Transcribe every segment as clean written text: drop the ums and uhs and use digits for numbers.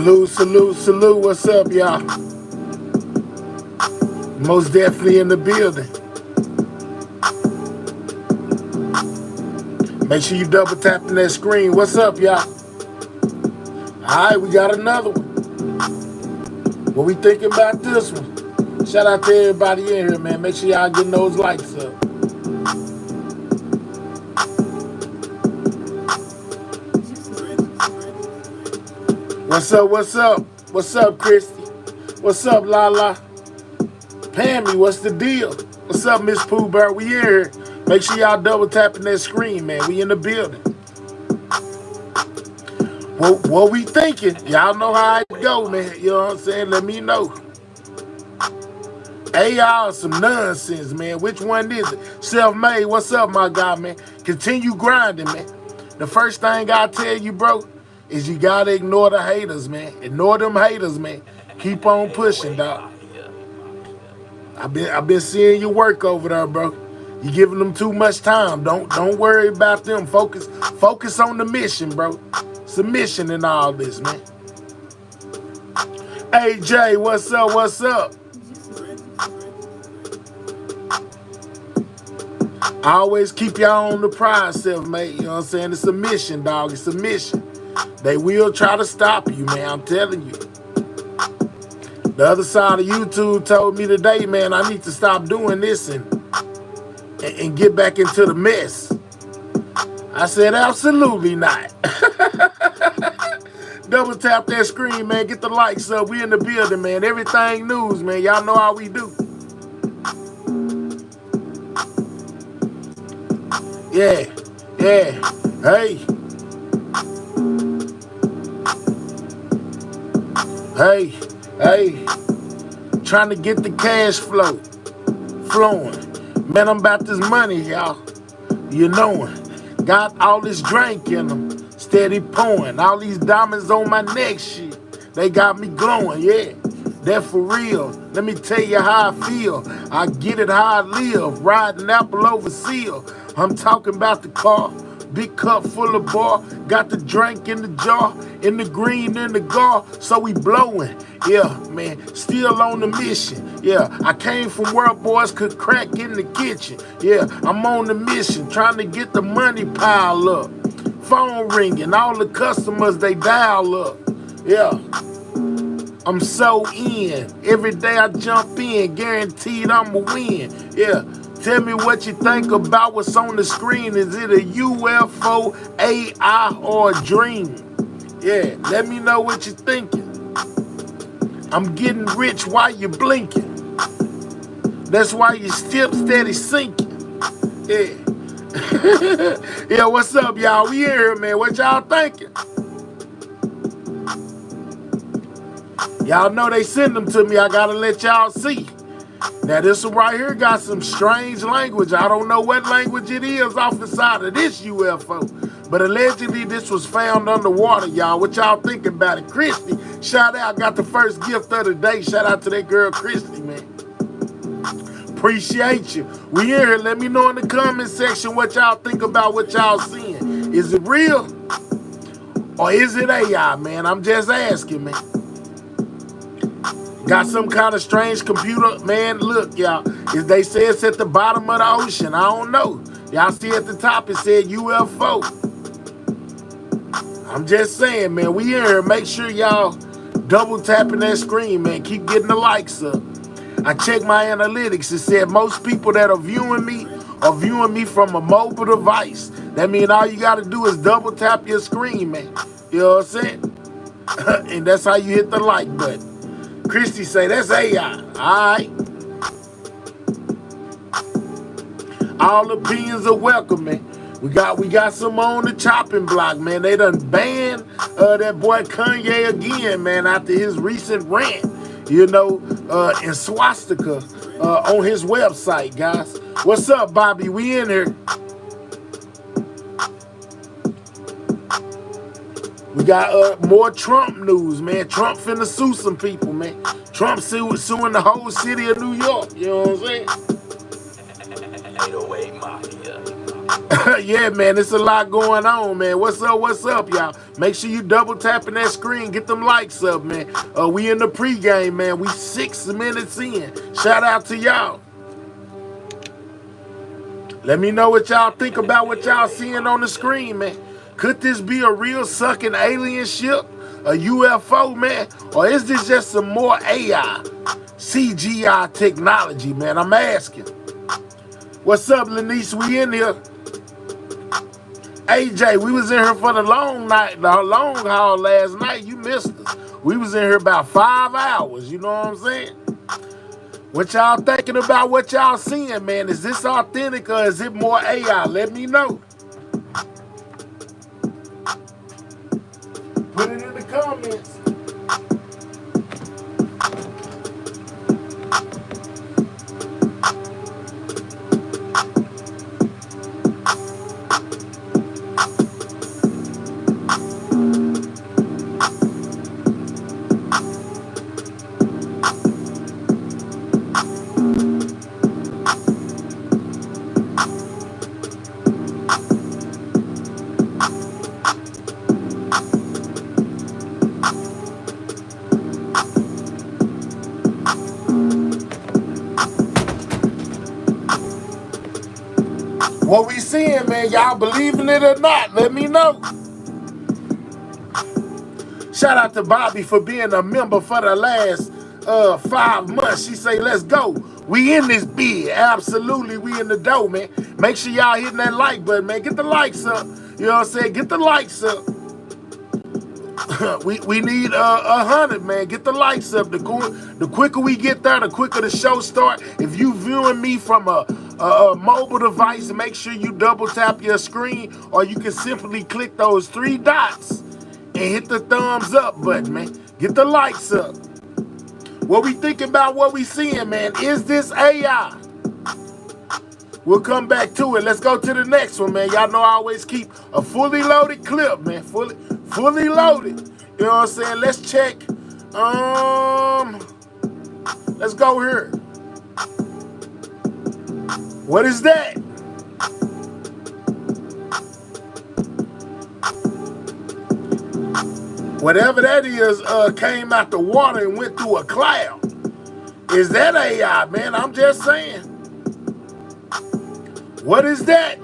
Salute, salute, salute. What's up, y'all? Most definitely in the building. Make sure you double tapping that screen. What's up, y'all? All right, we got another one. What we thinking about this one? Shout out to everybody in here, man. Make sure y'all getting those likes up. What's up, what's up? What's up, Christy? What's up, Lala? Pammy, what's the deal? What's up, Miss Pooh Bear? We in here. Make sure y'all double tapping that screen, man. We in the building. What we thinking? Y'all know how it go, man. You know what I'm saying? Let me know. AI or some nonsense, man. Which one is it? Self-made. What's up, my guy, man? Continue grinding, man. The first thing I tell you, bro, is you gotta ignore the haters, man. Ignore them haters, man. Keep on pushing, dog. I've been seeing your work over there, bro. You giving them too much time. Don't worry about them. Focus on the mission, bro. It's a mission in all this, man. Hey Jay, what's up? What's up? I always keep y'all on the prize, self-made. You know what I'm saying? It's a mission, dog. It's a mission. They will try to stop you, man. I'm telling you. The other side of YouTube told me today, man, I need to stop doing this and get back into the mess. I said, absolutely not. Double tap that screen, man. Get the likes up. We in the building, man. Everything news, man. Y'all know how we do. Yeah. Hey. Trying to get the cash flow flowing. Man, I'm about this money, y'all. You knowin'. Got all this drink in them. Steady pouring. All these diamonds on my neck, shit. They got me glowing, yeah. That for real. Let me tell you how I feel. I get it how I live. Riding apple over seal. I'm talking about the car. Big cup full of bar. Got the drink in the jar. In the green, in the gar. So we blowing. Yeah, man. Still on the mission. Yeah, I came from where boys could crack in the kitchen. Yeah, I'm on the mission. Trying to get the money pile up. Phone ringing. All the customers, they dial up. Yeah. I'm so in. Every day I jump in. Guaranteed I'ma win. Yeah. Tell me what you think about what's on the screen. Is it a UFO, AI, or a dream? Yeah, let me know what you're thinking. I'm getting rich while you're blinking. That's why your step steady sinking. Yeah. Yeah, what's up, y'all? We here, man. What y'all thinking? Y'all know they send them to me. I gotta let y'all see. Now, this one right here got some strange language. I don't know what language it is off the side of this UFO. But allegedly, this was found underwater, y'all. What y'all think about it? Christy, shout out. Got the first gift of the day. Shout out to that girl, Christy, man. Appreciate you. We here. Let me know in the comment section what y'all think about what y'all seeing. Is it real? Or is it AI, man? I'm just asking, man. Got some kind of strange computer, man. Look, y'all, if they say it's at the bottom of the ocean, I don't know. Y'all see at the top it said UFO. I'm just saying, man, we here. Make sure y'all double tapping that screen, man. Keep getting the likes up. I checked my analytics. It said most people that are viewing me from a mobile device. That means all you got to do is double tap your screen, man. You know what I'm saying? And that's how you hit the like button. Christy say that's AI. Alright. All opinions are welcome, man. We got some on the chopping block, man. They done banned that boy Kanye again, man, after his recent rant, you know, in swastika on his website, guys. What's up, Bobby? We in here. We got more Trump news, man. Trump finna sue some people, man. Trump suing the whole city of New York. You know what I'm saying? 808 Mafia. Yeah, man, it's a lot going on, man. What's up, y'all? Make sure you double tapping that screen. Get them likes up, man. We in the pregame, man. We 6 minutes in. Shout out to y'all. Let me know what y'all think about what y'all seeing on the screen, man. Could this be a real sucking alien ship? A UFO, man? Or is this just some more AI, CGI technology, man? I'm asking. What's up, Lanice? We in here. AJ, we was in here for the long haul last night. You missed us. We was in here about 5 hours. You know what I'm saying? What y'all thinking about what y'all seeing, man? Is this authentic or is it more AI? Let me know. Put it in the comments. What we seeing, man, y'all believing it or not, let me know. Shout out to Bobby for being a member for the last 5 months. She say, let's go. We in this bid. Absolutely, we in the dough, man. Make sure y'all hitting that like button, man. Get the likes up. You know what I'm saying? Get the likes up. we need 100, man. Get the likes up. The quicker we get there, the quicker the show start. If you viewing me from a mobile device, make sure you double tap your screen, or you can simply click those 3 dots and hit the thumbs up button, man. Get the likes up. What we thinking about what we seeing, man? Is this AI? We'll come back to it. Let's go to the next one, man. Y'all know I always keep a fully loaded clip, man. Fully loaded. You know what I'm saying? Let's check. Let's go here. What is that? Whatever that is came out the water and went through a cloud. Is that AI, man? I'm just saying. What is that?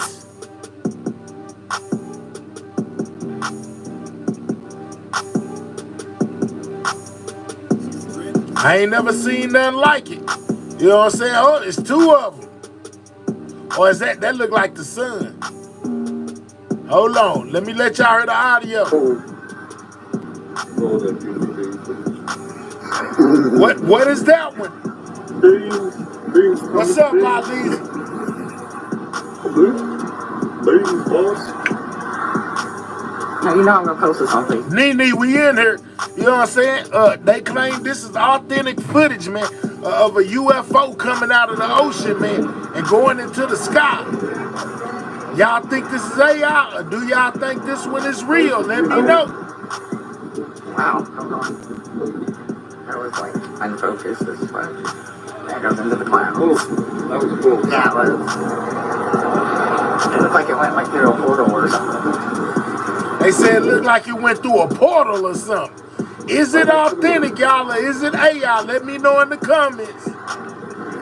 I ain't never seen nothing like it. You know what I'm saying? Oh, it's 2 of them. Or is that look like the sun? Hold on. Let me let y'all hear the audio. What is that one? What's up, my Lisa? Now, you know I'm gonna post something. Nene, we in here. You know what I'm saying? They claim this is authentic footage, man, of a UFO coming out of the ocean, man, and going into the sky. Y'all think this is AI, or do y'all think this one is real? Let me know. Wow, hold on. That was like unfocused. This is what that goes into the clouds. That was cool. Yeah, it was. It looked like it went like through a portal or something. They said it looked like it went through a portal or something. Is it authentic, y'all, or is it AI? Let me know in the comments.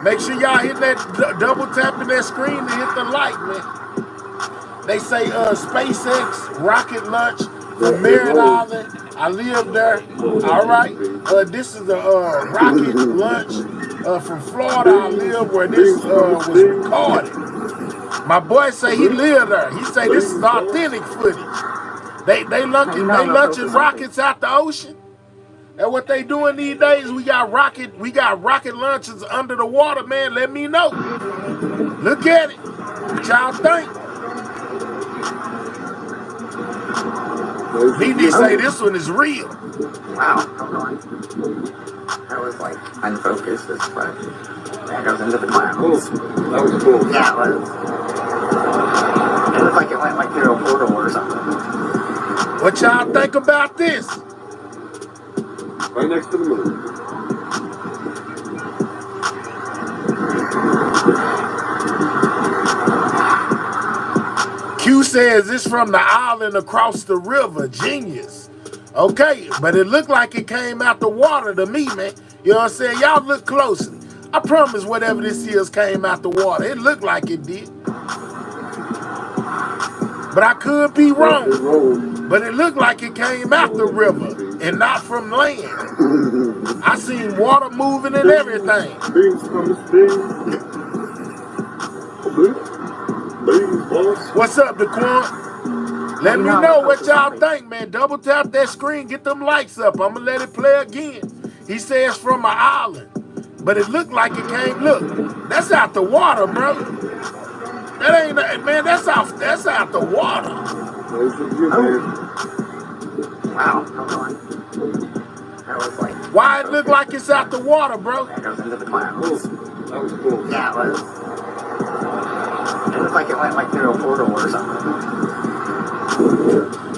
Make sure y'all hit that double tapping that screen and hit the like, man. They say SpaceX rocket launch from Merritt Island. I live there. All right. This is a rocket launch from Florida. I live where this was recorded. My boy say he lived there. He say this is authentic footage. They launching rockets out the ocean. And what they doing these days, we got rocket launches under the water, man. Let me know. Look at it. What y'all think? Nene say this one is real. Wow, hold on. That was like unfocused. This is what that goes into the clouds. That was cool. Yeah, it was. It looked like it went like through a portal or something. What y'all think about this? Right next to the moon. Q says it's from the island across the river. Genius. Okay, but it looked like it came out the water to me, man. You know what I'm saying? Y'all look closely. I promise whatever this is came out the water. It looked like it did. But I could be wrong. But it looked like it came out the river and not from land. I seen water moving and everything. What's up, Daquan? Let me know what y'all think, man. Double tap that screen, get them lights up. I'm gonna let it play again. He says from an island, but it looked like it came. Look, that's out the water, bro. That ain't, man. That's out the water. Wow, hold on. That was like. Why it look like it's out the water, bro? That goes into the clouds. That was cool. Yeah, it was. It looked like it went like through a portal or something.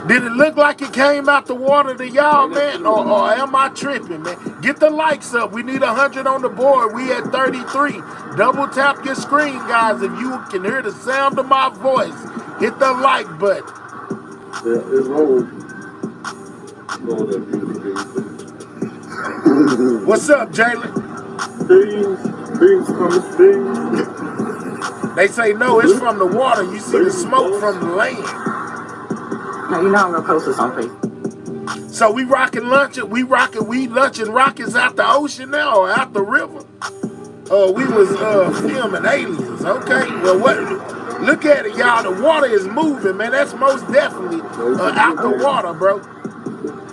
Did it look like it came out the water to y'all, man? Or am I tripping, man? Get the likes up. We need 100 on the board. We at 33. Double tap your screen, guys. If you can hear the sound of my voice, hit the like button. Yeah, it's rolling. What's up, Jalen? Beans coming, beans. They say no, it's from the water. You see the smoke from the land. Now you know I'm gonna post this on Facebook. So we rocking luncheon. We lunching rockets out the ocean now or out the river. We was filming aliens. Okay. Well, what? Look at it, y'all. The water is moving, man. That's most definitely out the water, bro.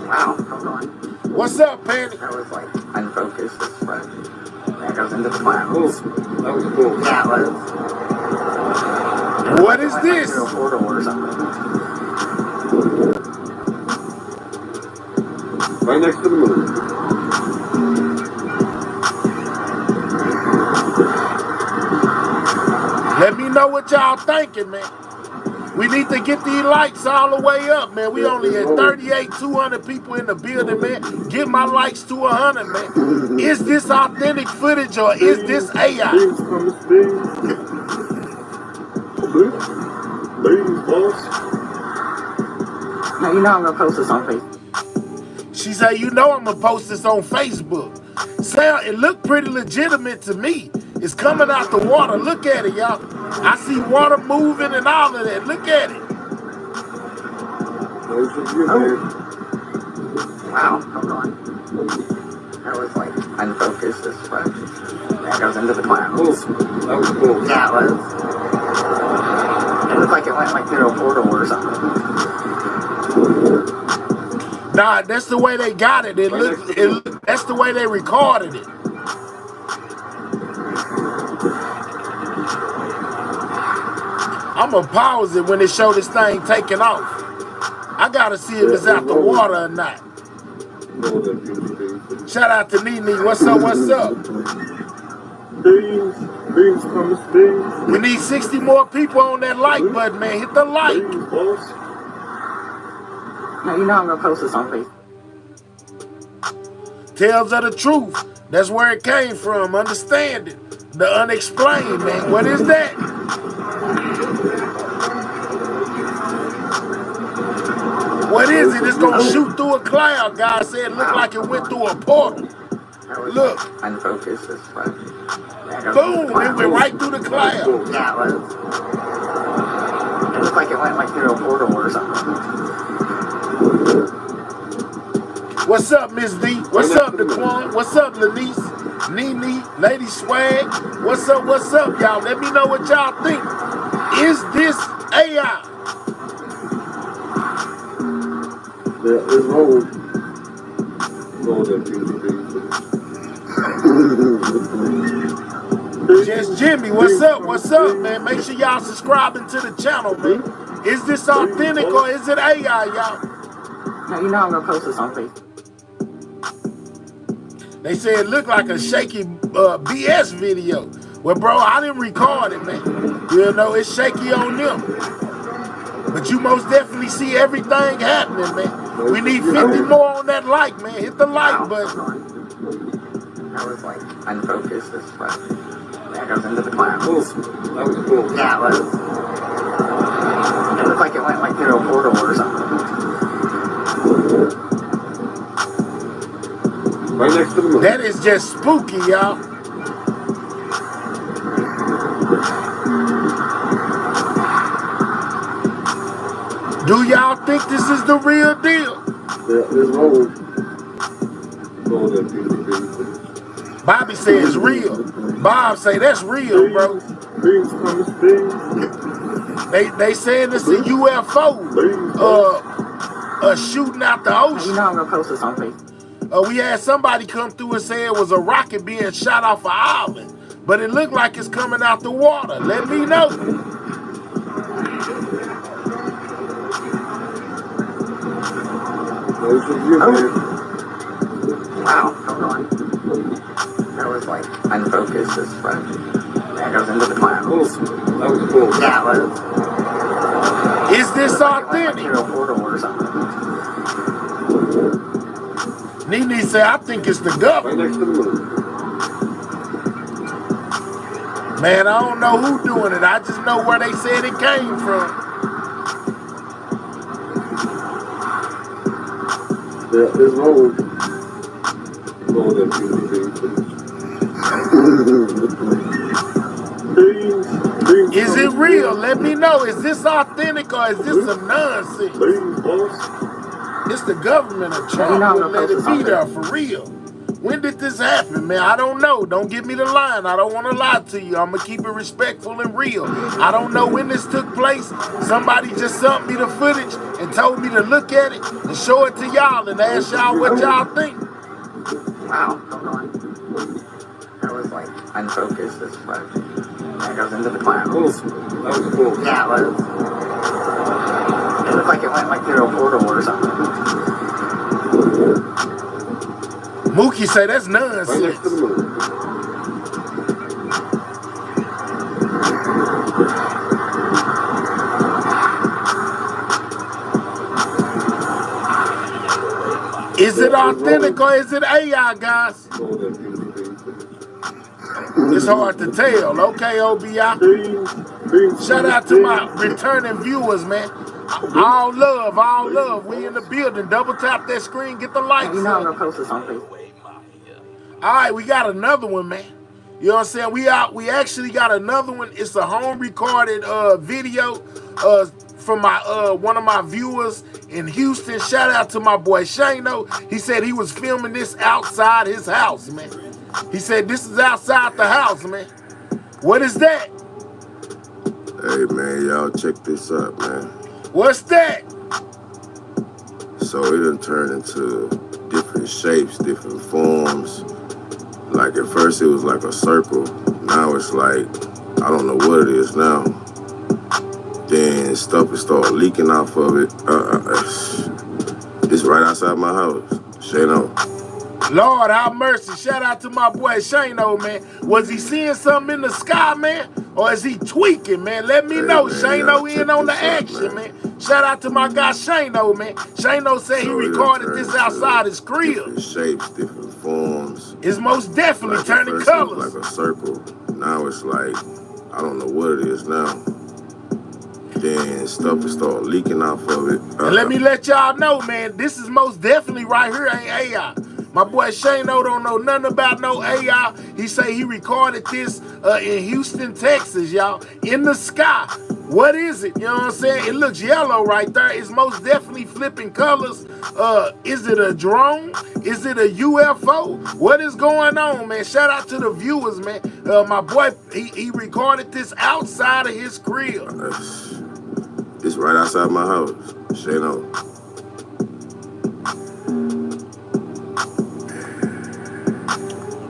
Wow, hold on. What's up, Penny? That was like unfocused. But that goes into the clouds. That was cool. Yeah, it was. What is this? Through a portal or something. Right next to the moon. Let me know what y'all thinking, man. We need to get these lights all the way up, man. We only at 38, 200 people in the building, man. Get my likes to 100, man. Is this authentic footage or is this AI? Now you know I'm gonna post this on Facebook. She said, you know I'm gonna post this on Facebook. Sound, it looked pretty legitimate to me. It's coming out the water. Look at it, y'all. I see water moving and all of that. Look at it. Wow, hold on. That was like unfocused. But that goes into the clouds. That was cool. Yeah, it was. It looked like it went like through a portal or something. Nah, that's the way they got it. That's the way they recorded it. I'm gonna pause it when they show this thing taking off. I gotta see if it's out the water or not. Shout out to Nene. What's up? What's up? Beans coming, beans. We need 60 more people on that like button, man. Hit the like. Now you know I'm gonna post this on Facebook. Tales of the truth. That's where it came from. Understand it. The unexplained, man. What is that? What is it? It's gonna shoot through a cloud. God said it looked like it went through a portal. Look. Unfocused. Boom. It went right through the cloud. Yeah, it was. It looked like it went like through a portal or something. What's up, Miss D? What's up, Daquan? What's up, Lanice? Nene, Lady Swag? What's up, y'all? Let me know what y'all think. Is this AI? Yeah, it's rolling. Just Jimmy, what's up, man? Make sure y'all subscribing to the channel, man. Is this authentic or is it AI, y'all? Now you know I'm gonna post this on Facebook. They say it looked like a shaky BS video. Well, bro, I didn't record it, man. You know, it's shaky on them. But you most definitely see everything happening, man. We need 50 more on that like, man. Hit the like button. That was like unfocused. But that goes into the clouds. That was cool. Yeah, it was. It looked like next to the moon. That is just spooky, y'all. Do y'all think this is the real deal? Yeah, it's roll. Roll that thing. Bobby say it's real. Bob say that's real, bro. Beans, Thomas, beans. They saying it's a UFO shooting out the You ocean. know I'm gonna post this on Facebook. We had somebody come through and say it was a rocket being shot off an island, but it looked like it's coming out the water. Let me know. Wow, hold on. That was like unfocused as fuck. That goes into the cloud. That was cool. Yeah, it was. Is this authentic? Like a portal or something. Nene said, I think it's the Right government. next to the moon. Man, I don't know who doing it. I just know where they said it came from. Yeah, it's roll. Roll that beans. Is it real? Let me know. Is this authentic or is this some nonsense? Beans, boss. It's the government of Trump wouldn't let it be there for real. When did this happen, man? I don't know. Don't give me the line. I don't want to lie to you. I'm going to keep it respectful and real. I don't know when this took place. Somebody just sent me the footage and told me to look at it and show it to y'all and ask y'all what y'all think. Wow, hold on. That was like unfocused as fuck. That goes into the cloud. That was cool. Yeah, it was. It looked like it went like through a portal or something. Mookie say that's Right next to the nonsense. moon. Is it authentic or is it AI, guys? It's hard to tell. Okay, OBI. Shout out to my returning viewers, man. All love, all love. We in the building. Double tap that screen, get the likes You know I'm up. gonna post this on Facebook. All right, we got another one, man. You know what I'm saying? We actually got another one. It's a home recorded video from my one of my viewers in Houston. Shout out to my boy Shano. He said he was filming this outside his house, man. He said this is outside the house, man. What is that? Hey man, y'all check this out, man. What's that? So it done turned into different shapes, different forms. Like at first it was like a circle. Now it's like, I don't know what it is now. Then stuff is started leaking off of it. It's right outside my house. Shano. Lord have mercy. Shout out to my boy Shano, man. Was he seeing something in the sky, man? Or is he tweaking, man? Let me know. Man, Shano in on the action, man. Shout out to my guy Shano, man. Shano said he recorded this outside his crib. Different shapes, different forms. It's most definitely Like turning at first it was colors. like a circle. Now it's like, I don't know what it is now. Then stuff is started leaking off of it. And let me let y'all know, man, this is most definitely right here ain't AI. My boy Shano don't know nothing about no AI. He say he recorded this in Houston, Texas, y'all, in the sky. What is it? You know what I'm saying? It looks yellow right there. It's most definitely flipping colors. Is it a drone? Is it a UFO? What is going on, man? Shout out to the viewers, man. My boy, he recorded this outside of his crib. It's right outside my house. Shano.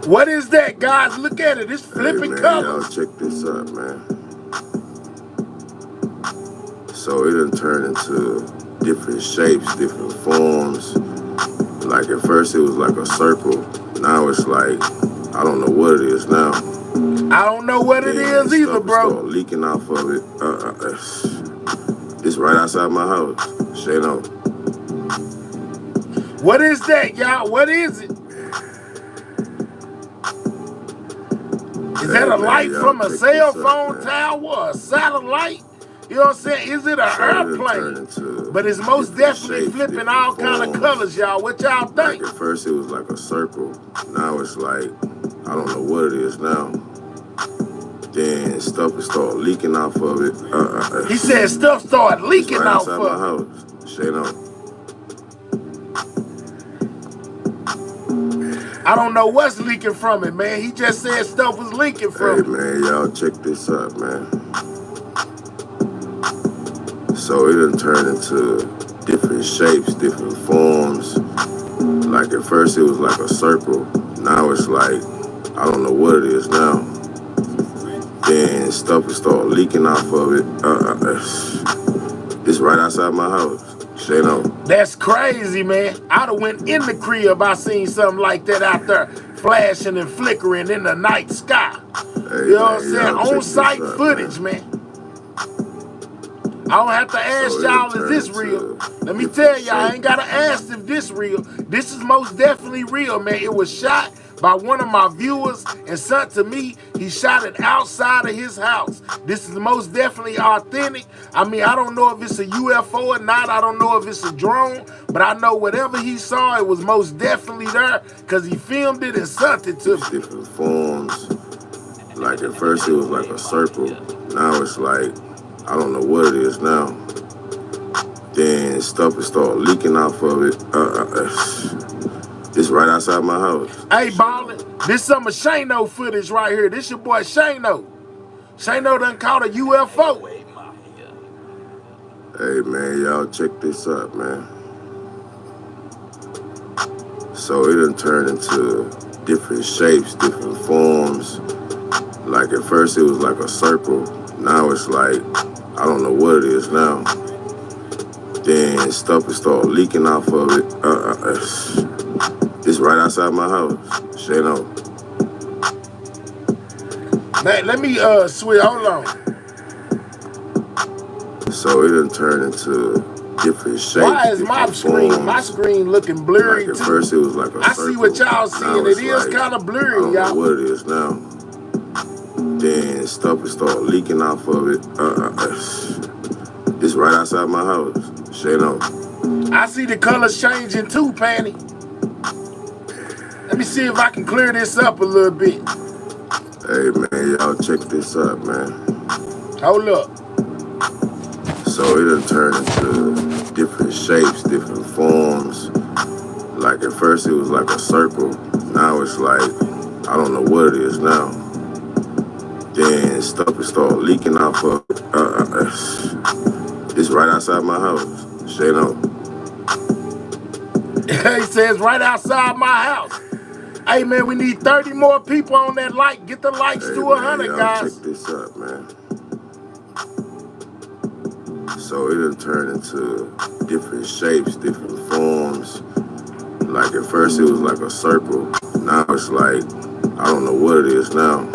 What is that, guys? Look at it. It's flipping Hey man, colors. y'all check this out, man. So it done turned into different shapes, different forms. Like at first it was like a circle. Now it's like, I don't know what it is now. I don't know what it is either, Stuff bro. start leaking off of it. It's right outside my house. Shano. What is that, y'all? What is it? Is that a man, light y'all from a check cell this out, phone man. tower or a satellite? You know what I'm saying? Is it an So it'll turn airplane? into But it's most different definitely shapes, flipping different all kind of forms. colors, y'all. What y'all Like think? at first it was like a circle. Now it's like, I don't know what it is now. Then stuff will start leaking off of it. He said stuff started It's leaking right off outside my of it. house. Straight up. I don't know what's leaking from it, man. He just said stuff was leaking Hey from it. man, y'all check this out, man. So it done turned into different shapes, different forms. Like at first it was like a circle. Now it's like, I don't know what it is now. Then stuff will start leaking off of it. It's right outside my house. Straight up. That's crazy, man. I'd have went in the crib. I seen something like that out there flashing and flickering in the night sky. Hey, You know what I'm man, saying? y'all check On-site this out, footage, man. I don't have to ask So y'all, it'll is this turn real? into Let me different tell y'all, I shapes. ain't gotta ask if this real. This is most definitely real, man. It was shot by one of my viewers and sent to me. He shot it outside of his house. This is most definitely authentic. I mean, I don't know if it's a UFO or not. I don't know if it's a drone, but I know whatever he saw, it was most definitely there because he filmed it and sent it to It's me. different forms. Like at first it was like a circle. Now it's like, I don't know what it is now. Then stuff will start leaking off of it. It's right outside my house. Hey, Ballin', this some of Shano footage right here. This your boy Shano. Shano done caught a UFO. Hey man, y'all check this out, man. So it done turned into different shapes, different forms. Like at first it was like a circle. Now it's like, I don't know what it is now. Then stuff will start leaking off of it. It's right outside my house. Straight up. Man, let me switch. Hold on. So it done turned into different shapes. Why is my different screen? forms. My screen looking blurry Like at too. first it was like a I circle. see what y'all Now seeing. it's It is like, kind of I blurry, don't know y'all. what it is now. Then stuff will start leaking off of it. It's right outside my house. Straight up. I see the colors changing too, Panny. Let me see if I can clear this up a little bit. Hey man, y'all check this out, man. Hold up. So it done turned into different shapes, different forms. Like at first it was like a circle. Now it's like, I don't know what it is now. Then stuff will start leaking off of it. It's right outside my house. Straight up. He says right outside my house. Hey man, we need 30 more people on that like. Get the likes Hey to man, 100, y'all guys. check this out, man. So it done turned into different shapes, different forms. Like at first it was like a circle. Now it's like, I don't know what it is now.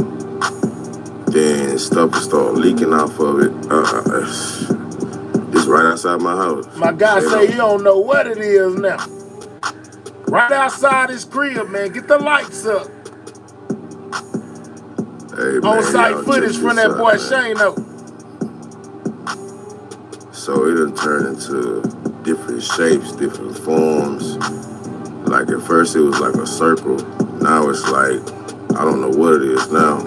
Then stuff will start leaking off of it. It's right outside my house. My guy say he don't know what it is now. Right outside his crib, man. Get the lights up. Hey man, On-site y'all footage check from this that out, boy man. Shano. So it done turned into different shapes, different forms. Like at first it was like a circle. Now it's like, I don't know what it is now.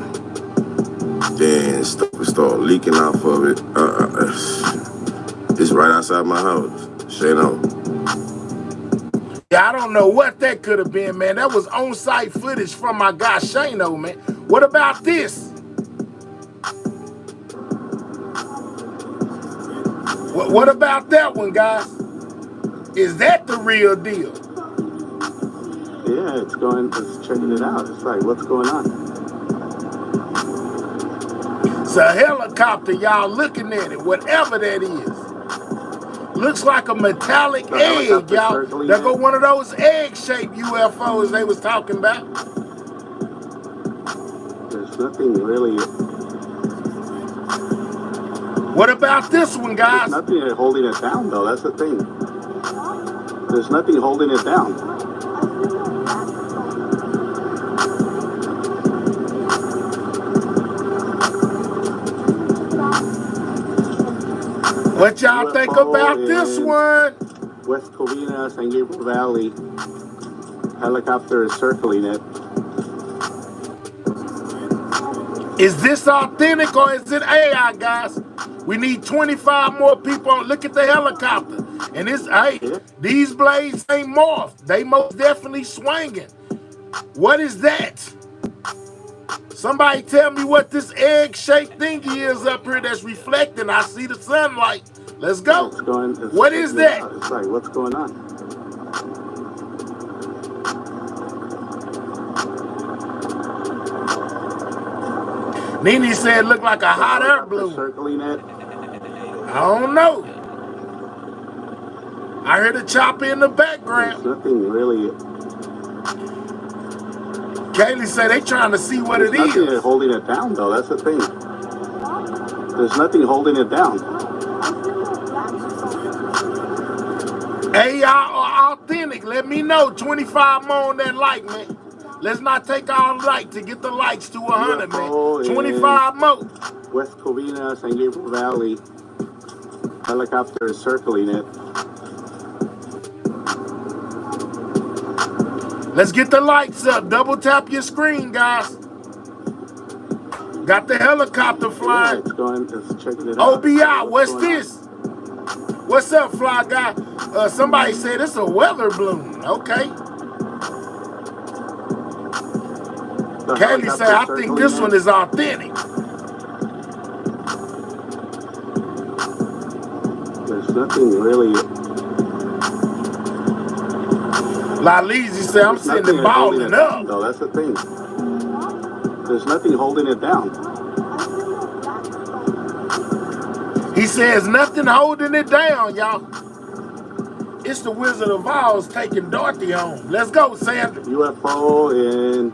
Then stuff will start leaking off of it. It's right outside my house. Straight up. Yeah, I don't know what that could have been, man. That was on-site footage from my guy Shano, man. What about this? What about that one, guys? Is that the real deal? Yeah, it's checking it out. It's like, what's going on? It's a helicopter, y'all looking at it, whatever that is. Looks like a metallic egg, y'all. There go one of those egg-shaped UFOs they was talking about. There's nothing really. What about this one, guys? There's nothing holding it down, though. That's the thing. There's nothing holding it down. What y'all think about this one? West Covina, San Gabriel Valley. Helicopter is circling it. Is this authentic or is it AI, guys? We need 25 more people on. Look at the helicopter. And it's, hey, these blades ain't morphed. They most definitely swinging. What is that? Somebody tell me what this egg-shaped thingy is up here that's reflecting. I see the sunlight. Let's go. What is that? It's like, what's going on? Nene said it looked like a hot air balloon. Circling it. I don't know. I heard a chopper in the background. There's nothing really. Kaylee said they trying to see what it is. Nothing holding it down, though. That's the thing. There's nothing holding it down. AI or authentic? Let me know. 25 more on that like, man. Let's not take all the light to get the lights to 100, man. 25 more. West Covina, San Gabriel Valley. Helicopter is circling it. Let's get the lights up. Double tap your screen, guys. Got the helicopter flying. Yeah, it's checking it out. OBI, what's this? What's up, fly guy? Somebody said it's a weather balloon. Okay. Kaylee said, I think this one is authentic. There's nothing really. La Leezy said, I'm sitting balling up. No, that's the thing. There's nothing holding it down. He says nothing holding it down, y'all. It's the Wizard of Oz taking Dorothy home. Let's go, Sandra. UFO in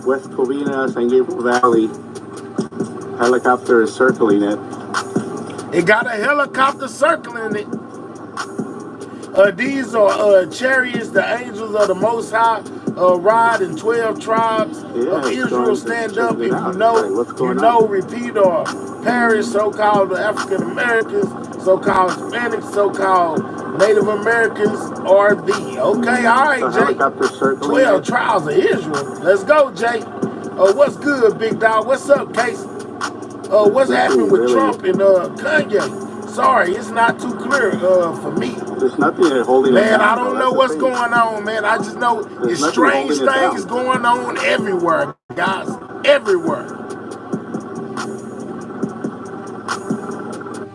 West Covina, San Gabriel Valley. Helicopter is circling it. It got a helicopter circling it. These are chariots, the angels of the Most High ride, and 12 tribes of Israel stand up. If you know, you know, repeat, or perish, so-called African Americans, so-called Hispanics, so-called Native Americans, are the. Okay, all right, Jay. 12 tribes of Israel. Let's go, Jay. What's good, big dog? What's up, Casey? What's happening with Trump and Kanye? Sorry, it's not too clear for me. There's nothing holding it down. Man, I don't know what's going on, man. I just know it's strange things going on everywhere, guys. Everywhere.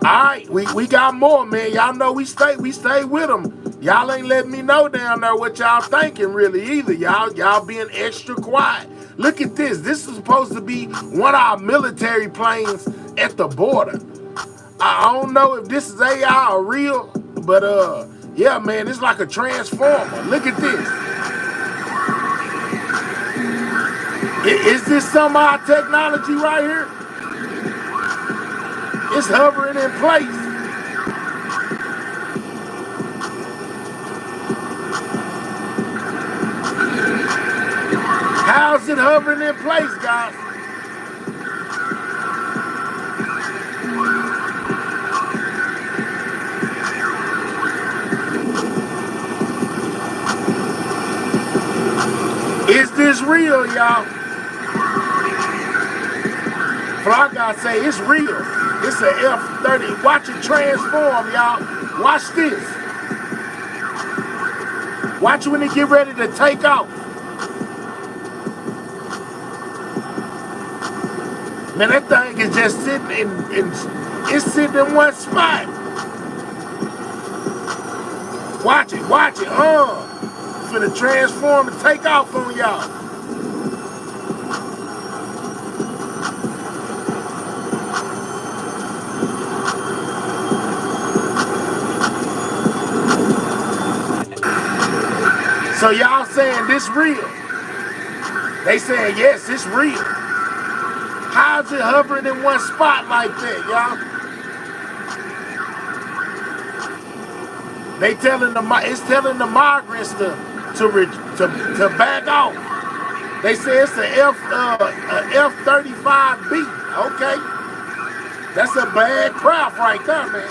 All right, we got more, man. Y'all know we stay with them. Y'all ain't letting me know down there what y'all thinking really either. Y'all being extra quiet. Look at this. This is supposed to be one of our military planes at the border. I don't know if this is AI or real, but yeah, man, it's like a transformer. Look at this. Is this some of our technology right here? It's hovering in place. How's it hovering in place, guys? Is this real, y'all? Fly guy say it's real. It's an F-30. Watch it transform, y'all. Watch this. Watch when it get ready to take off. Man, that thing is just sitting it's sitting in one spot. Watch it, watch it. It's gonna transform and take off on y'all. So y'all saying this real? They saying yes, it's real. How's it hovering in one spot like that, y'all? They telling it's telling the migrants to back off. They say it's a F-35B. Okay, that's a bad craft right there, man.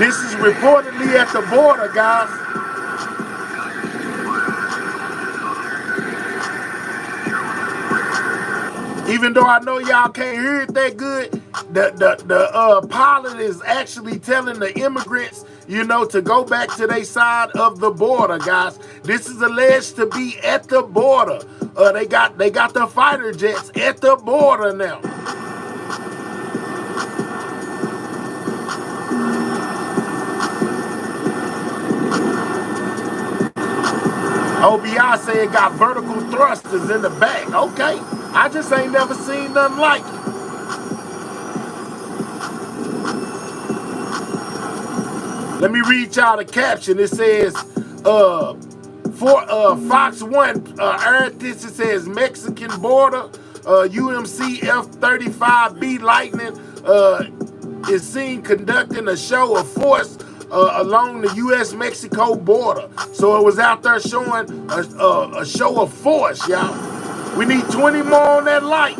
This is reportedly at the border, guys. Even though I know y'all can't hear it that good, the pilot is actually telling the immigrants, you know, to go back to their side of the border, guys. This is alleged to be at the border. They got the fighter jets at the border now. OBI say it got vertical thrusters in the back. Okay, I just ain't never seen nothing like it. Let me read y'all the caption. It says, for Fox 1, it says Mexican border, UMC F-35B Lightning is seen conducting a show of force along the U.S.-Mexico border. So it was out there showing a show of force, y'all. We need 20 more on that light.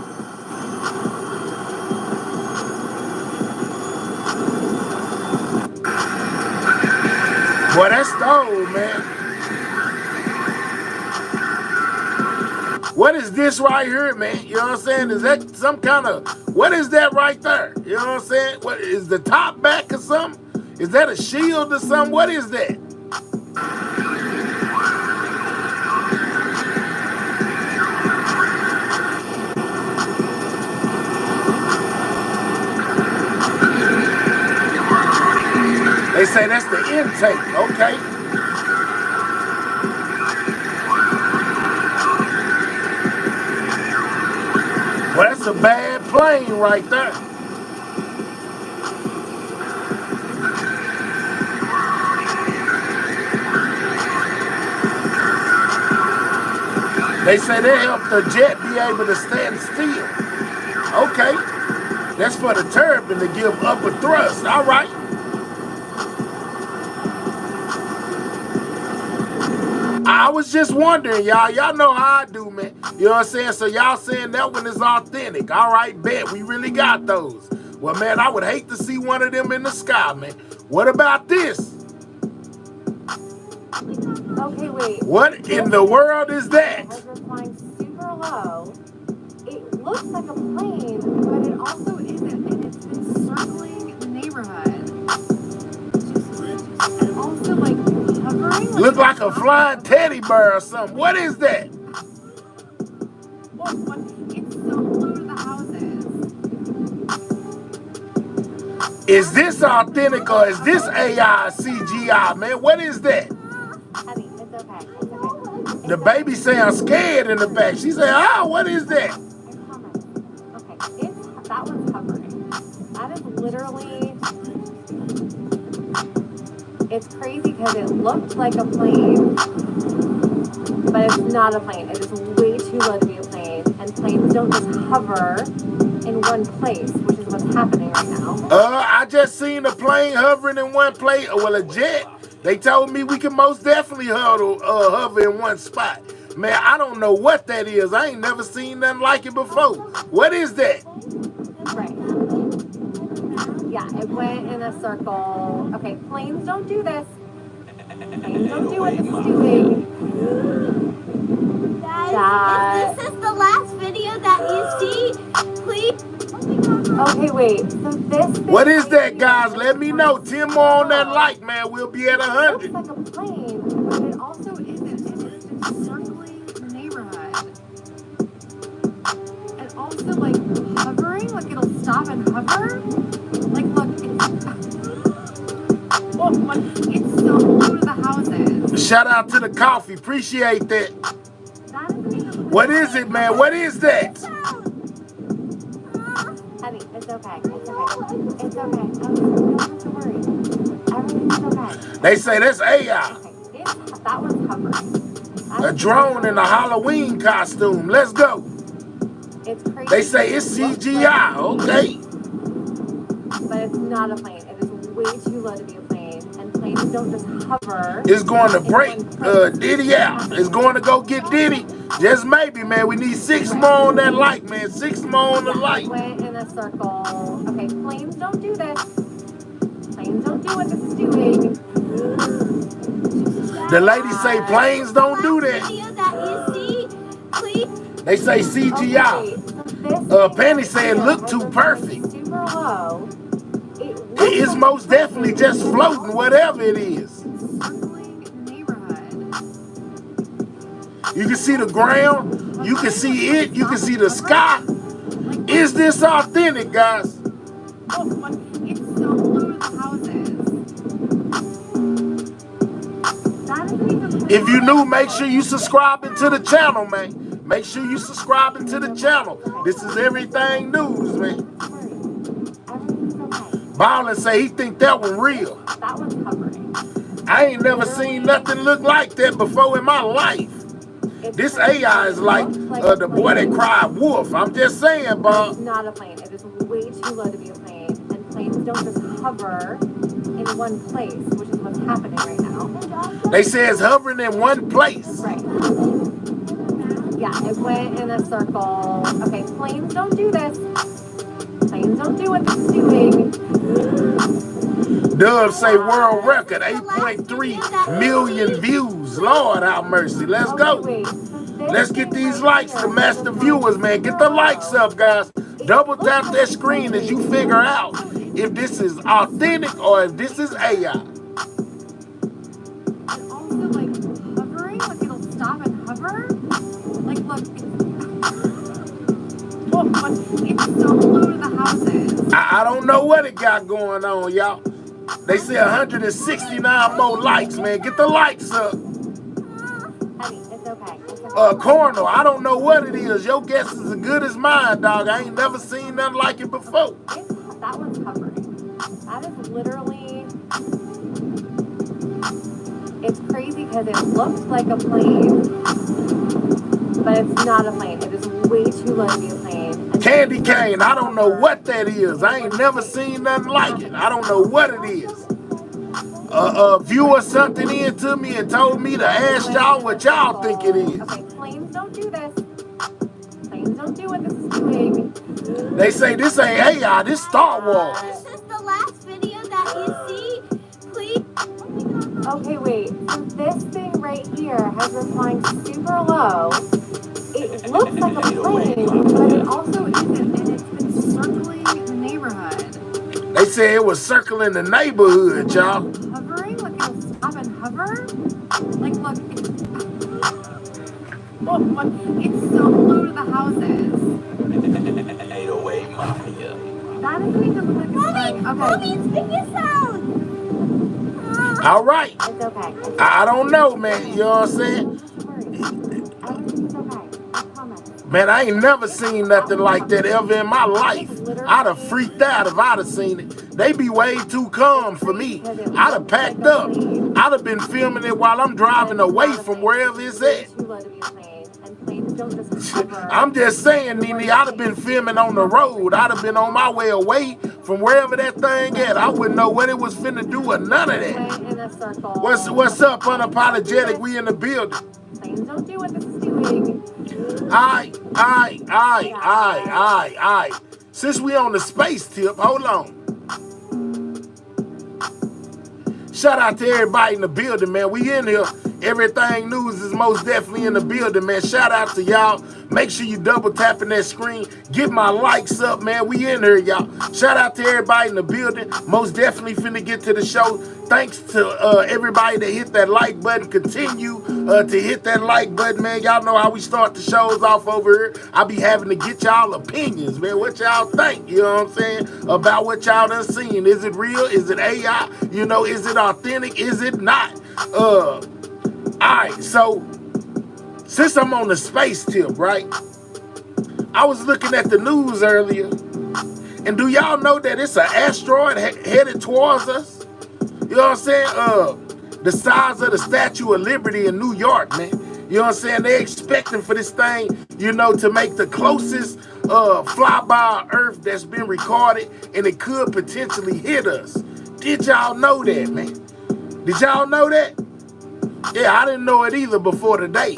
Boy, that's old, man. What is this right here, man? You know what I'm saying? Is that some kind of, what is that right there? You know what I'm saying? What is the top back or something? Is that a shield or something? What is that? They say that's the intake, okay. Well, that's a bad plane right there. They say they help the jet be able to stand still. Okay. That's for the turbine to give upper thrust. All right. I was just wondering, y'all. Y'all know how I do, man. You know what I'm saying? So y'all saying that one is authentic. All right, bet. We really got those. Well, man, I would hate to see one of them in the sky, man. What about this? Okay, wait. What in the world is that? As we're flying super low, it looks like a plane, but it also isn't, and it's been circling the neighborhood. And also, like, hovering. Look like a flying teddy bear or something. What is that? Well, it's so low to the houses. Is this authentic or is this AI CGI, man? What is that? Abby, it's okay. It's okay. The baby sounds scared in the back. She said, "Oh, what is that?" I promise. Okay, that one's hovering. That is literally, it's crazy because it looked like a plane, but it's not a plane. It is way too low to be a plane, and planes don't just hover in one place, which is what's happening right now. I just seen a plane hovering in one place. Well, a jet. They told me we can most definitely hover in one spot. Man, I don't know what that is. I ain't never seen nothing like it before. What is that? Right. Yeah, it went in a circle. Okay, planes don't do this. Planes don't do what this is doing. Guys, if this is the last video that you see, please. Okay, wait. So this. What is that, guys? Let me know. 10 more on that like, man. We'll be at 100. It looks like a plane, but it also isn't, and it's been circling the neighborhood. And also, like, hovering, like it'll stop and hover. Like, look, it's so low to the houses. Shout out to the coffee. Appreciate that. That isn't even. What is it, man? What is that? Abby, it's okay. It's okay. It's okay. You don't have to worry. Everything's okay. They say that's AI. Okay, that one's hovering. A drone in a Halloween costume. Let's go. It's crazy. They say it's CGI. Okay. But it's not a plane. It is way too low to be a plane. And planes don't just hover. It's going to break Diddy out. It's going to go get Diddy. Just maybe, man. We need 6 more on that light, man. 6 more on the light. Went in a circle. Okay, planes don't do this. Planes Planes don't do what this is doing. The lady say planes don't do that. Video that you see, please. They say CGI. Penny said look too perfect. Super low. It is most definitely just floating, whatever it is. Circling the neighborhood. You can see the ground. You can see it. You can see the sky. Is this authentic, guys? Oh, but it's so low to the houses. That isn't even If you new, make sure you subscribing to the channel, man. Make sure you subscribing to the channel. This is everything news, man. Ballin say he think that one real. That one's covering. I ain't never seen nothing look like that before in my life. This AI is like the boy that cried wolf. I'm just saying, Bob. It's not a plane. It is way too low to be a plane. And planes don't just hover in one place, which is what's happening right now. They say it's hovering in one place. Right. Yeah, it went in a circle. Okay, planes don't do this. Planes don't do what this is doing. Dove say world record, 8.3 million views. Lord have mercy. Let's go. Let's get these likes to match the viewers, man. Get the likes up, guys. Double tap that screen as you figure out if this is authentic or if this is AI. And also, like, hovering, like, it'll stop and hover. Like, look. Oh, but it's so low to the houses. I don't know what it got going on, y'all. They say 169 more likes, man. Get the likes up. Honey, it's okay. It's okay. Cornel, I don't know what it is. Your guess is as good as mine, dog. I ain't never seen nothing like it before. That one's covering. That is literally... It's crazy because it looks like a plane, but it's not a plane. It is way too low to be a plane. And Candy cane, I don't know what that is. I ain't never seen nothing like it. I don't know what it is. A viewer sent it in to me and told me to ask y'all what y'all think it is. Okay, planes don't do this. Planes don't do what this is doing. They say this ain't AI, this Star Wars. This is the last video that you see, please. Okay, wait. So this thing right here has been flying super low. It looks like a plane, but it also isn't, and it's been circling the neighborhood. They say it was circling the neighborhood, y'all. Hovering, like it'll stop and hover. Like, look. Oh, but it's so low to the houses. 808 Mafia. That doesn't even look like it's flying. Okay. Mommy, it's making sound. All right. It's okay. It's okay. I don't know, man. You know what I'm saying? Don't worry. Everything's okay. I promise. Man, I ain't never seen nothing like that ever in my life. I'd have freaked out if I'd have seen it. They be way too calm for me. I'd have packed up. I'd have been filming it while I'm driving away from wherever it's at. Too low to be a plane, and planes don't just hover. I'm just saying, Nene, I'd have been filming on the road. I'd have been on my way away from wherever that thing at. I wouldn't know what it was finna do or none of that. Went in a circle. What's up, unapologetic? We in the building. Planes don't do what this is doing. Aye. Since we on the space tip, hold on. Shout out to everybody in the building, man. We in here. Everything news is most definitely in the building, man. Shout out to y'all. Make sure you double tapping that screen. Get my likes up, man. We in here, y'all. Shout out to everybody in the building. Most definitely finna get to the show. Thanks to everybody that hit that like button. Continue to hit that like button, man. Y'all know how we start the shows off over here. I be having to get y'all opinions, man. What y'all think, you know what I'm saying, about what y'all done seen. Is it real? Is it AI? You know, is it authentic? Is it not? All right, so since I'm on the space tip, right? I was looking at the news earlier, and do y'all know that it's an asteroid headed towards us? You know what I'm saying? The size of the Statue of Liberty in New York, man. You know what I'm saying? They're expecting for this thing, you know, to make the closest flyby of Earth that's been recorded, and it could potentially hit us. Did y'all know that, man? Did y'all know that? Yeah, I didn't know it either before today.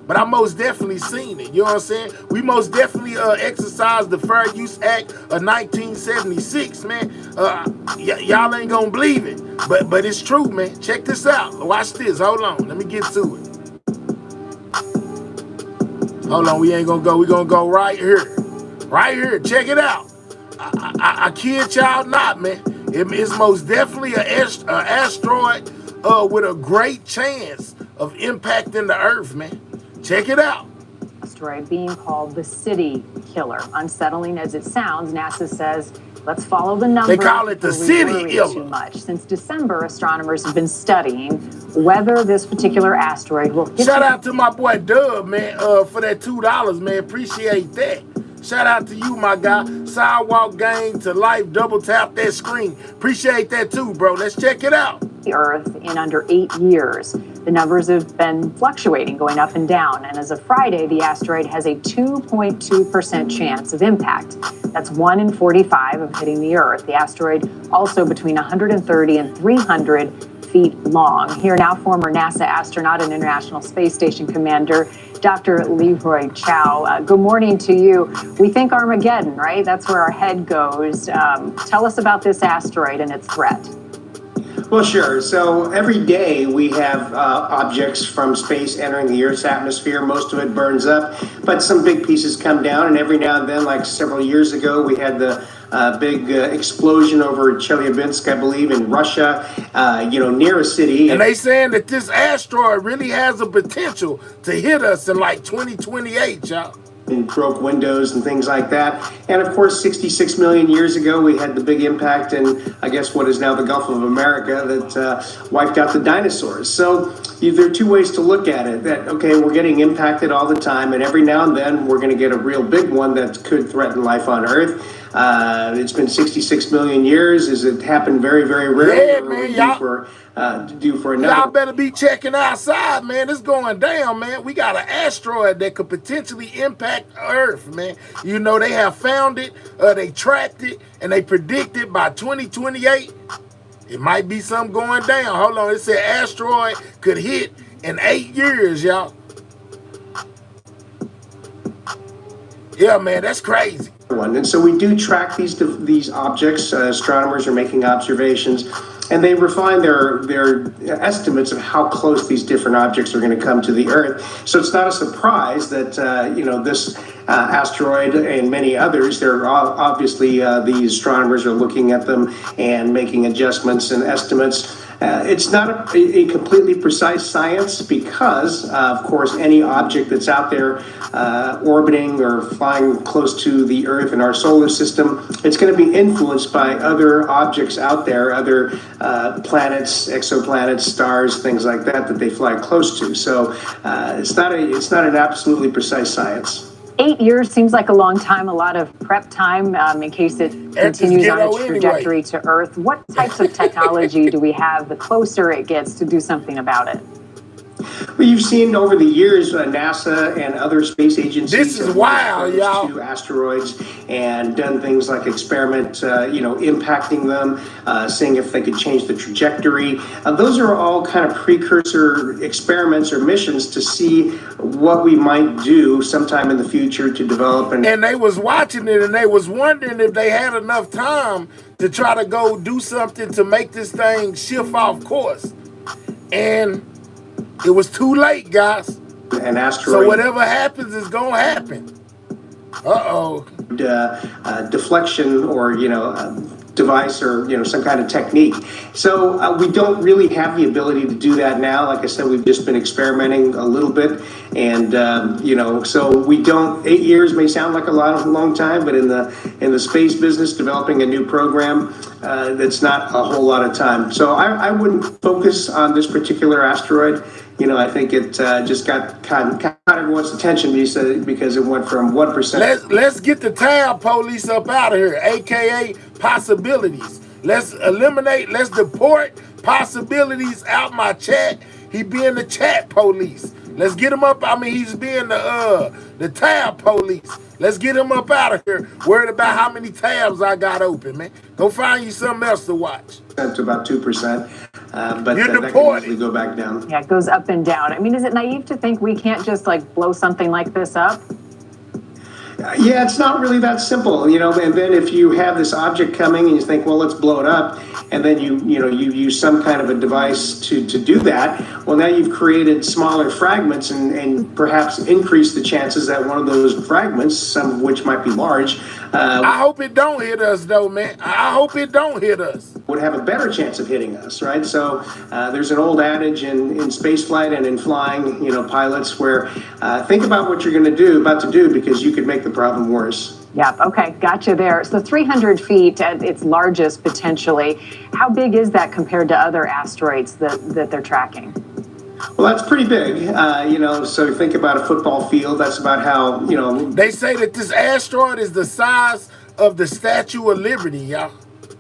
but I most definitely seen it. You know what I'm saying? We most definitely exercised the Fair Use Act of 1976, man. Y'all ain't gonna believe it, but it's true, man. Check this out. Watch this. Hold on. Let me get to it. Hold on. We ain't gonna go. We gonna go right here. Right here. Check it out. I kid y'all not, man. It's most definitely an asteroid with a great chance of impacting the Earth, man. Check it out. Asteroid being called the city killer. Unsettling as it sounds, NASA says, let's follow the number. They call it the city killer. Too much. Since December, astronomers have been studying whether this particular asteroid will hit. Shout out to my boy Dub, man, for that $2, man. Appreciate that. Shout out to you, my guy. Sidewalk Gang to life. Double tap that screen. Appreciate that too, bro. Let's check it out. The Earth in under 8 years. The numbers have been fluctuating, going up and down. And as of Friday, the asteroid has a 2.2% chance of impact. That's 1 in 45 of hitting the Earth. The asteroid also between 130 and 300 feet long. Here now, former NASA astronaut and International Space Station commander, Dr. Leroy Chow. Good morning to you. We think Armageddon, right? That's where our head goes. Tell us about this asteroid and its threat. Well, sure. So every day we have objects from space entering the Earth's atmosphere. Most of it burns up, but some big pieces come down. And every now and then, like several years ago, we had the big explosion over Chelyabinsk, I believe, in Russia, near a city. And they saying that this asteroid really has a potential to hit us in like 2028, y'all. And broke windows and things like that. And of course, 66 million years ago, we had the big impact in, I guess, what is now the Gulf of America that wiped out the dinosaurs. So there are two ways to look at it. That, okay, we're getting impacted all the time, and every now and then we're going to get a real big one that could threaten life on Earth. It's been 66 million years. Has it happened very, very rarely? Yeah, man, y'all. Due for another. Y'all better be checking outside, man. It's going down, man. We got an asteroid that could potentially impact Earth, man. You know, they have found it, they tracked it, and they predicted by 2028, it might be something going down. Hold on, it said asteroid could hit in 8 years, y'all. Yeah, man, that's crazy. And so we do track these objects. Astronomers are making observations, and they refine their estimates of how close these different objects are going to come to the Earth. So it's not a surprise that this asteroid and many others. They're obviously the astronomers are looking at them and making adjustments and estimates. It's not a completely precise science because, of course, any object that's out there orbiting or flying close to the Earth in our solar system, it's going to be influenced by other objects out there, other planets, exoplanets, stars, things like that they fly close to. So it's not an absolutely precise science. 8 years seems like a long time, a lot of prep time in case it continues on its trajectory to Earth. What types of technology do we have the closer it gets to do something about it? Well, you've seen over the years NASA and other space agencies. This is wild, y'all. To asteroids and done things like experiment, impacting them, seeing if they could change the trajectory. Those are all kind of precursor experiments or missions to see what we might do sometime in the future to develop. And they was watching it and they was wondering if they had enough time to try to go do something to make this thing shift off course. And it was too late, guys. An asteroid. So whatever happens is gonna happen. Deflection or device or some kind of technique. So we don't really have the ability to do that now. Like I said, we've just been experimenting a little bit, and so we don't. 8 years may sound like a long time, but in the space business, developing a new program, that's not a whole lot of time. So I wouldn't focus on this particular asteroid. I think it just got everyone's attention because it went from 1%. Let's get the town police up out of here, aka possibilities. Let's deport possibilities out my chat. He being the chat police. Let's get him up. He's being the tab police. Let's get him up out of here. Worried about how many tabs I got open, man. Go find you something else to watch. To about 2%. but You're that can deported. easily go back down. Yeah, it goes up and down. I mean, is it naive to think we can't just like blow something like this up? Yeah, it's not really that simple, you know. And then if you have this object coming and you think, well, let's blow it up, and then you use some kind of a device to do that. Well, now you've created smaller fragments and perhaps increased the chances that one of those fragments, some of which might be large, I hope it don't hit us, though, man. I hope it don't hit us. would have a better chance of hitting us, right? So there's an old adage in space flight and in flying, you know, pilots, where think about what you're about to do, because you could make the problem worse. Yeah, okay, gotcha there. So 300 feet at its largest potentially. How big is that compared to other asteroids that they're tracking? Well, that's pretty big, you know, so think about a football field. That's about how, you know. They say that this asteroid is the size of the Statue of Liberty, y'all.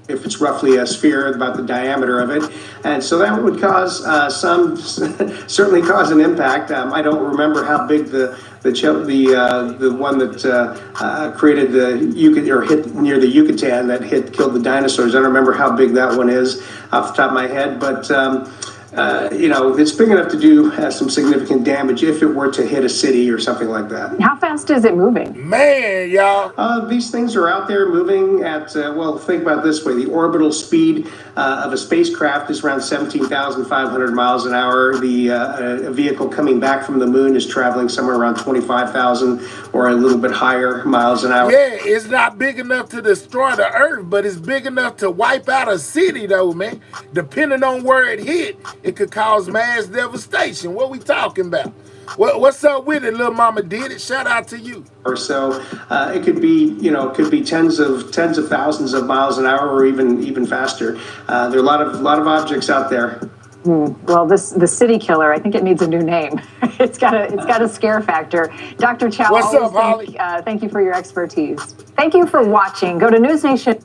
If it's roughly a sphere, about the diameter of it. And so that would cause certainly cause an impact. I don't remember how big the one that created hit near the Yucatan that killed the dinosaurs. I don't remember how big that one is off the top of my head, but you know, it's big enough to do some significant damage if it were to hit a city or something like that. How fast is it moving? Man, y'all. These things are out there moving at, well, think about it this way. The orbital speed of a spacecraft is around 17,500 miles an hour. A vehicle coming back from the moon is traveling somewhere around 25,000 or a little bit higher miles an hour. Yeah, it's not big enough to destroy the Earth, but it's big enough to wipe out a city, though, man. Depending on where it hit, it could cause mass devastation. What we talking about? What's up with it, little mama did it? Shout out to you. Or so it could be, you know, could be tens of thousands of miles an hour, or even faster. There are a lot of objects out there. Well, the city killer, I think it needs a new name. It's got a scare factor. Dr. Chow, what's up, Holly? Thank you for your expertise. Thank you for watching. Go to News Nation.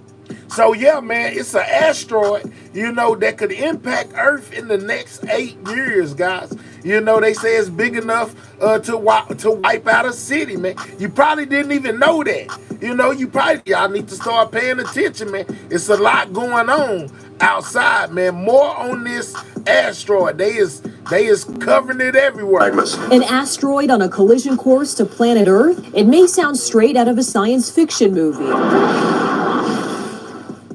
So yeah, man, it's an asteroid, you know, that could impact Earth in the next 8 years, guys. You know, they say it's big enough to wipe out a city, man. You probably didn't even know that. You know, y'all need to start paying attention, man. It's a lot going on outside, man. More on this asteroid. They is covering it everywhere. An asteroid on a collision course to planet Earth? It may sound straight out of a science fiction movie.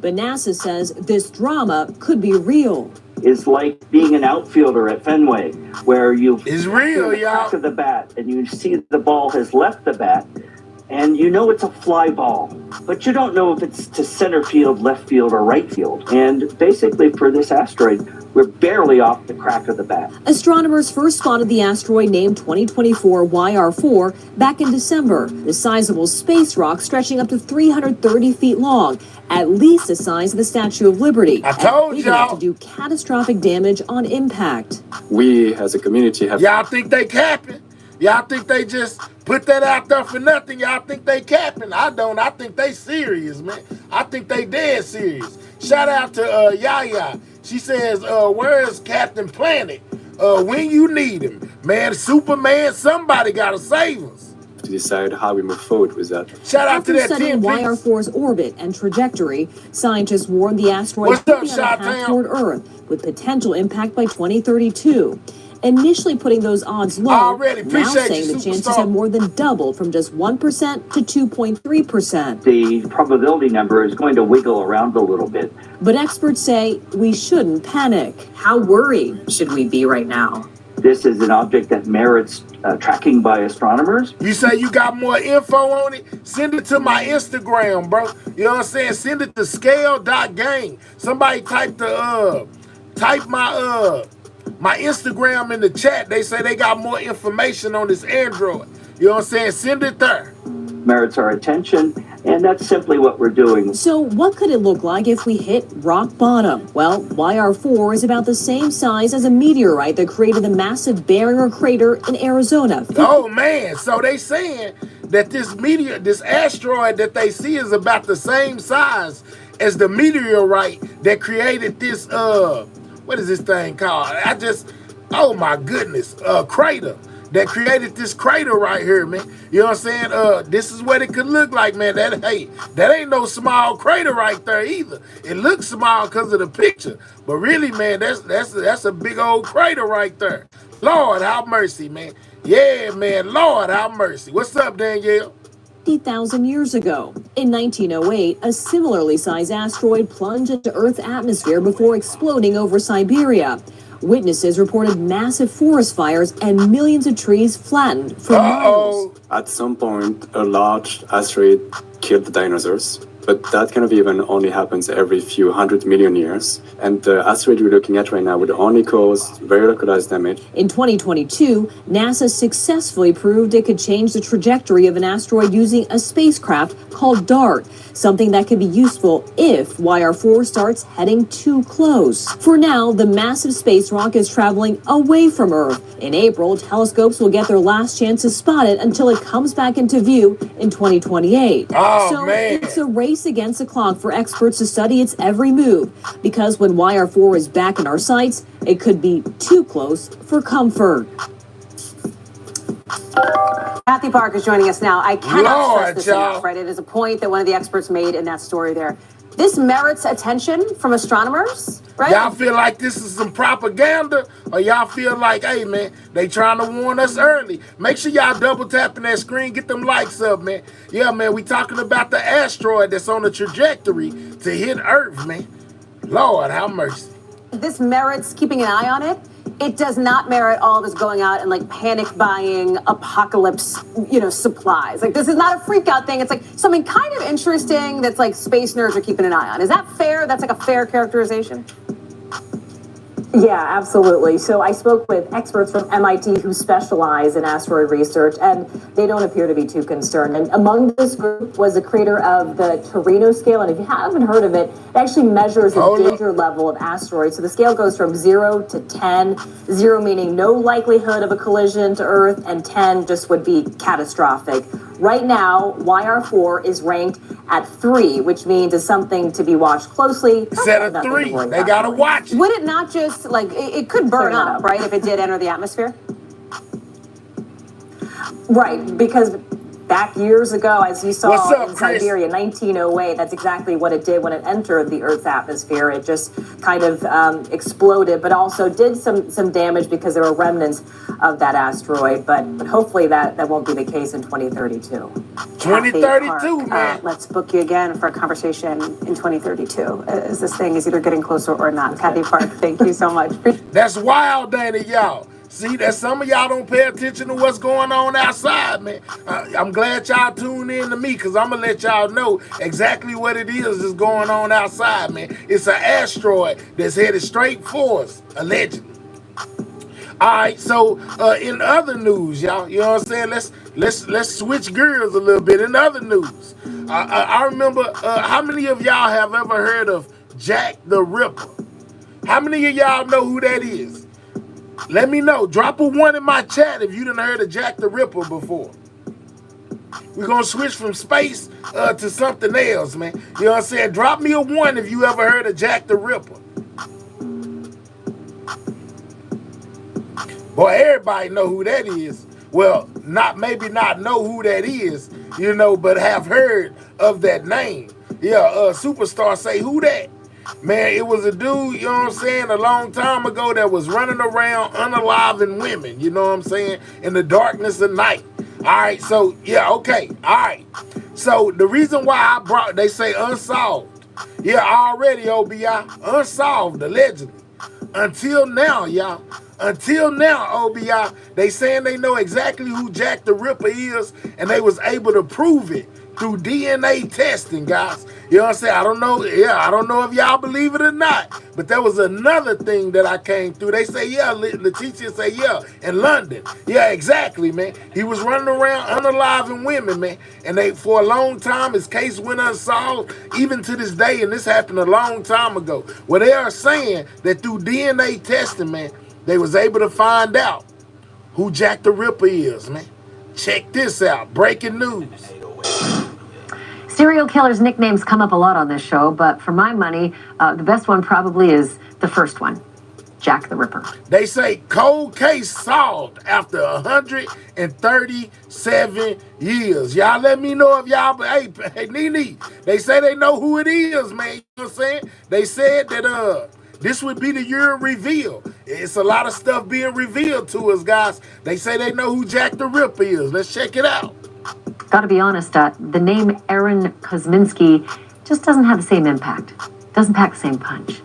But NASA says this drama could be real. It's like being an outfielder at Fenway, where you it's real, the crack of the bat, and you see the ball has left the bat, and you know it's a fly ball, but you don't know if it's to center field, left field, or right field. And basically, for this asteroid, we're barely off the crack of the bat. Astronomers first spotted the asteroid named 2024 YR4 back in December. The sizable space rock stretching up to 330 feet long, at least the size of the Statue of Liberty. I told y'all to do catastrophic damage on impact. We as a community have... Y'all think they capping? Y'all think they just put that out there for nothing? Y'all think they capping? I don't. I think they serious, man. I think they dead serious. Shout out to Yaya. She says, where is Captain Planet? When you need him. Man, Superman, somebody got to save us. To decide how we move forward with that. Shout out to that studying YR4's orbit and trajectory, scientists warned the asteroid could be on a path toward Earth with potential impact by 2032. Initially putting those odds low, now saying the chances have more than doubled from just 1% to 2.3%. The probability number is going to wiggle around a little bit. But experts say we shouldn't panic. How worried should we be right now? This is an object that merits tracking by astronomers. You say you got more info on it? Send it to my Instagram, bro. You know what I'm saying? Send it to scale.gang. Somebody type my Instagram in the chat. They say they got more information on this Android. You know what I'm saying? Send it there. Merits our attention, and that's simply what we're doing. So what could it look like if we hit rock bottom? Well, YR4 is about the same size as a meteorite that created the massive Barrier Crater in Arizona. Oh, man. So they saying that this asteroid that they see is about the same size as the meteorite that created this, what is this thing called? Oh my goodness, crater. that created this crater right here, man. You know what I'm saying? This is what it could look like, man. That ain't no small crater right there either. It looks small because of the picture, but really, man, that's a big old crater right there. Lord, have mercy, man. Yeah, man. Lord, have mercy. What's up, Danielle? 50,000 years ago. In 1908, a similarly sized asteroid plunged into Earth's atmosphere before exploding over Siberia. Witnesses reported massive forest fires and millions of trees flattened for miles. At some point, a large asteroid killed the dinosaurs, but that kind of event only happens every few 100 million years. And the asteroid we're looking at right now would only cause very localized damage. In 2022, NASA successfully proved it could change the trajectory of an asteroid using a spacecraft called DART, something that could be useful if YR4 starts heading too close. For now, the massive space rock is traveling away from Earth. In April, telescopes will get their last chance to spot it until it comes back into view in 2028. Man. It's a race against the clock for experts to study its every move, because when YR4 is back in our sights, it could be too close for comfort. Kathy Park is joining us now. I cannot stress this enough, right? It is a point that one of the experts made in that story there. This merits attention from astronomers, right? Y'all feel like this is some propaganda, or y'all feel like, hey, man, they trying to warn us early? Make sure y'all double tapping that screen, get them likes up, man. Yeah, man, we talking about the asteroid that's on the trajectory to hit Earth, man. Lord, have mercy. This merits keeping an eye on it. It does not merit all of us going out and like panic buying apocalypse, supplies. Like, this is not a freak out thing. It's like something kind of interesting that's like space nerds are keeping an eye on. Is that fair? That's like a fair characterization? Yeah, absolutely. So I spoke with experts from MIT who specialize in asteroid research, and they don't appear to be too concerned. And among this group was a creator of the Torino scale. And if you haven't heard of it, it actually measures the danger level of asteroids. So the scale goes from 0 to 10, 0 meaning no likelihood of a collision to Earth, and 10 just would be catastrophic. Right now, YR4 is ranked at 3, which means it's something to be watched closely. Set at 3. They got to watch it. Would it not just, it could burn up, right, if it did enter the atmosphere? Right, because back years ago, as you saw in Chris? Siberia, 1908, that's exactly what it did when it entered the Earth's atmosphere. It just kind of exploded, but also did some damage because there were remnants of that asteroid. But hopefully that won't be the case in 2032. 2032, man. Let's book you again for a conversation in 2032, as this thing is either getting closer or not. Kathy Park, thank you so much. That's wild, Danny, y'all. See, that some of y'all don't pay attention to what's going on outside, man. I'm glad y'all tuned in to me, because I'm going to let y'all know exactly what it is going on outside, man. It's an asteroid that's headed straight for us, allegedly. All right, so in other news, y'all, you know what I'm saying? Let's switch gears a little bit. In other news, I remember, how many of y'all have ever heard of Jack the Ripper? How many of y'all know who that is? Let me know. Drop a 1 in my chat if you done heard of Jack the Ripper before. We're going to switch from space to something else, man. You know what I'm saying? Drop me a 1 if you ever heard of Jack the Ripper. Boy, everybody know who that is. Well, maybe not know who that is, but have heard of that name. Yeah, Superstar say, who that? Man, it was a dude, you know what I'm saying, a long time ago that was running around unaliving women, you know what I'm saying, in the darkness of night. All right, so, yeah, okay, all right. So, the reason why they say unsolved. Yeah, already, OBI, unsolved, allegedly. Until now, y'all. Until now, OBI, they saying they know exactly who Jack the Ripper is, and they was able to prove it through DNA testing, guys. You know what I'm saying? I don't know. Yeah, I don't know if y'all believe it or not, but there was another thing that I came through. They say, yeah, Letitia say, yeah, in London. Yeah, exactly, man. He was running around unaliving women, man. And for a long time, his case went unsolved, even to this day, and this happened a long time ago. Well, they are saying that through DNA testing, man, they was able to find out who Jack the Ripper is, man. Check this out. Breaking news. Serial killers' nicknames come up a lot on this show, but for my money, the best one probably is the first one. Jack the Ripper. They say cold case solved after 137 years. Y'all let me know if y'all, hey, Nene, they say they know who it is, man. You know what I'm saying? They said that this would be the year of reveal. It's a lot of stuff being revealed to us, guys. They say they know who Jack the Ripper is. Let's check it out. Gotta be honest, the name Aaron Kosminski just doesn't have the same impact. Doesn't pack the same punch.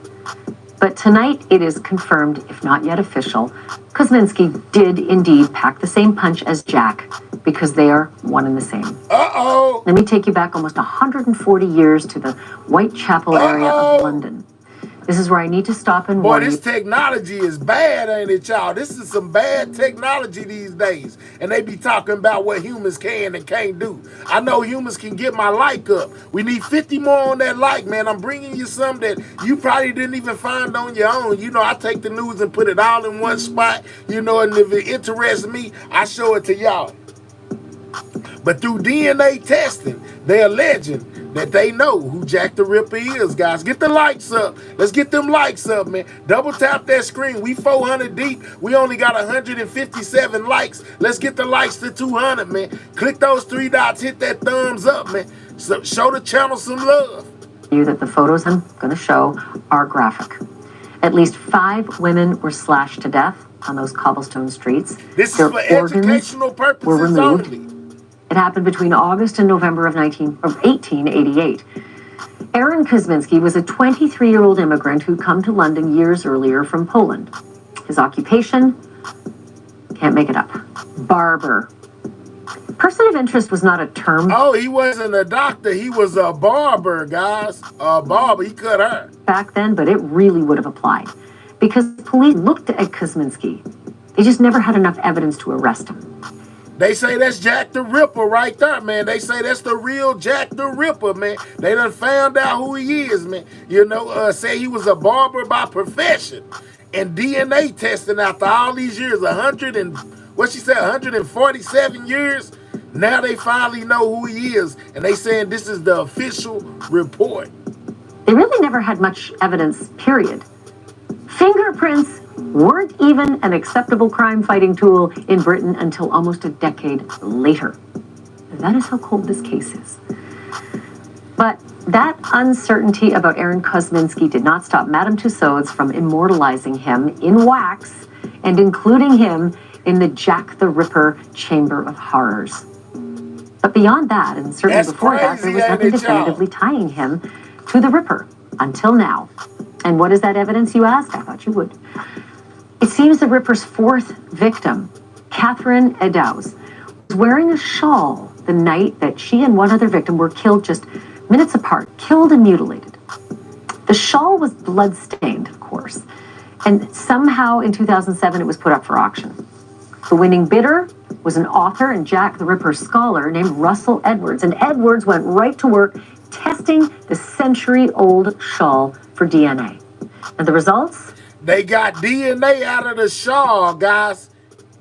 But tonight it is confirmed, if not yet official, Kosminski did indeed pack the same punch as Jack because they are one and the same. Uh-oh. Let me take you back almost 140 years to the Whitechapel area of London. This is where I need to stop and warn you. Boy, this technology is bad, ain't it, y'all? This is some bad technology these days. And they be talking about what humans can and can't do. I know humans can get my like up. We need 50 more on that like, man. I'm bringing you some that you probably didn't even find on your own. You know, I take the news and put it all in one spot. You know, and if it interests me, I show it to y'all. But through DNA testing, they're alleging that they know who Jack the Ripper is, guys. Get the likes up. Let's get them likes up, man. Double tap that screen. We 400 deep. We only got 157 likes. Let's get the likes to 200, man. Click those 3 dots. Hit that thumbs up, man. So show the channel some love. You that the photos I'm going to show are graphic. At least 5 women were slashed to death on those cobblestone streets. This is for educational purposes only. It happened between August and November of 1888. Aaron Kosminski was a 23-year-old immigrant who'd come to London years earlier from Poland. His occupation? Can't make it up. Barber. Person of interest was not a term. Oh, he wasn't a doctor. He was a barber, guys. A barber. He cut hair. Back then, but it really would have applied. Because police looked at Kosminski. They just never had enough evidence to arrest him. They say that's Jack the Ripper right there, man. They say that's the real Jack the Ripper, man. They done found out who he is, man. You know, say he was a barber by profession. And DNA testing after all these years, 147 years, now they finally know who he is. And they saying this is the official report. They really never had much evidence, period. Fingerprints weren't even an acceptable crime-fighting tool in Britain until almost a decade later. That is how cold this case is. But that uncertainty about Aaron Kosminski did not stop Madame Tussauds from immortalizing him in wax and including him in the Jack the Ripper Chamber of Horrors. But beyond that, and certainly before that, there was nothing definitively tying him to the Ripper until now. And what is that evidence, you ask? I thought you would. It seems the Ripper's 4th victim, Catherine Eddowes, was wearing a shawl the night that she and one other victim were killed just minutes apart, killed and mutilated. The shawl was blood-stained, of course, and somehow in 2007 it was put up for auction. The winning bidder was an author and Jack the Ripper scholar named Russell Edwards, and Edwards went right to work testing the century-old shawl for DNA. And the results? They got DNA out of the shawl, guys,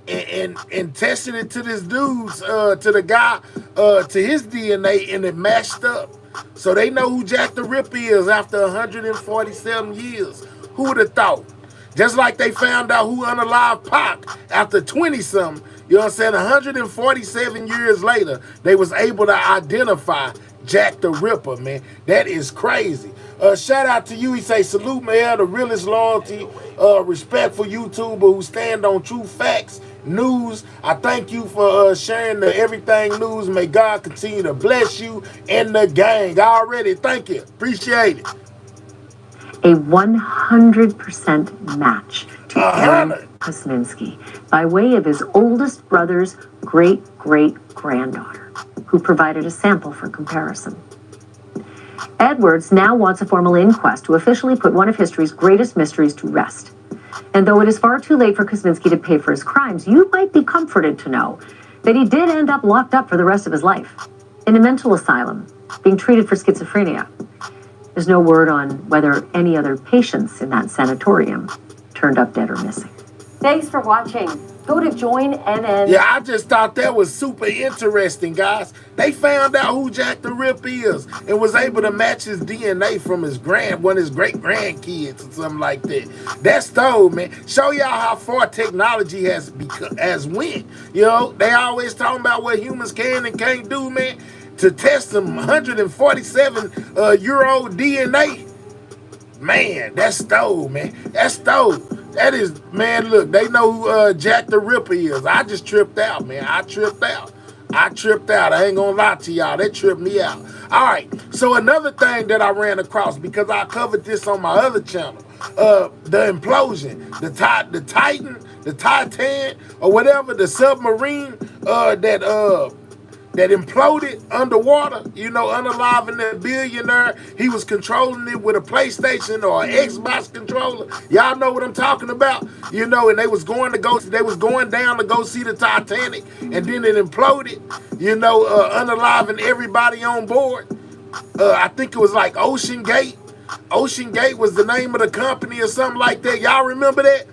and tested it to this dude's, to the guy, to his DNA, and it matched up. So they know who Jack the Ripper is after 147 years. Who would have thought? Just like they found out who unalived Pac after 20-something. You know what I'm saying? 147 years later, they was able to identify Jack the Ripper, man. That is crazy. Shout out to you. He say, salute, man, the realest loyalty, respectful YouTuber who stand on true facts, news. I thank you for sharing the Everything News. May God continue to bless you and the gang. Already, thank you. Appreciate it. A 100% match to Aaron Kosminski by way of his oldest brother's great-great-granddaughter, who provided a sample for comparison. Edwards now wants a formal inquest to officially put one of history's greatest mysteries to rest. And though it is far too late for Kosminski to pay for his crimes, you might be comforted to know that he did end up locked up for the rest of his life in a mental asylum, being treated for schizophrenia. There's no word on whether any other patients in that sanatorium turned up dead or missing. Thanks for watching. Go to join NN. Yeah, I just thought that was super interesting, guys. They found out who Jack the Ripper is and was able to match his DNA from one of his great grandkids or something like that. That's dope, man. Show y'all how far technology has went. You know, they always talking about what humans can and can't do, man. To test some 147-year-old DNA. Man, that's dope, man. That's dope. That is, man, look, they know who Jack the Ripper is. I just tripped out, man. I tripped out. I ain't gonna lie to y'all. That tripped me out. All right, so another thing that I ran across, because I covered this on my other channel, the implosion, the Titan, the Titan, or whatever, the submarine that imploded underwater, you know, unaliving that billionaire. He was controlling it with a PlayStation or an Xbox controller. Y'all know what I'm talking about, you know, and they was going down to go see the Titanic, and then it imploded, you know, unaliving everybody on board. I think it was like OceanGate. OceanGate was the name of the company or something like that. Y'all remember that?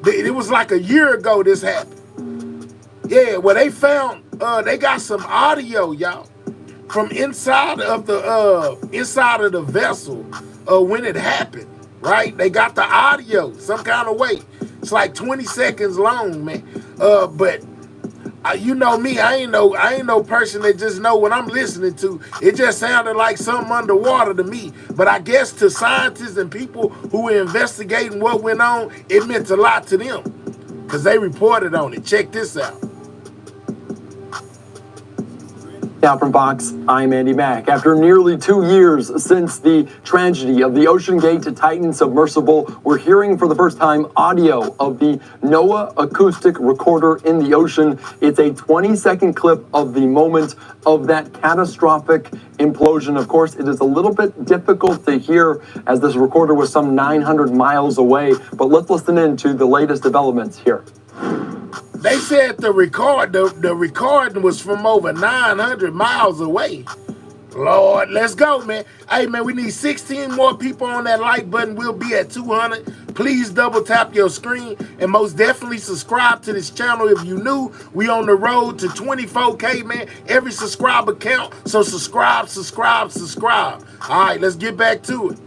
It was like a year ago this happened. Yeah, well, they found, they got some audio, y'all, from inside of the vessel when it happened, right? They got the audio some kind of way. It's like 20 seconds long, man. But you know me, I ain't no person that just know what I'm listening to. It just sounded like something underwater to me. But I guess to scientists and people who were investigating what went on, it meant a lot to them because they reported on it. Check this out. Now from Fox, I'm Andy Mack. After nearly 2 years since the tragedy of the OceanGate Titan submersible, we're hearing for the first time audio of the NOAA acoustic recorder in the ocean. It's a 20-second clip of the moment of that catastrophic implosion. Of course, it is a little bit difficult to hear as this recorder was some 900 miles away, but let's listen in to the latest developments here. They said the recording was from over 900 miles away. Lord, let's go, man. Hey, man, we need 16 more people on that like button. We'll be at 200. Please double tap your screen and most definitely subscribe to this channel if you new. We on the road to 24K, man. Every subscriber count. So subscribe. All right, let's get back to it.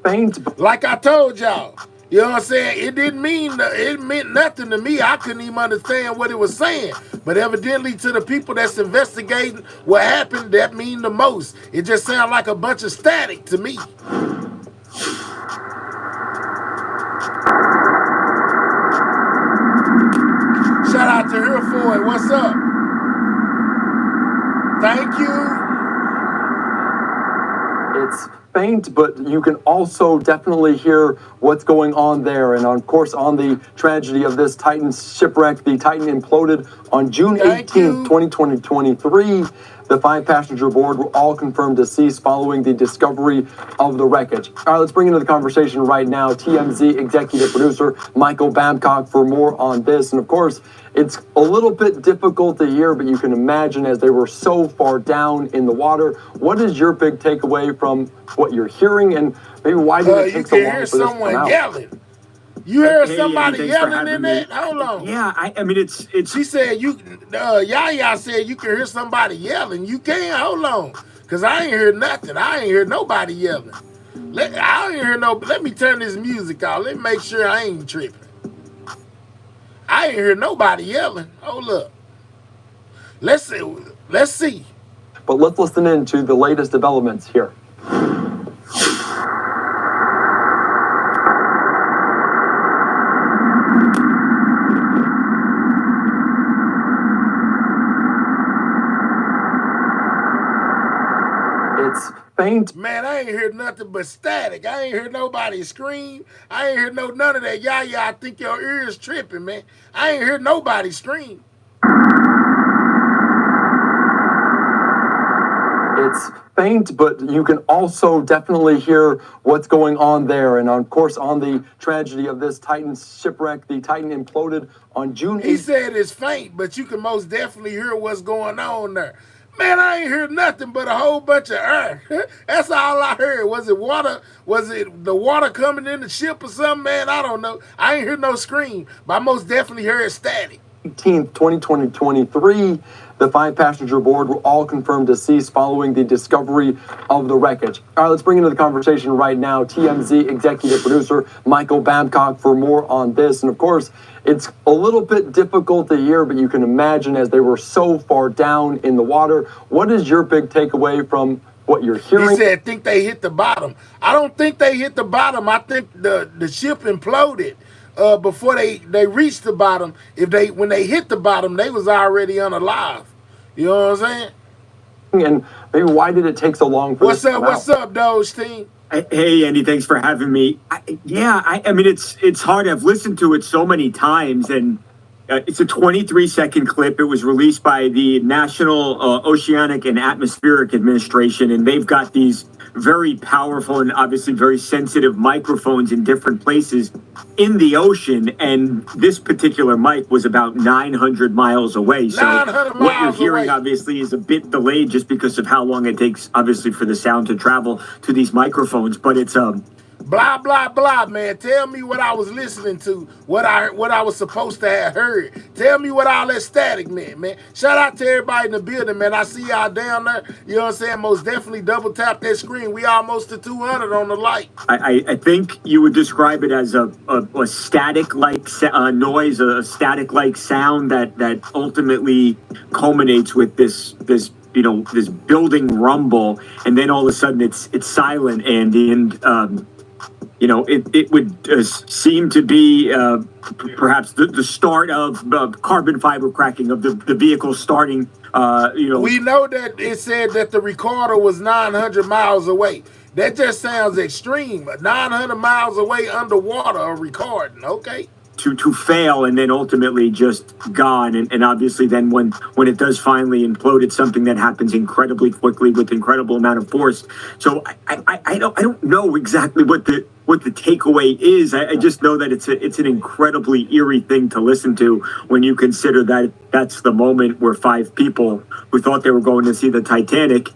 Faint. Like I told y'all, you know what I'm saying? It meant nothing to me. I couldn't even understand what it was saying. But evidently to the people that's investigating what happened, that mean the most. It just sounded like a bunch of static to me. Shout out to her for it. What's up? Thank you. It's faint, but you can also definitely hear what's going on there. And of course, on the tragedy of this Titan shipwreck, the Titan imploded on June 18th, 2023. The 5 passenger aboard were all confirmed deceased following the discovery of the wreckage. All right, let's bring into the conversation right now TMZ executive producer Michael Babcock for more on this. And of course, it's a little bit difficult to hear, but you can imagine as they were so far down in the water. What is your big takeaway from what you're hearing, and maybe why did it take so long for this to come out? You can hear someone yelling. You heard somebody yelling in that? Hold on. Yeah, I mean, it's. She said Yaya said you can hear somebody yelling. You can, hold on. Because I ain't hear nothing. I ain't hear nobody yelling. Let me turn this music off. Let me make sure I ain't tripping. I ain't hear nobody yelling. Hold up. Let's see. But let's listen in to the latest developments here. It's faint. Man, I ain't heard nothing but static. I ain't heard nobody scream. I ain't heard none of that. Yaya, I think your ears tripping, man. I ain't heard nobody scream. It's faint, but you can also definitely hear what's going on there. And of course, on the tragedy of this Titan shipwreck, the Titan imploded on June 8th. He said it's faint, but you can most definitely hear what's going on there. Man, I ain't heard nothing but a whole bunch of air. That's all I heard. Was it water? Was it the water coming in the ship or something, man? I don't know. I ain't heard no scream, but I most definitely heard static. 18th, 2023, the 5 passenger aboard were all confirmed deceased following the discovery of the wreckage. All right, let's bring into the conversation right now TMZ executive producer Michael Babcock for more on this. And of course, it's a little bit difficult to hear, but you can imagine as they were so far down in the water. What is your big takeaway from what you're hearing? He said, think they hit the bottom. I don't think they hit the bottom. I think the ship imploded before they reached the bottom. When they hit the bottom, they was already unalive. You know what I'm saying? And maybe why did it take so long for What's up? What's up, Doge team? Hey, Andy, thanks for having me. I mean, it's hard. I've listened to it so many times, and it's a 23-second clip. It was released by the National Oceanic and Atmospheric Administration, and they've got these very powerful and obviously very sensitive microphones in different places in the ocean. And this particular mic was about 900 miles away. So what you're hearing obviously is a bit delayed just because of how long it takes, obviously, for the sound to travel to these microphones. But it's blah, blah, blah, man. Tell me what I was listening to, what I was supposed to have heard. Tell me what all that static meant, man. Shout out to everybody in the building, man. I see y'all down there. You know what I'm saying? Most definitely double tap that screen. We almost to 200 on the light. I think you would describe it as a static-like noise, a static-like sound that ultimately culminates with this building rumble, and then all of a sudden it's silent, Andy, and it would seem to be perhaps the start of carbon fiber cracking of the vehicle starting. We know that it said that the recorder was 900 miles away. That just sounds extreme. 900 miles away underwater, a recording. Okay. To fail and then ultimately just gone, and obviously then when it does finally implode, it's something that happens incredibly quickly with incredible amount of force. So I don't know exactly what the takeaway is. I just know that it's an incredibly eerie thing to listen to when you consider that that's the moment where 5 people who thought they were going to see the Titanic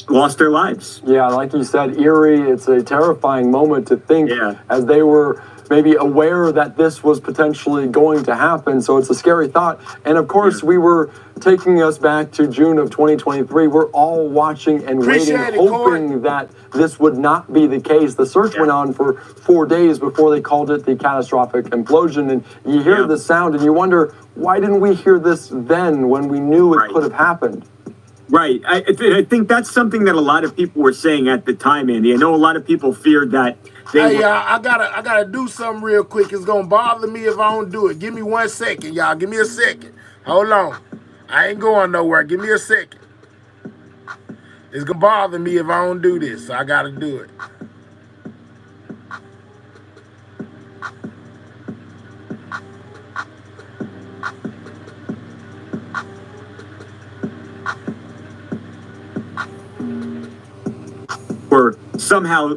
lost their lives. Yeah, like you said, eerie. It's a terrifying moment to think as they were maybe aware that this was potentially going to happen. So it's a scary thought. And of course, we were taking us back to June of 2023. We're all watching and waiting, hoping that this would not be the case. The search went on for 4 days before they called it the catastrophic implosion. And you hear the sound and you wonder, why didn't we hear this then when we knew it could have happened? Right. I think that's something that a lot of people were saying at the time, Andy. I know a lot of people feared that I gotta do something real quick. It's gonna bother me if I don't do it. Give me 1 second, y'all. Give me a second. Hold on. I ain't going nowhere. Give me a second. It's gonna bother me if I don't do this. So I gotta do it. were somehow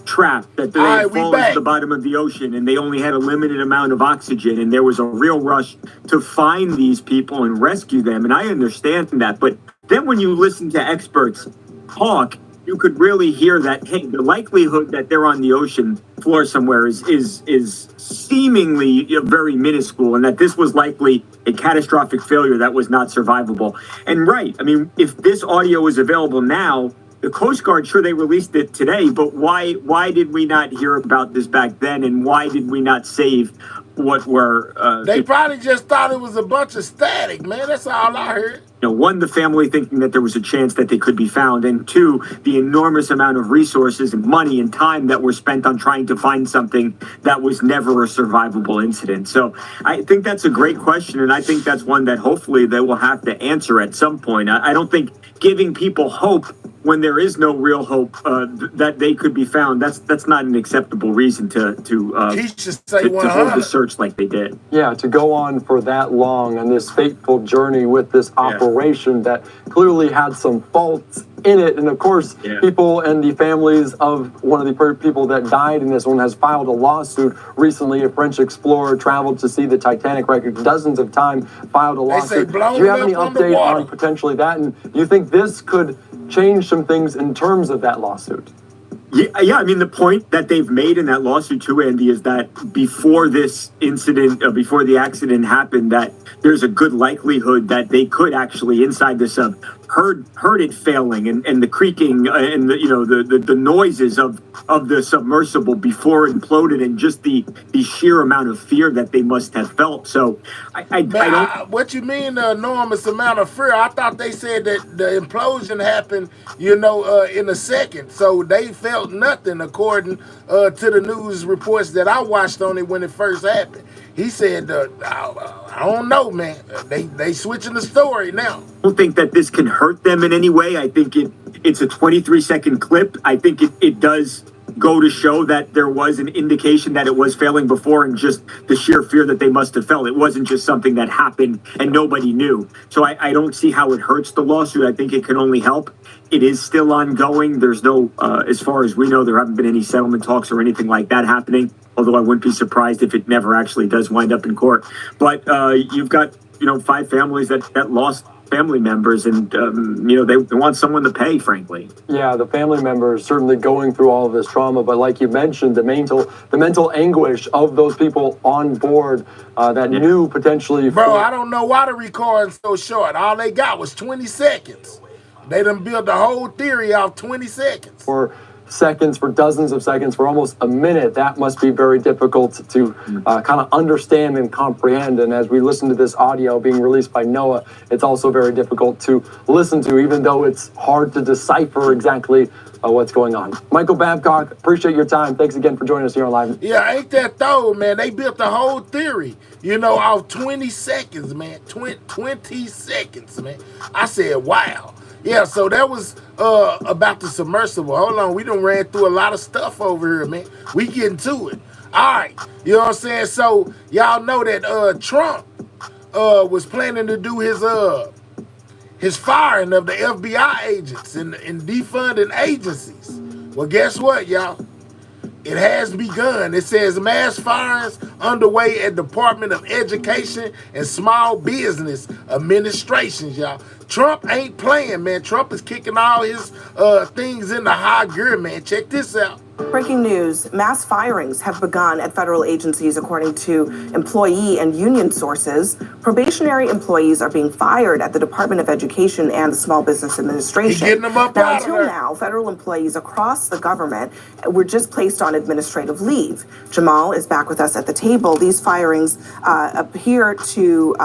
trapped, that they had fallen to the bottom of the ocean and they only had a limited amount of oxygen, and there was a real rush to find these people and rescue them. And I understand that, but then when you listen to experts talk, you could really hear that, hey, the likelihood that they're on the ocean floor somewhere is seemingly very minuscule, and that this was likely a catastrophic failure that was not survivable. And right, I mean, if this audio is available now, the Coast Guard, sure, they released it today, but why did we not hear about this back then, and why did we not save what were... they probably just thought it was a bunch of static, man. That's all I heard. You know, one, the family thinking that there was a chance that they could be found, and two, the enormous amount of resources and money and time that were spent on trying to find something that was never a survivable incident. So I think that's a great question, and I think that's one that hopefully they will have to answer at some point. I don't think giving people hope when there is no real hope that they could be found, that's not an acceptable reason to hold the search like they did. Yeah, to go on for that long on this fateful journey with this operation that clearly had some faults in it. And of course, people and the families of one of the people that died in this one has filed a lawsuit recently. A French explorer traveled to see the Titanic wreck dozens of times, filed a lawsuit. Do you have any update on potentially that? And do you think this could change some things in terms of that lawsuit? Yeah. I mean, the point that they've made in that lawsuit too, Andy, is that before this incident, before the accident happened, that there's a good likelihood that they could actually, inside the sub, heard it failing and the creaking and the noises of the submersible before it imploded, and just the sheer amount of fear that they must have felt. So I don't. What you mean the enormous amount of fear? I thought they said that the implosion happened, in a second. So they felt nothing, according to the news reports that I watched on it when it first happened. He said, I don't know, man. They switching the story now. I don't think that this can hurt them in any way. I think it's a 23-second clip. I think it does go to show that there was an indication that it was failing before, and just the sheer fear that they must have felt. It wasn't just something that happened and nobody knew. So I don't see how it hurts the lawsuit. I think it can only help. It is still ongoing. There's no, as far as we know, there haven't been any settlement talks or anything like that happening. Although I wouldn't be surprised if it never actually does wind up in court. But you've got, 5 families that lost family members, and they want someone to pay, frankly. Yeah, the family members certainly going through all of this trauma, but like you mentioned, the mental anguish of those people on board that knew potentially. Bro, I don't know why the recording's so short. All they got was 20 seconds. They done built the whole theory off 20 seconds. For seconds, for dozens of seconds, for almost a minute. That must be very difficult to kind of understand and comprehend. And as we listen to this audio being released by NOAA, it's also very difficult to listen to, even though it's hard to decipher exactly what's going on. Michael Babcock, appreciate your time. Thanks again for joining us here on Live. Yeah, ain't that though, man? They built the whole theory, off 20 seconds, man. 20 seconds, man. I said, wow. Yeah, so that was about the submersible. Hold on, we done ran through a lot of stuff over here, man. We getting to it. All right, you know what I'm saying? So y'all know that Trump was planning to do his firing of the FBI agents and defunding agencies. Well, guess what, y'all? It has begun. It says mass firings underway at Department of Education and Small Business Administrations, y'all. Trump ain't playing, man. Trump is kicking all his things into high gear, man. Check this out. Breaking news, mass firings have begun at federal agencies, according to employee and union sources. Probationary employees are being fired at the Department of Education and the Small Business Administration. Getting them up now, out until of there. now, federal employees across the government were just placed on administrative leave. Jamal is back with us at the table. These firings appear to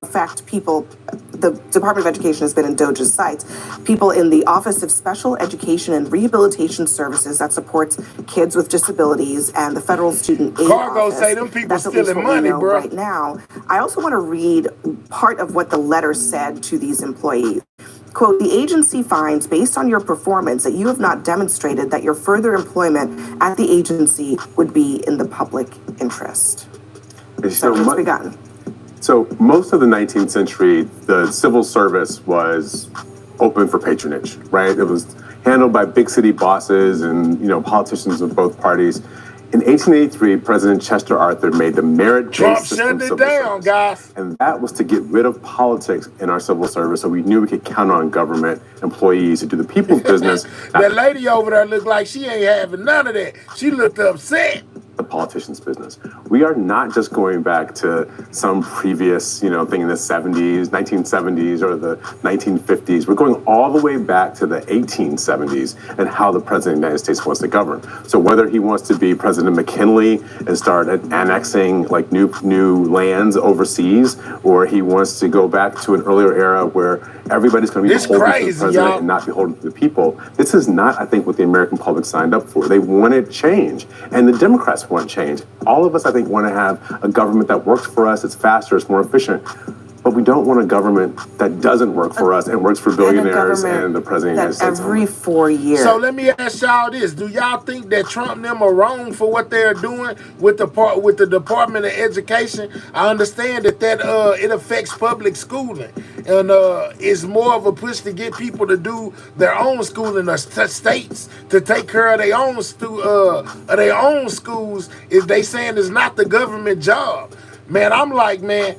affect people. The Department of Education has been in DOJ's sights. People in the Office of Special Education and Rehabilitation Services that supports kids with disabilities, and the Federal Student Aid Office. Say them people That's at least stealing what we money, know bro. right now. I also want to read part of what the letter said to these employees. Quote, the agency finds, based on your performance, that you have not demonstrated that your further employment at the agency would be in the public interest. So it's begun. So most of the 19th century, the civil service was open for patronage, right? It was handled by big city bosses and, politicians of both parties. In 1883, President Chester Arthur made the merit-based system civil service. Guys. And that was to get rid of politics in our civil service, so we knew we could count on government employees to do the people's business. That lady over there looked like she ain't having none of that. She looked upset. The politician's business. We are not just going back to some previous, thing in the 70s, 1970s, or the 1950s. We're going all the way back to the 1870s and how the president of the United States wants to govern. So whether he wants to be President McKinley and start annexing like new lands overseas, or he wants to go back to an earlier era where everybody's going to be beholden to the president and not beholden to the people. This is not, I think, what the American public signed up for. They wanted change, and the Democrats want change. All of us, I think, want to have a government that works for us, it's faster, it's more efficient. but we don't want a government that doesn't work for us and works for billionaires and the president of the United States. Every 4 years. So let me ask y'all this: do y'all think that Trump and them are wrong for what they're doing with the Department of Education? I understand that it affects public schooling, and it's more of a push to get people to do their own schooling, or states to take care of their own schools. If they saying it's not the government job, man, I'm like, man,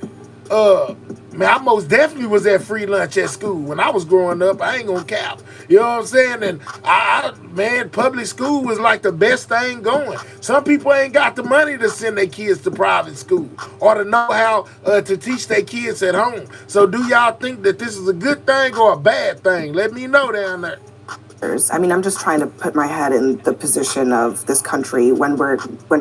I most definitely was at free lunch at school when I was growing up. I ain't gonna cap. You know what I'm saying? And man, public school was like the best thing going. Some people ain't got the money to send their kids to private school or to know how to teach their kids at home. So do y'all think that this is a good thing or a bad thing? Let me know down there. I mean, I'm just trying to put my head in the position of this country when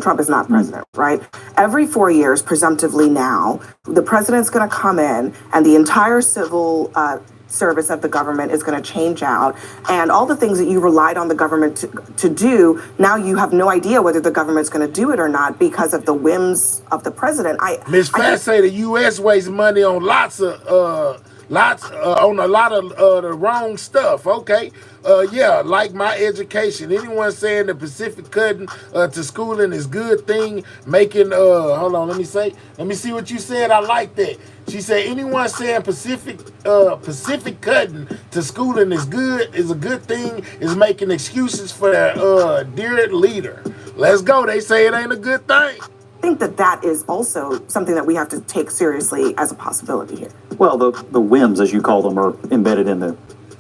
Trump is not president, right? Every 4 years, presumptively now, the president's going to come in and the entire civil service of the government is going to change out. And all the things that you relied on the government to do, now you have no idea whether the government's going to do it or not because of the whims of the president. Ms. Fast say the U.S. wastes money on a lot of the wrong stuff. Okay, yeah, like my education. Anyone saying the Pacific cutting to schooling is good thing, making hold on, let me see what you said. I like that. She said anyone saying Pacific cutting to schooling is a good thing, is making excuses for their dear leader. Let's go. They say it ain't a good thing. I think that is also something that we have to take seriously as a possibility here. Well, the whims, as you call them, are embedded in the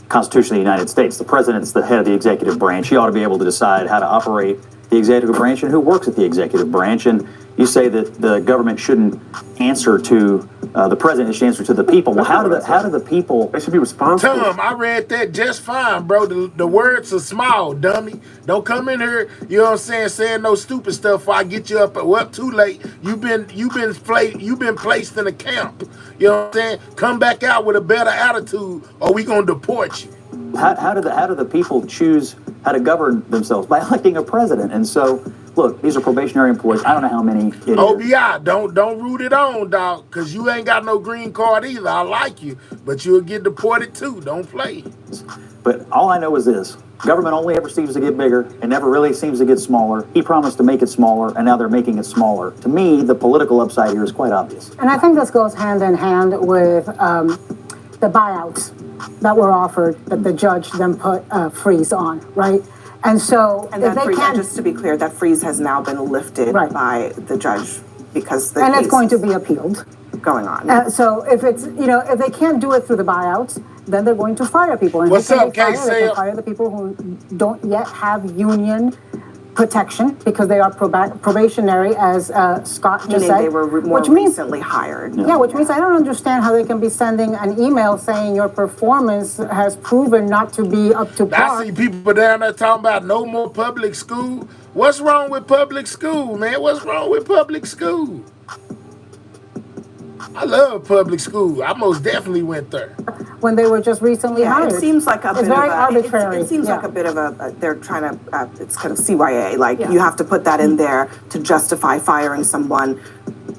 Constitution of the United States. The president's the head of the executive branch. He ought to be able to decide how to operate the executive branch and who works at the executive branch. And you say that the government shouldn't answer to the president, it should answer to the people. Well, how do the people? They should be responsible. Tom, I read that just fine, bro. The words are small, dummy. Don't come in here, you know what I'm saying no stupid stuff before I get you up too late. You've been placed in a camp. You know what I'm saying? Come back out with a better attitude, or we gonna deport you. How do the people choose how to govern themselves? By electing a president. And so, look, these are probationary employees. I don't know how many it is. OBI, don't root it on, dog, because you ain't got no green card either. I like you, but you'll get deported too. Don't play. But all I know is this. Government only ever seems to get bigger. It never really seems to get smaller. He promised to make it smaller, and now they're making it smaller. To me, the political upside here is quite obvious. And I think this goes hand in hand with the buyouts that were offered that the judge then put a freeze on, right? And so, and that freeze, just to be clear, that freeze has now been lifted by the judge because the case it's going to be appealed. Going on. So if it's, if they can't do it through the buyouts, then they're going to fire people. And what's up, They can fire the people who don't yet have union protection because they are probationary, as Scott just said. They were more recently hired. Yeah, which means I don't understand how they can be sending an email saying your performance has proven not to be up to par. I see people down there talking about no more public school. What's wrong with public school, man? What's wrong with public school? I love public school. I most definitely went there. When they were just recently hired. It seems like it's very arbitrary. It seems like a bit of they're trying to, it's kind of CYA, like you have to put that in there to justify firing someone,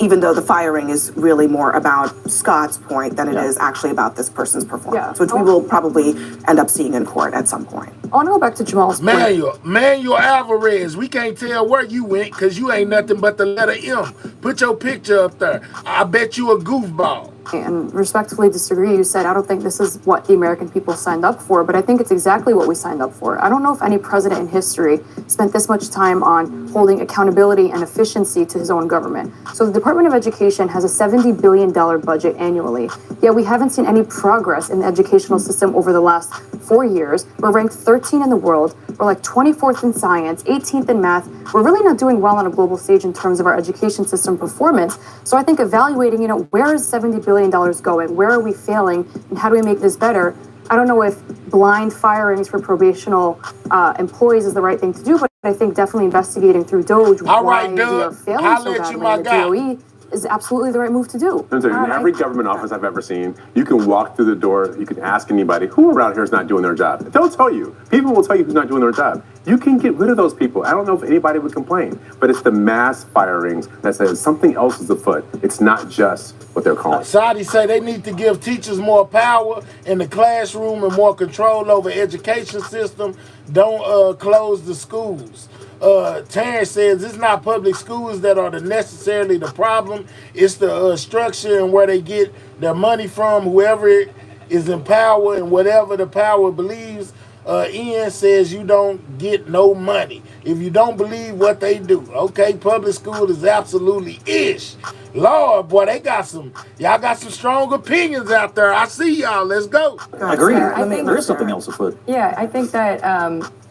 even though the firing is really more about Scott's point than it is actually about this person's performance, which we will probably end up seeing in court at some point. I want to go back to Jamal's point. Manuel Alvarez, we can't tell where you went because you ain't nothing but the letter M. Put your picture up there. I bet you a goofball. And respectfully disagree. You said, I don't think this is what the American people signed up for, but I think it's exactly what we signed up for. I don't know if any president in history spent this much time on holding accountability and efficiency to his own government. So the Department of Education has a $70 billion budget annually, yet we haven't seen any progress in the educational system over the last 4 years. We're ranked 13 in the world. We're like 24th in science, 18th in math. We're really not doing well on a global stage in terms of our education system performance. So I think evaluating, where is $70 billion going? Where are we failing? And how do we make this better? I don't know if blind firings for probational employees is the right thing to do, but I think definitely investigating through DOJ why we are failing so badly in the DOE is absolutely the right move to do. In every government office I've ever seen, you can walk through the door, you can ask anybody, who around here is not doing their job? They'll tell you. People will tell you who's not doing their job. You can get rid of those people. I don't know if anybody would complain, but it's the mass firings that says something else is afoot. It's not just what they're calling. Saudi say they need to give teachers more power in the classroom and more control over education system. Don't close the schools. Terrence says it's not public schools that are necessarily the problem. It's the structure and where they get their money from, whoever is in power and whatever the power believes. Ian says you don't get no money if you don't believe what they do. Okay, public school is absolutely ish. Lord, boy, y'all got some strong opinions out there. I see y'all. Let's go. I agree. I think there is something else afoot. Yeah, I think that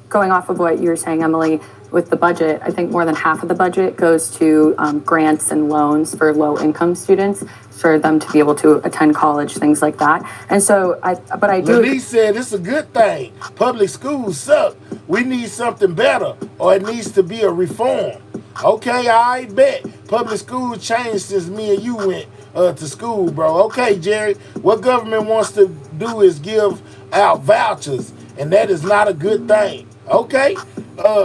going off of what you were saying, Emily, with the budget, I think more than half of the budget goes to grants and loans for low-income students for them to be able to attend college, things like that. And so, I do. Denise said it's a good thing. Public schools suck. We need something better, or it needs to be a reform. Okay, I bet. Public schools changed since me and you went to school, bro. Okay, Jerry, what government wants to do is give out vouchers, and that is not a good thing. Okay,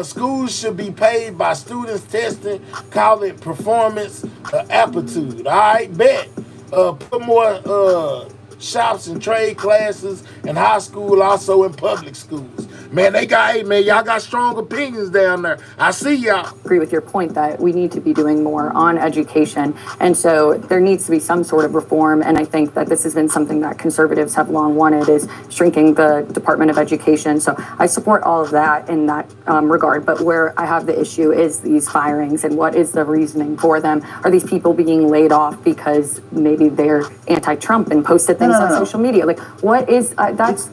schools should be paid by students testing, call it performance aptitude. All right, bet. Put more shops and trade classes in high school, also in public schools. Man, y'all got strong opinions down there. I see y'all. Agree with your point that we need to be doing more on education. And so there needs to be some sort of reform. And I think that this has been something that conservatives have long wanted, is shrinking the Department of Education. So I support all of that in that regard. But where I have the issue is these firings and what is the reasoning for them? Are these people being laid off because maybe they're anti-Trump and posted things on social media? Like, what is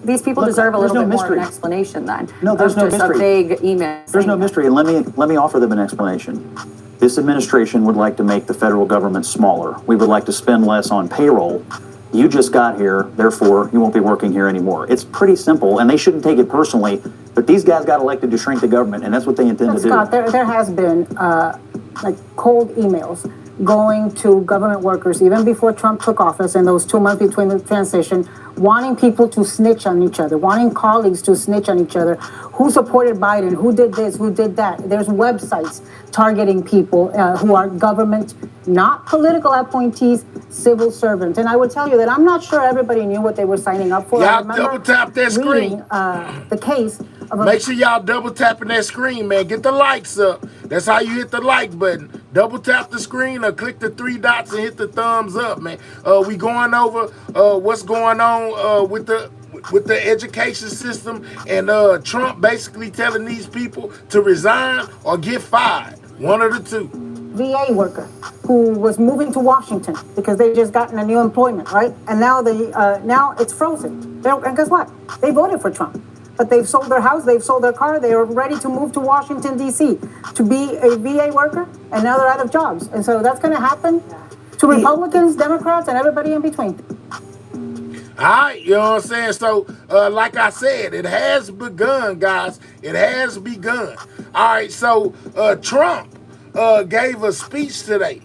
these people deserve a little bit more of an explanation then. No, there's no mystery. A vague email. There's no mystery, and let me offer them an explanation. This administration would like to make the federal government smaller. We would like to spend less on payroll. You just got here, therefore you won't be working here anymore. It's pretty simple, and they shouldn't take it personally. But these guys got elected to shrink the government, and that's what they intend to do. Scott, there has been like cold emails going to government workers even before Trump took office, in those 2 months between the transition, wanting people to snitch on each other, wanting colleagues to snitch on each other. Who supported Biden? Who did this? Who did that? There's websites targeting people who are government, not political appointees, civil servants. And I would tell you that I'm not sure everybody knew what they were signing up for. Y'all double tap that screen. The case of Make sure y'all double tapping that screen, man. Get the likes up. That's how you hit the like button. Double tap the screen or click the 3 dots and hit the thumbs up, man. We going over what's going on with the education system, and Trump basically telling these people to resign or get fired. One of the two. VA worker who was moving to Washington because they just gotten a new employment, right? And now now it's frozen. And guess what? They voted for Trump, but they've sold their house, they've sold their car, they are ready to move to Washington, D.C. to be a VA worker, and now they're out of jobs. And so that's going to happen to Republicans, Democrats, and everybody in between. All right, you know what I'm saying? So, like I said, it has begun, guys. It has begun. All right, so Trump gave a speech today.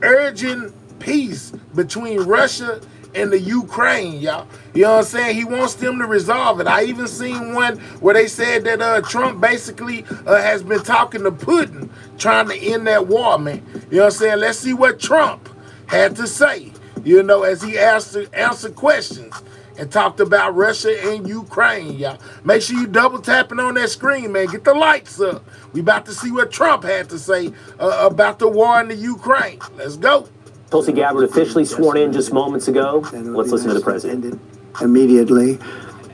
Urging peace between Russia and the Ukraine, y'all. You know what I'm saying? He wants them to resolve it. I even seen one where they said that Trump basically has been talking to Putin, trying to end that war, man. You know what I'm saying? Let's see what Trump had to say, you know, as he answered questions and talked about Russia and Ukraine, y'all. Make sure you double tapping on that screen, man. Get the lights up. We about to see what Trump had to say about the war in the Ukraine. Let's go. Tulsi Gabbard officially sworn in just moments ago. Let's listen to the president. Immediately,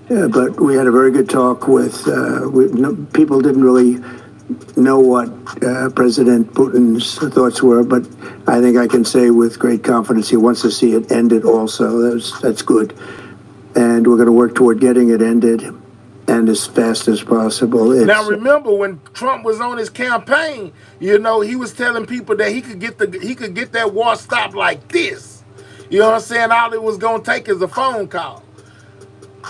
but we had a very good talk with, people didn't really know what President Putin's thoughts were, but I think I can say with great confidence he wants to see it ended also. That's good. And we're going to work toward getting it ended, and as fast as possible. Now remember, when Trump was on his campaign, you know, he was telling people that he could get that war stopped like this. You know what I'm saying? All it was going to take is a phone call.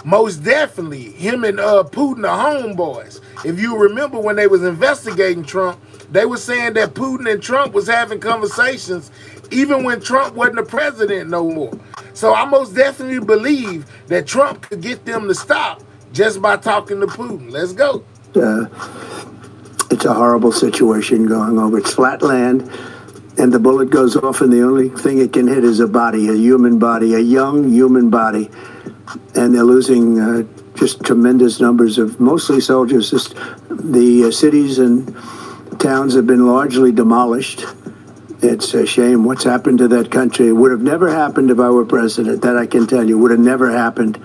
Most definitely, him and Putin are homeboys. If you remember when they was investigating Trump, They were saying that Putin and Trump was having conversations even when Trump wasn't the president no more. So I most definitely believe that Trump could get them to stop just by talking to Putin. Let's go. It's a horrible situation going over. It's flat land, and the bullet goes off, and the only thing it can hit is a body, a human body, a young human body. And they're losing just tremendous numbers of mostly soldiers. Just the cities and towns have been largely demolished. It's a shame what's happened to that country. It would have never happened if I were president. That I can tell you. Would have never happened.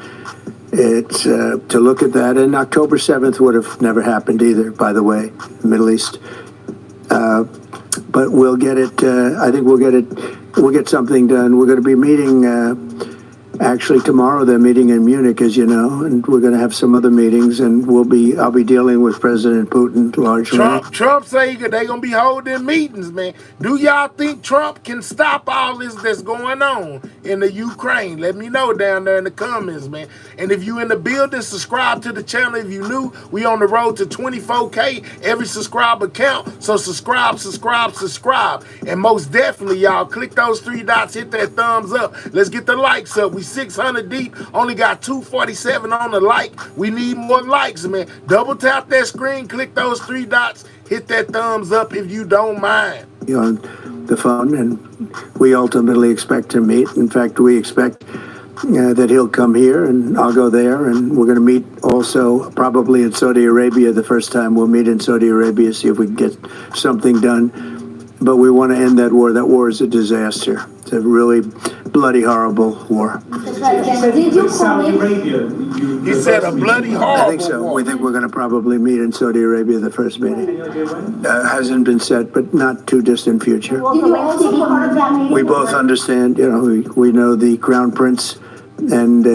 It's to look at that. And October 7th would have never happened either, by the way, the Middle East. But we'll get it. I think we'll get it. We'll get something done. We're going to be meeting. Actually, tomorrow they're meeting in Munich, as you know, and we're going to have some other meetings, and I'll be dealing with President Putin largely. Trump say they're going to be holding meetings, man. Do y'all think Trump can stop all this that's going on in the Ukraine? Let me know down there in the comments, man. And if you in the building, subscribe to the channel. If you new, we on the road to 24K. Every subscriber count. So subscribe. And most definitely, y'all, click those 3 dots, hit that thumbs up. Let's get the likes up. We 600 deep, only got 247 on the like. We need more likes, man. Double tap that screen, click those 3 dots, hit that thumbs up if you don't mind. On the phone, and we ultimately expect to meet. In fact, we expect that he'll come here, and I'll go there, and we're going to meet also probably in Saudi Arabia. The first time we'll meet in Saudi Arabia, see if we can get something done. But we want to end that war. That war is a disaster. It's a really bloody, horrible war. Saudi Arabia. He said a bloody, horrible I think so. War. We think we're going to probably meet in Saudi Arabia, the first meeting. Hasn't been set, but not too distant future. Did you also be part of that meeting? We both understand, we know the Crown Prince, and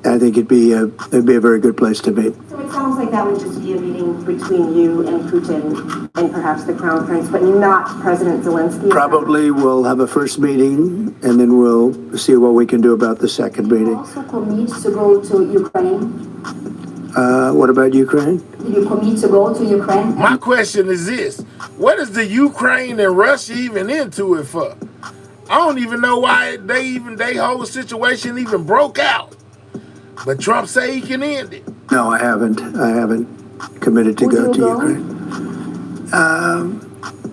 I think it'd be a very good place to meet. So it sounds like that would just be a meeting between you and Putin and perhaps the Crown Prince, but not President Zelensky? Probably we'll have a first meeting, and then we'll see what we can do about the second meeting. Did you also commit to go to Ukraine? What about Ukraine? Did you commit to go to Ukraine? My question is this. What is the Ukraine and Russia even into it for? I don't even know why they whole situation even broke out. But Trump say he can end it. No, I haven't committed to go to Ukraine.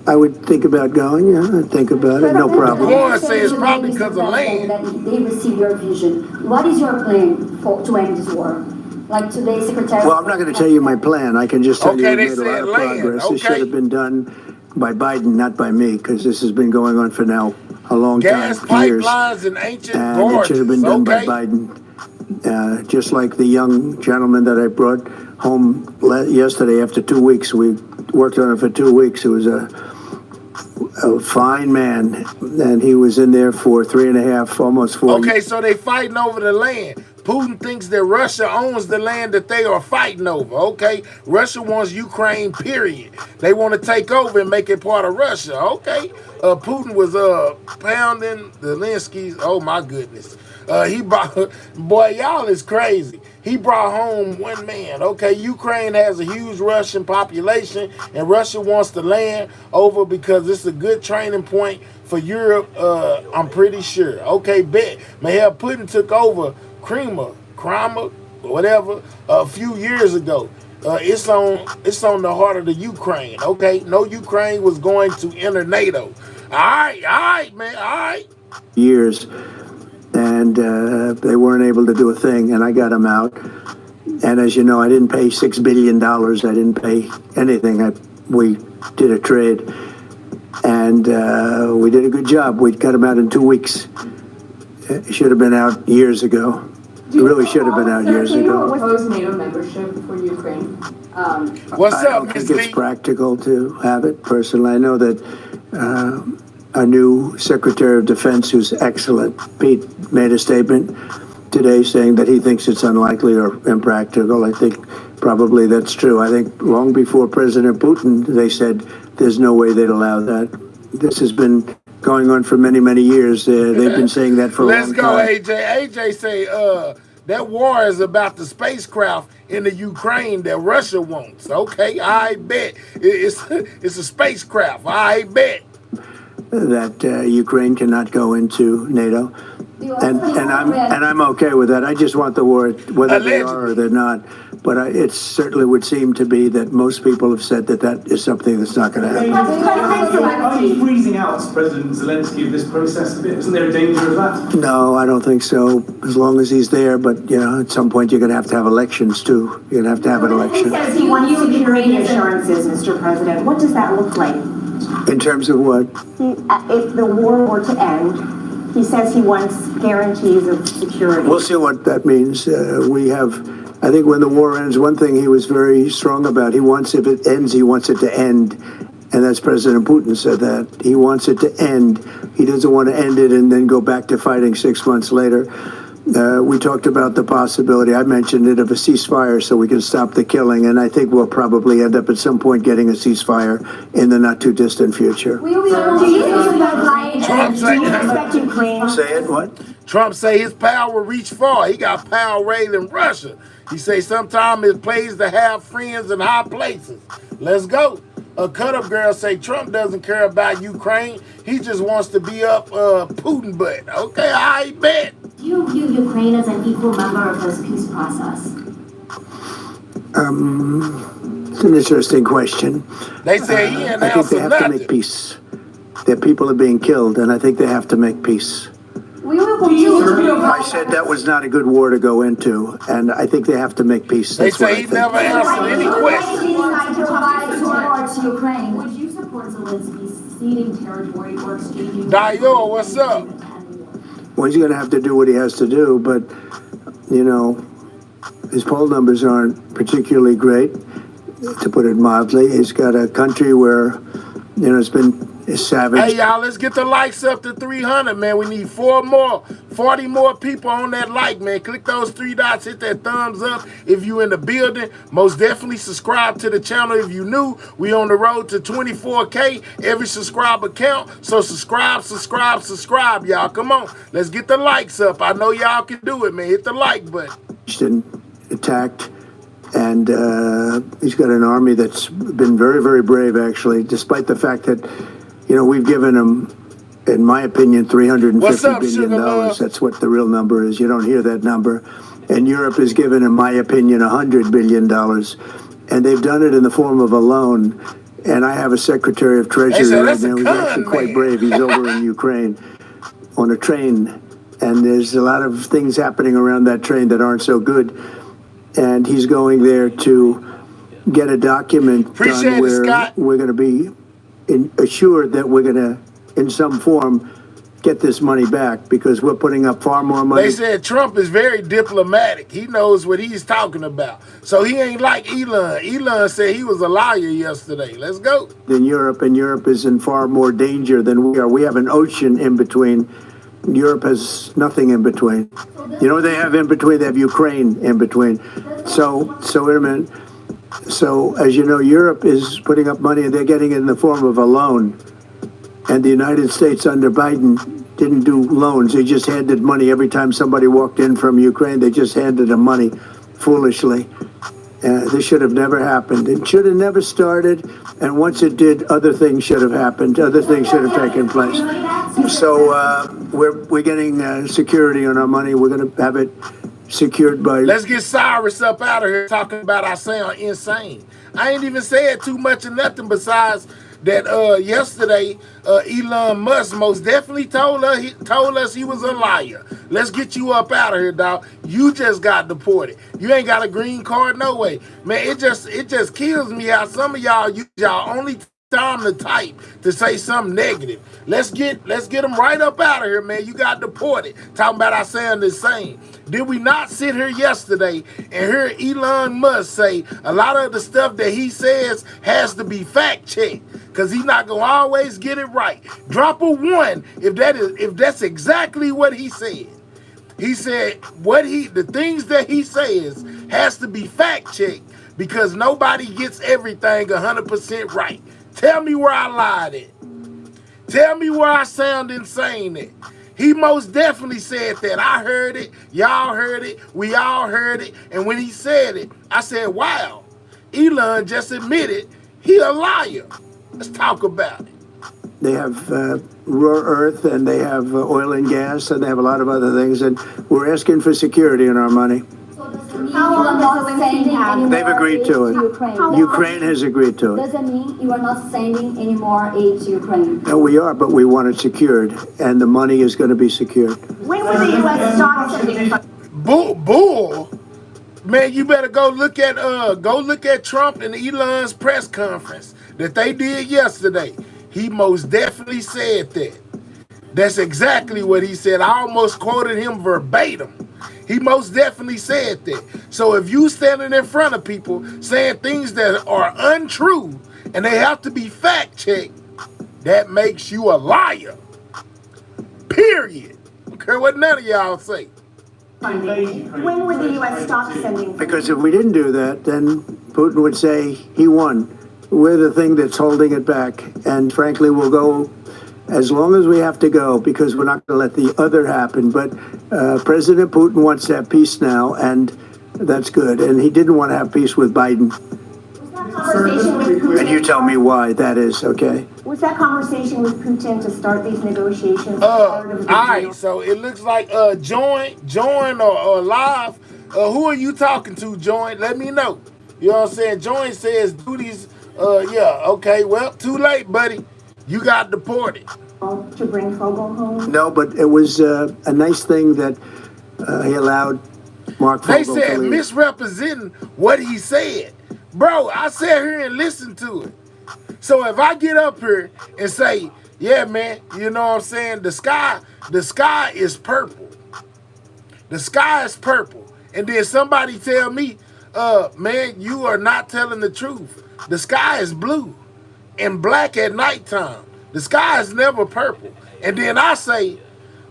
I would think about going. Yeah, I'd think about it. No problem. Warren says it's probably because of land. They receive your vision. What is your plan to end this war? Like today's Secretary. Well, I'm not going to tell you my plan. I can just tell you we they made a lot said of land. progress. Okay. This should have been done by Biden, not by me, because this has been going on for now a long Gas time, years. pipelines and ancient And gorges. it should have been done by Biden. Just like the young gentleman that I brought home yesterday after 2 weeks. We worked on it for 2 weeks. It was a fine man, and he was in there for 3.5, almost 4 years. Okay, so they fighting over the land. Putin thinks that Russia owns the land that they are fighting over, okay? Russia wants Ukraine, period. They want to take over and make it part of Russia, okay? Putin was pounding Zelensky's, oh my goodness. He brought, boy, y'all is crazy. He brought home one man, okay? Ukraine has a huge Russian population, and Russia wants the land over because it's a good training point for Europe, I'm pretty sure. Okay, bet. Mahel Putin took over Crimea, whatever, a few years ago. It's on the heart of the Ukraine, okay? No Ukraine was going to enter NATO. All right, man, all right. Years, and they weren't able to do a thing, and I got them out. And as you know, I didn't pay $6 billion. I didn't pay anything. We did a trade, and we did a good job. We got them out in 2 weeks. It should have been out years ago. It really should have been out years ago. Propose NATO membership for Ukraine. What's up, I think it's practical to have it. Personally, I know that our new Secretary of Defense, who's excellent, Pete, made a statement today saying that he thinks it's unlikely or impractical. I think probably that's true. I think long before President Putin, they said there's no way they'd allow that. This has been going on for many, many years. They've been saying that for a long time. Let's go, AJ. AJ say That war is about the spacecraft in the Ukraine that Russia wants. Okay, I bet. It's a spacecraft. I bet. That Ukraine cannot go into NATO. And I'm okay with that. I just want the war, whether they are or they're not. But it certainly would seem to be that most people have said that that is something that's not going to happen. Are you freezing out President Zelensky of this process a bit? Isn't there a danger of that? No, I don't think so. As long as he's there, but at some point you're going to have elections too. You're going to have an election. He says he wants security assurances, Mr. President. What does that look like? In terms of what? If the war were to end, he says he wants guarantees of security. We'll see what that means. I think when the war ends, one thing he was very strong about, if it ends, he wants it to end. And that's President Putin said that. He wants it to end. He doesn't want to end it and then go back to fighting 6 months later. We talked about the possibility, I mentioned it, of a ceasefire so we can stop the killing. And I think we'll probably end up at some point getting a ceasefire in the not too distant future. Trump say it, what? Trump say his power will reach far. He got power raised in Russia. He say sometimes it pays to have friends in high places. Let's go. A cut-up girl say Trump doesn't care about Ukraine. He just wants to be up Putin butt. Okay, I bet. Do you view Ukraine as an equal member of this peace process? It's an interesting question. They say he announced I think they have to make peace. Their people are being killed, and I think they have to make peace. I said that was not a good war to go into, and I think they have to make peace. They say he never answered any questions. Would you support Zelensky ceding territory or exchanging? Dio, what's up? Well, he's going to have to do what he has to do, but, his poll numbers aren't particularly great, to put it mildly. He's got a country where, it's been savage. Hey, y'all, let's get the likes up to 300, man. We need 40 more people on that like, man. Click those 3 dots, hit that thumbs up if you in the building. Most definitely subscribe to the channel if you new. We on the road to 24K. Every subscriber count. So subscribe, y'all. Come on. Let's get the likes up. I know y'all can do it, man. Hit the like button. Attacked. And he's got an army that's been very, very brave, actually, despite the fact that, we've given him, in my opinion, $350 billion. That's what the real number is. You don't hear that number. And Europe has given, in my opinion, $100 billion. And they've done it in the form of a loan. And I have a Secretary of Treasury right now who's actually quite brave. He's over in Ukraine on a train. And there's a lot of things happening around that train that aren't so good. And he's going there to get a document done where we're going to be assured that we're going to, in some form, get this money back because we're putting up far more money. They said Trump is very diplomatic. He knows what he's talking about. So he ain't like Elon. Elon said he was a liar yesterday. Let's go. In Europe, and Europe is in far more danger than we are. We have an ocean in between. Europe has nothing in between. You know what they have in between? They have Ukraine in between. So wait a minute. So, as you know, Europe is putting up money, and they're getting it in the form of a loan. And the United States under Biden didn't do loans. They just handed money every time somebody walked in from Ukraine. They just handed them money foolishly. This should have never happened. It should have never started. And once it did, other things should have happened. Other things should have taken place. So we're getting security on our money. We're going to have it secured by... Let's get Cyrus up out of here talking about I sound insane. I ain't even said too much of nothing besides that yesterday Elon Musk most definitely told us he was a liar. Let's get you up out of here, dog. You just got deported. You ain't got a green card, no way. Man, it just kills me how some of y'all use y'all only time to type to say something negative. Let's get them right up out of here, man. You got deported. Talking about I sound insane. Did we not sit here yesterday and hear Elon Musk say a lot of the stuff that he says has to be fact checked because he's not gonna always get it right? Drop a 1 if that's exactly what he said. He said the things that he says has to be fact checked because nobody gets everything 100% right. Tell me where I lied at. Tell me where I sound insane at. He most definitely said that. I heard it. Y'all heard it. We all heard it. And when he said it, I said, wow, Elon just admitted he a liar. Let's talk about it. They have rare earth, and they have oil and gas, and they have a lot of other things. And we're asking for security in our money. How long does sending any more They've agreed to it. Ukraine has agreed to it. Does that mean you are not sending any more aid to Ukraine? No, we are, but we want it secured, and the money is going to be secured. When will the U.S. stop sending? Bull. Man, you better go look at Trump and Elon's press conference that they did yesterday. He most definitely said that. That's exactly what he said. I almost quoted him verbatim. He most definitely said that. So if you standing in front of people saying things that are untrue and they have to be fact-checked, that makes you a liar. Period. I don't care what none of y'all say. When would the U.S. stop sending? Because if we didn't do that, then Putin would say he won. We're the thing that's holding it back. And frankly, we'll go as long as we have to go, because we're not going to let the other happen. But President Putin wants to have peace now, and that's good. And he didn't want to have peace with Biden. And you tell me why that is, okay? Was that conversation with Putin to start these negotiations? All right, so it looks like Join or Live. Who are you talking to, Join? Let me know. You know what I'm saying? Join says do these. Yeah, okay, well, too late, buddy. You got deported. To bring Fogel home? No, but it was a nice thing that he allowed Mark Fogel to leave. They said misrepresenting what he said. Bro, I sat here and listened to it. So if I get up here and say, yeah, man, you know what I'm saying? The sky is purple. The sky is purple. And then somebody tell me, man, you are not telling the truth. The sky is blue and black at nighttime. The sky is never purple. And then I say,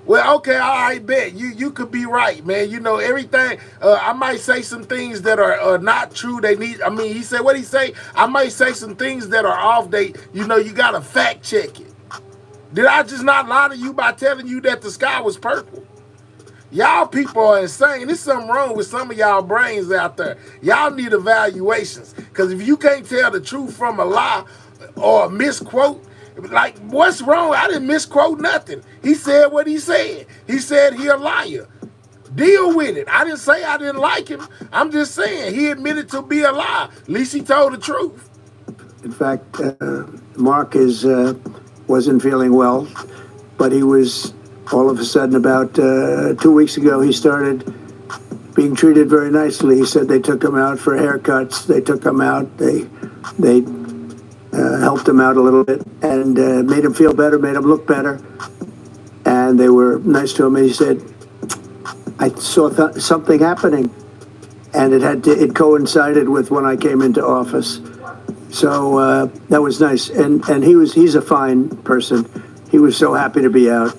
well, okay, all right, bet. You could be right, man. You know, everything. I might say some things that are not true. He said, what he say? I might say some things that are off date. You know, you got to fact check it. Did I just not lie to you by telling you that the sky was purple? Y'all people are insane. There's something wrong with some of y'all brains out there. Y'all need evaluations. Because if you can't tell the truth from a lie or a misquote, like, what's wrong? I didn't misquote nothing. He said what he said. He said he a liar. Deal with it. I didn't say I didn't like him. I'm just saying he admitted to be a lie. At least he told the truth. In fact, Mark wasn't feeling well, but he was all of a sudden about 2 weeks ago, he started being treated very nicely. He said they took him out for haircuts. They took him out. They helped him out a little bit and made him feel better, made him look better. And they were nice to him. And he said, I saw something happening. And it coincided with when I came into office. So that was nice. And he's a fine person. He was so happy to be out.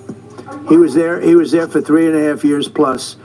He was there for 3.5 years plus.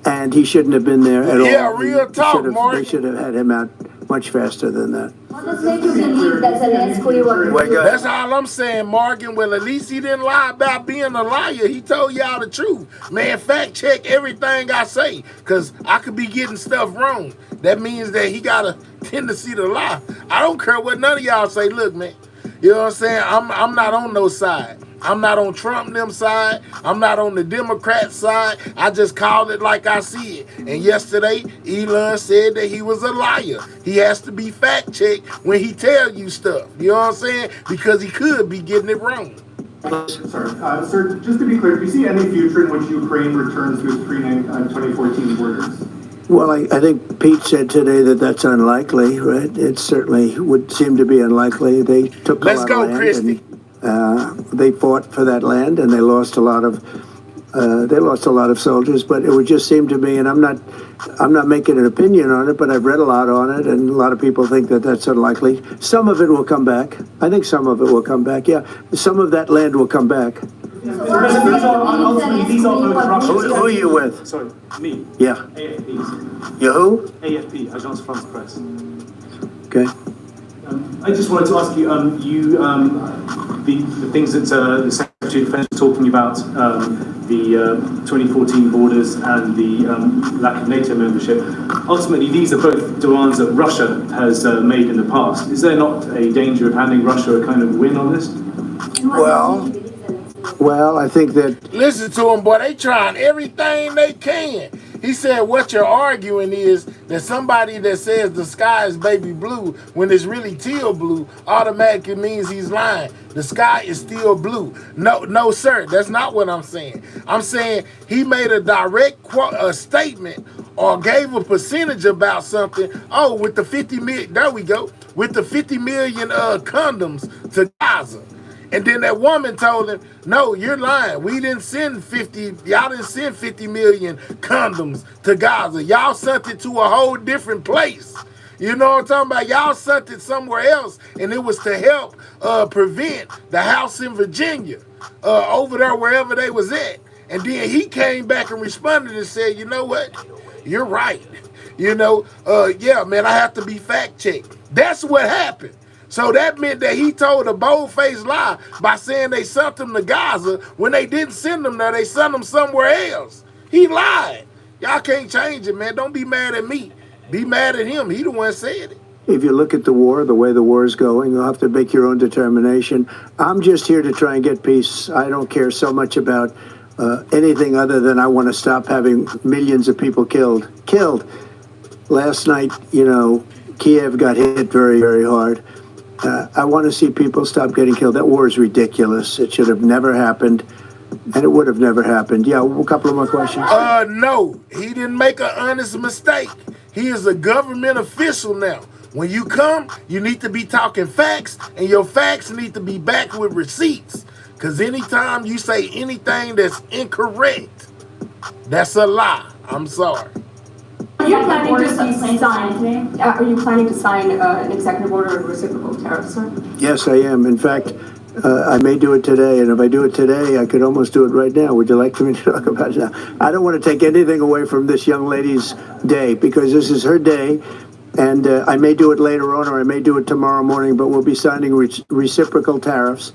And he shouldn't have been there at all. Yeah, real talk, Mark. They should have had him out much faster than that. What does make you believe that Zelensky was... That's all I'm saying, Morgan. Well, at least he didn't lie about being a liar. He told y'all the truth. Man, fact check everything I say, because I could be getting stuff wrong. That means that he got a tendency to lie. I don't care what none of y'all say. Look, man, you know what I'm saying? I'm not on no side. I'm not on Trump and them side. I'm not on the Democrat side. I just called it like I see it. And yesterday, Elon said that he was a liar. He has to be fact-checked when he tell you stuff. You know what I'm saying? Because he could be getting it wrong. Sir, just to be clear, do you see any future in which Ukraine returns to its pre-2014 borders? Well, I think Pete said today that that's unlikely, right? It certainly would seem to be unlikely. They took a lot of land. Let's go, Christy. They fought for that land, and they lost a lot of soldiers. But it would just seem to me, and I'm not making an opinion on it, but I've read a lot on it, and a lot of people think that that's unlikely. Some of it will come back. I think some of it will come back. Yeah, some of that land will come back. Who are you with? Sorry, me. Yeah. AFP. You who? AFP, Agence France Presse. Okay. I just wanted to ask you, the things that the Secretary of Defense was talking about the 2014 borders and the lack of NATO membership. Ultimately, these are both demands that Russia has made in the past. Is there not a danger of handing Russia a kind of win on this? Well, I think that... Listen to them, boy. They trying everything they can. He said what you're arguing is that somebody that says the sky is baby blue when it's really teal blue automatically means he's lying. The sky is still blue. No, sir. That's not what I'm saying. I'm saying he made a direct statement or gave a percentage about something. Oh, with the 50 million, there we go. With the 50 million condoms to Gaza. And then that woman told him, no, you're lying. We didn't send 50, y'all didn't send 50 million condoms to Gaza. Y'all sent it to a whole different place. You know what I'm talking about? Y'all sent it somewhere else, and it was to help prevent the house in Virginia, over there, wherever they was at. And then he came back and responded and said, you know what? You're right. You know, yeah, man, I have to be fact-checked. That's what happened. So that meant that he told a bold-faced lie by saying they sent them to Gaza when they didn't send them there. They sent them somewhere else. He lied. Y'all can't change it, man. Don't be mad at me. Be mad at him. He the one said it. If you look at the war, the way the war is going, you'll have to make your own determination. I'm just here to try and get peace. I don't care so much about anything other than I want to stop having millions of people killed. Last night, you know, Kiev got hit very, very hard. I want to see people stop getting killed. That war is ridiculous. It should have never happened, and it would have never happened. Yeah, a couple of more questions. No, he didn't make an honest mistake. He is a government official now. When you come, you need to be talking facts, and your facts need to be backed with receipts. Because anytime you say anything that's incorrect, that's a lie. I'm sorry. Are you planning to sign an executive order of reciprocal tariffs, sir? Yes, I am. In fact, I may do it today, and if I do it today, I could almost do it right now. Would you like me to talk about it now? I don't want to take anything away from this young lady's day, because this is her day, and I may do it later on, or I may do it tomorrow morning, but we'll be signing reciprocal tariffs.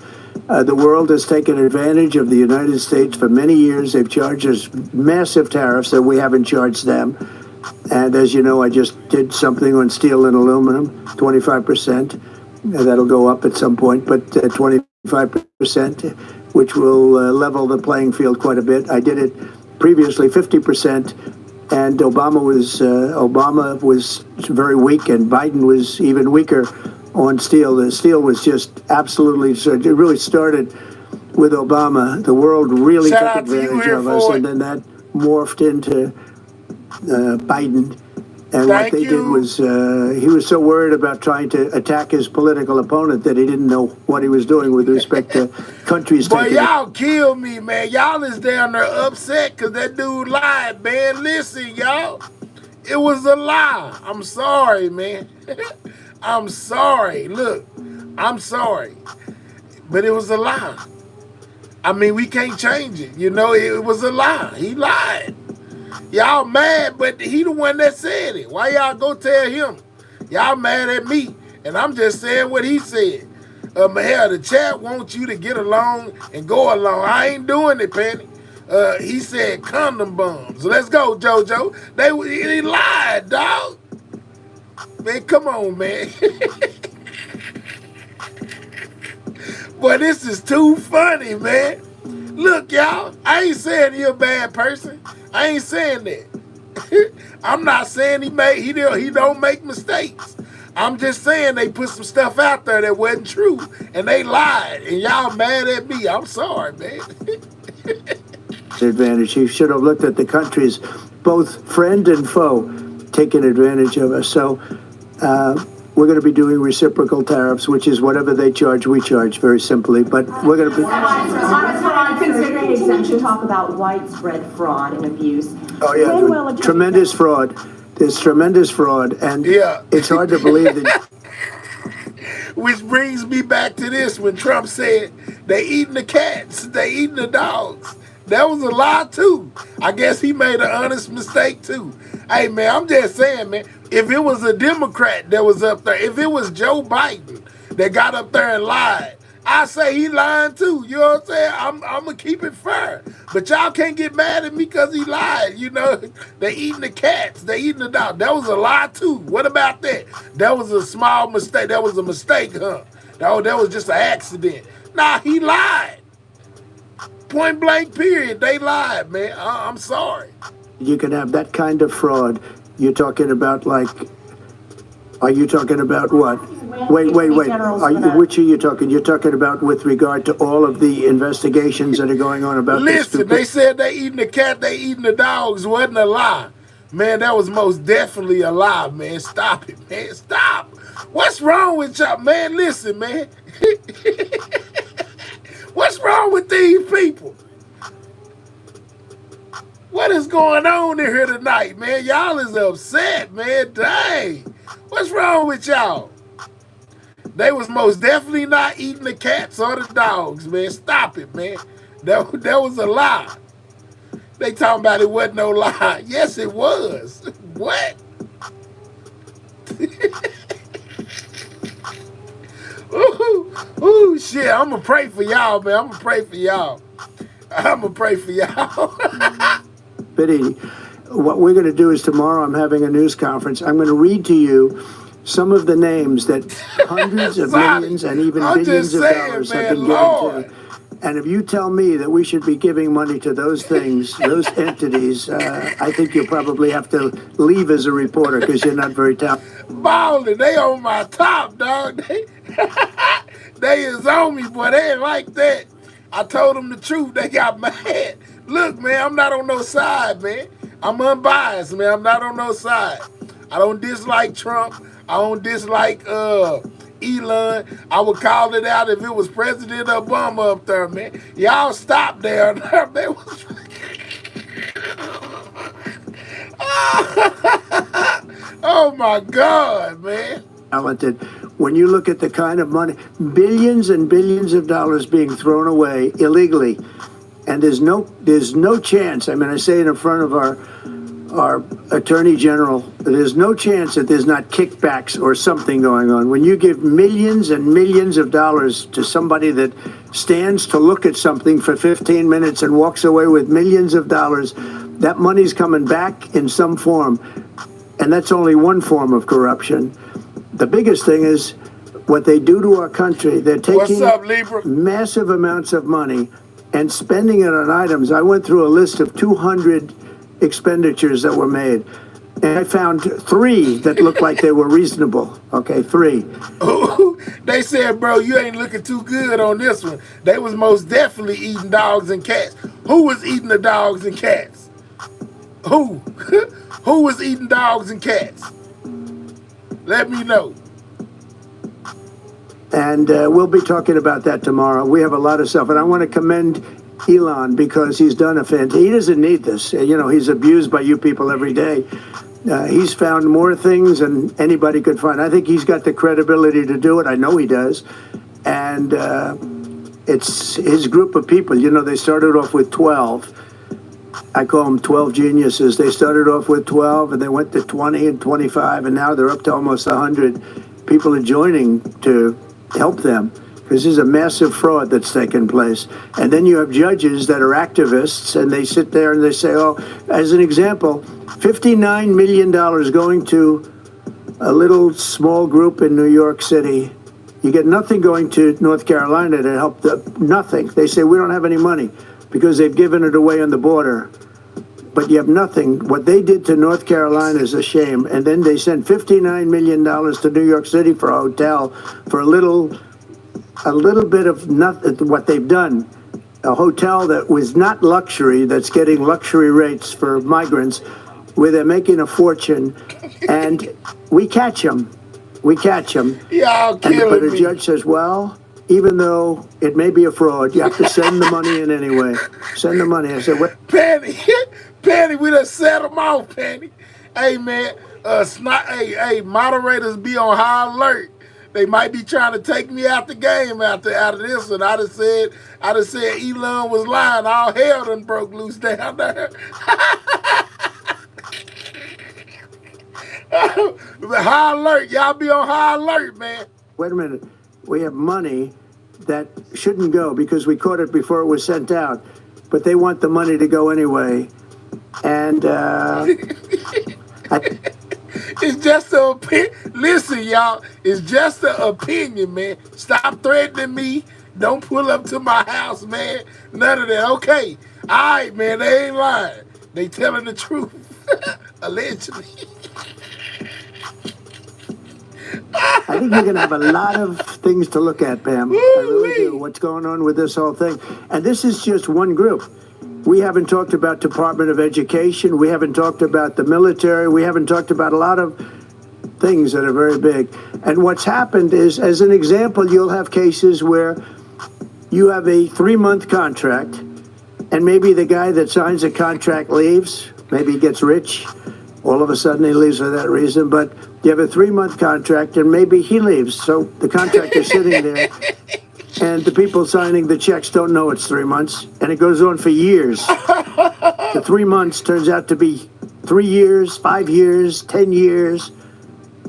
The world has taken advantage of the United States for many years. They've charged us massive tariffs that we haven't charged them. And as you know, I just did something on steel and aluminum, 25%. That'll go up at some point, but 25%, which will level the playing field quite a bit. I did it previously 50%, and Obama was very weak, and Biden was even weaker on steel. The steel was just absolutely, it really started with Obama. The world really took advantage of us, and then that morphed into Biden, and what they did was he was so worried about trying to attack his political opponent that he didn't know what he was doing with respect to countries. But y'all kill me, man. Y'all is down there upset because that dude lied, man. Listen, y'all, it was a lie. I'm sorry, man. I'm sorry. Look, I'm sorry, but it was a lie. I mean, we can't change it. You know, it was a lie. He lied. Y'all mad, but he the one that said it. Why y'all go tell him? Y'all mad at me, and I'm just saying what he said. Hell, the chat wants you to get along and go along. I ain't doing it, Penny. He said condom bombs. Let's go, JoJo. He lied, dog. Man, come on, man. Boy, this is too funny, man. Look, y'all, I ain't saying he a bad person. I ain't saying that. I'm not saying he don't make mistakes. I'm just saying they put some stuff out there that wasn't true, and they lied, and y'all mad at me. I'm sorry, man. Advantage. He should have looked at the countries, both friend and foe, taking advantage of us. So we're going to be doing reciprocal tariffs, which is whatever they charge, we charge, very simply. But we're going to be... Considering exemption, talk about widespread fraud and abuse. Oh, yeah, tremendous fraud. There's tremendous fraud, and it's hard to believe that... Which brings me back to this, when Trump said, they eating the cats, they eating the dogs. That was a lie, too. I guess he made an honest mistake, too. Hey, man, I'm just saying, man, if it was a Democrat that was up there, if it was Joe Biden that got up there and lied, I say he lying too. You know what I'm saying? I'm gonna keep it fair. But y'all can't get mad at me because he lied. You know, they eating the cats, they eating the dog. That was a lie too. What about that? That was a small mistake. That was a mistake, huh? That was just an accident. Nah, he lied. Point blank period. They lied, man. I'm sorry. You can have that kind of fraud. You're talking about like, are you talking about what? Wait. Which are you talking? You're talking about with regard to all of the investigations that are going on about this? Listen, they said they eating the cat, they eating the dogs. Wasn't a lie. Man, that was most definitely a lie, man. Stop it, man. Stop. What's wrong with y'all? Man, listen, man. What's wrong with these people? What is going on in here tonight, man? Y'all is upset, man. Dang. What's wrong with y'all? They was most definitely not eating the cats or the dogs, man. Stop it, man. That was a lie. They talking about it wasn't no lie. Yes, it was. What? Ooh, shit. I'm going to pray for y'all, man. I'm going to pray for y'all. I'm going to pray for y'all. Biddy, what we're going to do is tomorrow I'm having a news conference. I'm going to read to you some of the names that hundreds of millions and even billions of dollars have been given to. And if you tell me that we should be giving money to those things, those entities, I think you'll probably have to leave as a reporter because you're not very talented. Ballin', they on my top, dog. They is on me, boy. They ain't like that. I told them the truth. They got mad. Look, man, I'm not on no side, man. I'm unbiased, man. I'm not on no side. I don't dislike Trump. I don't dislike Elon. I would call it out if it was President Obama up there, man. Y'all stop there. They was... Oh my God, man. Talented. When you look at the kind of money, billions and billions of dollars being thrown away illegally, and there's no chance. I mean, I say it in front of our Attorney General, there's no chance that there's not kickbacks or something going on. When you give millions and millions of dollars to somebody that stands to look at something for 15 minutes and walks away with millions of dollars, that money's coming back in some form. And that's only one form of corruption. The biggest thing is what they do to our country. They're taking massive amounts of money and spending it on items. I went through a list of 200 expenditures that were made, and I found 3 that looked like they were reasonable. Okay, 3. They said, bro, you ain't looking too good on this one. They was most definitely eating dogs and cats. Who was eating the dogs and cats? Who? Who was eating dogs and cats? Let me know. And we'll be talking about that tomorrow. We have a lot of stuff, and I want to commend Elon because he's done a fantastic. He doesn't need this. You know, he's abused by you people every day. He's found more things than anybody could find. I think he's got the credibility to do it. I know he does. And it's his group of people. You know, they started off with 12. I call them 12 geniuses. They started off with 12, and they went to 20 and 25, and now they're up to almost 100. People are joining to help them. This is a massive fraud that's taken place. And then you have judges that are activists, and they sit there and they say, oh, as an example, $59 million going to a little small group in New York City. You get nothing going to North Carolina to help nothing. They say, we don't have any money because they've given it away on the border. But you have nothing. What they did to North Carolina is a shame. And then they sent $59 million to New York City for a hotel for a little bit of nothing. What they've done, a hotel that was not luxury, that's getting luxury rates for migrants, where they're making a fortune, and we catch them. Y'all killing me. But the judge says, well, even though it may be a fraud, you have to send the money in anyway. Send the money. I said, what? Penny, we done set them off, Penny. Hey, man, moderators be on high alert. They might be trying to take me out the game out of this one. I done said Elon was lying. All hell done broke loose down there. High alert. Y'all be on high alert, man. Wait a minute. We have money that shouldn't go because we caught it before it was sent out, but they want the money to go anyway. And it's just an opinion. Listen, y'all, it's just an opinion, man. Stop threatening me. Don't pull up to my house, man. None of that. Okay. All right, man. They ain't lying. They telling the truth. Allegedly. I think you're going to have a lot of things to look at, Pam. I really do. What's going on with this whole thing? And this is just one group. We haven't talked about Department of Education. We haven't talked about the military. We haven't talked about a lot of things that are very big. And what's happened is, as an example, you'll have cases where you have a 3-month contract, and maybe the guy that signs the contract leaves. Maybe he gets rich. All of a sudden he leaves for that reason. But you have a 3-month contract, and maybe he leaves. So the contract is sitting there. And the people signing the checks don't know it's 3 months, and it goes on for years. The 3 months turns out to be 3 years, 5 years, 10 years,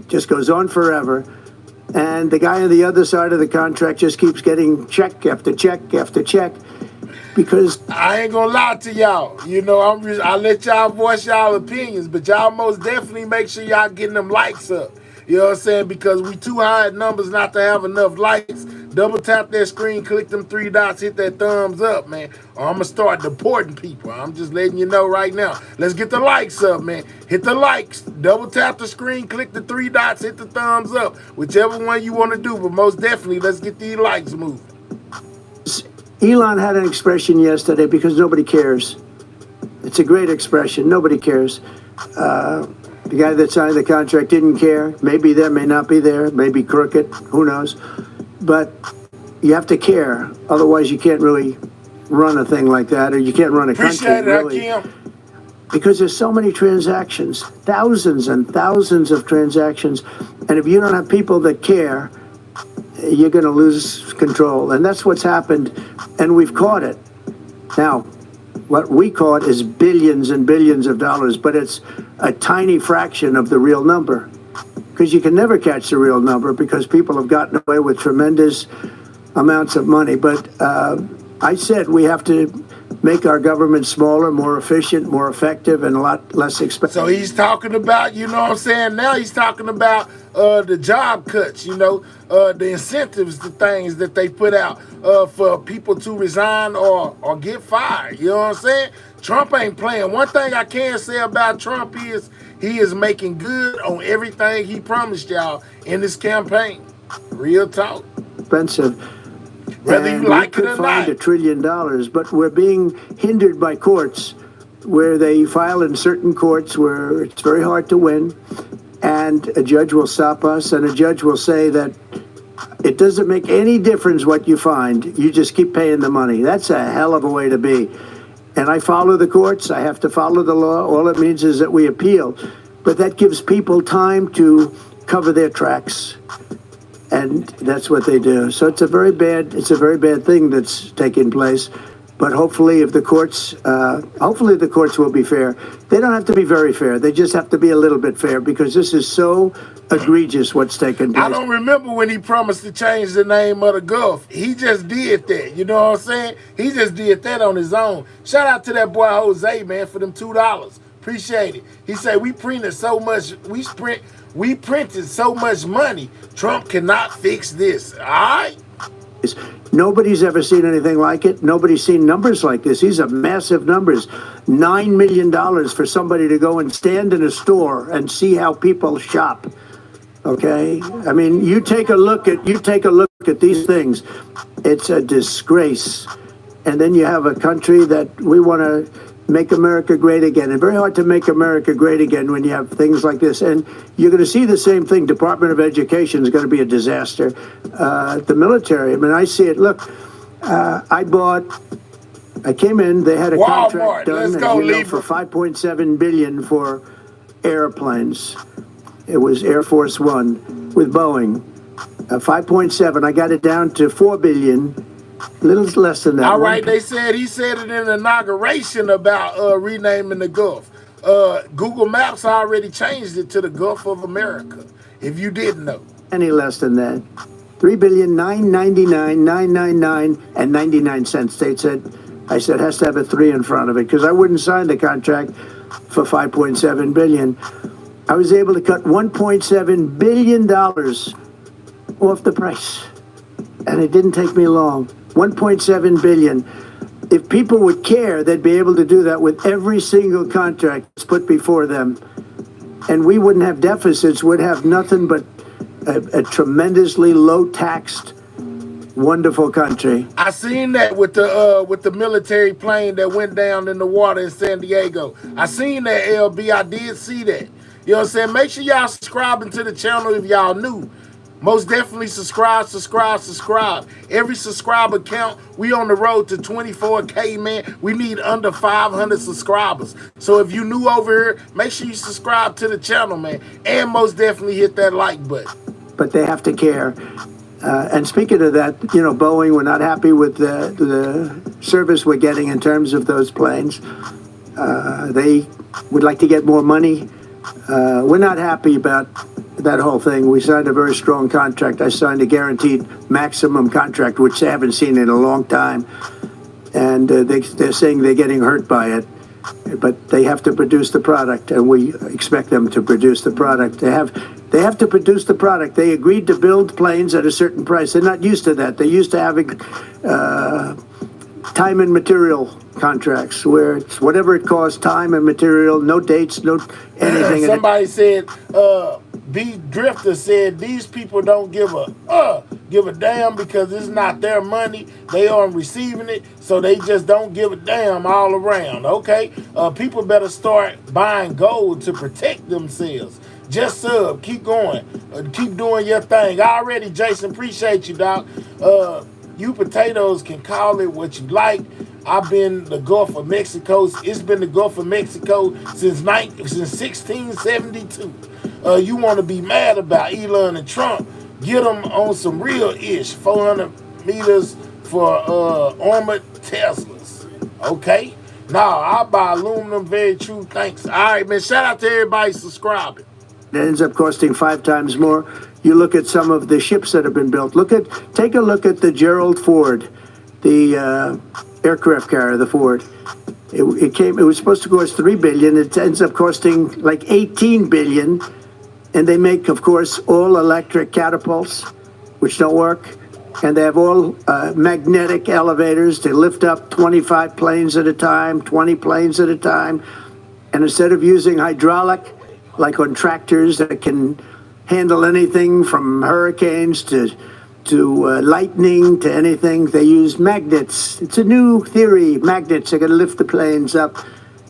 just goes on forever. And the guy on the other side of the contract just keeps getting check after check after check because I ain't gonna lie to y'all. You know, I let y'all voice y'all opinions, but y'all most definitely make sure y'all getting them likes up. You know what I'm saying? Because we too high at numbers not to have enough likes. Double tap that screen, click them 3 dots, hit that thumbs up, man. Or I'm going to start deporting people. I'm just letting you know right now. Let's get the likes up, man. Hit the likes. Double tap the screen, click the 3 dots, hit the thumbs up. Whichever one you want to do. But most definitely, let's get these likes moving. Elon had an expression yesterday because nobody cares. It's a great expression. Nobody cares. The guy that signed the contract didn't care. Maybe there, may not be there. Maybe crooked. Who knows? But you have to care. Otherwise, you can't really run a thing like that, or you can't run a country, really. Because there's so many transactions, thousands and thousands of transactions. And if you don't have people that care, you're going to lose control. And that's what's happened. And we've caught it. Now, what we caught is billions and billions of dollars, but it's a tiny fraction of the real number. Because you can never catch the real number because people have gotten away with tremendous amounts of money. But I said we have to make our government smaller, more efficient, more effective, and a lot less expensive. So he's talking about, you know what I'm saying? Now he's talking about the job cuts, you know, the incentives, the things that they put out for people to resign or get fired. You know what I'm saying? Trump ain't playing. One thing I can say about Trump is he is making good on everything he promised y'all in this campaign. Real talk. Expensive. Whether you like it or not. We could find $1 trillion, but we're being hindered by courts where they file in certain courts where it's very hard to win, and a judge will stop us, and a judge will say that it doesn't make any difference what you find. You just keep paying the money. That's a hell of a way to be. And I follow the courts. I have to follow the law. All it means is that we appeal. But that gives people time to cover their tracks. And that's what they do. So it's a very bad thing that's taking place. But hopefully the courts will be fair. They don't have to be very fair. They just have to be a little bit fair because this is so egregious what's taking place. I don't remember when he promised to change the name of the Gulf. He just did that. You know what I'm saying? He just did that on his own. Shout out to that boy Jose, man, for them $2. Appreciate it. He said we printed so much money. Trump cannot fix this. All right? Nobody's ever seen anything like it. Nobody's seen numbers like this. These are massive numbers. $9 million for somebody to go and stand in a store and see how people shop. Okay? I mean, you take a look at these things. It's a disgrace. And then you have a country that we want to make America great again. And very hard to make America great again when you have things like this. And you're going to see the same thing. Department of Education is going to be a disaster. The military, I mean, I see it. Look, I came in, they had a contract done for $5.7 billion for airplanes. It was Air Force One with Boeing. 5.7, I got it down to $4 billion. A little less than that. All right, he said it in the inauguration about renaming the Gulf. Google Maps already changed it to the Gulf of America, if you didn't know. Any less than that. $3,999,999 and 99 cents. I said, it has to have a 3 in front of it because I wouldn't sign the contract for $5.7 billion. I was able to cut $1.7 billion off the price, and it didn't take me long. $1.7 billion. If people would care, they'd be able to do that with every single contract that's put before them, and we wouldn't have deficits. We'd have nothing but a tremendously low-taxed, wonderful country. I seen that with the military plane that went down in the water in San Diego. I seen that, LB. I did see that. You know what I'm saying? Make sure y'all subscribing to the channel if y'all new. Most definitely subscribe. Every subscriber count. We on the road to 24K, man. We need under 500 subscribers. So if you new over here, make sure you subscribe to the channel, man. And most definitely hit that like button. But they have to care. And speaking of that, you know, Boeing, we're not happy with the service we're getting in terms of those planes. They would like to get more money. We're not happy about that whole thing. We signed a very strong contract. I signed a guaranteed maximum contract, which they haven't seen in a long time. And they're saying they're getting hurt by it. But they have to produce the product, and we expect them to produce the product. They have to produce the product. They agreed to build planes at a certain price. They're not used to that. They're used to having time and material contracts where it's whatever it costs, time and material, no dates, no anything. Somebody said, B Drifter said, these people don't give a damn because it's not their money. They aren't receiving it, so they just don't give a damn all around. Okay, people better start buying gold to protect themselves. Just sub, keep going, keep doing your thing. Already, Jason, appreciate you, Doc. You potatoes can call it what you like. I've been the Gulf of Mexico. It's been the Gulf of Mexico since 1672. You want to be mad about Elon and Trump? Get them on some real ish. 400 meters for armored Teslas. Okay? Nah, I'll buy aluminum. Very true. Thanks. All right, man. Shout out to everybody subscribing. It ends up costing 5 times more. You look at some of the ships that have been built. Take a look at the Gerald Ford, the aircraft carrier, the Ford. It was supposed to cost $3 billion. It ends up costing like $18 billion. And they make, of course, all electric catapults, which don't work. And they have all magnetic elevators to lift up 25 planes at a time, 20 planes at a time. And instead of using hydraulic, like on tractors that can handle anything from hurricanes to lightning to anything, they use magnets. It's a new theory. Magnets are going to lift the planes up,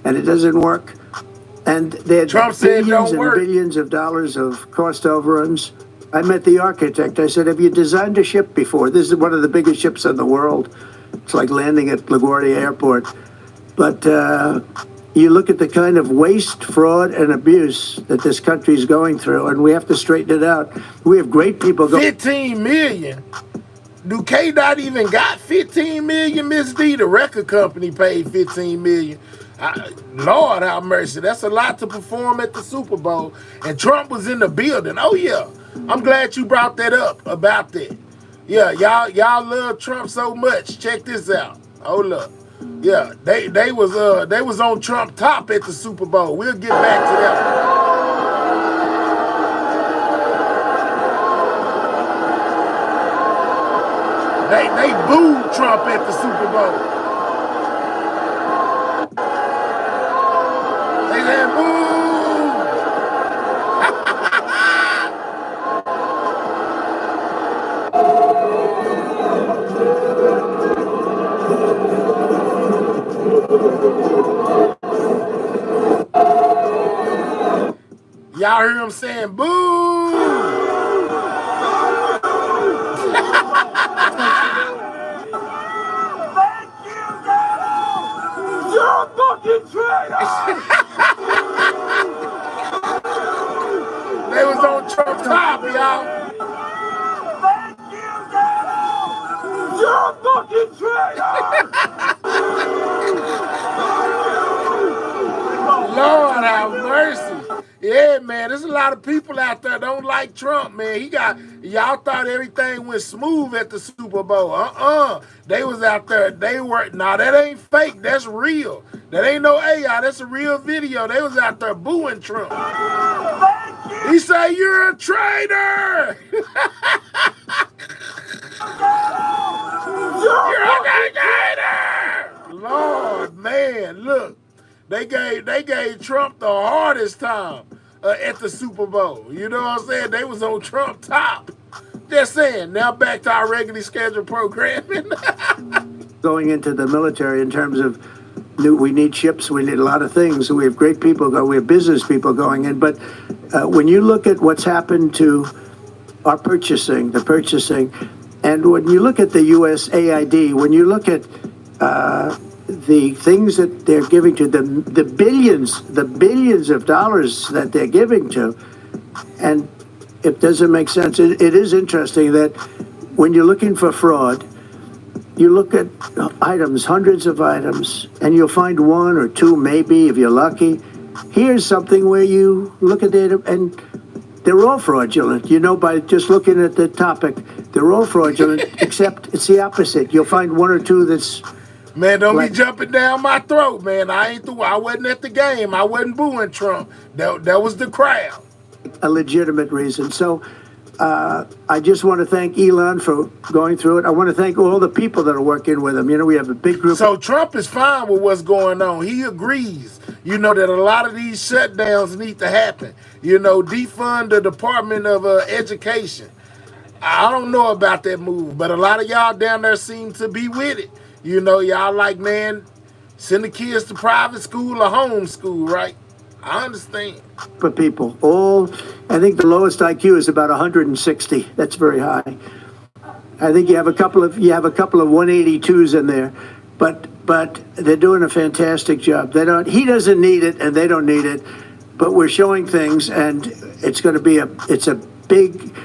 and it doesn't work. And they had billions and billions of dollars of cost overruns. I met the architect. I said, have you designed a ship before? This is one of the biggest ships in the world. It's like landing at LaGuardia Airport. But you look at the kind of waste, fraud, and abuse that this country is going through, and we have to straighten it out. We have great people. 15 million? Do K-Dot even got 15 million, Miss D? The record company paid 15 million. Lord have mercy. That's a lot to perform at the Super Bowl. And Trump was in the building. Oh, yeah. I'm glad you brought that up about that. Yeah, y'all love Trump so much. Check this out. Hold up. Yeah, they was on Trump top at the Super Bowl. We'll get back to that. They booed Trump at the Super Bowl. They said boo. Y'all hear him saying boo? You're a fucking traitor! They was on Trump top, y'all. You're a fucking traitor! Lord have mercy. Yeah, man, there's a lot of people out there don't like Trump, man. Y'all thought everything went smooth at the Super Bowl. They was out there, that ain't fake, that's real. That ain't no AI, that's a real video. They was out there booing Trump. He said, you're a traitor! You're a traitor! Lord, man, look. They gave Trump the hardest time at the Super Bowl. You know what I'm saying? They was on Trump top. Just saying. Now back to our regularly scheduled programming. Going into the military in terms of we need ships, we need a lot of things. We have great people, we have business people going in. But when you look at what's happened to our purchasing, and when you look at the USAID, when you look at the things that they're giving to them, the billions of dollars that they're giving to, and it doesn't make sense. It is interesting that when you're looking for fraud, you look at items, hundreds of items, and you'll find one or two, maybe, if you're lucky. Here's something where you look at it, and they're all fraudulent. You know, by just looking at the topic, they're all fraudulent, except it's the opposite. You'll find one or two that's... Man, don't be jumping down my throat, man. I wasn't at the game. I wasn't booing Trump. That was the crowd. A legitimate reason. So I just want to thank Elon for going through it. I want to thank all the people that are working with him. You know, we have a big group. So Trump is fine with what's going on. He agrees, you know, that a lot of these shutdowns need to happen. You know, defund the Department of Education. I don't know about that move, but a lot of y'all down there seem to be with it. You know, y'all like, man, send the kids to private school or homeschool, right? I understand. For people, I think the lowest IQ is about 160. That's very high. I think you have a couple of 182s in there, but they're doing a fantastic job. He doesn't need it, and they don't need it, but we're showing things, and it's going to be it's a big.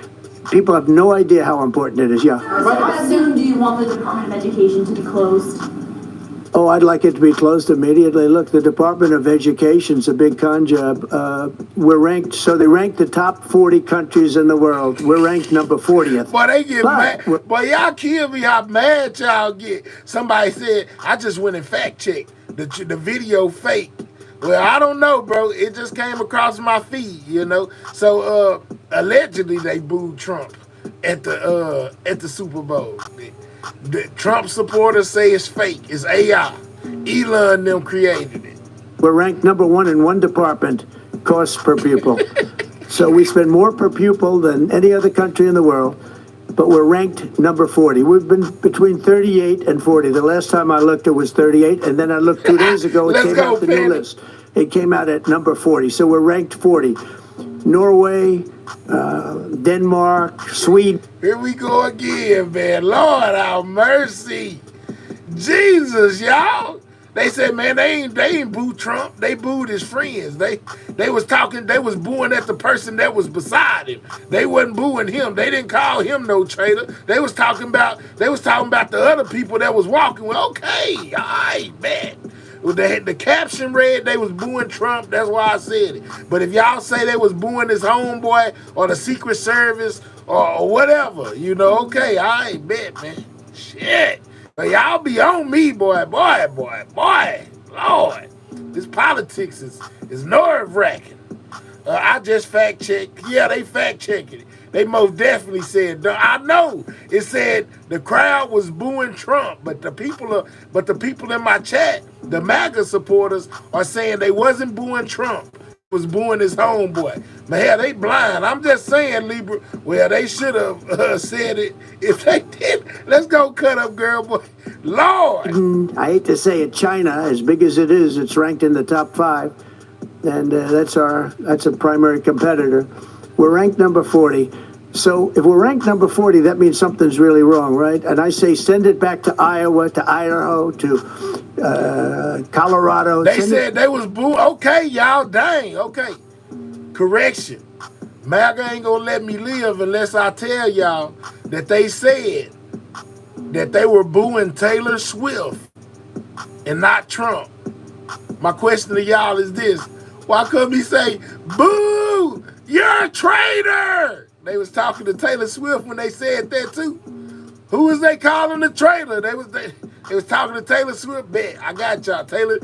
People have no idea how important it is. Yeah. How soon do you want the Department of Education to be closed? Oh, I'd like it to be closed immediately. Look, the Department of Education's a big con job. We're ranked, so they rank the top 40 countries in the world. We're ranked number 40th. Boy, they get mad. Boy, y'all kill me how mad y'all get. Somebody said, I just went and fact checked the video fake. Well, I don't know, bro. It just came across my feed, you know. So allegedly they booed Trump at the Super Bowl. The Trump supporters say it's fake. It's AI. Elon them created it. We're ranked number 1 in one department, cost per pupil. So we spend more per pupil than any other country in the world, but we're ranked number 40. We've been between 38 and 40. The last time I looked, it was 38, and then I looked 2 days ago, it came out the new list. It came out at number 40, so we're ranked 40. Norway, Denmark, Sweden. Here we go again, man. Lord have mercy. Jesus, y'all. They said, man, they ain't booed Trump. They booed his friends. They was booing at the person that was beside him. They wasn't booing him. They didn't call him no traitor. They was talking about the other people that was walking. Well, okay, all right, man. The caption read they was booing Trump. That's why I said it. But if y'all say they was booing his homeboy or the Secret Service or whatever, you know, okay, I ain't bet, man. Shit. But y'all be on me, boy. Lord. This politics is nerve-wracking. I just fact-checked. Yeah, they fact-checking it. They most definitely said, I know. It said the crowd was booing Trump, but the people in my chat, the MAGA supporters, are saying they wasn't booing Trump. Was booing his homeboy. Man, hell, they blind. I'm just saying, Libra. Well, they should have said it if they did. Let's go cut up, girl, boy. Lord. I hate to say it, China, as big as it is, it's ranked in the top 5, and that's a primary competitor. We're ranked number 40. So if we're ranked number 40, that means something's really wrong, right? And I say send it back to Iowa, to Idaho, to Colorado. They said they was booing. Okay, y'all, dang. Okay. Correction. MAGA ain't gonna let me live unless I tell y'all that they said that they were booing Taylor Swift and not Trump. My question to y'all is this. Why couldn't he say, boo, you're a traitor? They was talking to Taylor Swift when they said that too. Who was they calling a traitor? They was talking to Taylor Swift. Bet, I got y'all. Taylor,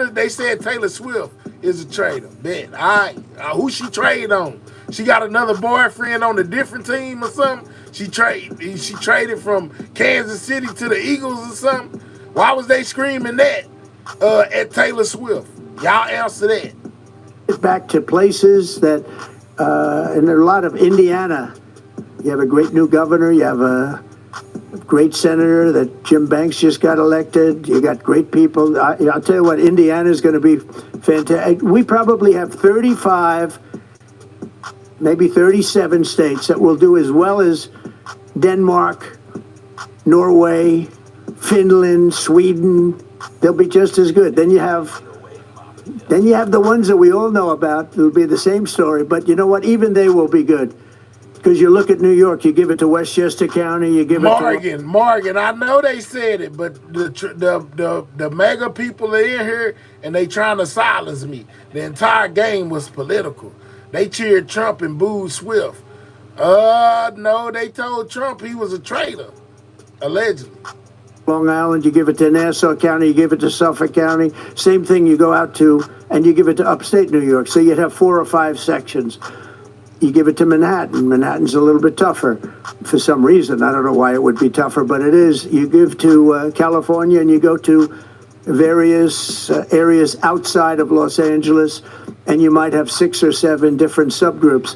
they said Taylor Swift is a traitor. Bet, all right. Who she trade on? She got another boyfriend on a different team or something? She traded from Kansas City to the Eagles or something? Why was they screaming that at Taylor Swift? Y'all answer that. Back to places that, and there are a lot of Indiana. You have a great new governor. You have a great senator that Jim Banks just got elected. You got great people. I'll tell you what, Indiana is going to be fantastic. We probably have 35, maybe 37 states that will do as well as Denmark, Norway, Finland, Sweden. They'll be just as good. Then you have the ones that we all know about. It'll be the same story, but you know what? Even they will be good. Because you look at New York, you give it to Westchester County, you give it to Morgan. I know they said it, but the mega people are in here and they trying to silence me. The entire game was political. They cheered Trump and booed Swift. No, they told Trump he was a traitor, allegedly. Long Island, you give it to Nassau County, you give it to Suffolk County. Same thing, you go out to, and you give it to upstate New York. So you'd have 4 or 5 sections. You give it to Manhattan. Manhattan's a little bit tougher for some reason. I don't know why it would be tougher, but it is. You give to California, and you go to various areas outside of Los Angeles, and you might have 6 or 7 different subgroups.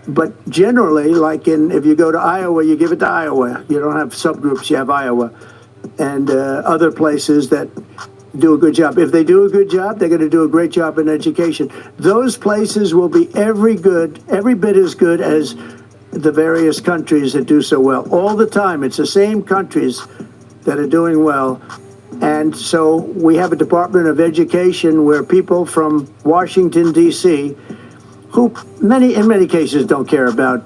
But generally, like if you go to Iowa, you give it to Iowa. You don't have subgroups, you have Iowa. And other places that do a good job. If they do a good job, they're going to do a great job in education. Those places will be every bit as good as the various countries that do so well. All the time, it's the same countries that are doing well. And so we have a Department of Education where people from Washington, D.C., who in many cases don't care about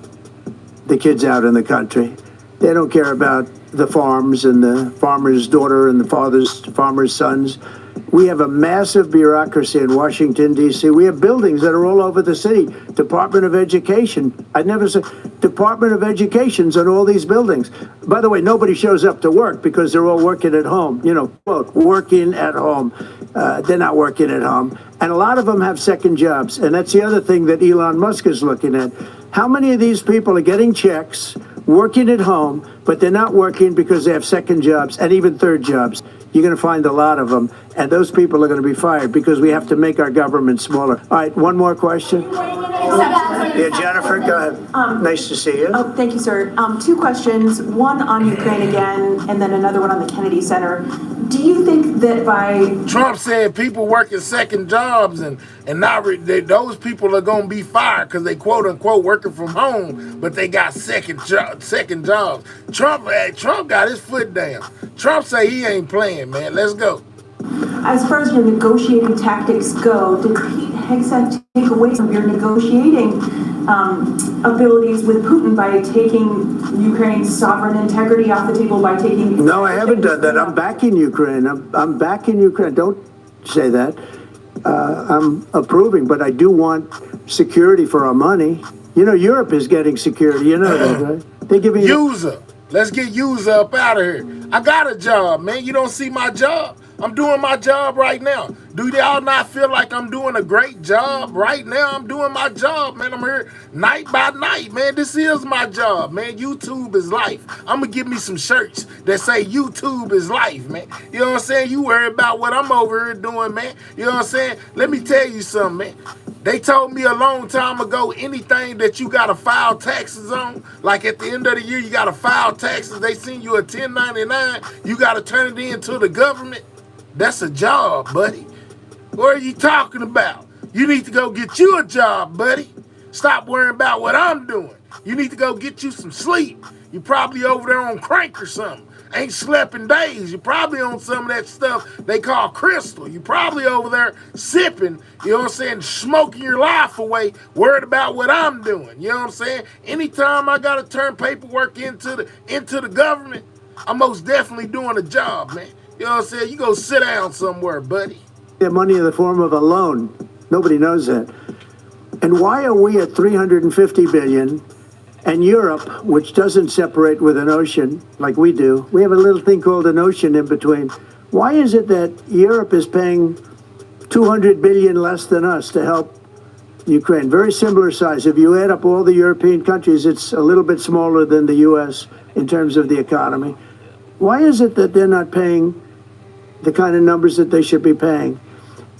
the kids out in the country. They don't care about the farms and the farmer's daughter and the farmer's sons. We have a massive bureaucracy in Washington, D.C. We have buildings that are all over the city. Department of Education. I'd never said Department of Education's on all these buildings. By the way, nobody shows up to work because they're all working at home. You know, quote, working at home. They're not working at home. And a lot of them have second jobs. And that's the other thing that Elon Musk is looking at. How many of these people are getting checks, working at home, but they're not working because they have second jobs and even third jobs? You're going to find a lot of them, and those people are going to be fired because we have to make our government smaller. All right, one more question. Yeah, Jennifer, go ahead. Nice to see you. Oh, thank you, sir. 2 questions, one on Ukraine again, and then another one on the Kennedy Center. Do you think that by... Trump said people working second jobs and now those people are going to be fired because they quote unquote working from home, but they got second jobs. Trump got his foot down. Trump say he ain't playing, man. Let's go. As far as your negotiating tactics go, did Pete Hegseth take away some of your negotiating abilities with Putin by taking Ukraine's sovereign integrity off the table, by taking... No, I haven't done that. I'm backing Ukraine. I'm backing Ukraine. Don't say that. I'm approving, but I do want security for our money. You know, Europe is getting security. You know that, right? They're giving user. Let's get user up out of here. I got a job, man. You don't see my job? I'm doing my job right now. Do y'all not feel like I'm doing a great job right now? I'm doing my job, man. I'm here night by night, man. This is my job, man. YouTube is life. I'm going to give me some shirts that say YouTube is life, man. You know what I'm saying? You worry about what I'm over here doing, man. You know what I'm saying? Let me tell you something, man. They told me a long time ago, anything that you got to file taxes on, like at the end of the year, you got to file taxes. They send you a 1099. You got to turn it in to the government. That's a job, buddy. What are you talking about? You need to go get you a job, buddy. Stop worrying about what I'm doing. You need to go get you some sleep. You're probably over there on crank or something. Ain't slept in days. You're probably on some of that stuff they call crystal. You're probably over there sipping, you know what I'm saying, smoking your life away, worried about what I'm doing. You know what I'm saying? Anytime I got to turn paperwork into the government, I'm most definitely doing a job, man. You know what I'm saying? You go sit down somewhere, buddy. Get money in the form of a loan. Nobody knows that. And why are we at 350 billion and Europe, which doesn't separate with an ocean like we do, we have a little thing called an ocean in between. Why is it that Europe is paying 200 billion less than us to help Ukraine? Very similar size. If you add up all the European countries, it's a little bit smaller than the US in terms of the economy. Why is it that they're not paying the kind of numbers that they should be paying?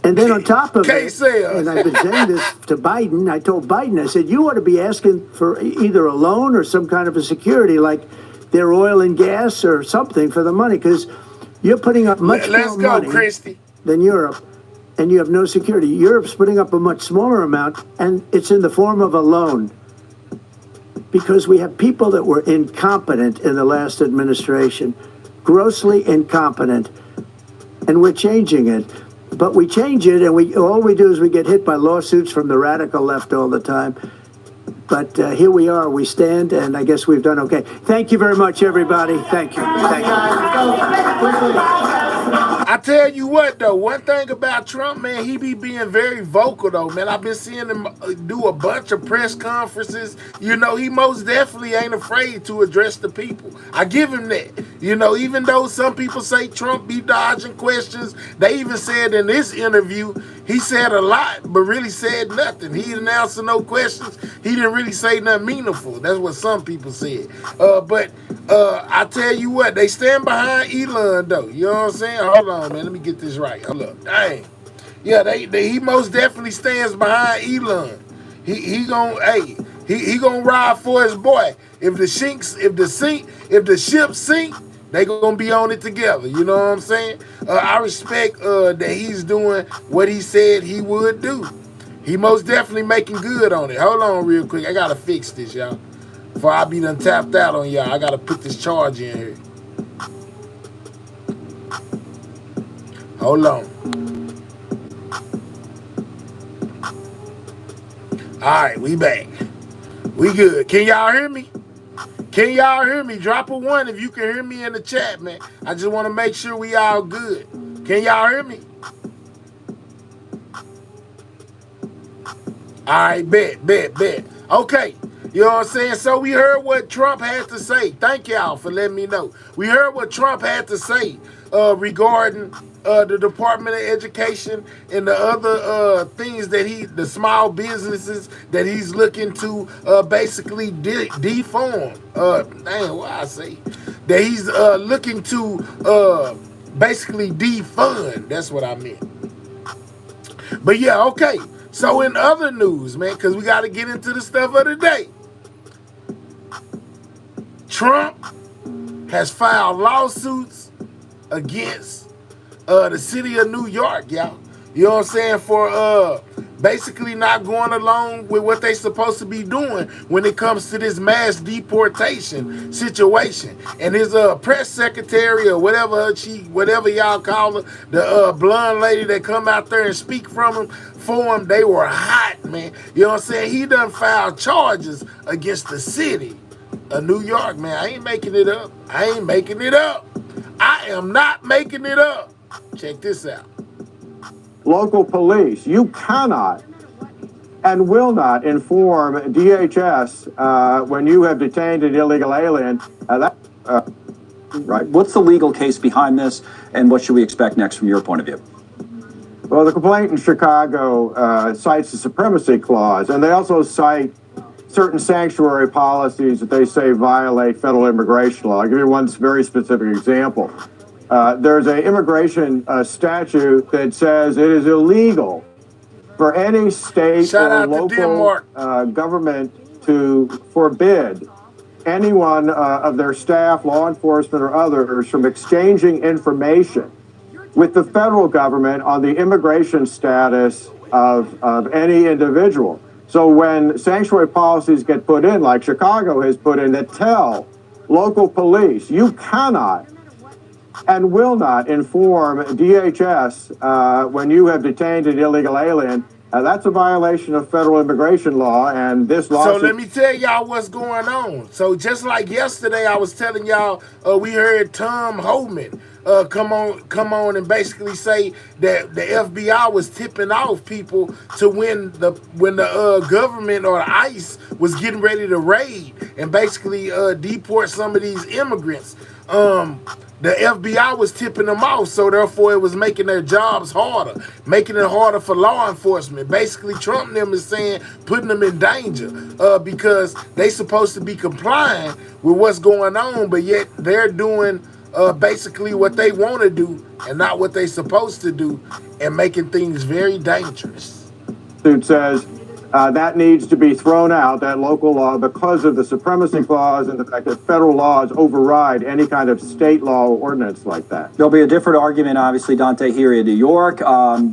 And then on top of it, and I've been saying this to Biden, I told Biden, I said, you ought to be asking for either a loan or some kind of a security, like their oil and gas or something for the money, because you're putting up much more money than Europe, and you have no security. Europe's putting up a much smaller amount, and it's in the form of a loan, because we have people that were incompetent in the last administration, grossly incompetent, and we're changing it. But we change it, and all we do is we get hit by lawsuits from the radical left all the time. But here we are, we stand, and I guess we've done okay. Thank you very much, everybody. Thank you. Thank you. I tell you what, though, one thing about Trump, man, he be being very vocal, though, man. I've been seeing him do a bunch of press conferences. You know, he most definitely ain't afraid to address the people. I give him that. You know, even though some people say Trump be dodging questions, they even said in this interview, he said a lot, but really said nothing. He didn't answer no questions. He didn't really say nothing meaningful. That's what some people said. But I tell you what, they stand behind Elon, though. You know what I'm saying? Hold on, man. Let me get this right. Hold up. Dang. Yeah, he most definitely stands behind Elon. He gonna ride for his boy. If the ship sink, they gonna be on it together. You know what I'm saying? I respect that he's doing what he said he would do. He most definitely making good on it. Hold on real quick. I gotta fix this, y'all. Before I be done tapped out on y'all, I gotta put this charge in here. Hold on. Alright, we back. We good. Can y'all hear me? Can y'all hear me? Drop a 1 if you can hear me in the chat, man. I just want to make sure we all good. Can y'all hear me? Alright, bet. Okay. You know what I'm saying? So we heard what Trump had to say. Thank y'all for letting me know. We heard what Trump had to say regarding the Department of Education and the other things that the small businesses that he's looking to basically deform. What I say? That he's looking to basically defund. That's what I meant. But yeah, okay. So in other news, man, because we got to get into the stuff of the day. Trump has filed lawsuits against the city of New York, y'all. You know what I'm saying? For basically not going along with what they supposed to be doing when it comes to this mass deportation situation. And his press secretary or whatever y'all call her, the blonde lady that come out there and speak for him, they were hot, man. You know what I'm saying? He done filed charges against the city of New York, man. I ain't making it up. I am not making it up. Check this out. Local police, you cannot and will not inform DHS when you have detained an illegal alien. Right. What's the legal case behind this, and what should we expect next from your point of view? Well, the complaint in Chicago cites the supremacy clause, and they also cite certain sanctuary policies that they say violate federal immigration law. I'll give you one very specific example. There's an immigration statute that says it is illegal for any state or local government to forbid anyone of their staff, law enforcement, or others from exchanging information with the federal government on the immigration status of any individual. So when sanctuary policies get put in, like Chicago has put in, that tell local police, you cannot and will not inform DHS when you have detained an illegal alien, That's a violation of federal immigration law, and this lawsuit... So let me tell y'all what's going on. So just like yesterday, I was telling y'all, we heard Tom Homan come on and basically say that the FBI was tipping off people to when the government or the ICE was getting ready to raid and basically deport some of these immigrants. The FBI was tipping them off, so therefore it was making their jobs harder, making it harder for law enforcement. Basically, Trump and them is saying, putting them in danger because they supposed to be complying with what's going on, but yet they're doing basically what they want to do and not what they're supposed to do, and making things very dangerous. It says that needs to be thrown out, that local law, because of the supremacy clause and the fact that federal laws override any kind of state law ordinance like that. There'll be a different argument, obviously, Dante, here in New York.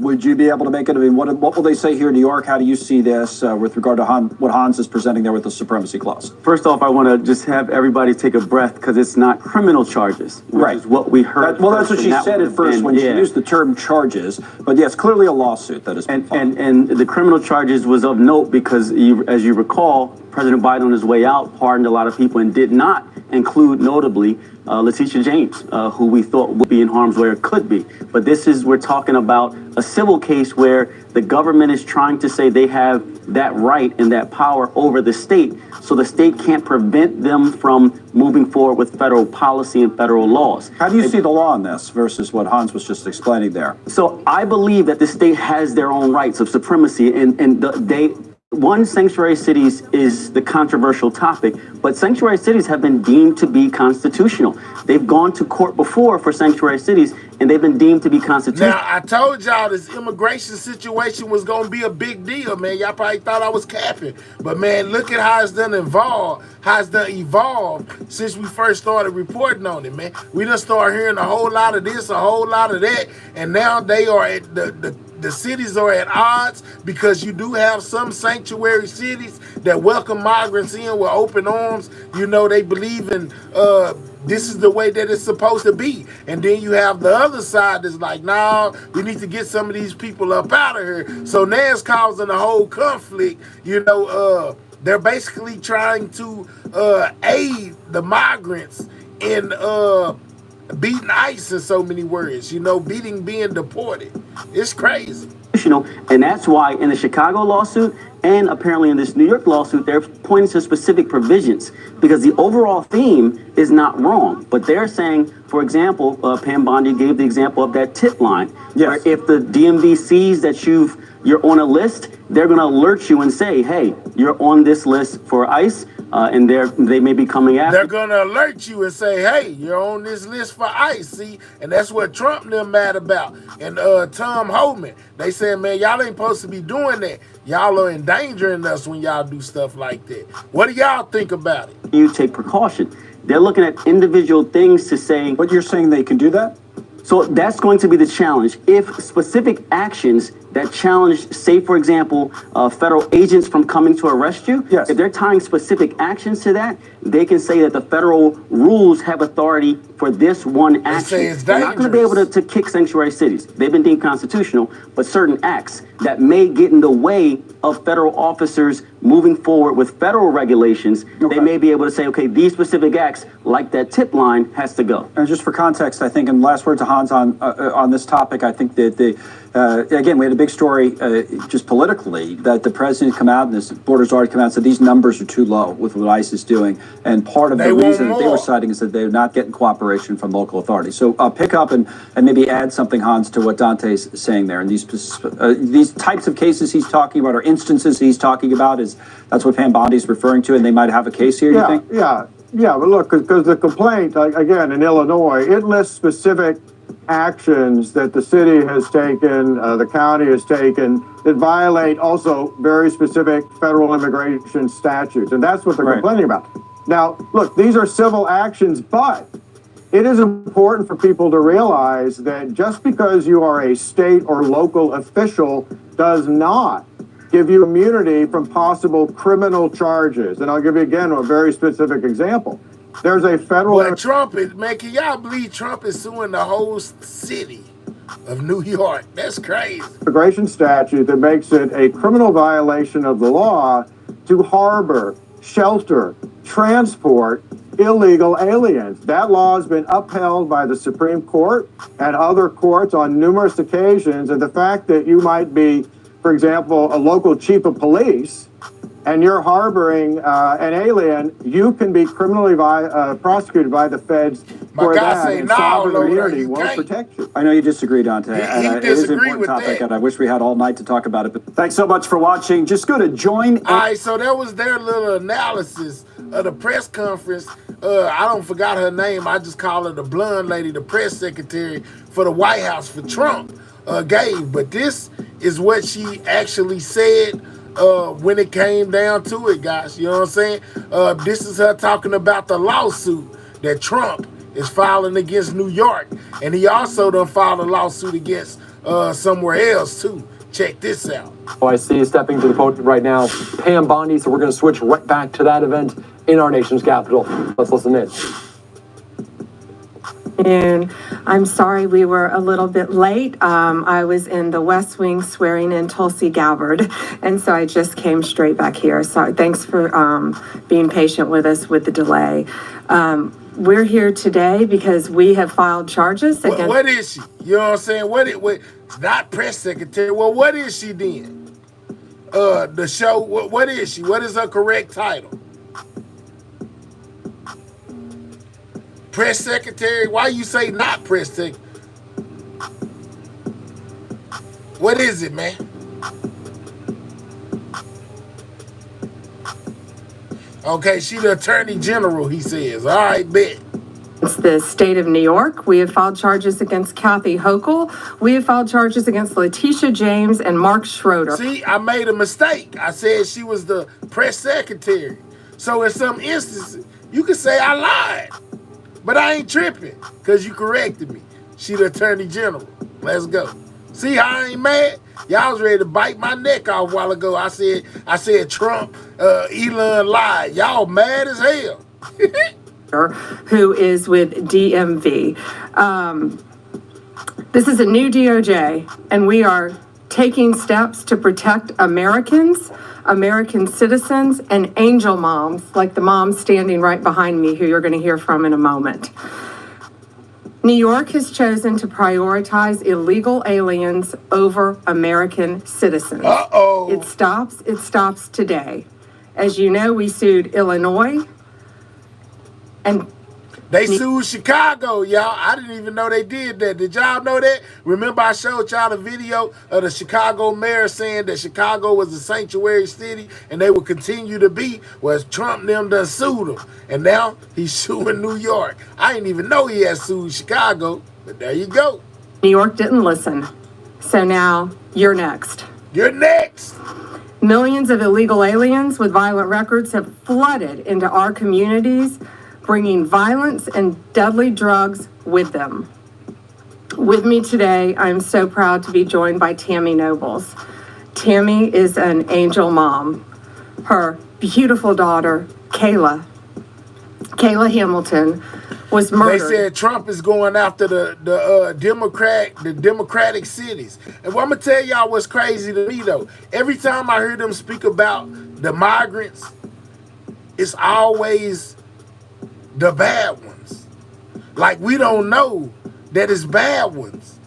Would you be able to make it? I mean, what will they say here in New York? How do you see this with regard to what Hans is presenting there with the supremacy clause? First off, I want to just have everybody take a breath because it's not criminal charges, which right. is what we heard. Well, that's what she said at first when she used the term charges. But yes, clearly a lawsuit that is and the criminal charges was of note because as you recall, President Biden on his way out pardoned a lot of people and did not include, notably, Letitia James, who we thought would be in harm's way or could be. But we're talking about a civil case where the government is trying to say they have that right and that power over the state, so the state can't prevent them from moving forward with federal policy and federal laws. How do you see the law in this versus what Hans was just explaining there? So I believe that the state has their own rights of supremacy, and sanctuary cities is the controversial topic, but sanctuary cities have been deemed to be constitutional. They've gone to court before for sanctuary cities, and they've been deemed to be constitutional. Now, I told y'all this immigration situation was going to be a big deal, man. Y'all probably thought I was capping. But, man, look at how it's done evolved since we first started reporting on it, man. We done started hearing a whole lot of this, a whole lot of that, and now they are at the cities are at odds because you do have some sanctuary cities that welcome migrants in with open arms. You know, they believe in this is the way that it's supposed to be. And then you have the other side that's like, nah, we need to get some of these people up out of here. So now it's causing a whole conflict. You know, they're basically trying to aid the migrants in beating ICE in so many words, you know, being deported. It's crazy. And that's why in the Chicago lawsuit and apparently in this New York lawsuit, they're pointing to specific provisions because the overall theme is not wrong. But they're saying, for example, Pam Bondi gave the example of that tip line, where if the DMV sees that you're on a list, they're going to alert you and say, hey, you're on this list for ICE. And they may be coming after. They're going to alert you and say, hey, you're on this list for ICE, see? And that's what Trump and them mad about. And Tom Homan, they saying, man, y'all ain't supposed to be doing that. Y'all are endangering us when y'all do stuff like that. What do y'all think about it? You take precaution. They're looking at individual things to say. But you're saying they can do that? So that's going to be the challenge. If specific actions that challenge, say, for example, federal agents from coming to arrest you, if they're tying specific actions to that, they can say that the federal rules have authority for this one action. They're not going to be able to kick sanctuary cities. They've been deemed constitutional, but certain acts that may get in the way of federal officers moving forward with federal regulations, they may be able to say, okay, these specific acts, like that tip line, has to go. And just for context, I think, and last word to Hans on this topic, I think that again, we had a big story just politically that the president come out and this borders already come out and said these numbers are too low with what ICE is doing. And part of the reason that they were citing is that they're not getting cooperation from local authorities. So pick up and maybe add something, Hans, to what Dante's saying there. And these types of cases he's talking about or instances he's talking about, that's what Pam Bondi's referring to, and they might have a case here, you think? Yeah, but look, because the complaint, again, in Illinois, it lists specific actions that the city has taken, the county has taken, that violate also very specific federal immigration statutes. And that's what they're complaining about. Now, look, these are civil actions, but it is important for people to realize that just because you are a state or local official does not give you immunity from possible criminal charges. And I'll give you, again, a very specific example. There's a federal... Well, Trump is, man, can y'all believe Trump is suing the whole city of New York. That's crazy. Immigration statute that makes it a criminal violation of the law to harbor, shelter, transport illegal aliens. That law has been upheld by the Supreme Court and other courts on numerous occasions. And the fact that you might be, for example, a local chief of police and you're harboring an alien, you can be criminally prosecuted by the feds for that, and sovereign immunity won't protect you. I know you disagree, Dante. It is an important topic, and I wish we had all night to talk about it. But thanks so much for watching. Just go to join. All right, so that was their little analysis of the press conference. I don't forgot her name. I just call her the blonde lady, the press secretary for the White House for Trump gave. But this is what she actually said when it came down to it, guys. You know what I'm saying? This is her talking about the lawsuit that Trump is filing against New York. And he also done filed a lawsuit against somewhere else, too. Check this out. Oh, I see you stepping to the podium right now, Pam Bondi. So we're going to switch right back to that event in our nation's capital. Let's listen in. I'm sorry we were a little bit late. I was in the West Wing swearing in Tulsi Gabbard, and so I just came straight back here. So thanks for being patient with us with the delay. We're here today because we have filed charges against... What is she? You know what I'm saying? What not press secretary. Well, what is she then? The show, what is she? What is her correct title? Press secretary? Why you say not press secretary? What is it, man? Okay, she the attorney general, he says. All right, bet. It's the state of New York. We have filed charges against Kathy Hochul. We have filed charges against Letitia James and Mark Schroeder. See, I made a mistake. I said she was the press secretary. So in some instances, you could say I lied. But I ain't tripping, because you corrected me. She the attorney general. Let's go. See how I ain't mad? Y'all was ready to bite my neck off a while ago. I said Trump, Elon lied. Y'all mad as hell. Who is with DMV. This is a new DOJ, and we are taking steps to protect Americans, American citizens, and angel moms, like the mom standing right behind me, who you're going to hear from in a moment. New York has chosen to prioritize illegal aliens over American citizens. Uh-oh. It stops today. As you know, we sued Illinois, and they sued Chicago, y'all. I didn't even know they did that. Did y'all know that? Remember I showed y'all the video of the Chicago mayor saying that Chicago was a sanctuary city and they would continue to be, whereas Trump and them done sued him. And now he's suing New York. I didn't even know he had sued Chicago, but there you go. New York didn't listen. So now you're next. You're next. Millions of illegal aliens with violent records have flooded into our communities, bringing violence and deadly drugs with them. With me today, I'm so proud to be joined by Tammy Nobles. Tammy is an angel mom. Her beautiful daughter, Kayla Hamilton, was murdered. They said Trump is going after the Democratic cities. And I'm gonna tell y'all what's crazy to me though. Every time I hear them speak about the migrants, it's always the bad ones. Like we don't know that it's bad ones.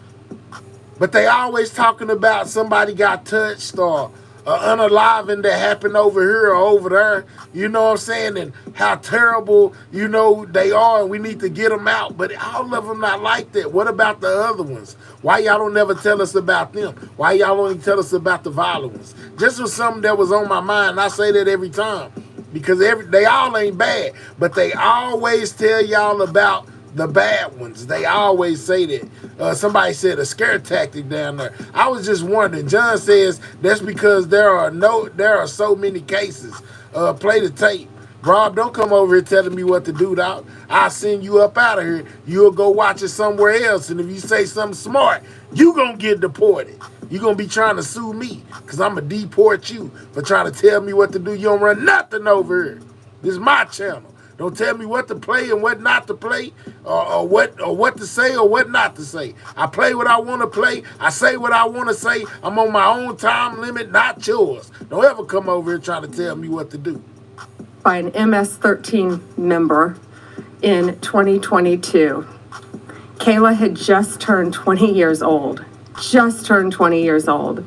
But they always talking about somebody got touched or unaliving that happened over here or over there. You know what I'm saying? And how terrible, you know, they are and we need to get them out. But all of them not like that. What about the other ones? Why y'all don't never tell us about them? Why y'all only tell us about the violent ones? Just was something that was on my mind. I say that every time. Because they all ain't bad, but they always tell y'all about the bad ones. They always say that. Somebody said a scare tactic down there. I was just wondering. John says that's because there are so many cases. Play the tape. Rob, don't come over here telling me what to do, dog. I'll send you up out of here. You'll go watch it somewhere else. And if you say something smart, you gonna get deported. You're going to be trying to sue me because I'm going to deport you for trying to tell me what to do. You don't run nothing over here. This is my channel. Don't tell me what to play and what not to play, or what to say or what not to say. I play what I want to play. I say what I want to say. I'm on my own time limit, not yours. Don't ever come over here trying to tell me what to do. By an MS-13 member in 2022. Kayla had just turned 20 years old. Just turned 20 years old.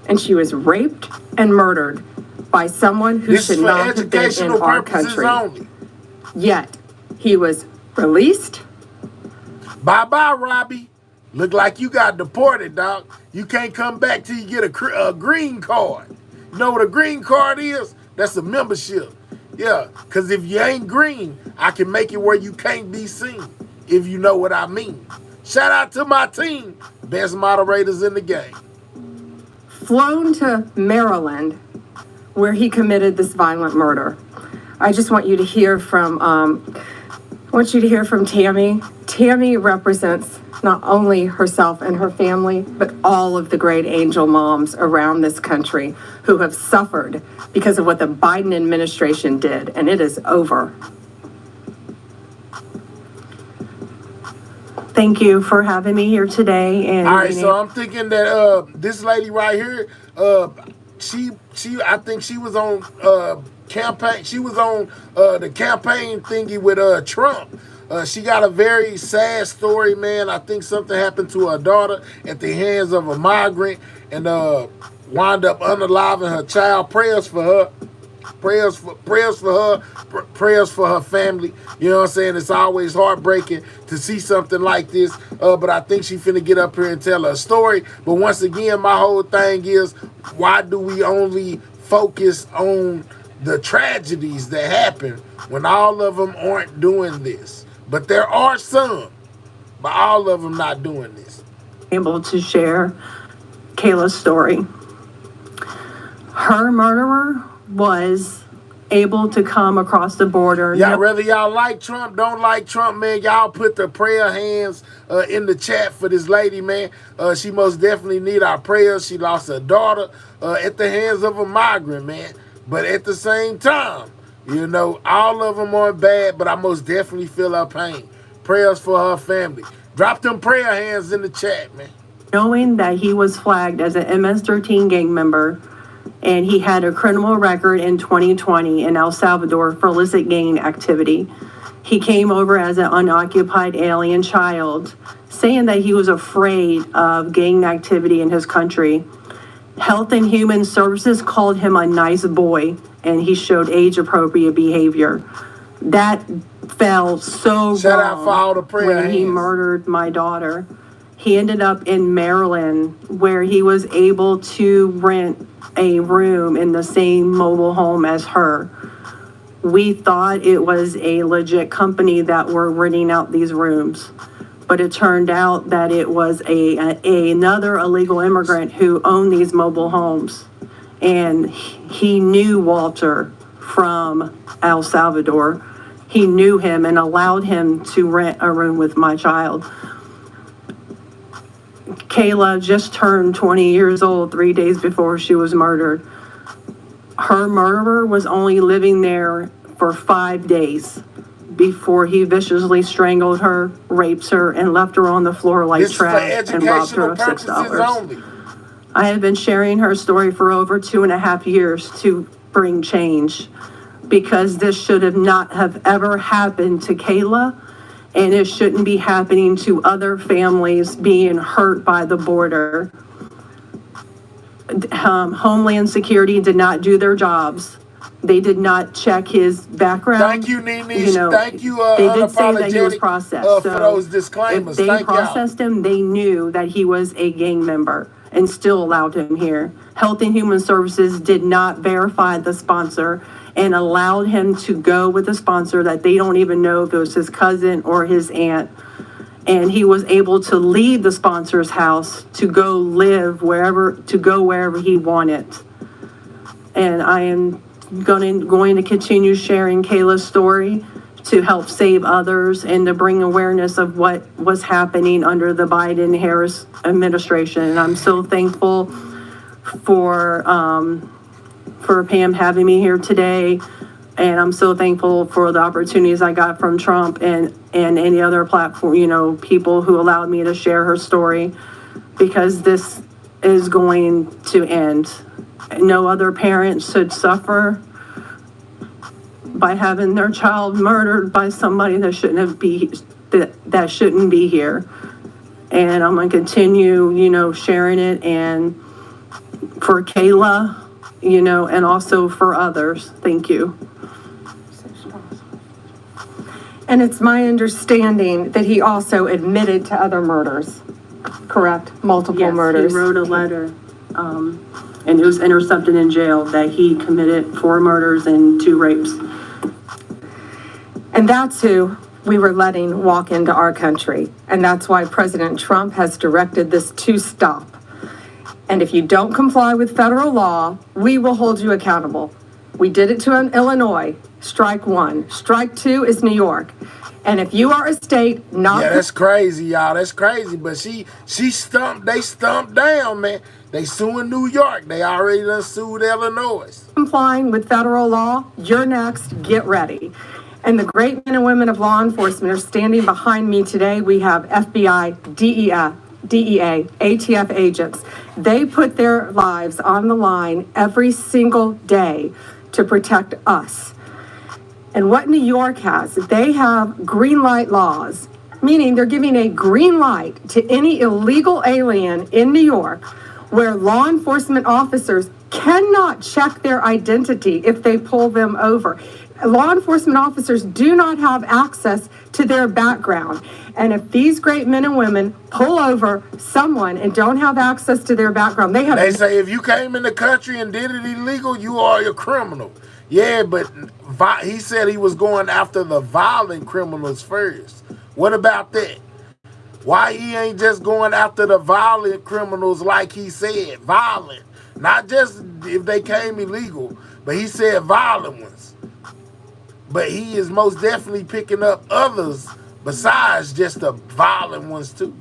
And she was raped and murdered by someone who should not have been in our country. Only. Yet, he was released. Bye-bye, Robbie. Look like you got deported, dog. You can't come back till you get a green card. You know what a green card is? That's a membership. Yeah, because if you ain't green, I can make it where you can't be seen, if you know what I mean. Shout out to my team. Best moderators in the game. Flown to Maryland, where he committed this violent murder. I just want you to hear from, Tammy. Tammy represents not only herself and her family, but all of the great angel moms around this country who have suffered because of what the Biden administration did, and it is over. Thank you for having me here today. And all right, so I'm thinking that this lady right here, I think she was on campaign. She was on the campaign thingy with Trump. She got a very sad story, man. I think something happened to her daughter at the hands of a migrant, and wound up unaliving her child. Prayers for her. Prayers for her family. You know what I'm saying? It's always heartbreaking to see something like this. But I think she finna get up here and tell her story. But once again, my whole thing is, why do we only focus on the tragedies that happen when all of them aren't doing this? But there are some, but all of them not doing this. Able to share Kayla's story. Her murderer was able to come across the border. Whether y'all like Trump, don't like Trump, man, y'all put the prayer hands in the chat for this lady, man. She most definitely need our prayers. She lost her daughter at the hands of a migrant, man. But at the same time, you know, all of them aren't bad, but I most definitely feel her pain. Prayers for her family. Drop them prayer hands in the chat, man. Knowing that he was flagged as an MS-13 gang member, and he had a criminal record in 2020 in El Salvador for illicit gang activity. He came over as an unoccupied alien child, saying that he was afraid of gang activity in his country. Health and Human Services called him a nice boy, and he showed age-appropriate behavior. That fell so wrong when he murdered my daughter. He ended up in Maryland, where he was able to rent a room in the same mobile home as her. We thought it was a legit company that were renting out these rooms, but it turned out that it was another illegal immigrant who owned these mobile homes, and he knew Walter from El Salvador. He knew him and allowed him to rent a room with my child. Kayla just turned 20 years old 3 days before she was murdered. Her murderer was only living there for 5 days before he viciously strangled her, raped her, and left her on the floor like trash and robbed her of $6. I have been sharing her story for over 2.5 years to bring change, because this should have not have ever happened to Kayla. And it shouldn't be happening to other families being hurt by the border. Homeland Security did not do their jobs. They did not check his background. Thank you, Nene. Thank you, they did say that he was processed. For those disclaimers. If they processed him, they knew that he was a gang member and still allowed him here. Health and Human Services did not verify the sponsor and allowed him to go with a sponsor that they don't even know if it was his cousin or his aunt. And he was able to leave the sponsor's house to go live wherever he wanted. And I am going to continue sharing Kayla's story to help save others and to bring awareness of what was happening under the Biden-Harris administration. And I'm so thankful for Pam having me here today. And I'm so thankful for the opportunities I got from Trump and any other platform, you know, people who allowed me to share her story, because this is going to end. No other parent should suffer by having their child murdered by somebody that shouldn't be here. And I'm gonna continue, you know, sharing it, and for Kayla, you know, and also for others. Thank you. And it's my understanding that he also admitted to other murders, correct? Multiple murders. He wrote a letter, and it was intercepted in jail that he committed 4 murders and 2 rapes. And that's who we were letting walk into our country. And that's why President Trump has directed this to stop. And if you don't comply with federal law, we will hold you accountable. We did it to Illinois, strike 1. Strike 2 is New York. And if you are a state not... Yeah, that's crazy, y'all. That's crazy. But they stumped down, man. They suing New York. They already done sued Illinois. Complying with federal law, you're next. Get ready. And the great men and women of law enforcement are standing behind me today. We have FBI, DEA, ATF agents. They put their lives on the line every single day to protect us. And what New York has, they have green light laws, meaning they're giving a green light to any illegal alien in New York, where law enforcement officers cannot check their identity if they pull them over. Law enforcement officers do not have access to their background. And if these great men and women pull over someone and don't have access to their background, they say if you came in the country and did it illegal, you are a criminal. Yeah, but he said he was going after the violent criminals first. What about that? Why he ain't just going after the violent criminals like he said? Violent. Not just if they came illegal, but he said violent ones. But he is most definitely picking up others besides just the violent ones too.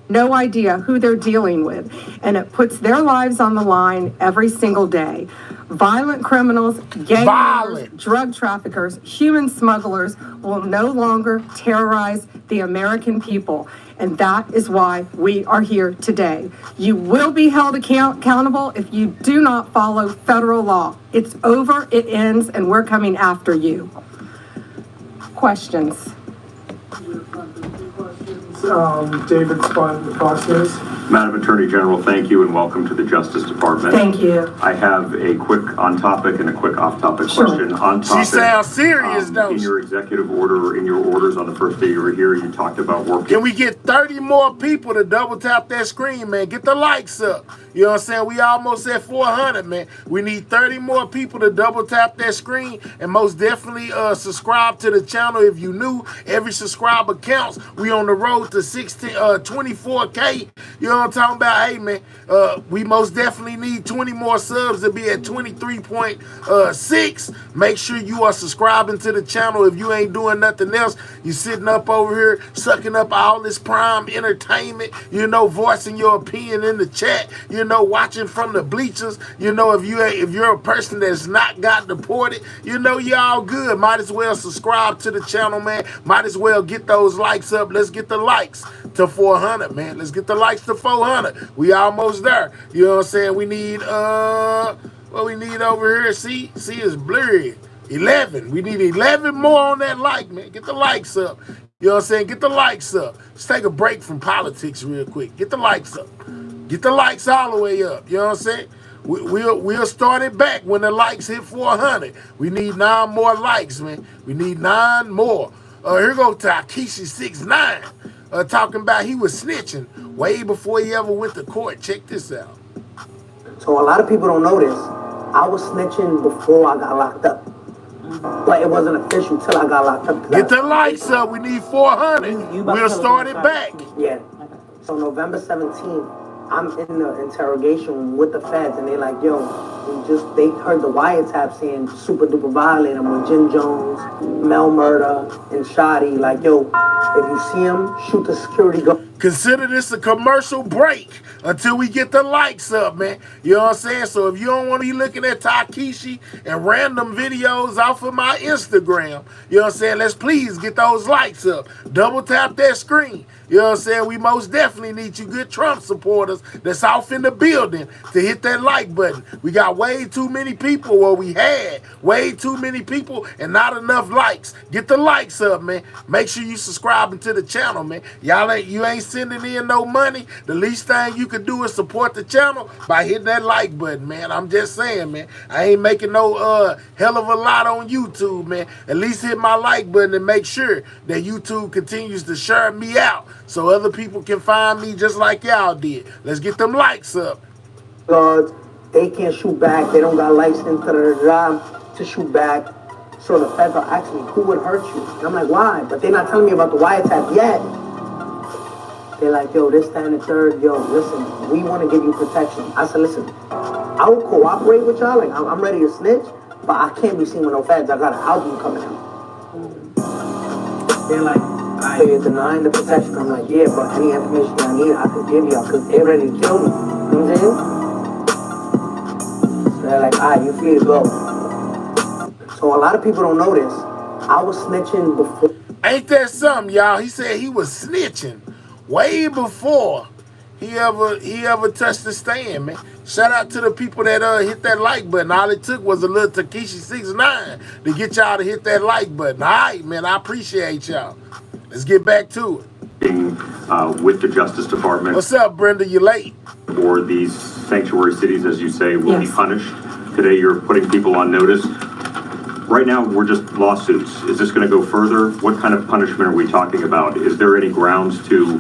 no idea who they're dealing with, and it puts their lives on the line every single day. Violent criminals, gang members, drug traffickers, human smugglers will no longer terrorize the American people. And that is why we are here today. You will be held accountable if you do not follow federal law. It's over, it ends, and we're coming after you. Questions? David Spun, Fox News. Madam Attorney General, thank you and welcome to the Justice Department. Thank you. I have a quick on-topic and a quick off-topic question. On topic, she sounds serious, though. In your executive order, in your orders on the first day you were here, you talked about working. Can we get 30 more people to double tap that screen, man? Get the likes up. You know what I'm saying? We almost at 400, man. We need 30 more people to double tap that screen, and most definitely subscribe to the channel if you new. Every subscriber counts. We on the road to 24K. You know what I'm talking about? Hey, man, we most definitely need 20 more subs to be at 23.6. Make sure you are subscribing to the channel. If you ain't doing nothing else, you sitting up over here sucking up all this prime entertainment, you know, voicing your opinion in the chat, you know, watching from the bleachers, you know, if you're a person that's not got deported, you know, you're all good. Might as well subscribe to the channel, man. Might as well get those likes up. Let's get the likes to 400, man. Let's get the likes to 400. We almost there. You know what I'm saying? We need what we need over here. See it's blurry. 11. We need 11 more on that like, man. Get the likes up. You know what I'm saying? Get the likes up. Let's take a break from politics real quick. Get the likes up. Get the likes all the way up. You know what I'm saying? We'll start it back when the likes hit 400. We need 9 more likes, man. We need 9 more. Here go Takeshi69 talking about he was snitching way before he ever went to court. Check this out. So a lot of people don't know this. I was snitching before I got locked up. But it wasn't official till I got locked up. Get the likes up. We need 400. We'll start it back. Yeah. So November 17th, I'm in the interrogation with the feds, and they're like, yo, they heard the wiretap saying super duper violate him with Jim Jones, Mel Murder, and Shoddy. Like, yo, if you see him, shoot the security guard. Consider this a commercial break until we get the likes up, man. You know what I'm saying? So if you don't want to be looking at Takeshi and random videos off of my Instagram, you know what I'm saying? Let's please get those likes up. Double tap that screen. You know what I'm saying? We most definitely need you good Trump supporters that's off in the building to hit that like button. We got way too many people, well, we had way too many people and not enough likes. Get the likes up, man. Make sure you subscribing to the channel, man. You ain't sending in no money. The least thing you can do is support the channel by hitting that like button, man. I'm just saying, man. I ain't making no hell of a lot on YouTube, man. At least hit my like button and make sure that YouTube continues to share me out so other people can find me just like y'all did. Let's get them likes up. They can't shoot back. They don't got license to shoot back. So the feds are asking me, who would hurt you? And I'm like, why? But they're not telling me about the wiretap yet. They're like, yo, this, that, and the third. Yo, listen, we want to give you protection. I said, listen, I will cooperate with y'all. Like, I'm ready to snitch, but I can't be seen with no feds. I got an album coming out. They're like, they're denying the protection. I'm like, yeah, but any information I need, I could give y'all because they're ready to kill me. You know what I'm saying? So they're like, all right, you free to go. So a lot of people don't know this. I was snitching before. Ain't that something, y'all? He said he was snitching way before he ever touched the stand, man. Shout out to the people that hit that like button. All it took was a little Takeshi 69 to get y'all to hit that like button. All right, man, I appreciate y'all. Let's get back to it. With the Justice Department. What's up, Brenda? You late? Or these sanctuary cities, as you say, will be punished. Today you're putting people on notice. Right now, we're just lawsuits. Is this going to go further? What kind of punishment are we talking about? Is there any grounds to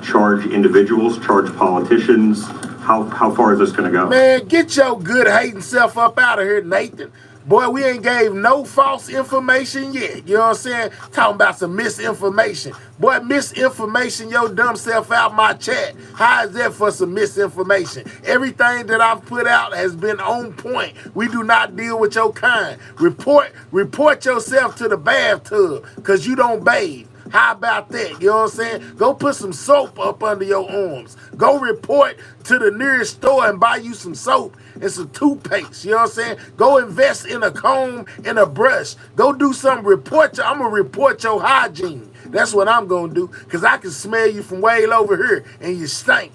charge individuals, charge politicians? How far is this going to go? Man, get your good hating self up out of here, Nathan. Boy, we ain't gave no false information yet. You know what I'm saying? Talking about some misinformation. Boy, misinformation your dumb self out my chat. How is that for some misinformation? Everything that I've put out has been on point. We do not deal with your kind. Report yourself to the bathtub because you don't bathe. How about that? You know what I'm saying? Go put some soap up under your arms. Go report to the nearest store and buy you some soap and some toothpaste. You know what I'm saying? Go invest in a comb and a brush. Go do something. I'm going to report your hygiene. That's what I'm going to do because I can smell you from way over here and you stink.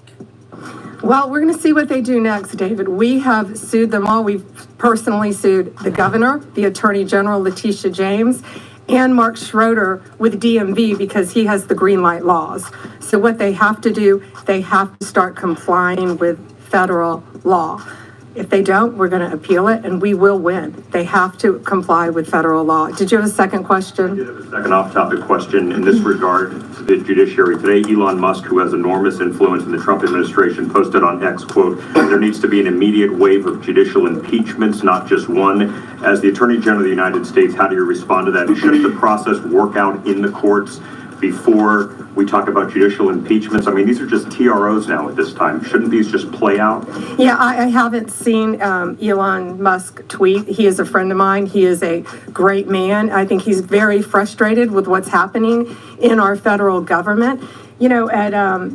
Well, we're going to see what they do next, David. We have sued them all. We've personally sued the governor, the attorney general, Letitia James, and Mark Schroeder with DMV because he has the green light laws. So what they have to do, they have to start complying with federal law. If they don't, we're going to appeal it and we will win. They have to comply with federal law. Did you have a second question? I did have a second off-topic question in this regard to the judiciary. Today, Elon Musk, who has enormous influence in the Trump administration, posted on X, quote, there needs to be an immediate wave of judicial impeachments, not just one. As the Attorney General of the United States, how do you respond to that? Should the process work out in the courts before we talk about judicial impeachments? I mean, these are just TROs now at this time. Shouldn't these just play out? Yeah, I haven't seen Elon Musk tweet. He is a friend of mine. He is a great man. I think he's very frustrated with what's happening in our federal government. You know, at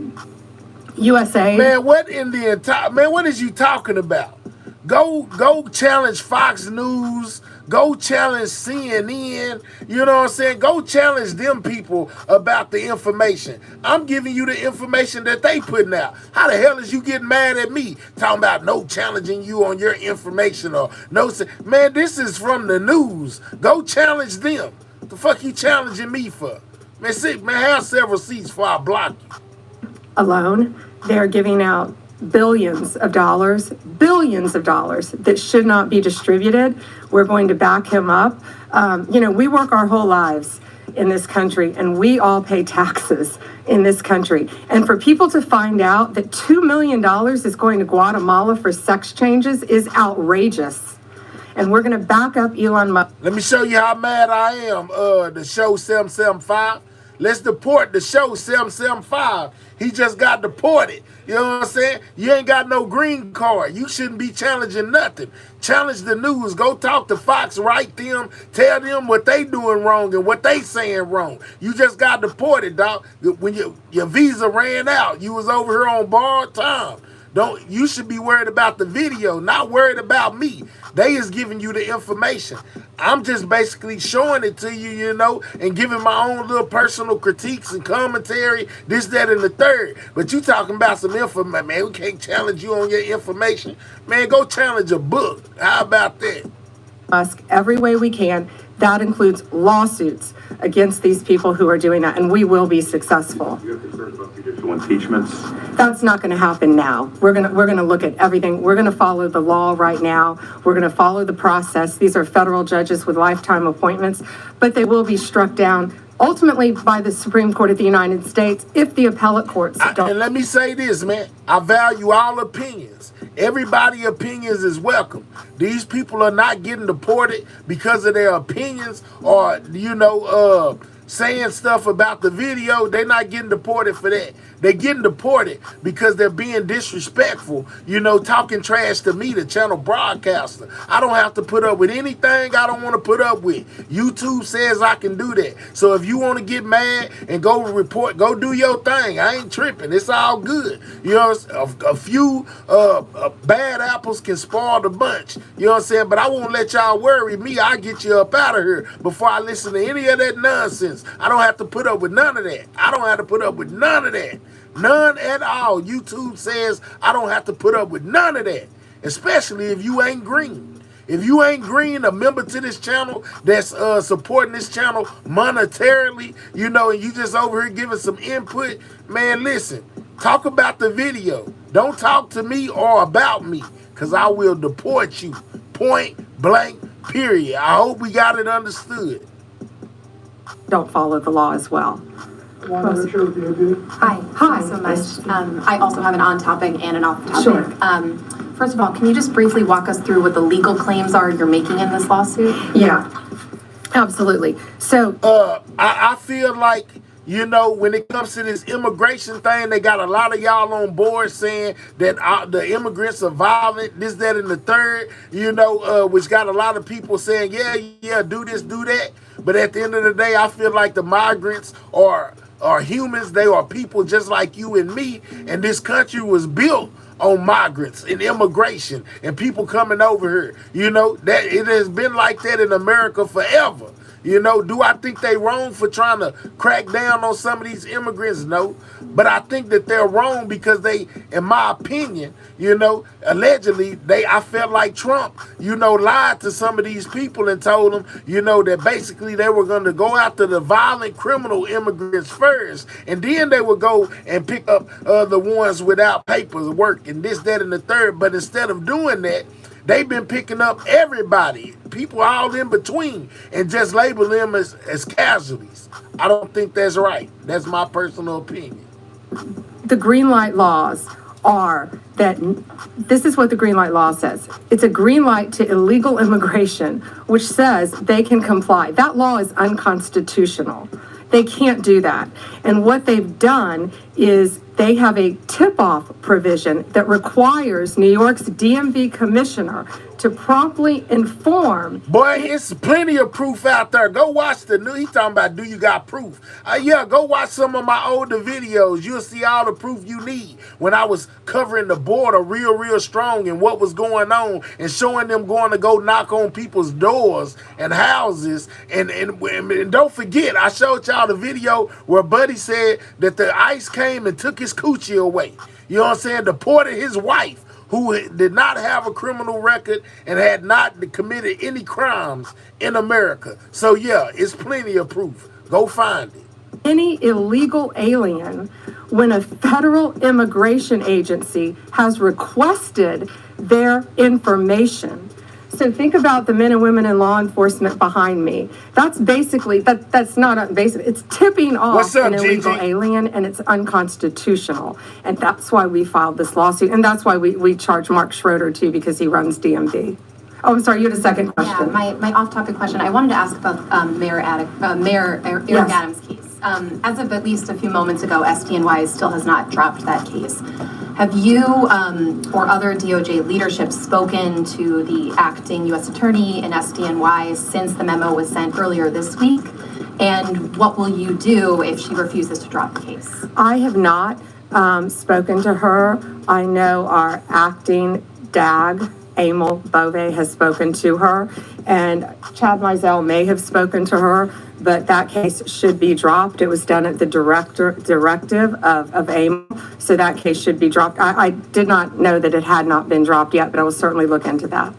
USA. Man, what is you talking about? Go challenge Fox News. Go challenge CNN. You know what I'm saying? Go challenge them people about the information. I'm giving you the information that they putting out. How the hell is you getting mad at me talking about no challenging you on your information or no? Man, this is from the news. Go challenge them. The fuck you challenging me for? Man, have several seats before I block you. Alone, they're giving out billions of dollars that should not be distributed. We're going to back him up. You know, we work our whole lives in this country and we all pay taxes in this country. And for people to find out that $2 million is going to Guatemala for sex changes is outrageous. And we're going to back up Elon Musk. Let me show you how mad I am. The show 775. Let's deport the show 775. He just got deported. You know what I'm saying? You ain't got no green card. You shouldn't be challenging nothing. Challenge the news. Go talk to Fox, write them, tell them what they doing wrong and what they saying wrong. You just got deported, dog. When your visa ran out, you was over here on borrowed time. You should be worried about the video, not worried about me. They is giving you the information. I'm just basically showing it to you, you know, and giving my own little personal critiques and commentary, this, that, and the third. But you talking about some information, man, we can't challenge you on your information. Man, go challenge a book. How about that? Us every way we can. That includes lawsuits against these people who are doing that, and we will be successful. Do you have concerns about judicial impeachments? That's not going to happen now. We're gonna look at everything. We're going to follow the law right now. We're going to follow the process. These are federal judges with lifetime appointments, but they will be struck down ultimately by the Supreme Court of the United States if the appellate courts don't. And let me say this, man. I value all opinions. Everybody's opinions is welcome. These people are not getting deported because of their opinions or, you know, saying stuff about the video. They're not getting deported for that. They're getting deported because they're being disrespectful, you know, talking trash to me, the channel broadcaster. I don't have to put up with anything I don't want to put up with. YouTube says I can do that. So if you want to get mad and go report, go do your thing. I ain't tripping. It's all good. You know, a few bad apples can spoil the bunch. You know what I'm saying? But I won't let y'all worry me. I'll get you up out of here before I listen to any of that nonsense. I don't have to put up with none of that. I don't have to put up with none of that. None at all. YouTube says I don't have to put up with none of that, especially if you ain't green. If you ain't green, a member to this channel that's supporting this channel monetarily, you know, and you just over here giving some input, man, listen, talk about the video. Don't talk to me or about me, because I will deport you. Point blank, period. I hope we got it understood. Don't follow the law as well. Hi. Hi so much. I also have an on-topic and an off-topic. Sure. First of all, can you just briefly walk us through what the legal claims are you're making in this lawsuit? Yeah, absolutely. So, I feel like, you know, when it comes to this immigration thing, they got a lot of y'all on board saying that the immigrants are violent, this, that, and the third, you know, which got a lot of people saying, yeah, do this, do that. But at the end of the day, I feel like the migrants are humans. They are people just like you and me. And this country was built on migrants and immigration and people coming over here. You know, that it has been like that in America forever. You know, do I think they wrong for trying to crack down on some of these immigrants? No. But I think that they're wrong because they, in my opinion, you know, allegedly, I felt like Trump, you know, lied to some of these people and told them, you know, that basically they were going to go after the violent criminal immigrants first. And then they would go and pick up the ones without papers, work, and this, that, and the third. But instead of doing that, they've been picking up everybody, people all in between, and just label them as casualties. I don't think that's right. That's my personal opinion. the green light laws are that this is what the green light law says. It's a green light to illegal immigration, which says they can comply. That law is unconstitutional. They can't do that. And what they've done is they have a tip-off provision that requires New York's DMV commissioner to promptly inform. Boy, it's plenty of proof out there. Go watch the new. He's talking about, do you got proof? Yeah, go watch some of my older videos. You'll see all the proof you need. When I was covering the border real strong and what was going on and showing them going to go knock on people's doors and houses. And don't forget, I showed y'all the video where Buddy said that the ICE came and took his coochie away. You know what I'm saying? Deported his wife, who did not have a criminal record and had not committed any crimes in America. So yeah, it's plenty of proof. Go find it. Any illegal alien, when a federal immigration agency has requested their information. So think about the men and women in law enforcement behind me. That's basically, that's not basic. It's tipping off an illegal alien, and it's unconstitutional. And that's why we filed this lawsuit. And that's why we charge Mark Schroeder too, because he runs DMV. Oh, I'm sorry, you had a second question. Yeah, my off-topic question. I wanted to ask about Mayor Eric Adams' case. As of at least a few moments ago, SDNY still has not dropped that case. Have you or other DOJ leadership spoken to the acting U.S. attorney in SDNY since the memo was sent earlier this week? And what will you do if she refuses to drop the case? I have not spoken to her. I know our acting DAG, Emil Bove, has spoken to her, and Chad Mizell may have spoken to her, but that case should be dropped. It was done at the directive of Emil, so that case should be dropped. I did not know that it had not been dropped yet, but I will certainly look into that.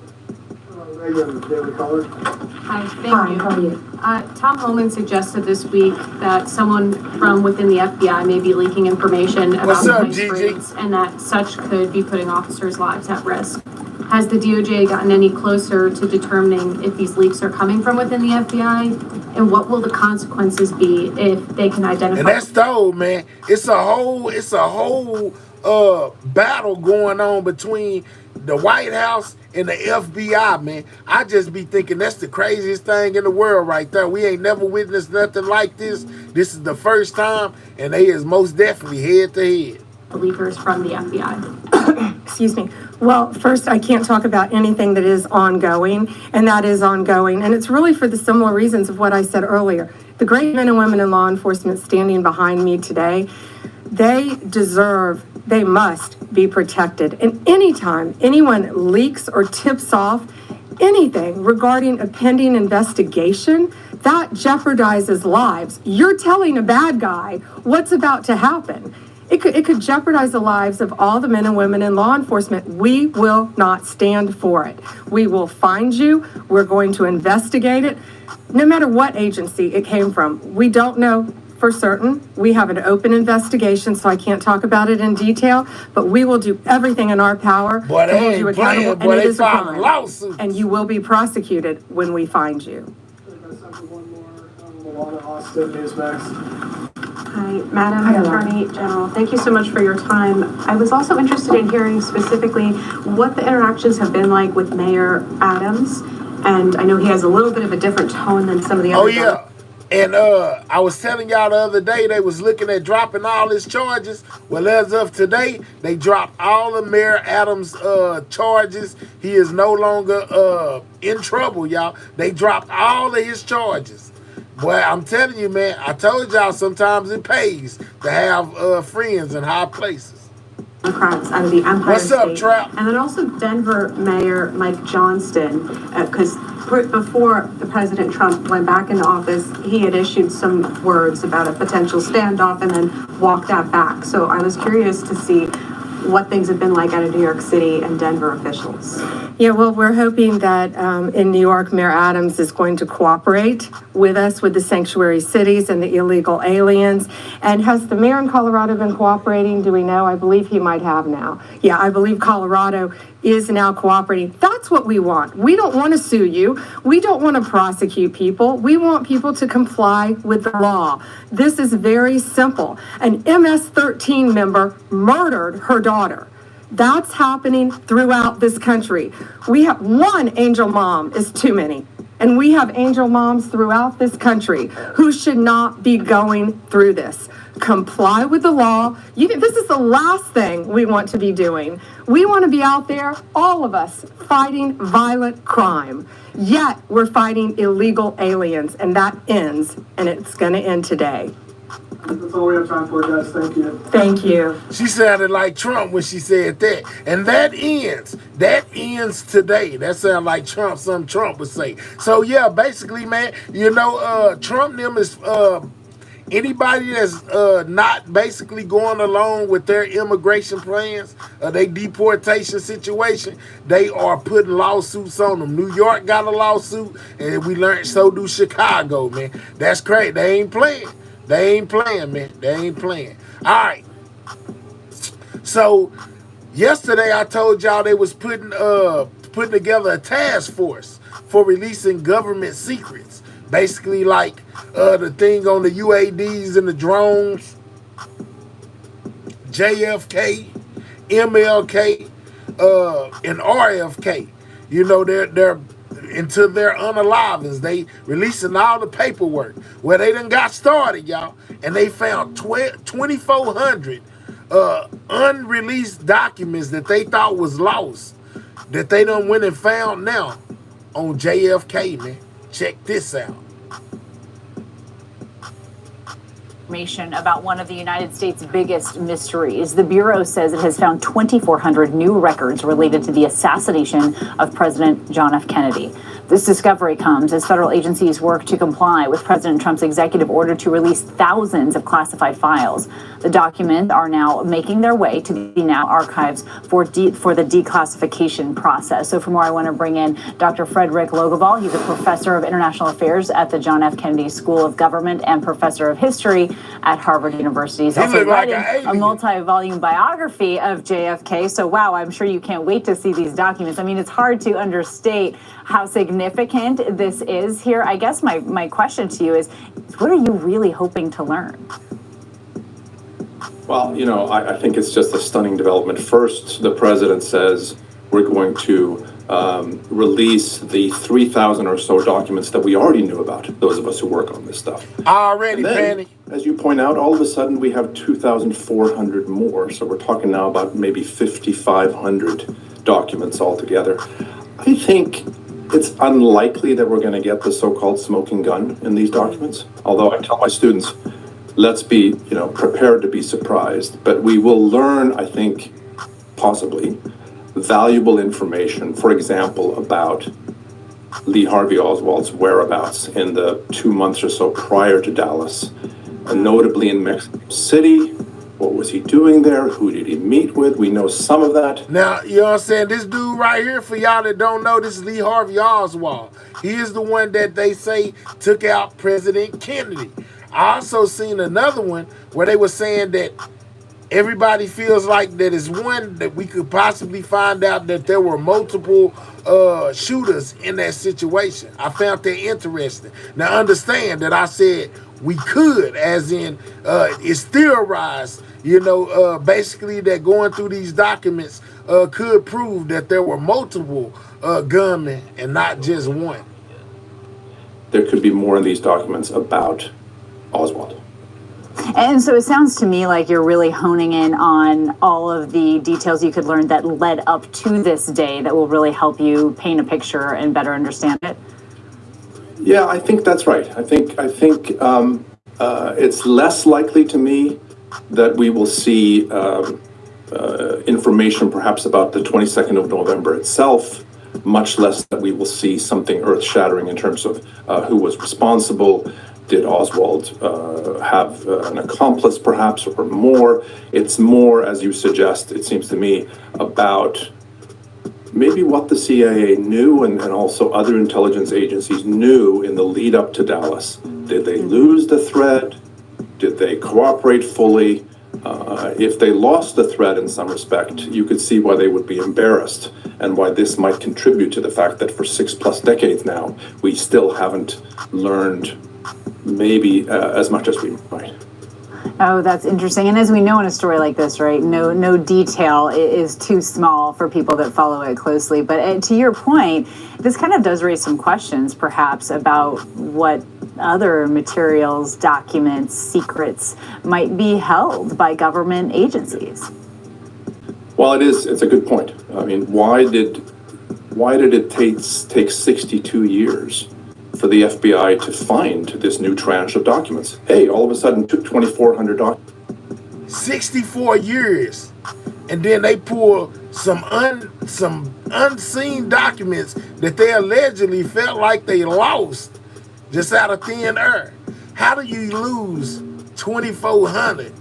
Hi, thank you. How are you? Tom Homan suggested this week that someone from within the FBI may be leaking information about the raids and that such could be putting officers' lives at risk. Has the DOJ gotten any closer to determining if these leaks are coming from within the FBI? And what will the consequences be if they can identify? And that's the old man. It's a whole battle going on between the White House and the FBI, man. I just be thinking that's the craziest thing in the world right there. We ain't never witnessed nothing like this. This is the first time, and they is most definitely head to head. The leakers from the FBI. Excuse me. Well, first, I can't talk about anything that is ongoing, and that is ongoing. And it's really for the similar reasons of what I said earlier. The great men and women in law enforcement standing behind me today, they must be protected. And anytime anyone leaks or tips off anything regarding a pending investigation, that jeopardizes lives. You're telling a bad guy what's about to happen. It could jeopardize the lives of all the men and women in law enforcement. We will not stand for it. We will find you. We're going to investigate it, no matter what agency it came from. We don't know for certain. We have an open investigation, so I can't talk about it in detail, but we will do everything in our power to hold you accountable. And it is a crime, and you will be prosecuted when we find you. Hi, Madam Attorney General. Thank you so much for your time. I was also interested in hearing specifically what the interactions have been like with Mayor Adams. And I know he has a little bit of a different tone than some of the other. Oh, yeah. And I was telling y'all the other day, they was looking at dropping all his charges. Well, as of today, they dropped all of Mayor Adams' charges. He is no longer in trouble, y'all. They dropped all of his charges. Boy, I'm telling you, man, I told y'all sometimes it pays to have friends in high places. Democrats out of the Empire What's up, State. Trap? And then also Denver Mayor Mike Johnston, because before the President Trump went back into office, he had issued some words about a potential standoff and then walked that back. So I was curious to see what things have been like out of New York City and Denver officials. Yeah, well, we're hoping that in New York, Mayor Adams is going to cooperate with us with the sanctuary cities and the illegal aliens. And has the mayor in Colorado been cooperating? Do we know? I believe he might have now. Yeah, I believe Colorado is now cooperating. That's what we want. We don't want to sue you. We don't want to prosecute people. We want people to comply with the law. This is very simple. An MS-13 member murdered her daughter. That's happening throughout this country. We have one angel mom is too many. And we have angel moms throughout this country who should not be going through this. Comply with the law. This is the last thing we want to be doing. We want to be out there, all of us, fighting violent crime. Yet we're fighting illegal aliens, and that ends, and it's going to end today. That's all we have time for, guys. Thank you. Thank you. She sounded like Trump when she said that. And that ends today. That sounds like Trump, something Trump would say. So, yeah, basically, man, Trump them is anybody that's not basically going along with their immigration plans, their deportation situation, they are putting lawsuits on them. New York got a lawsuit, and we learned so do Chicago, man. That's crazy. They ain't playing. They ain't playing, man. They ain't playing. All right. So yesterday I told y'all they was putting together a task force for releasing government secrets. Basically like the thing on the UADs and the drones, JFK, MLK, and RFK. You know, they're into their unalivings. They releasing all the paperwork where they done got started, y'all, and they found 2,400 unreleased documents that they thought was lost, that they done went and found now on JFK, man. Check this out. Information about one of the United States' biggest mysteries. The Bureau says it has found 2,400 new records related to the assassination of President John F. Kennedy. This discovery comes as federal agencies work to comply with President Trump's executive order to release thousands of classified files. The documents are now making their way to the now archives for the declassification process. So for more, I want to bring in Dr. Frederick Logoval. He's a professor of international affairs at the John F. Kennedy School of Government and professor of history at Harvard University. He's also writing a multi-volume biography of JFK. So wow, I'm sure you can't wait to see these documents. I mean, it's hard to understate how significant this is here. I guess my question to you is, what are you really hoping to learn? Well, you know, I think it's just a stunning development. First, the president says we're going to release the 3,000 or so documents that we already knew about, those of us who work on this stuff. Already, then, as you point out, all of a sudden we have 2,400 more. So we're talking now about maybe 5,500 documents altogether. I think it's unlikely that we're going to get the so-called smoking gun in these documents. Although I tell my students, let's be, prepared to be surprised. But we will learn, I think, possibly, valuable information, for example, about Lee Harvey Oswald's whereabouts in the 2 months or so prior to Dallas, and notably in Mexico City. What was he doing there? Who did he meet with? We know some of that. Now, you know what I'm saying? This dude right here, for y'all that don't know, this is Lee Harvey Oswald. He is the one that they say took out President Kennedy. I also seen another one where they were saying that everybody feels like that is one that we could possibly find out that there were multiple shooters in that situation. I found that interesting. Now, understand that I said we could, as in it's theorized, basically that going through these documents could prove that there were multiple gunmen and not just one. There could be more in these documents about Oswald. And so it sounds to me like you're really honing in on all of the details you could learn that led up to this day that will really help you paint a picture and better understand it. Yeah, I think that's right. I think it's less likely to me that we will see information perhaps about the 22nd of November itself, much less that we will see something earth-shattering in terms of who was responsible. Did Oswald have an accomplice perhaps or more? It's more, as you suggest, it seems to me, about maybe what the CIA knew and also other intelligence agencies knew in the lead up to Dallas. Did they lose the thread? Did they cooperate fully? If they lost the thread in some respect, you could see why they would be embarrassed and why this might contribute to the fact that for 6+ decades now, we still haven't learned maybe as much as we might. Oh, that's interesting. And as we know in a story like this, right, no detail is too small for people that follow it closely. But to your point, this kind of does raise some questions, perhaps, about what other materials, documents, secrets might be held by government agencies. Well, it's a good point. I mean, why did it take 62 years for the FBI to find this new tranche of documents? Hey, all of a sudden took 2,400 documents. 64 years. And then they pull some unseen documents that they allegedly felt like they lost just out of thin air. How do you lose 2,400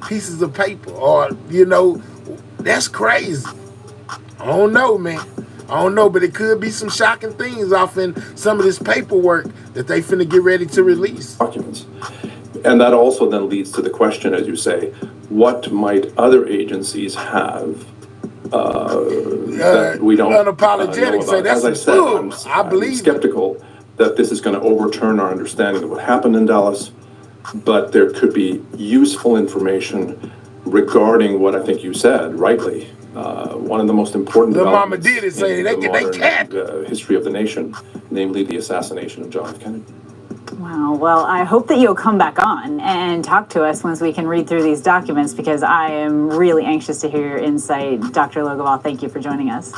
pieces of paper? Or, that's crazy. I don't know, man. I don't know, but it could be some shocking things off in some of this paperwork that they finna get ready to release. Documents. And that also then leads to the question, as you say, what might other agencies have that we don't unapologetic say that's as I said, I'm skeptical that this is going to overturn our understanding of what happened in Dallas, but there could be useful information regarding what I think you said rightly, one of the most important Lil Mama developments did it, say in they the can- they can't. modern history of the nation, namely the assassination of John F. Kennedy. Wow. Well, I hope that you'll come back on and talk to us once we can read through these documents, because I am really anxious to hear your insight. Dr. Logoval, thank you for joining us.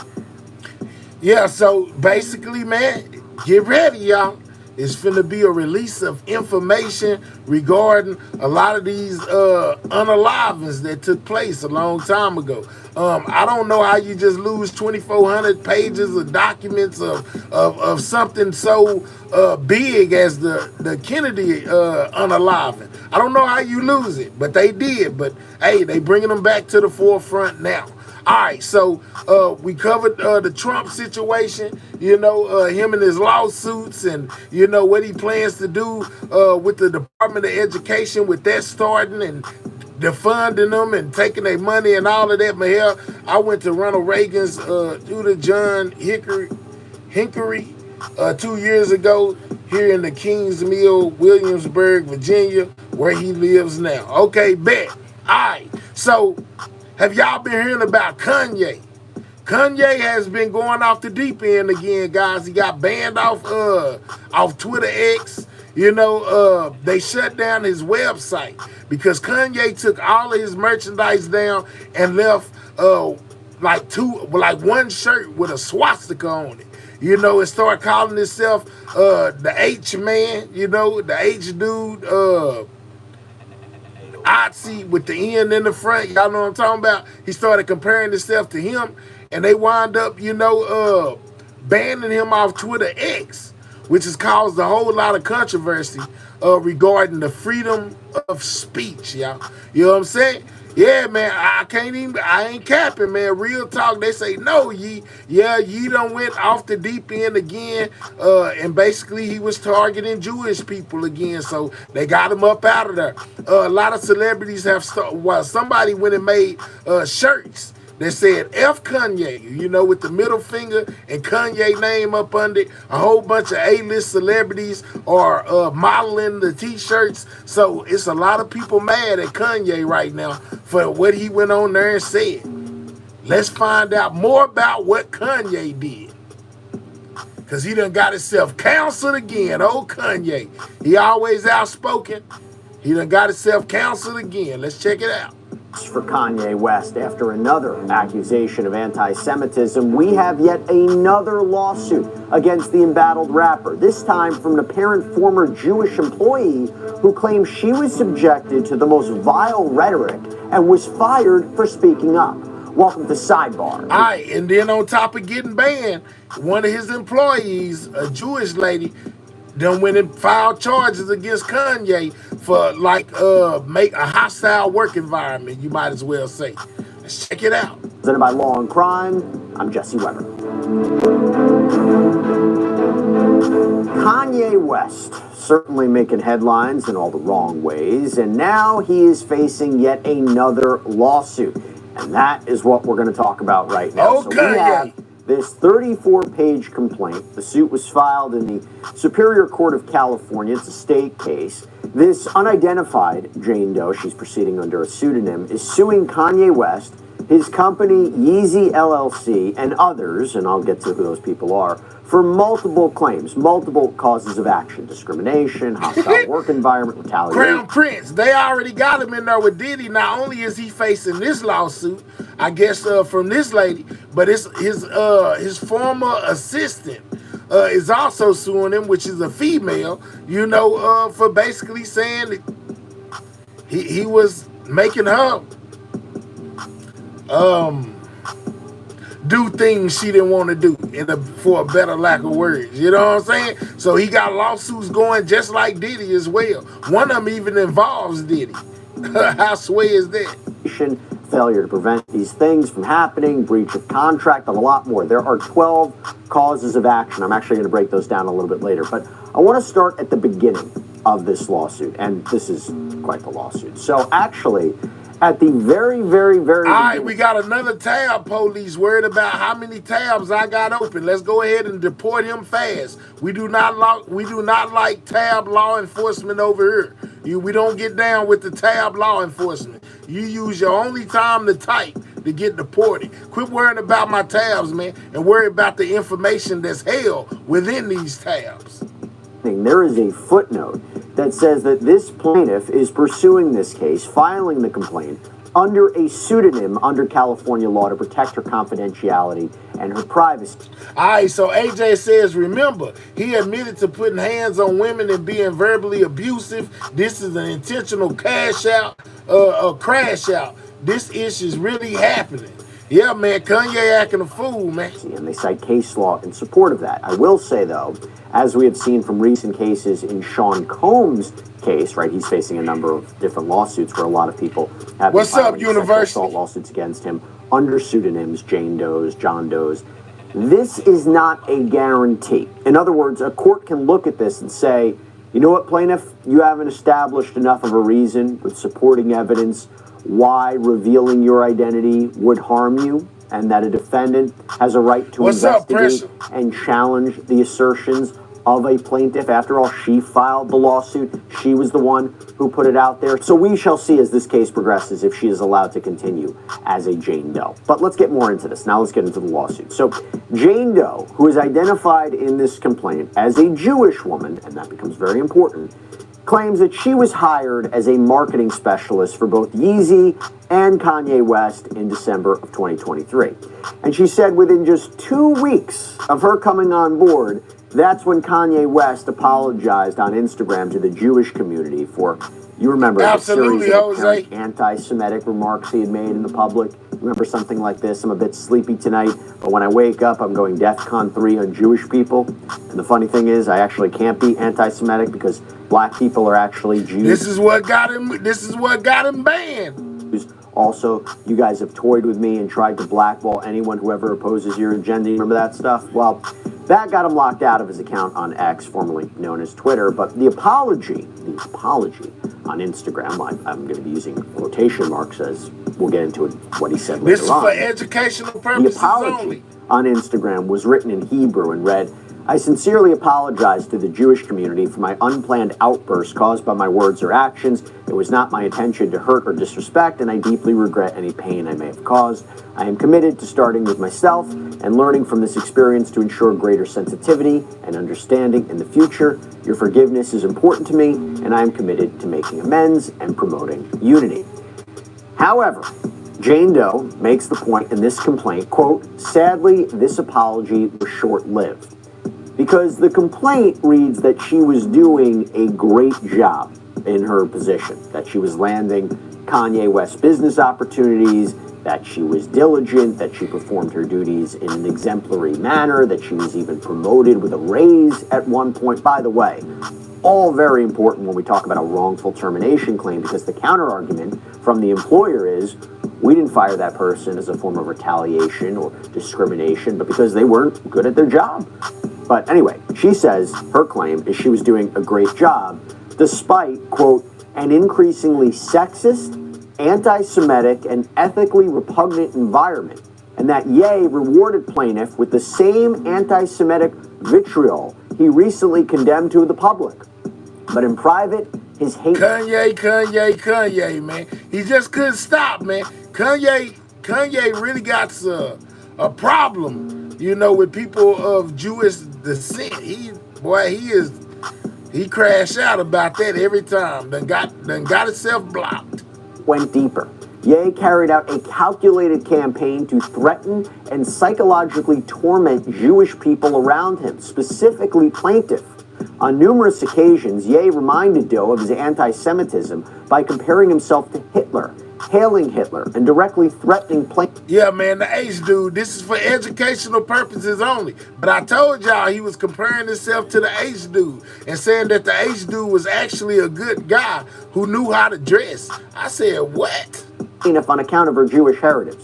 Yeah, so basically, man, get ready, y'all. It's finna be a release of information regarding a lot of these unalivings that took place a long time ago. I don't know how you just lose 2,400 pages of documents of something so big as the Kennedy unaliving. I don't know how you lose it, but they did. But hey, they bringing them back to the forefront now. All right, so we covered the Trump situation, you know, him and his lawsuits, and, you know, what he plans to do with the Department of Education, with that starting and defunding them and taking their money and all of that. But hell, I went to Ronald Reagan's Judah John Hinkery 2 years ago here in the Kings Mill, Williamsburg, Virginia, where he lives now. Okay, bet. All right, so have y'all been hearing about Kanye? Kanye has been going off the deep end again, guys. He got banned off Twitter X. You know, they shut down his website because Kanye took all of his merchandise down and left like one shirt with a swastika on it. You know, and started calling himself the H man, you know, the H dude, Otzi with the N in the front. Y'all know what I'm talking about? He started comparing himself to him, and they wound up, you know, banning him off Twitter X, which has caused a whole lot of controversy regarding the freedom of speech, y'all. You know what I'm saying? Yeah, man, I ain't capping, man. Real talk, they say, no, Ye done went off the deep end again, and basically he was targeting Jewish people again, so they got him up out of there. A lot of celebrities have, somebody went and made shirts that said F Kanye, you know, with the middle finger and Kanye name up under it. A whole bunch of A-list celebrities are modeling the t-shirts. So it's a lot of people mad at Kanye right now for what he went on there and said. Let's find out more about what Kanye did, because he done got himself counseled again. Oh, Kanye. He always outspoken. He done got himself counseled again. Let's check it out. For Kanye West, after another accusation of anti-Semitism, we have yet another lawsuit against the embattled rapper, this time from an apparent former Jewish employee who claims she was subjected to the most vile rhetoric and was fired for speaking up. Welcome to Sidebar. All right, and then on top of getting banned, one of his employees, a Jewish lady, done went and filed charges against Kanye for make a hostile work environment, you might as well say. Let's check it out. Presented by Law and Crime, I'm Jesse Weber. Kanye West, certainly making headlines in all the wrong ways, and now he is facing yet another lawsuit. And that is what we're going to talk about right now. Oh, so we have this 34-page complaint. The suit was filed in the Superior Court of California. It's a state case. This unidentified Jane Doe, she's proceeding under a pseudonym, is suing Kanye West, his company Yeezy LLC, and others, and I'll get to who those people are, for multiple claims, multiple causes of action: discrimination, hostile work environment, retaliation. Crown Prince, they already got him in there with Diddy. Not only is he facing this lawsuit, I guess from this lady, but it's his former assistant is also suing him, which is a female, you know, for basically saying that he was making her do things she didn't want to do, for a better lack of words. You know what I'm saying? So he got lawsuits going just like Diddy as well. One of them even involves Diddy. How sway is that? Failure to prevent these things from happening, breach of contract, and a lot more. There are 12 causes of action. I'm actually going to break those down a little bit later, but I want to start at the beginning of this lawsuit, and this is quite the lawsuit. So actually, at the very all right, we got another tab police worried about how many tabs I got open. Let's go ahead and deport him fast. We do not like tab law enforcement over here. We don't get down with the tab law enforcement. You use your only time to type to get deported. Quit worrying about my tabs, man, and worry about the information that's held within these tabs. There is a footnote that says that this plaintiff is pursuing this case, filing the complaint under a pseudonym under California law to protect her confidentiality and her privacy. All right, so AJ says, remember, he admitted to putting hands on women and being verbally abusive. This is an intentional crash out. This issue is really happening. Yeah, man, Kanye acting a fool, man. And they cite case law in support of that. I will say, though, as we have seen from recent cases in Sean Combs' case, right, he's facing a number of different lawsuits where a lot of people have What's up, University? Assault lawsuits against him under pseudonyms, Jane Does, John Does. This is not a guarantee. In other words, a court can look at this and say, you know what, plaintiff, you haven't established enough of a reason with supporting evidence why revealing your identity would harm you, and that a defendant has a right to investigate and challenge the assertions of a plaintiff. After all, she filed the lawsuit. She was the one who put it out there. So we shall see as this case progresses if she is allowed to continue as a Jane Doe. But let's get more into this. Now let's get into the lawsuit. So Jane Doe, who is identified in this complaint as a Jewish woman, and that becomes very important, claims that she was hired as a marketing specialist for both Yeezy and Kanye West in December of 2023. And she said within just 2 weeks of her coming on board, that's when Kanye West apologized on Instagram to the Jewish community for, you remember, the series of apparent anti-Semitic remarks he had made in the public. Remember something like this: I'm a bit sleepy tonight, but when I wake up, I'm going DEFCON 3 on Jewish people. And the funny thing is, I actually can't be anti-Semitic because black people are actually Jews. This is what got him banned. Also, you guys have toyed with me and tried to blackball anyone who ever opposes your agenda. You remember that stuff? Well, that got him locked out of his account on X, formerly known as Twitter. But the apology on Instagram, I'm going to be using quotation marks as we'll get into what he said later on. This is for educational purposes only. On Instagram was written in Hebrew and read, I sincerely apologize to the Jewish community for my unplanned outburst caused by my words or actions. It was not my intention to hurt or disrespect, and I deeply regret any pain I may have caused. I am committed to starting with myself and learning from this experience to ensure greater sensitivity and understanding in the future. Your forgiveness is important to me, and I am committed to making amends and promoting unity. However, Jane Doe makes the point in this complaint, quote, sadly, this apology was short-lived. Because the complaint reads that she was doing a great job in her position, that she was landing Kanye West business opportunities, that she was diligent, that she performed her duties in an exemplary manner, that she was even promoted with a raise at one point. By the way, all very important when we talk about a wrongful termination claim, because the counter-argument from the employer is, we didn't fire that person as a form of retaliation or discrimination, but because they weren't good at their job. But anyway, she says her claim is she was doing a great job despite, quote, an increasingly sexist, anti-Semitic, and ethically repugnant environment, and that Ye rewarded plaintiff with the same anti-Semitic vitriol he recently condemned to the public. But in private, his hate... Kanye, man. He just couldn't stop, man. Kanye really got a problem, you know, with people of Jewish descent. He crashed out about that every time. Done got himself blocked. Went deeper. Ye carried out a calculated campaign to threaten and psychologically torment Jewish people around him, specifically plaintiff. On numerous occasions, Ye reminded Doe of his anti-Semitism by comparing himself to Hitler, hailing Hitler, and directly threatening plaintiff. Yeah, man, the H dude, this is for educational purposes only. But I told y'all he was comparing himself to the H dude and saying that the H dude was actually a good guy who knew how to dress. I said, what? Plaintiff on account of her Jewish heritage.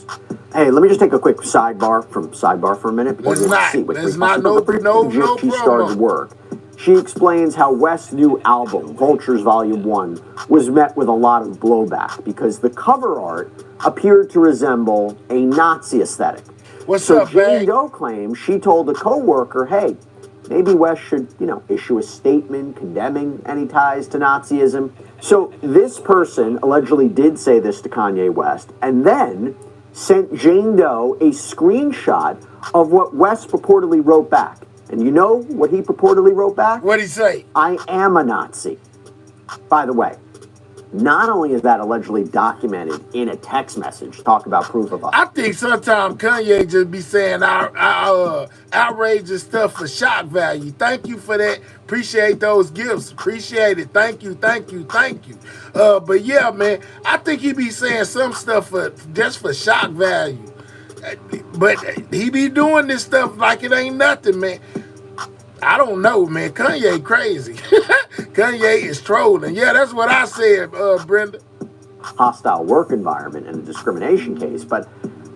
Hey, let me just take a quick sidebar for a minute. Let's not no she started work. She explains how West's new album, Vultures Volume 1, was met with a lot of blowback because the cover art appeared to resemble a Nazi aesthetic. So Jane Doe claims she told a co-worker, hey, maybe West should, issue a statement condemning any ties to Nazism. So this person allegedly did say this to Kanye West and then sent Jane Doe a screenshot of what West purportedly wrote back. And you know what he purportedly wrote back? What'd he say? I am a Nazi. By the way, not only is that allegedly documented in a text message, talk about proof of I think sometimes Kanye just be saying outrageous stuff for shock value. Thank you for that. Appreciate those gifts. Appreciate it. Thank you, thank you, thank you. But yeah, man, I think he be saying some stuff just for shock value. But he be doing this stuff like it ain't nothing, man. I don't know, man. Kanye crazy. Kanye is trolling. Yeah, that's what I said, Brenda. Hostile work environment and a discrimination case. But,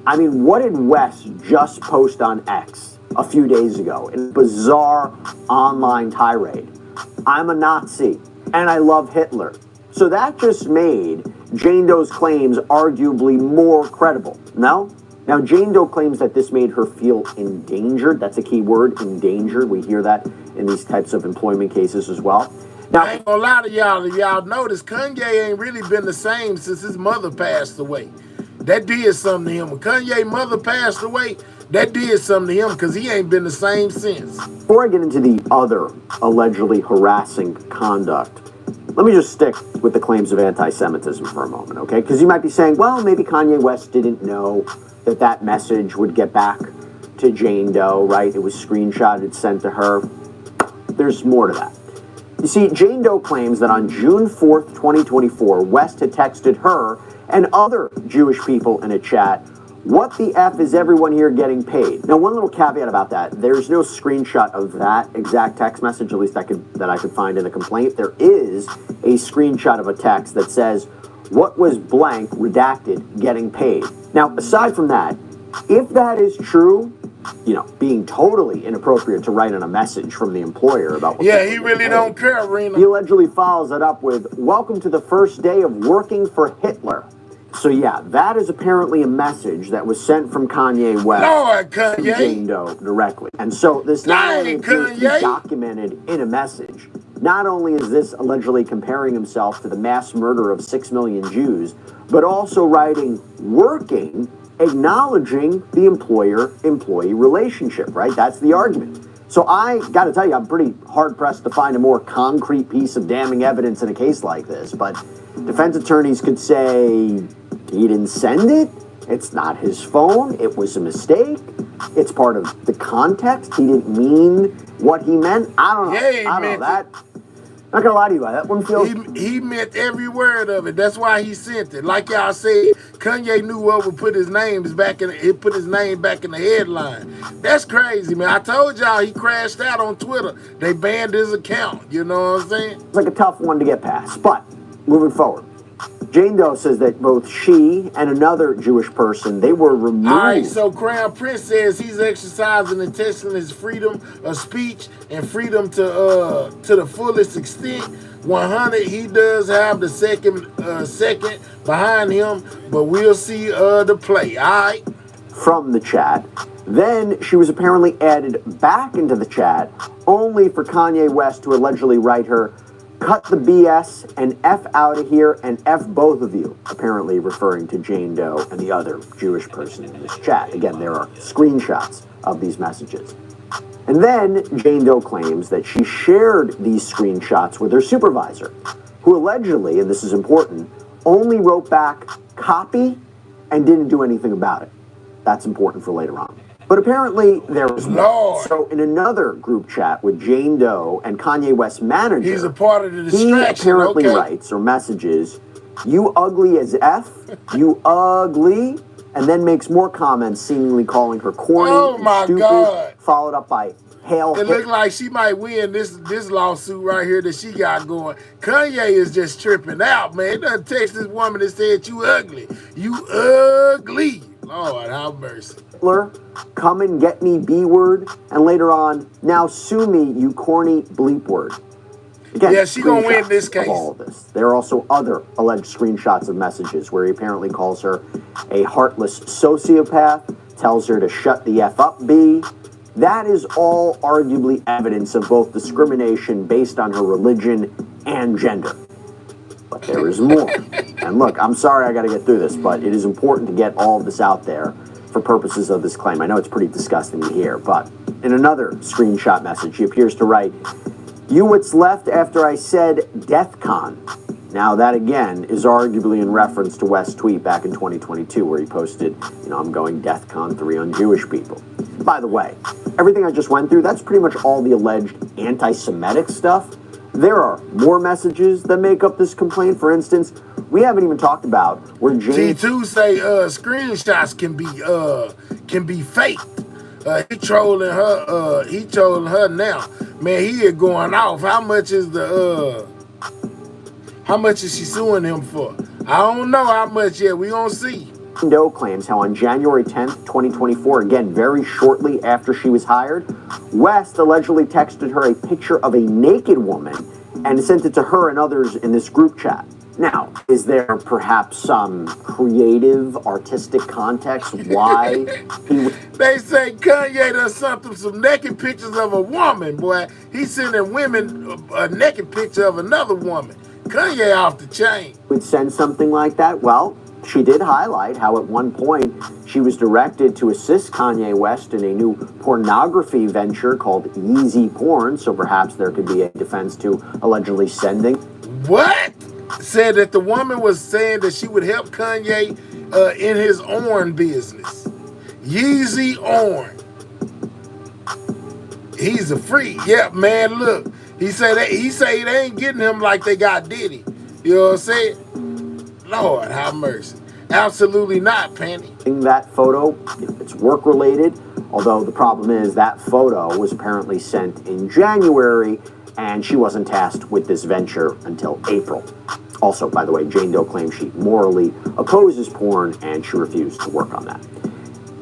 I mean, what did West just post on X a few days ago in a bizarre online tirade? I'm a Nazi, and I love Hitler. So that just made Jane Doe's claims arguably more credible, no? Now, Jane Doe claims that this made her feel endangered. That's a key word, endangered. We hear that in these types of employment cases as well. Now, I ain't gonna lie to y'all. If y'all notice, Kanye ain't really been the same since his mother passed away. That did something to him. When Kanye's mother passed away, that did something to him because he ain't been the same since. Before I get into the other allegedly harassing conduct, let me just stick with the claims of anti-Semitism for a moment, okay? Because you might be saying, well, maybe Kanye West didn't know that message would get back to Jane Doe, right? It was screenshotted, sent to her. There's more to that. You see, Jane Doe claims that on June 4th, 2024, West had texted her and other Jewish people in a chat, what the F is everyone here getting paid? Now, one little caveat about that, there's no screenshot of that exact text message, at least that I could find in the complaint. There is a screenshot of a text that says, what was blank, redacted, getting paid? Now, aside from that, if that is true, you know, being totally inappropriate to write on a message from the employer about what he really don't care, Rena. He allegedly follows it up with, welcome to the first day of working for Hitler. So yeah, that is apparently a message that was sent from Kanye West to Jane Doe directly. And so this not only appears to be documented in a message, not only is this allegedly comparing himself to the mass murder of 6 million Jews, but also writing working, acknowledging the employer-employee relationship, right? That's the argument. So I got to tell you, I'm pretty hard-pressed to find a more concrete piece of damning evidence in a case like this, but defense attorneys could say he didn't send it, it's not his phone, it was a mistake, it's part of the context, he didn't mean what he meant. I don't know. I don't know that. Not gonna lie to you, that one feels... He meant every word of it. That's why he sent it. Like y'all said, Kanye knew what would put his name back in the headline. That's crazy, man. I told y'all he crashed out on Twitter. They banned his account. You know what I'm saying? It's like a tough one to get past. But moving forward, Jane Doe says that both she and another Jewish person, they were removed. All right, so Crown Prince says he's exercising and testing his freedom of speech and freedom to the fullest extent. 100, he does have the second behind him, but we'll see the play, all right? From the chat. Then she was apparently added back into the chat, only for Kanye West to allegedly write her, cut the BS and F out of here and F both of you, apparently referring to Jane Doe and the other Jewish person in this chat. Again, there are screenshots of these messages. And then Jane Doe claims that she shared these screenshots with her supervisor, who allegedly, and this is important, only wrote back copy and didn't do anything about it. That's important for later on. But apparently there was more. So in another group chat with Jane Doe and Kanye West's manager, he's a part of the distraction. He apparently writes or messages, you ugly as F, you ugly, and then makes more comments seemingly calling her corny and stupid, followed up by hail. It looks like she might win this lawsuit right here that she got going. Kanye is just tripping out, man. He done text this woman that said, you ugly. You ugly. Lord, have mercy. Come and get me B-word, and later on, now sue me, you corny bleep word. Again, yeah, she gonna win this case. Of all of this. There are also other alleged screenshots of messages where he apparently calls her a heartless sociopath, tells her to shut the F up, B. That is all arguably evidence of both discrimination based on her religion and gender. But there is more. And look, I'm sorry I got to get through this, but it is important to get all of this out there for purposes of this claim. I know it's pretty disgusting to hear, but in another screenshot message, he appears to write, "You what's left after I said DeathCon." Now that again is arguably in reference to West's tweet back in 2022 where he posted, I'm going DEFCON 3 on Jewish people. By the way, everything I just went through, that's pretty much all the alleged anti-Semitic stuff. There are more messages that make up this complaint. For instance, we haven't even talked about where James T2 say screenshots can be faked. He trolling her now. Man, he is going off. How much is she suing him for? I don't know how much yet. We gonna see. Doe claims how on January 10th, 2024, again, very shortly after she was hired, West allegedly texted her a picture of a naked woman and sent it to her and others in this group chat. Now, is there perhaps some creative, artistic context why he would... They say Kanye done sent them some naked pictures of a woman, boy. He's sending women a naked picture of another woman. Kanye off the chain. Would send something like that? Well, she did highlight how at one point she was directed to assist Kanye West in a new pornography venture called Yeezy Porn, so perhaps there could be a defense to allegedly sending. What? Said that the woman was saying that she would help Kanye in his own business. Yeezy Orange. He's a freak. Yeah, man, look. He say they ain't getting him like they got Diddy. You know what I'm saying? Lord, have mercy. Absolutely not, Penny. That photo, it's work related, although the problem is that photo was apparently sent in January and she wasn't tasked with this venture until April. Also, by the way, Jane Doe claims she morally opposes porn and she refused to work on that.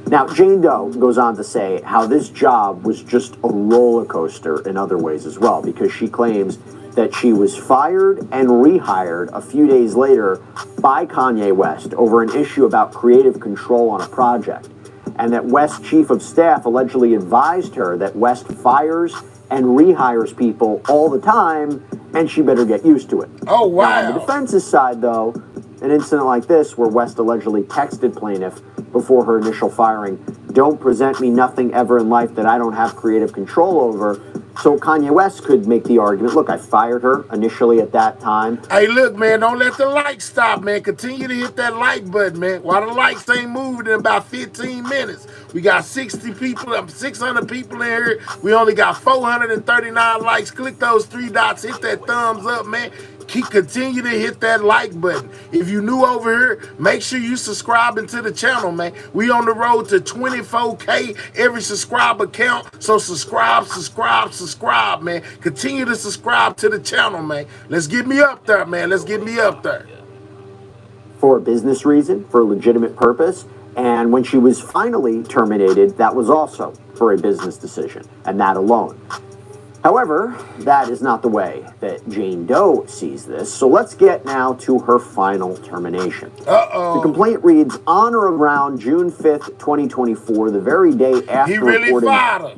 Now, Jane Doe goes on to say how this job was just a roller coaster in other ways as well, because she claims that she was fired and rehired a few days later by Kanye West over an issue about creative control on a project, and that West's chief of staff allegedly advised her that West fires and rehires people all the time, and she better get used to it. Oh, wow. Now, on the defense's side, though, an incident like this where West allegedly texted plaintiff before her initial firing, "Don't present me nothing ever in life that I don't have creative control over." So Kanye West could make the argument, look, I fired her initially at that time. Hey, look, man, don't let the likes stop, man. Continue to hit that like button, man. While the likes ain't moving in about 15 minutes. We got 600 people in here. We only got 439 likes. Click those 3 dots, hit that thumbs up, man. Continue to hit that like button. If you new over here, make sure you subscribing to the channel, man. We on the road to 24K every subscriber count. So subscribe, man. Continue to subscribe to the channel, man. Let's get me up there, man. Let's get me up there. For a business reason, for a legitimate purpose. And when she was finally terminated, that was also for a business decision, and that alone. However, that is not the way that Jane Doe sees this, so let's get now to her final termination. The complaint reads, on or around June 5th, 2024, the very day after reporting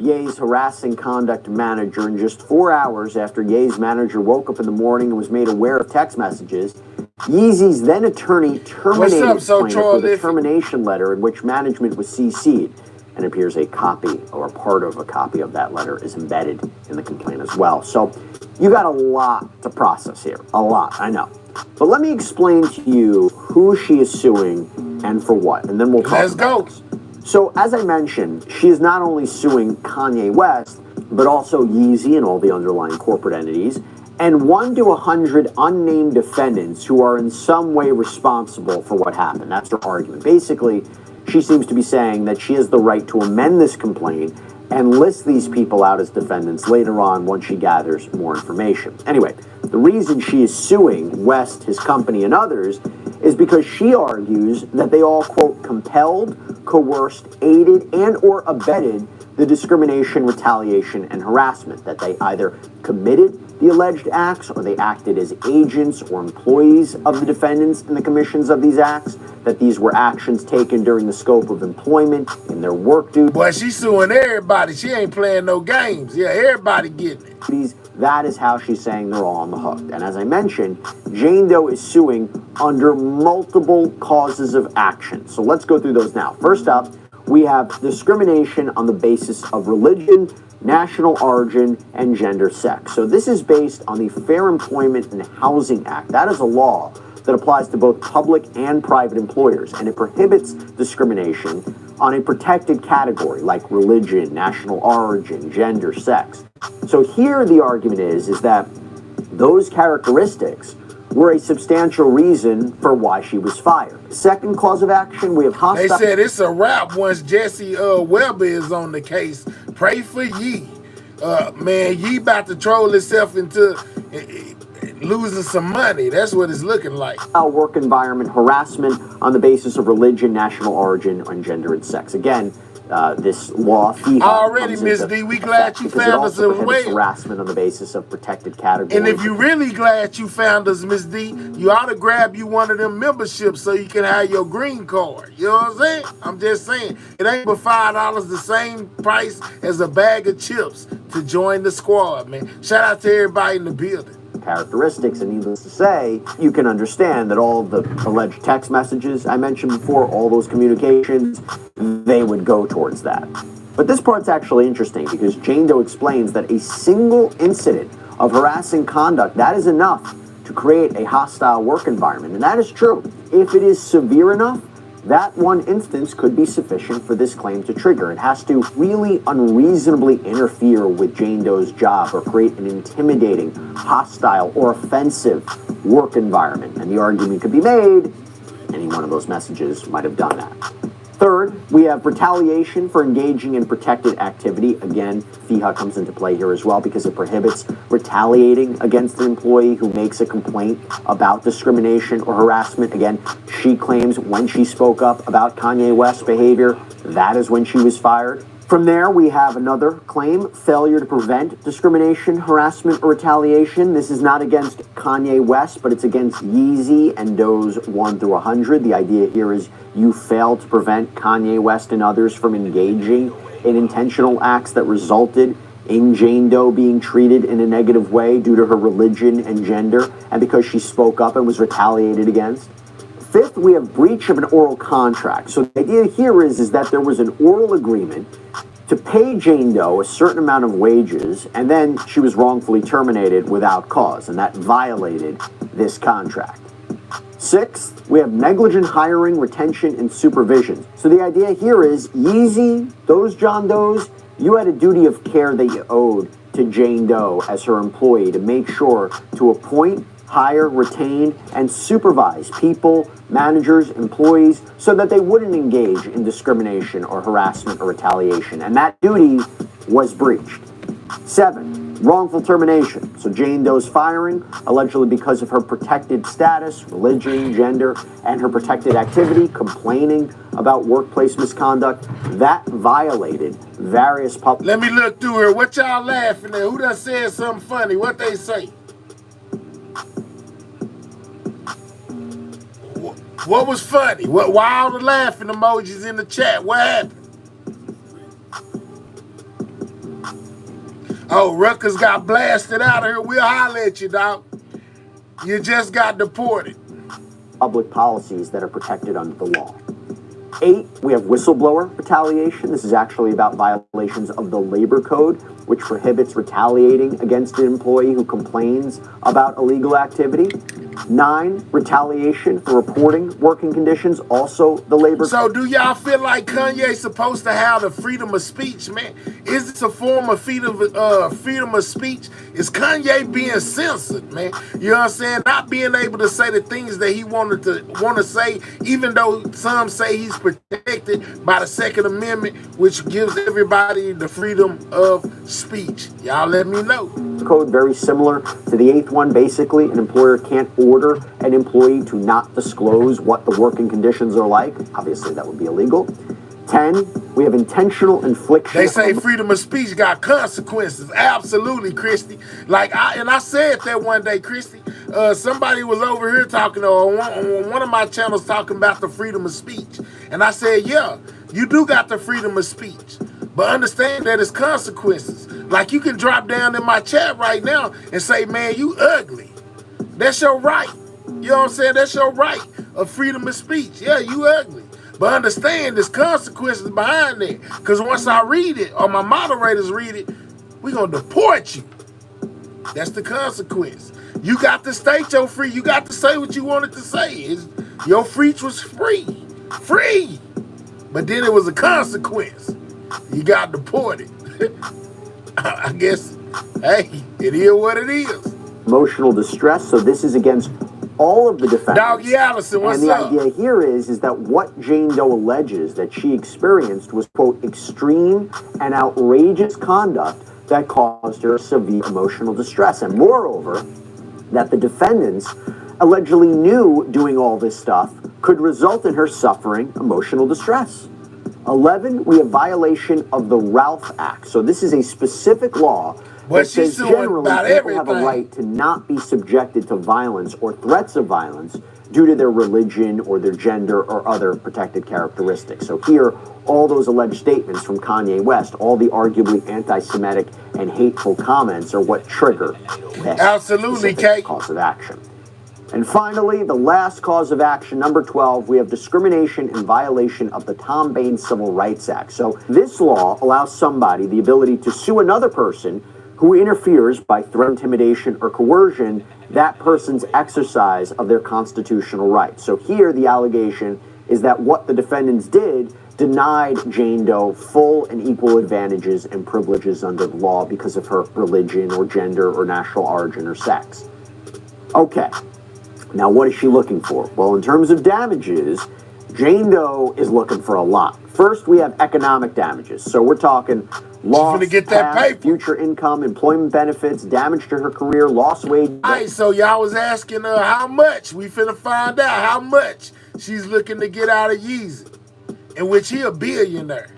Ye's harassing conduct manager, and just 4 hours after Ye's manager woke up in the morning and was made aware of text messages, Yeezy's then attorney terminated plaintiff with a termination letter in which management was CC'd. And it appears a copy or a part of a copy of that letter is embedded in the complaint as well. So you got a lot to process here. A lot, I know. But let me explain to you who she is suing and for what, and then we'll talk about this. So as I mentioned, she is not only suing Kanye West, but also Yeezy and all the underlying corporate entities, and 1 to 100 unnamed defendants who are in some way responsible for what happened. That's her argument. Basically, she seems to be saying that she has the right to amend this complaint and list these people out as defendants later on once she gathers more information. Anyway, the reason she is suing West, his company, and others is because she argues that they all, quote, compelled, coerced, aided, and or abetted the discrimination, retaliation, and harassment, that they either committed the alleged acts or they acted as agents or employees of the defendants in the commissions of these acts, that these were actions taken during the scope of employment in their work duties. Boy, she's suing everybody. She ain't playing no games. Yeah, everybody getting it. That is how she's saying they're all on the hook. And as I mentioned, Jane Doe is suing under multiple causes of action. So let's go through those now. First up, we have discrimination on the basis of religion, national origin, and gender, sex. So this is based on the Fair Employment and Housing Act. That is a law that applies to both public and private employers, and it prohibits discrimination on a protected category like religion, national origin, gender, sex. So here the argument is that those characteristics were a substantial reason for why she was fired. Second cause of action, we have hostile... They said it's a wrap once Jesse Weber is on the case. Pray for Yee. Man, Yee about to troll himself into losing some money. That's what it's looking like. Work environment harassment on the basis of religion, national origin, and gender and sex. Again, this law... Already, Miss D, we glad you found us as well. Harassment on the basis of protected categories. And if you really glad you found us, Miss D, you ought to grab you one of them memberships so you can have your green card. You know what I'm saying? I'm just saying. It ain't but $5, the same price as a bag of chips to join the squad, man. Shout out to everybody in the building. Characteristics, and needless to say, you can understand that all of the alleged text messages I mentioned before, all those communications, they would go towards that. But this part's actually interesting because Jane Doe explains that a single incident of harassing conduct, that is enough to create a hostile work environment. And that is true. If it is severe enough, that one instance could be sufficient for this claim to trigger. It has to really unreasonably interfere with Jane Doe's job or create an intimidating, hostile, or offensive work environment. And the argument could be made, any one of those messages might have done that. Third, we have retaliation for engaging in protected activity. Again, FEHA comes into play here as well because it prohibits retaliating against the employee who makes a complaint about discrimination or harassment. Again, she claims when she spoke up about Kanye West's behavior, that is when she was fired. From there, we have another claim, failure to prevent discrimination, harassment, or retaliation. This is not against Kanye West, but it's against Yeezy and Does 1 through 100. The idea here is you failed to prevent Kanye West and others from engaging in intentional acts that resulted in Jane Doe being treated in a negative way due to her religion and gender, and because she spoke up and was retaliated against. Fifth, we have breach of an oral contract. So the idea here is that there was an oral agreement to pay Jane Doe a certain amount of wages, and then she was wrongfully terminated without cause, and that violated this contract. Sixth, we have negligent hiring, retention, and supervision. So the idea here is, Yeezy, those John Does, you had a duty of care that you owed to Jane Doe as her employee to make sure to appoint, hire, retain, and supervise people, managers, employees, so that they wouldn't engage in discrimination or harassment or retaliation. And that duty was breached. 7, wrongful termination. So Jane Doe's firing, allegedly because of her protected status, religion, gender, and her protected activity, complaining about workplace misconduct, that violated various public... Let me look through here. What y'all laughing at? Who done said something funny? What they say? What was funny? Why all the laughing emojis in the chat? What happened? Oh, Rutgers got blasted out of here. We'll holler at you, dog. You just got deported. Public policies that are protected under the law. 8, we have whistleblower retaliation. This is actually about violations of the labor code, which prohibits retaliating against an employee who complains about illegal activity. 9, retaliation for reporting working conditions, also the labor. So do y'all feel like Kanye's supposed to have the freedom of speech, man? Is this a form of freedom of speech? Is Kanye being censored, man? You know what I'm saying? Not being able to say the things that he want to say, even though some say he's protected by the Second Amendment, which gives everybody the freedom of speech. Y'all let me know. Code very similar to the 8th one. Basically, an employer can't order an employee to not disclose what the working conditions are like. Obviously, that would be illegal. 10, we have intentional infliction. They say freedom of speech got consequences. Absolutely, Christy. Like I said that one day, Christy. Somebody was over here talking on one of my channels talking about the freedom of speech, and I said, yeah, you do got the freedom of speech, but understand that it's consequences. Like you can drop down in my chat right now and say, man, you ugly. That's your right. You know what I'm saying? That's your right of freedom of speech. Yeah, you ugly. But understand there's consequences behind that. Because once I read it, or my moderators read it, we're going to deport you. That's the consequence. You got to state your free. You got to say what you wanted to say. Your free was free. Free. But then it was a consequence. You got deported. I guess, hey, it is what it is. Emotional distress. So this is against all of the defendants. Doggy Allison, what's up? And the idea here is that what Jane Doe alleges that she experienced was, quote, extreme and outrageous conduct that caused her severe emotional distress. And moreover, that the defendants allegedly knew doing all this stuff could result in her suffering emotional distress. 11, we have violation of the Ralph Act. So this is a specific law that says generally people have a right to not be subjected to violence or threats of violence due to their religion or their gender or other protected characteristics. So here, all those alleged statements from Kanye West, all the arguably anti-Semitic and hateful comments are what trigger this specific cause of action. And finally, the last cause of action, number 12, we have discrimination in violation of the Tom Baines Civil Rights Act. So this law allows somebody the ability to sue another person who interferes by threat, intimidation, or coercion that person's exercise of their constitutional rights. So here, the allegation is that what the defendants did denied Jane Doe full and equal advantages and privileges under the law because of her religion or gender or national origin or sex. Okay. Now, what is she looking for? Well, in terms of damages, Jane Doe is looking for a lot. First, we have economic damages. So we're talking loss, past, future income, employment benefits, damage to her career, lost wages. All right, so y'all was asking her how much. We finna find out how much she's looking to get out of Yeezy, in which he a billionaire.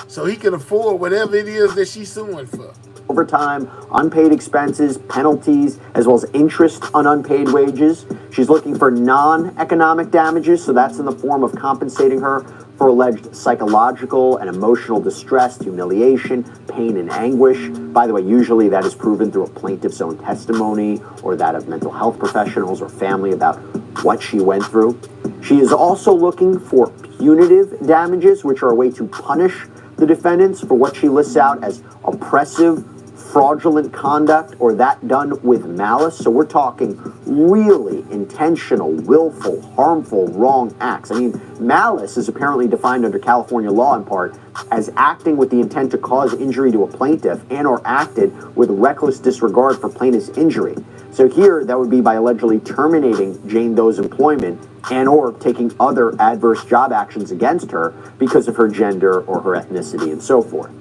So he can afford whatever it is that she's suing for. Overtime, unpaid expenses, penalties, as well as interest on unpaid wages. She's looking for non-economic damages, so that's in the form of compensating her for alleged psychological and emotional distress, humiliation, pain, and anguish. By the way, usually that is proven through a plaintiff's own testimony or that of mental health professionals or family about what she went through. She is also looking for punitive damages, which are a way to punish the defendants for what she lists out as oppressive, fraudulent conduct, or that done with malice. So we're talking really intentional, willful, harmful, wrong acts. I mean, malice is apparently defined under California law in part as acting with the intent to cause injury to a plaintiff and or acted with reckless disregard for plaintiff's injury. So here, that would be by allegedly terminating Jane Doe's employment and or taking other adverse job actions against her because of her gender or her ethnicity and so forth.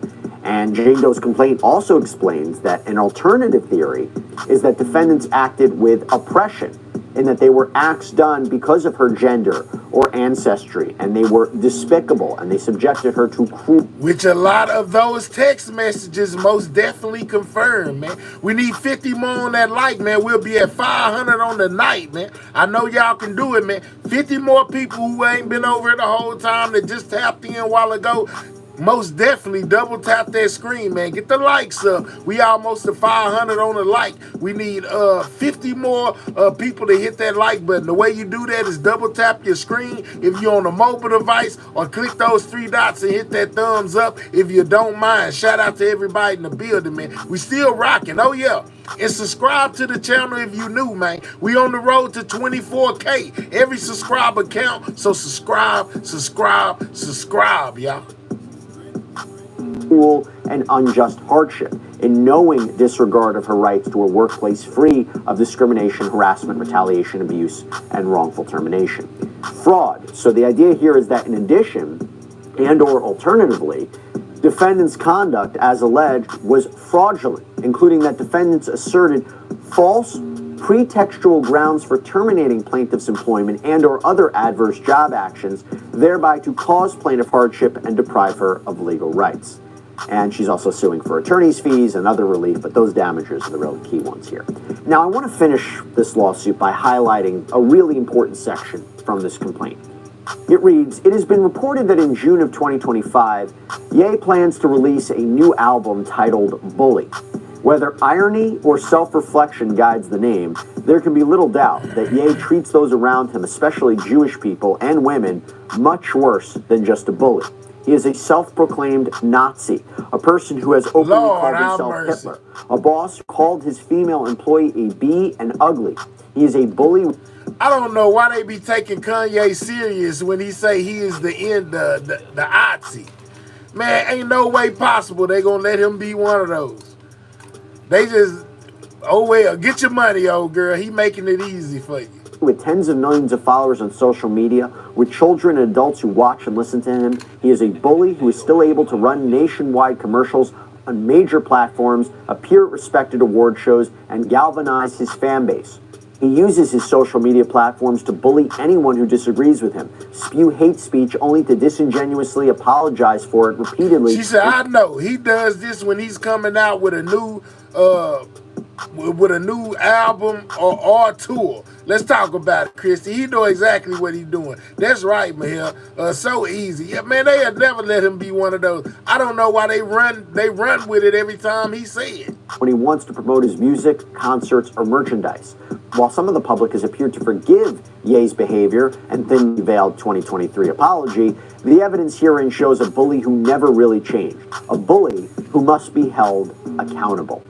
And Jane Doe's complaint also explains that an alternative theory is that defendants acted with oppression in that they were acts done because of her gender or ancestry, and they were despicable, and they subjected her to cruel. Which a lot of those text messages most definitely confirm, man. We need 50 more on that like, man. We'll be at 500 on the night, man. I know y'all can do it, man. 50 more people who ain't been over it the whole time that just tapped in a while ago. Most definitely double tap that screen, man. Get the likes up. We almost at 500 on the like. We need 50 more people to hit that like button. The way you do that is double tap your screen if you're on a mobile device, or click those three dots and hit that thumbs up if you don't mind. Shout out to everybody in the building, man. We still rocking. Oh yeah. And subscribe to the channel if you new, man. We on the road to 24K. Every subscriber count. So subscribe, y'all. Cruel and unjust hardship in knowing disregard of her rights to a workplace free of discrimination, harassment, retaliation, abuse, and wrongful termination. Fraud. So the idea here is that in addition, and or alternatively, defendants' conduct, as alleged, was fraudulent, including that defendants asserted false pretextual grounds for terminating plaintiff's employment and or other adverse job actions, thereby to cause plaintiff hardship and deprive her of legal rights. And she's also suing for attorney's fees and other relief, but those damages are the real key ones here. Now, I want to finish this lawsuit by highlighting a really important section from this complaint. It reads, "It has been reported that in June of 2025, Ye plans to release a new album titled Bully. Whether irony or self-reflection guides the name, there can be little doubt that Ye treats those around him, especially Jewish people and women, much worse than just a bully. He is a self-proclaimed Nazi, a person who has openly called himself Hitler, a boss who called his female employee a bee and ugly. He is a bully." I don't know why they be taking Kanye serious when he say he is the Nazi. Man, ain't no way possible they gonna let him be one of those. They just, oh well, get your money, old girl. He making it easy for you. With tens of millions of followers on social media, with children and adults who watch and listen to him, he is a bully who is still able to run nationwide commercials on major platforms, appear at respected award shows, and galvanize his fan base. He uses his social media platforms to bully anyone who disagrees with him, spew hate speech only to disingenuously apologize for it repeatedly. She said, I know. He does this when he's coming out with a new album or tour. Let's talk about it, Christy. He know exactly what he's doing. That's right, Mahir. So easy. Yeah, man, they had never let him be one of those. I don't know why they run with it every time he say it. When he wants to promote his music, concerts, or merchandise. While some of the public has appeared to forgive Ye's behavior and thinly veiled 2023 apology, the evidence herein shows a bully who never really changed. A bully who must be held accountable.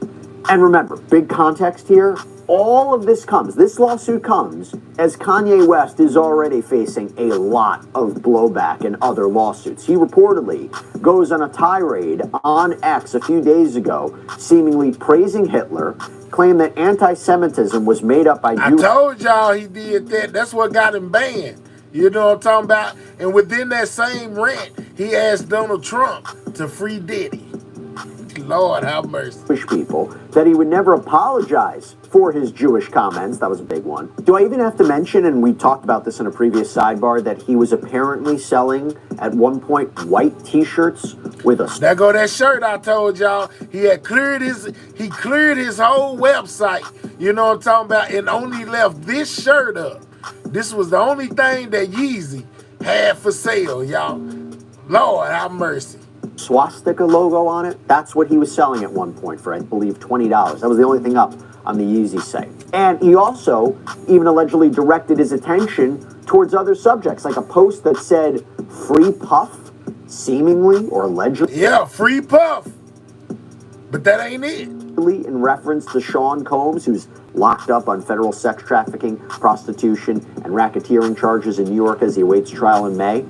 And remember, big context here, all of this lawsuit comes as Kanye West is already facing a lot of blowback in other lawsuits. He reportedly goes on a tirade on X a few days ago, seemingly praising Hitler, claimed that anti-Semitism was made up by Jews. I told y'all he did that. That's what got him banned. You know what I'm talking about? And within that same rant, he asked Donald Trump to free Diddy. Lord have mercy. Jewish people, that he would never apologize for his Jewish comments. That was a big one. Do I even have to mention, and we talked about this in a previous sidebar, that he was apparently selling at one point white t-shirts with a... There go that shirt I told y'all. He cleared his whole website. You know what I'm talking about? And only left this shirt up. This was the only thing that Yeezy had for sale, y'all. Lord have mercy. Swastika logo on it. That's what he was selling at one point for, I believe, $20. That was the only thing up on the Yeezy site. And he also even allegedly directed his attention towards other subjects, like a post that said "Free Puff," seemingly or allegedly. Yeah, Free Puff. But that ain't it. In reference to Sean Combs, who's locked up on federal sex trafficking, prostitution, and racketeering charges in New York as he awaits trial in May.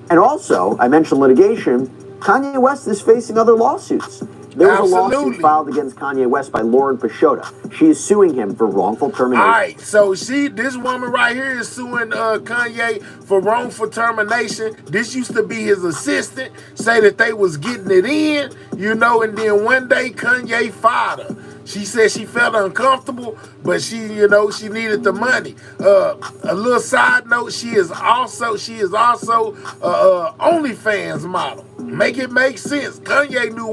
And also, I mentioned litigation. Kanye West is facing other lawsuits. There was a lawsuit filed against Kanye West by Lauren Pashota. She is suing him for wrongful termination. All right, so this woman right here is suing Kanye for wrongful termination. This used to be his assistant, say that they was getting it in, you know, and then one day Kanye fired her. She said she felt uncomfortable, but she needed the money. A little side note, she is also OnlyFans model. Make it make sense. Kanye knew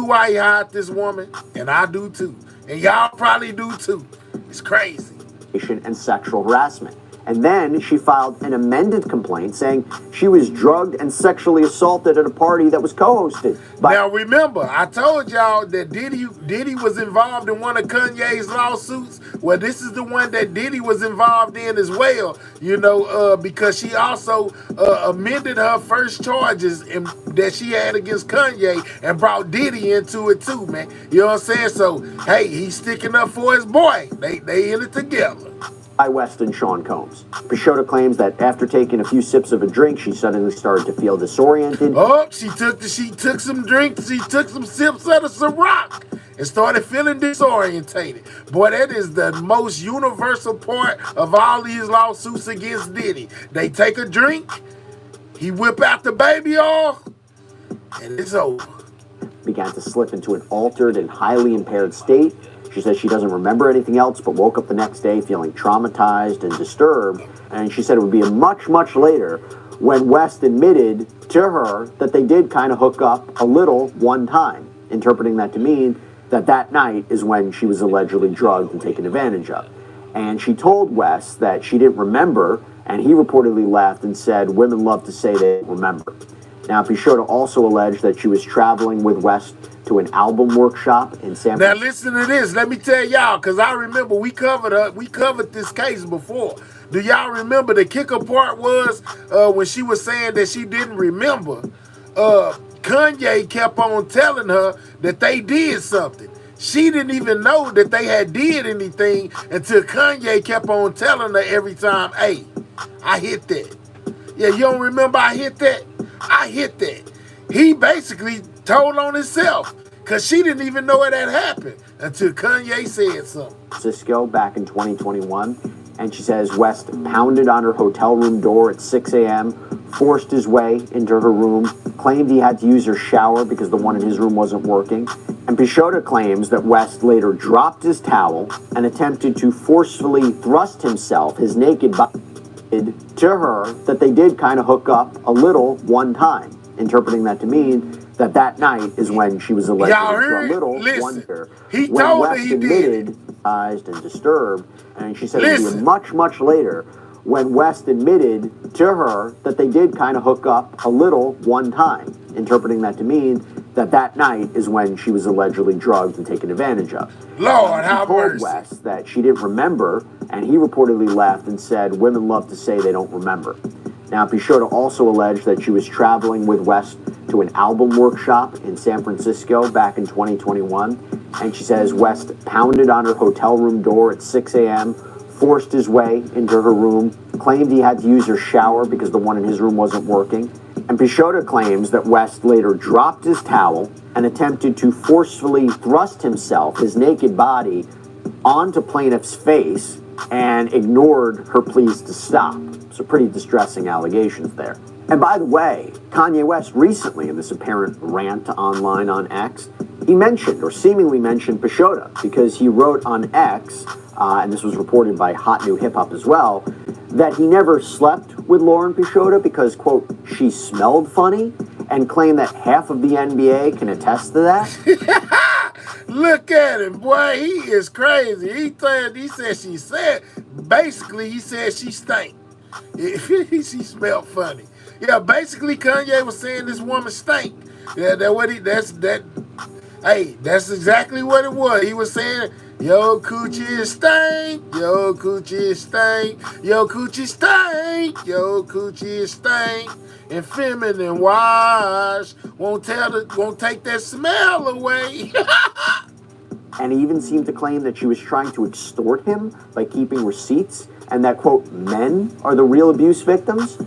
why he hired this woman, and I do too. And y'all probably do too. It's crazy. And sexual harassment. And then she filed an amended complaint saying she was drugged and sexually assaulted at a party that was co-hosted by... Now remember, I told y'all that Diddy was involved in one of Kanye's lawsuits. Well, this is the one that Diddy was involved in as well, you know, because she also amended her first charges that she had against Kanye and brought Diddy into it too, man. You know what I'm saying? So, hey, he's sticking up for his boy. They in it together. By West and Sean Combs. Pashota claims that after taking a few sips of a drink, she suddenly started to feel disoriented. Oh, she took some drinks, she took some sips out of some rock and started feeling disorientated. Boy, that is the most universal part of all these lawsuits against Diddy. They take a drink, he whip out the baby oil, and it's over. Began to slip into an altered and highly impaired state. She says she doesn't remember anything else, but woke up the next day feeling traumatized and disturbed. And she said it would be much later when West admitted to her that they did kind of hook up a little one time, interpreting that to mean that that night is when she was allegedly drugged and taken advantage of. And she told West that she didn't remember, and he reportedly laughed and said, "Women love to say they remember." Now, Pichota also alleged that she was traveling with West to an album workshop in San Francisco. Now listen to this. Let me tell y'all, because I remember we covered this case before. Do y'all remember the kicker part was when she was saying that she didn't remember? Kanye kept on telling her that they did something. She didn't even know that they had did anything until Kanye kept on telling her every time, "Hey, I hit that." Yeah, you don't remember I hit that? I hit that. He basically told on himself because she didn't even know it had happened until Kanye said something. Francisco back in 2021, and she says West pounded on her hotel room door at 6 a.m., forced his way into her room, claimed he had to use her shower because the one in his room wasn't working. And Pichota claims that West later dropped his towel and attempted to forcefully thrust himself, his naked body, to her that they did kind of hook up a little one time, interpreting that to mean that that night is when she was allegedly a little wonder. He when told West her he admitted, did. And disturbed, and she said it would be much later when West admitted to her that they did kind of hook up a little one time, interpreting that to mean that that night is when she was allegedly drugged and taken advantage of. Lord, She have told mercy. West that she didn't remember, and he reportedly laughed and said, "Women love to say they don't remember." Now, Pichota also alleged that she was traveling with West to an album workshop in San Francisco back in 2021, and she says West pounded on her hotel room door at 6 a.m., forced his way into her room, claimed he had to use her shower because the one in his room wasn't working. And Pichota claims that West later dropped his towel and attempted to forcefully thrust himself, his naked body, onto plaintiff's face and ignored her pleas to stop. So pretty distressing allegations there. And by the way, Kanye West recently, in this apparent rant online on X, he mentioned, or seemingly mentioned, Pichota, because he wrote on X, and this was reported by Hot New Hip Hop as well, that he never slept with Lauren Pichota because, quote, she smelled funny, and claimed that half of the NBA can attest to that. Look at him, boy. He is crazy. He said basically he said she stank. She smelled funny. Yeah, basically Kanye was saying this woman stank. Yeah, that's exactly what it was. He was saying, "Yo, coochie stank. Yo, coochie stank. Yo, coochie stank. Yo, coochie stank. And feminine wash won't take that smell away." And he even seemed to claim that she was trying to extort him by keeping receipts, and that, quote, men are the real abuse victims.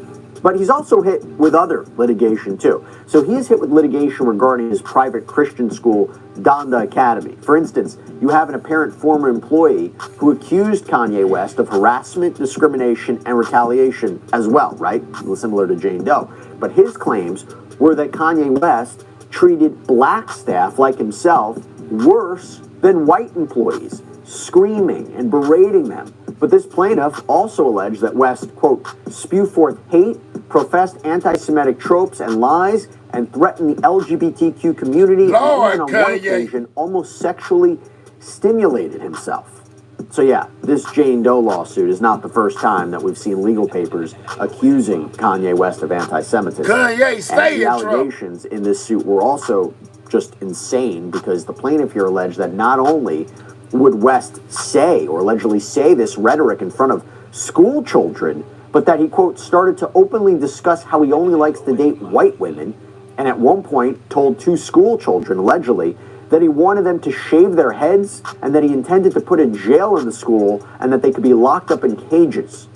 But he's also hit with other litigation, too. So he is hit with litigation regarding his private Christian school, Donda Academy. For instance, you have an apparent former employee who accused Kanye West of harassment, discrimination, and retaliation as well, right? Similar to Jane Doe. But his claims were that Kanye West treated black staff like himself worse than white employees, screaming and berating them. But this plaintiff also alleged that West, quote, spew forth hate, professed anti-Semitic tropes and lies, and threatened the LGBTQ community, Lord, and on one occasion almost sexually stimulated himself. So yeah, this Jane Doe lawsuit is not the first time that we've seen legal papers accusing Kanye West of anti-Semitism. Kanye, stay and the allegations in this suit were also just insane, because the plaintiff here alleged that not only would West say, or allegedly say, this rhetoric in front of school children, but that he, quote, started to openly discuss how he only likes to date white women, and at one point told 2 school children, allegedly, that he wanted them to shave their heads, and that he intended to put a jail in the school, and that they could be locked up in cages.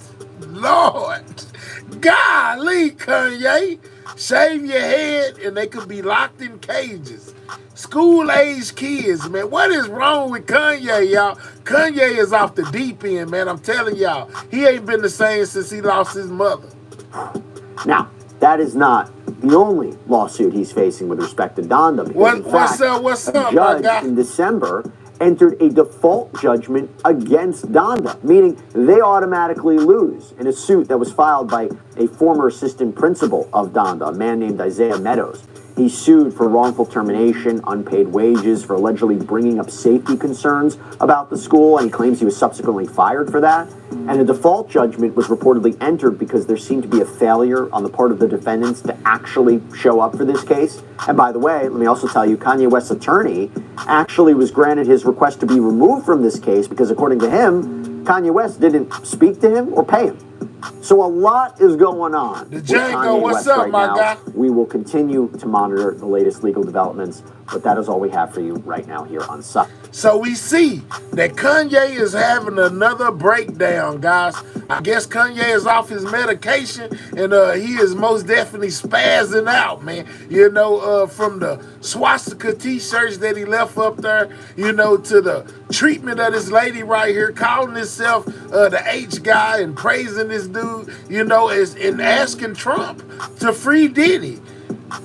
Lord, golly, Kanye, shave your head and they could be locked in cages. School-age kids, man. What is wrong with Kanye, y'all? Kanye is off the deep end, man. I'm telling y'all. He ain't been the same since he lost his mother. Now, that is not the only lawsuit he's facing with respect to Donda. Because What's up, a judge in December entered a default judgment against Donda, meaning they automatically lose in a suit that was filed by a former assistant principal of Donda, a man named Isaiah Meadows. He sued for wrongful termination, unpaid wages, for allegedly bringing up safety concerns about the school, and he claims he was subsequently fired for that. And a default judgment was reportedly entered because there seemed to be a failure on the part of the defendants to actually show up for this case. And by the way, let me also tell you, Kanye West's attorney actually was granted his request to be removed from this case because, according to him, Kanye West didn't speak to him or pay him. So a lot is going on. The Django, what's up, right my now. guy? We will continue to monitor the latest legal developments, but that is all we have for you right now here on Suck. So we see that Kanye is having another breakdown, guys. I guess Kanye is off his medication, and he is most definitely spazzing out, man. You know, from the swastika t-shirts that he left up there, you know, to the treatment of this lady right here, calling himself the H guy and praising this dude, you know, and asking Trump to free Diddy.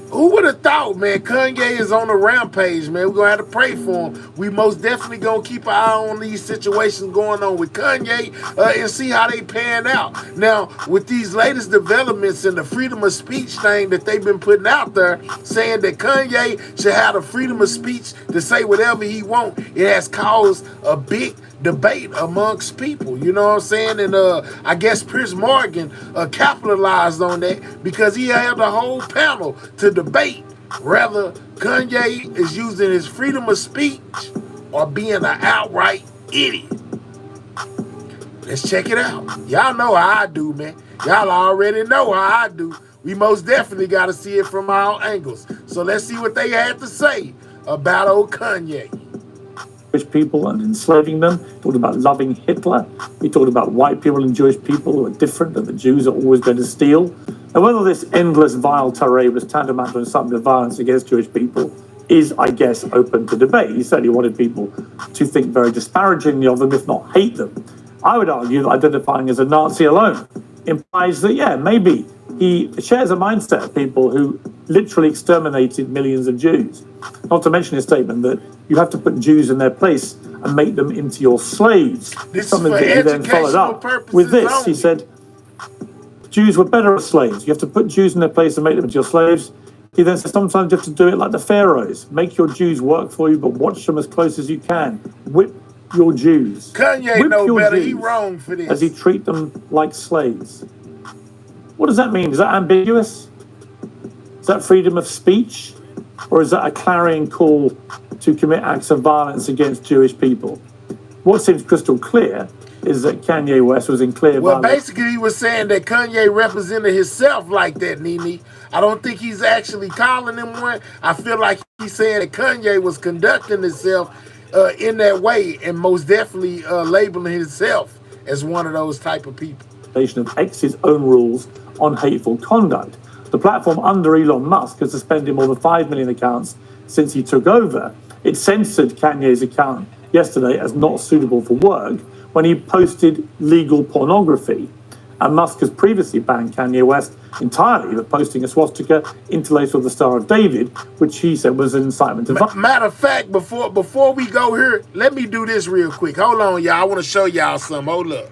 Who would have thought, man? Kanye is on a rampage, man. We're going to have to pray for him. We most definitely going to keep an eye on these situations going on with Kanye and see how they pan out. Now, with these latest developments and the freedom of speech thing that they've been putting out there, saying that Kanye should have the freedom of speech to say whatever he wants, it has caused a big debate amongst people, you know what I'm saying? And I guess Piers Morgan capitalized on that because he had the whole panel to debate whether Kanye is using his freedom of speech or being an outright idiot. Let's check it out. Y'all know how I do, man. Y'all already know how I do. We most definitely got to see it from all angles. So let's see what they had to say about old Kanye. People and enslaving them. He talked about loving Hitler. He talked about white people and Jewish people who are different, and the Jews are always going to steal. And whether this endless vile tirade was tantamount to incitement of violence against Jewish people is, I guess, open to debate. He certainly wanted people to think very disparagingly of them, if not hate them. I would argue that identifying as a Nazi alone implies that, yeah, maybe he shares a mindset of people who literally exterminated millions of Jews. Not to mention his statement that you have to put Jews in their place and make them into your slaves. This Something is for that he then followed up with this. only. He said, Jews were better as slaves. You have to put Jews in their place and make them into your slaves. He then said, sometimes you have to do it like the pharaohs. Make your Jews work for you, but watch them as close as you can. Whip your Jews. Kanye know better. He wrong for this. As he treat them like slaves. What does that mean? Is that ambiguous? Is that freedom of speech? Or is that a clarion call to commit acts of violence against Jewish people? What seems crystal clear is that Kanye West was in clear Well, violence. basically, he was saying that Kanye represented himself like that, Nene. I don't think he's actually calling him one. I feel like he's saying that Kanye was conducting himself in that way and most definitely labeling himself as one of those type of people. Of X's own rules on hateful conduct. The platform under Elon Musk has suspended more than 5 million accounts since he took over. It censored Kanye's account yesterday as not suitable for work when he posted legal pornography. And Musk has previously banned Kanye West entirely for posting a swastika interlaced with the Star of David, which he said was an incitement to violence. Matter of fact, before we go here, let me do this real quick. Hold on, y'all. I want to show y'all something. Hold up.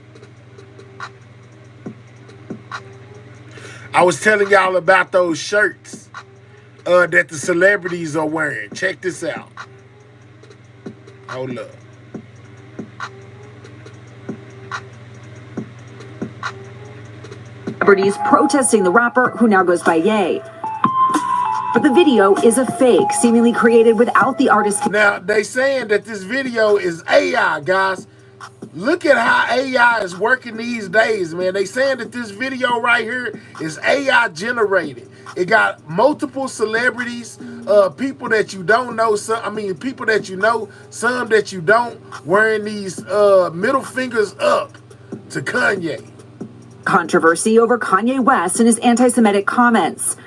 I was telling y'all about those shirts that the celebrities are wearing. Check this out. Hold up. Celebrities protesting the rapper who now goes by Ye. But the video is a fake, seemingly created without the artist. Now, they saying that this video is AI, guys. Look at how AI is working these days, man. They saying that this video right here is AI generated. It got multiple celebrities, people that you don't know, people that you know, some that you don't, wearing these middle fingers up to Kanye. Controversy over Kanye West and his anti-Semitic comments.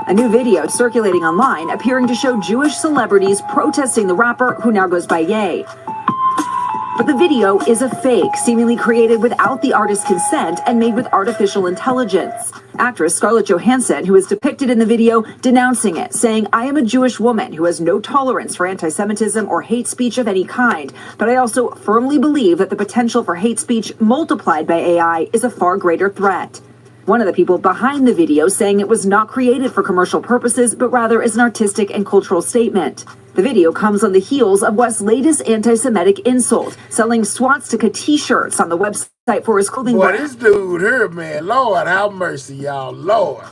A new video circulating online appearing to show Jewish celebrities protesting the rapper who now goes by Ye. But the video is a fake, seemingly created without the artist's consent and made with artificial intelligence. Actress Scarlett Johansson, who is depicted in the video, denouncing it, saying, "I am a Jewish woman who has no tolerance for anti-Semitism or hate speech of any kind, but I also firmly believe that the potential for hate speech multiplied by AI is a far greater threat." One of the people behind the video saying it was not created for commercial purposes, but rather as an artistic and cultural statement. The video comes on the heels of West's latest anti-Semitic insult, selling swastika t-shirts on the website for his clothing Boy, brand. this dude here, man, Lord have mercy, y'all, Lord.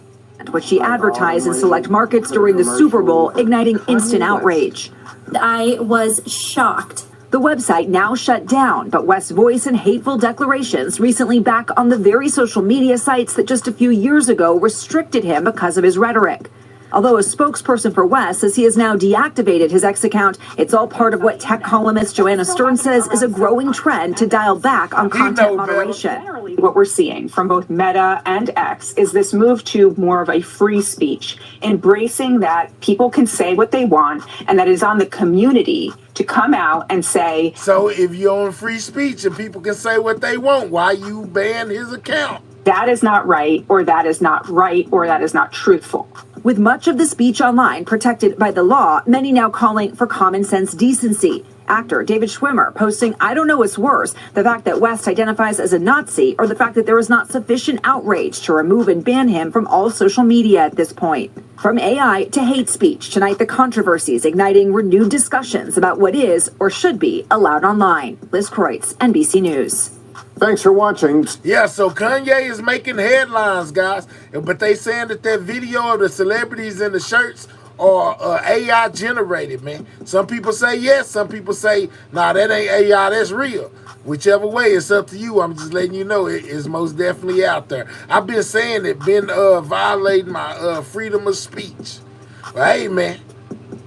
Which she advertised in select markets during the Super Bowl, igniting instant outrage. I was shocked. The website now shut down, but West's voice and hateful declarations recently back on the very social media sites that just a few years ago restricted him because of his rhetoric. Although a spokesperson for West says he has now deactivated his X account, it's all part of what tech columnist Joanna Stern says is a growing trend to dial back on content moderation. What we're seeing from both Meta and X is this move to more of a free speech, embracing that people can say what they want and that it is on the community to come out and say. So if you're on free speech and people can say what they want, why you ban his account? That is not right, or that is not right, or that is not truthful. With much of the speech online protected by the law, many now calling for common sense decency. Actor David Schwimmer posting, "I don't know what's worse, the fact that West identifies as a Nazi or the fact that there is not sufficient outrage to remove and ban him from all social media at this point." From AI to hate speech, tonight the controversies igniting renewed discussions about what is or should be allowed online. Liz Kreutz, NBC News. Thanks for watching. Yeah, so Kanye is making headlines, guys. But they saying that video of the celebrities in the shirts are AI generated, man. Some people say yes, some people say, nah, that ain't AI, that's real. Whichever way, it's up to you. I'm just letting you know it is most definitely out there. I've been saying it, been violating my freedom of speech. But hey, man,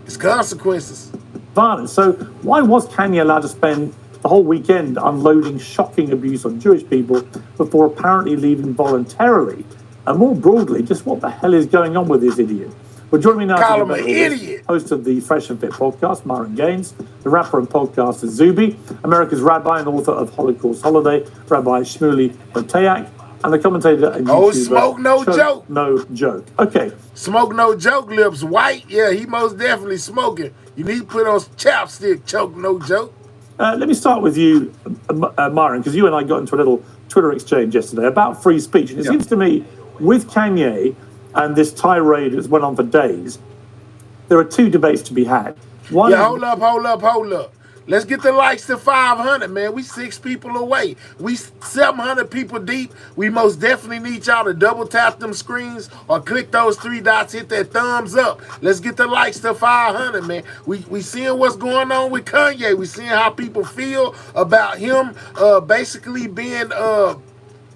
it's consequences. Violence. So why was Kanye allowed to spend the whole weekend unloading shocking abuse on Jewish people before apparently leaving voluntarily? And more broadly, just what the hell is going on with this idiot? Well, joining me now, Call him an idiot. Host of the Fresh and Fit podcast, Myron Gaines, the rapper and podcaster Zuby, America's rabbi and author of Holocaust Holiday, Rabbi Shmuley Boteach, and the commentator and YouTuber, Smoke No Joke. No Joke. Okay. Smoke No Joke, lips white. Yeah, he most definitely smoking. You need to put on chapstick, Choke No Joke. Let me start with you, Myron, because you and I got into a little Twitter exchange yesterday about free speech. And it seems to me, with Kanye and this tirade that's went on for days, there are two debates to be had. One, hold up. Let's get the likes to 500, man. We 6 people away. We 700 people deep. We most definitely need y'all to double tap them screens or click those 3 dots, hit that thumbs up. Let's get the likes to 500, man. We seeing what's going on with Kanye. We seeing how people feel about him basically being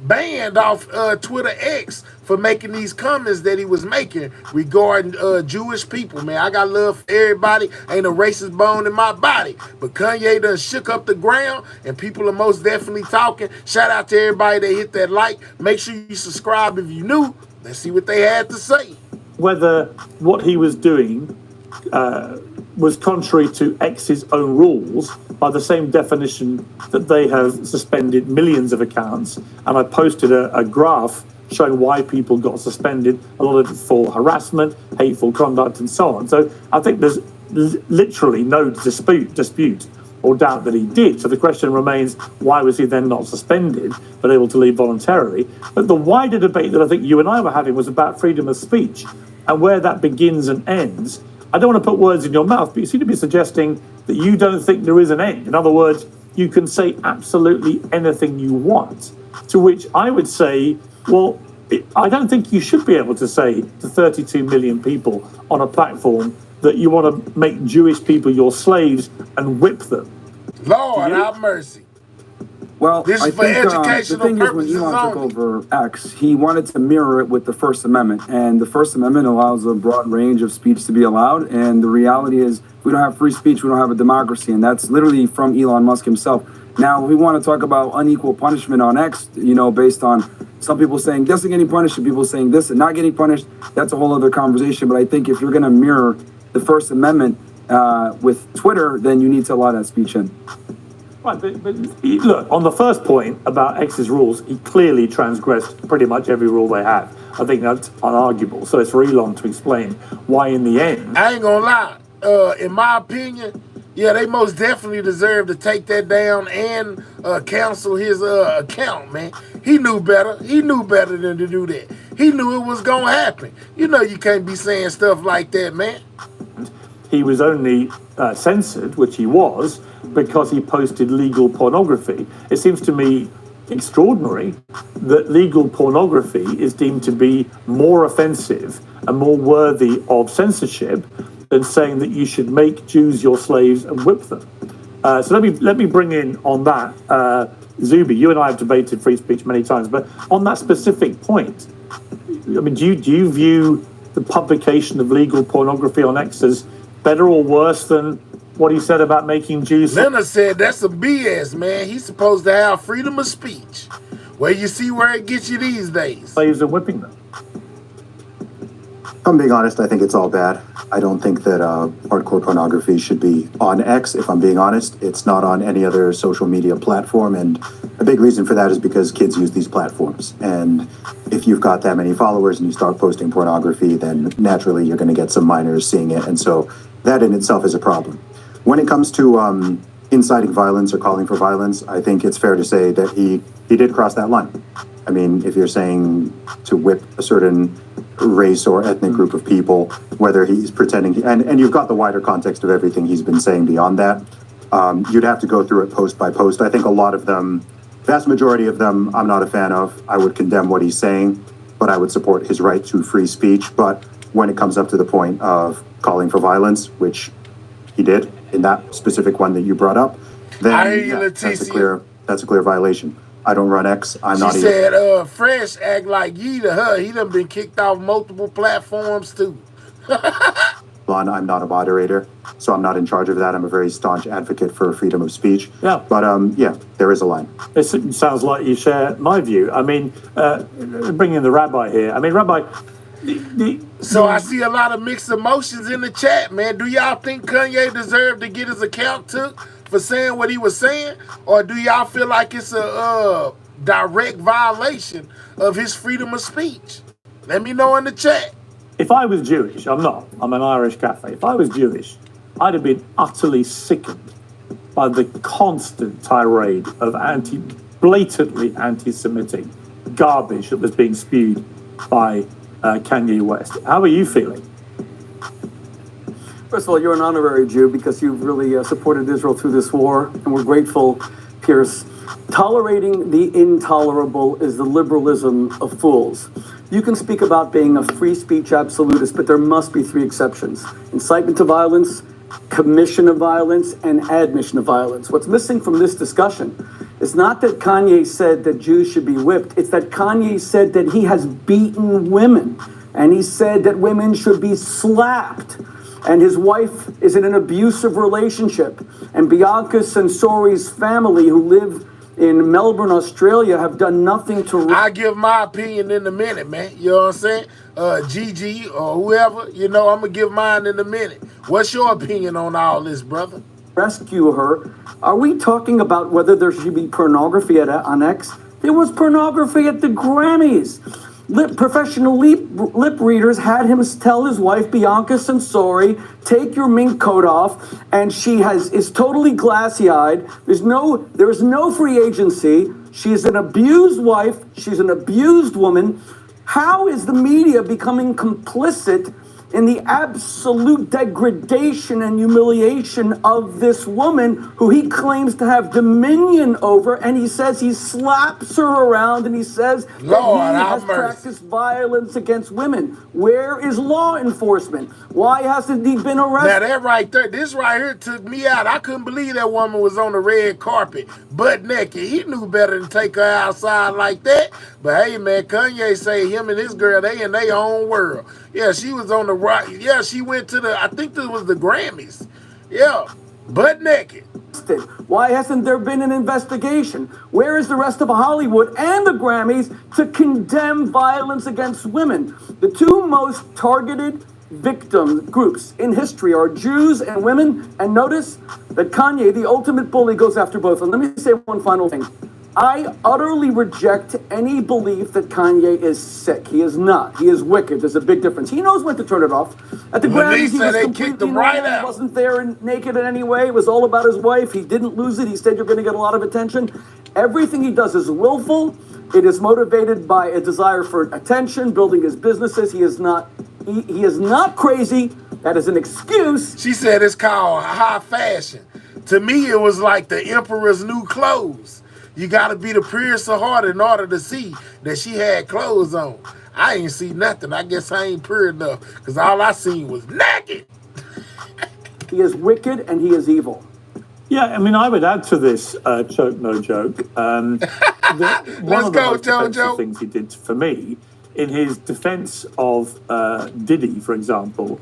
banned off Twitter X for making these comments that he was making regarding Jewish people, man. I got love for everybody. Ain't a racist bone in my body. But Kanye done shook up the ground, and people are most definitely talking. Shout out to everybody that hit that like. Make sure you subscribe if you new. Let's see what they had to say. Whether what he was doing was contrary to X's own rules, by the same definition that they have suspended millions of accounts. And I posted a graph showing why people got suspended, a lot of it for harassment, hateful conduct, and so on. So I think there's literally no dispute or doubt that he did. So the question remains, why was he then not suspended, but able to leave voluntarily? But the wider debate that I think you and I were having was about freedom of speech and where that begins and ends. I don't want to put words in your mouth, but you seem to be suggesting that you don't think there is an end. In other words, you can say absolutely anything you want, to which I would say, well, I don't think you should be able to say to 32 million people on a platform that you want to make Jewish people your slaves and whip them. Lord have mercy. Well, This I is for think educational the thing is, when purposes Elon took only. over X, he wanted to mirror it with the First Amendment, and the First Amendment allows a broad range of speech to be allowed. And the reality is, if we don't have free speech, we don't have a democracy, and that's literally from Elon Musk himself. Now, we want to talk about unequal punishment on X, based on some people saying this and getting punished, and people saying this and not getting punished. That's a whole other conversation. But I think if you're going to mirror the First Amendment with Twitter, then you need to allow that speech in. Right, but look, on the first point about X's rules, he clearly transgressed pretty much every rule they have. I think that's unarguable. So it's for Elon to explain why in the end... I ain't gonna lie. In my opinion, yeah, they most definitely deserve to take that down and cancel his account, man. He knew better. He knew better than to do that. He knew it was gonna happen. You know you can't be saying stuff like that, man. He was only censored, which he was, because he posted legal pornography. It seems to me extraordinary that legal pornography is deemed to be more offensive and more worthy of censorship than saying that you should make Jews your slaves and whip them. So let me bring in on that, Zuby. You and I have debated free speech many times, but on that specific point, I mean, do you view the publication of legal pornography on X as better or worse than what he said about making Jews... Leonard said that's some BS, man. He's supposed to have freedom of speech. Well, you see where it gets you these days. Slaves are whipping them. If I'm being honest, I think it's all bad. I don't think that hardcore pornography should be on X, if I'm being honest. It's not on any other social media platform, and a big reason for that is because kids use these platforms. And if you've got that many followers and you start posting pornography, then naturally you're going to get some minors seeing it, and so that in itself is a problem. When it comes to inciting violence or calling for violence, I think it's fair to say that he did cross that line. I mean, if you're saying to whip a certain race or ethnic group of people, whether he's pretending, and you've got the wider context of everything he's been saying beyond that, you'd have to go through it post by post. I think a lot of them, vast majority of them, I'm not a fan of. I would condemn what he's saying, but I would support his right to free speech. But when it comes up to the point of calling for violence, which he did in that specific one that you brought up, then yeah, that's a clear violation. I don't run X. I'm not even. She said, Fresh act like ye to her. He done been kicked off multiple platforms too. I'm not a moderator, so I'm not in charge of that. I'm a very staunch advocate for freedom of speech. Yeah. But yeah, there is a line. It sounds like you share my view. I mean, bring in the rabbi here. I mean, Rabbi... So I see a lot of mixed emotions in the chat, man. Do y'all think Kanye deserved to get his account took for saying what he was saying? Or do y'all feel like it's a direct violation of his freedom of speech? Let me know in the chat. If I was Jewish, I'm not. I'm an Irish Catholic. If I was Jewish, I'd have been utterly sickened by the constant tirade of blatantly anti-Semitic garbage that was being spewed by Kanye West. How are you feeling? First of all, you're an honorary Jew because you've really supported Israel through this war, and we're grateful, Pierce. Tolerating the intolerable is the liberalism of fools. You can speak about being a free speech absolutist, but there must be three exceptions: incitement to violence, commission of violence, and admission of violence. What's missing from this discussion is not that Kanye said that Jews should be whipped. It's that Kanye said that he has beaten women, and he said that women should be slapped, and his wife is in an abusive relationship, and Bianca Sensori's family, who live in Melbourne, Australia, have done nothing to... I'll give my opinion in a minute, man. You know what I'm saying? Gigi or whoever, you know, I'm going to give mine in a minute. What's your opinion on all this, brother? Rescue her. Are we talking about whether there should be pornography on X? There was pornography at the Grammys. Professional lip readers had him tell his wife, Bianca Sensori, take your mink coat off, and she is totally glassy-eyed. There is no free agency. She's an abused wife. She's an abused woman. How is the media becoming complicit in the absolute degradation and humiliation of this woman who he claims to have dominion over, and he says he slaps her around, and he says that he has practiced violence against women? Where is law enforcement? Why hasn't he been arrested? Now that right there, this right here took me out. I couldn't believe that woman was on the red carpet, butt naked. He knew better than take her outside like that. But hey, man, Kanye say him and his girl, they in their own world. Yeah, she was on the right. Yeah, she went to I think this was the Grammys. Yeah, butt naked. Why hasn't there been an investigation? Where is the rest of Hollywood and the Grammys to condemn violence against women? The two most targeted victim groups in history are Jews and women. And notice that Kanye, the ultimate bully, goes after both. And let me say one final thing. I utterly reject any belief that Kanye is sick. He is not. He is wicked. There's a big difference. He knows when to turn it off. At the Grammys, he was completely normal. He wasn't there naked in any way. It was all about his wife. He didn't lose it. He said you're going to get a lot of attention. Everything he does is willful. It is motivated by a desire for attention, building his businesses. He is not crazy. That is an excuse. She said it's called high fashion. To me, it was like the emperor's new clothes. You got to be the Prius of heart in order to see that she had clothes on. I ain't see nothing. I guess I ain't pure enough because all I seen was naked. He is wicked and he is evil. Yeah, I mean, I would add to this, choke no joke. One of the most offensive things he did for me, in his defense of Diddy, for example,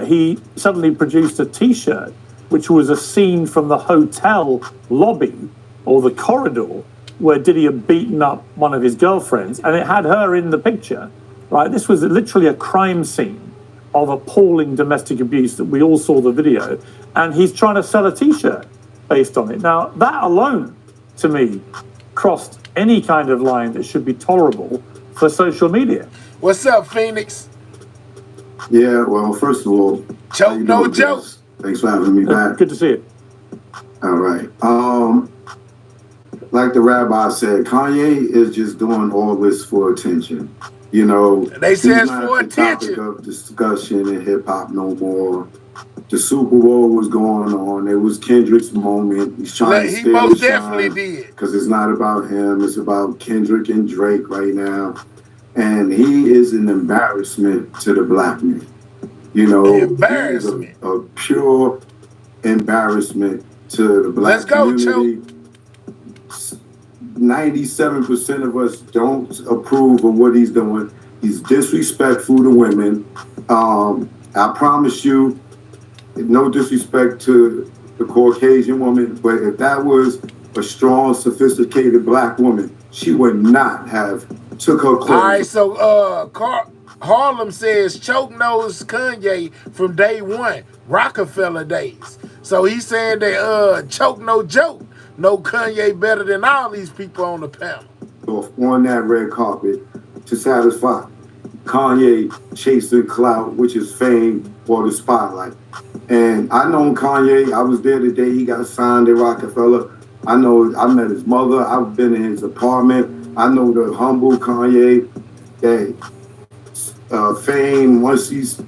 he suddenly produced a T-shirt, which was a scene from the hotel lobby or the corridor where Diddy had beaten up one of his girlfriends, and it had her in the picture, right? This was literally a crime scene of appalling domestic abuse that we all saw the video, and he's trying to sell a T-shirt based on it. Now, that alone, to me, crossed any kind of line that should be tolerable for social media. What's up, Phoenix? Yeah, well, first of all, choke no joke. Thanks for having me back. Good to see you. All right. Like the rabbi said, Kanye is just doing all this for attention. You know, they say it's for Topic attention. of discussion in hip hop no more. The Super Bowl was going on. It was Kendrick's moment. He's trying to he most definitely did. Because it's not about him. It's about Kendrick and Drake right now. And he is an embarrassment to the black man. You know, embarrassment. A pure embarrassment to the black community. 97% of us don't approve of what he's doing. He's disrespectful to women. I promise you, no disrespect to the Caucasian woman, but if that was a strong, sophisticated black woman, she would not have took her clothes. All right, so Harlem says choke nose Kanye from day one, Rockefeller days. So he's saying that choke no joke. No Kanye better than all these people on the panel. On that red carpet to satisfy Kanye chasing clout, which is fame or the spotlight. And I know Kanye. I was there the day he got signed at Rockefeller. I know I met his mother. I've been in his apartment. I know the humble Kanye that fame, once he's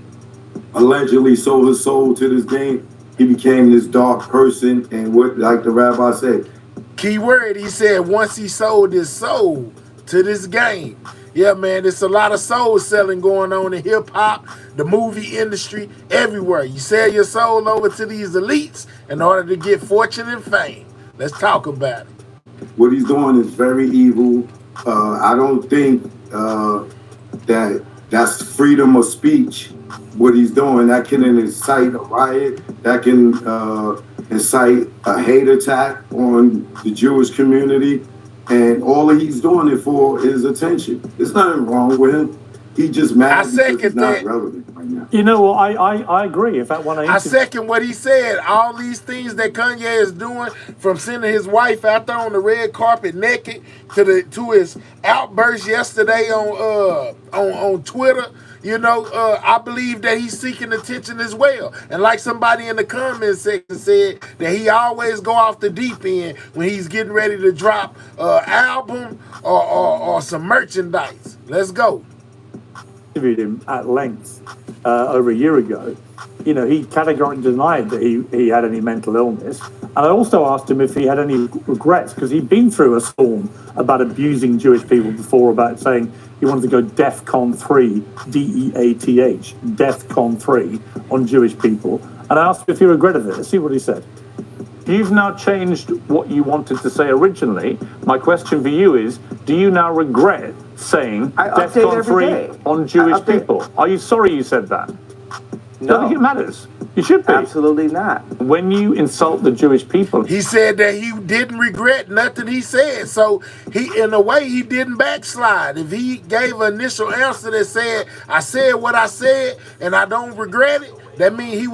allegedly sold his soul to this game, he became this dark person, and what, like the rabbi said, key word, he said once he sold his soul to this game. Yeah, man, there's a lot of soul selling going on in hip hop, the movie industry, everywhere. You sell your soul over to these elites in order to get fortune and fame. Let's talk about it. What he's doing is very evil. I don't think that's freedom of speech. What he's doing, that can incite a riot, that can incite a hate attack on the Jewish community, and all he's doing it for is attention. There's nothing wrong with him. He just mad because he's not relevant right now. You know what? I agree. In fact, I second what he said. All these things that Kanye is doing, from sending his wife out there on the red carpet naked to his outburst yesterday on Twitter. You know, I believe that he's seeking attention as well. And like somebody in the comments section said, that he always go off the deep end when he's getting ready to drop an album or some merchandise. Let's go. Interviewed him at length over a year ago. You know, he categorically denied that he had any mental illness. And I also asked him if he had any regrets, because he'd been through a storm about abusing Jewish people before, about saying he wanted to go DEFCON 3, DEATH, DEFCON 3 on Jewish people. And I asked him if he regretted it. Let's see what he said. You've now changed what you wanted to say originally. My question for you is, do you now regret saying DEFCON 3 on Jewish people? Are you sorry you said that? No. I think it matters. You should be. Absolutely not. When you insult the Jewish people, he said that he didn't regret nothing he said. So he, in a way, he didn't backslide. If he gave an initial answer that said, "I said what I said and I don't regret it," that means he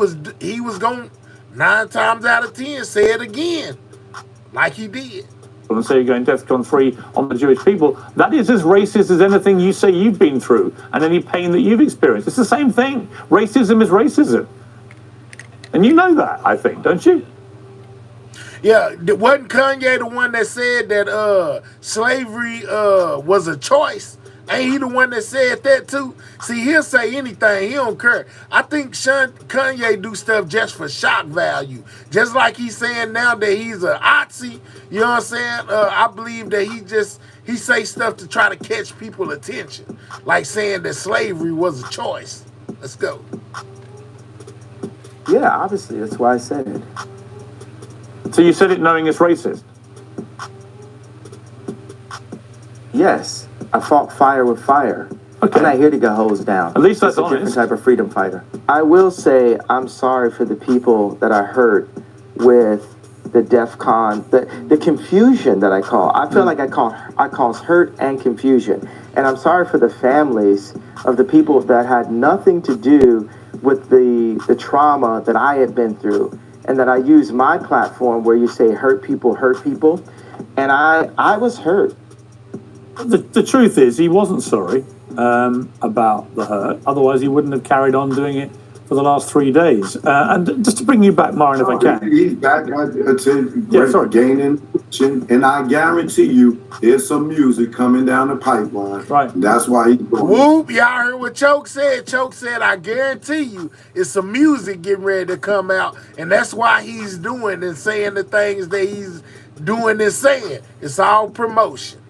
was going 9 times out of 10 say it again, like he did. and say you're going DEFCON 3 on the Jewish people, that is as racist as anything you say you've been through and any pain that you've experienced. It's the same thing. Racism is racism. And you know that, I think, don't you? Yeah, wasn't Kanye the one that said that slavery was a choice? Ain't he the one that said that too? See, he'll say anything. He don't care. I think Kanye do stuff just for shock value. Just like he's saying now that he's a Otzi. You know what I'm saying? I believe that he say stuff to try to catch people's attention. Like saying that slavery was a choice. Let's go. Yeah, obviously. That's why I said it. So you said it knowing it's racist? Yes. I fought fire with fire. Okay. I'm not here to get hosed down. At least that's It's a different honest. type of freedom fighter. I will say I'm sorry for the people that I hurt with the DEFCON, the confusion that I call. I feel like I cause hurt and confusion. And I'm sorry for the families of the people that had nothing to do with the trauma that I had been through. And that I use my platform where you say hurt people. And I was hurt. The truth is, he wasn't sorry about the hurt. Otherwise, he wouldn't have carried on doing it for the last 3 days. And just to bring you back, Myron, if I can. He's back gaining, and I guarantee you, there's some music coming down the pipeline. Right. That's why he's going. Whoop, y'all heard what Choke said. Choke said, I guarantee you, it's some music getting ready to come out. And that's why he's doing and saying the things that he's doing and saying. It's all promotion.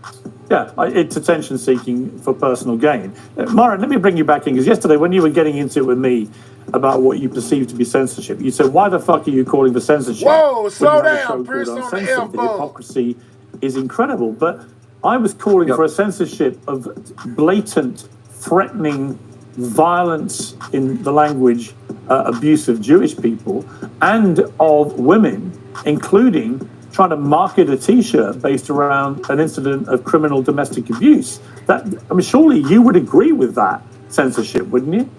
Yeah, it's attention seeking for personal gain. Myron, let me bring you back in, because yesterday when you were getting into it with me about what you perceive to be censorship, you said, why the fuck are you calling for censorship? Whoa, slow down, called Prince on the Uncensored? The F-bomb. hypocrisy is incredible. But I was calling for a censorship of blatant, threatening violence in the language, abuse of Jewish people and of women, including trying to market a T-shirt based around an incident of criminal domestic abuse. Surely you would agree with that censorship, wouldn't you?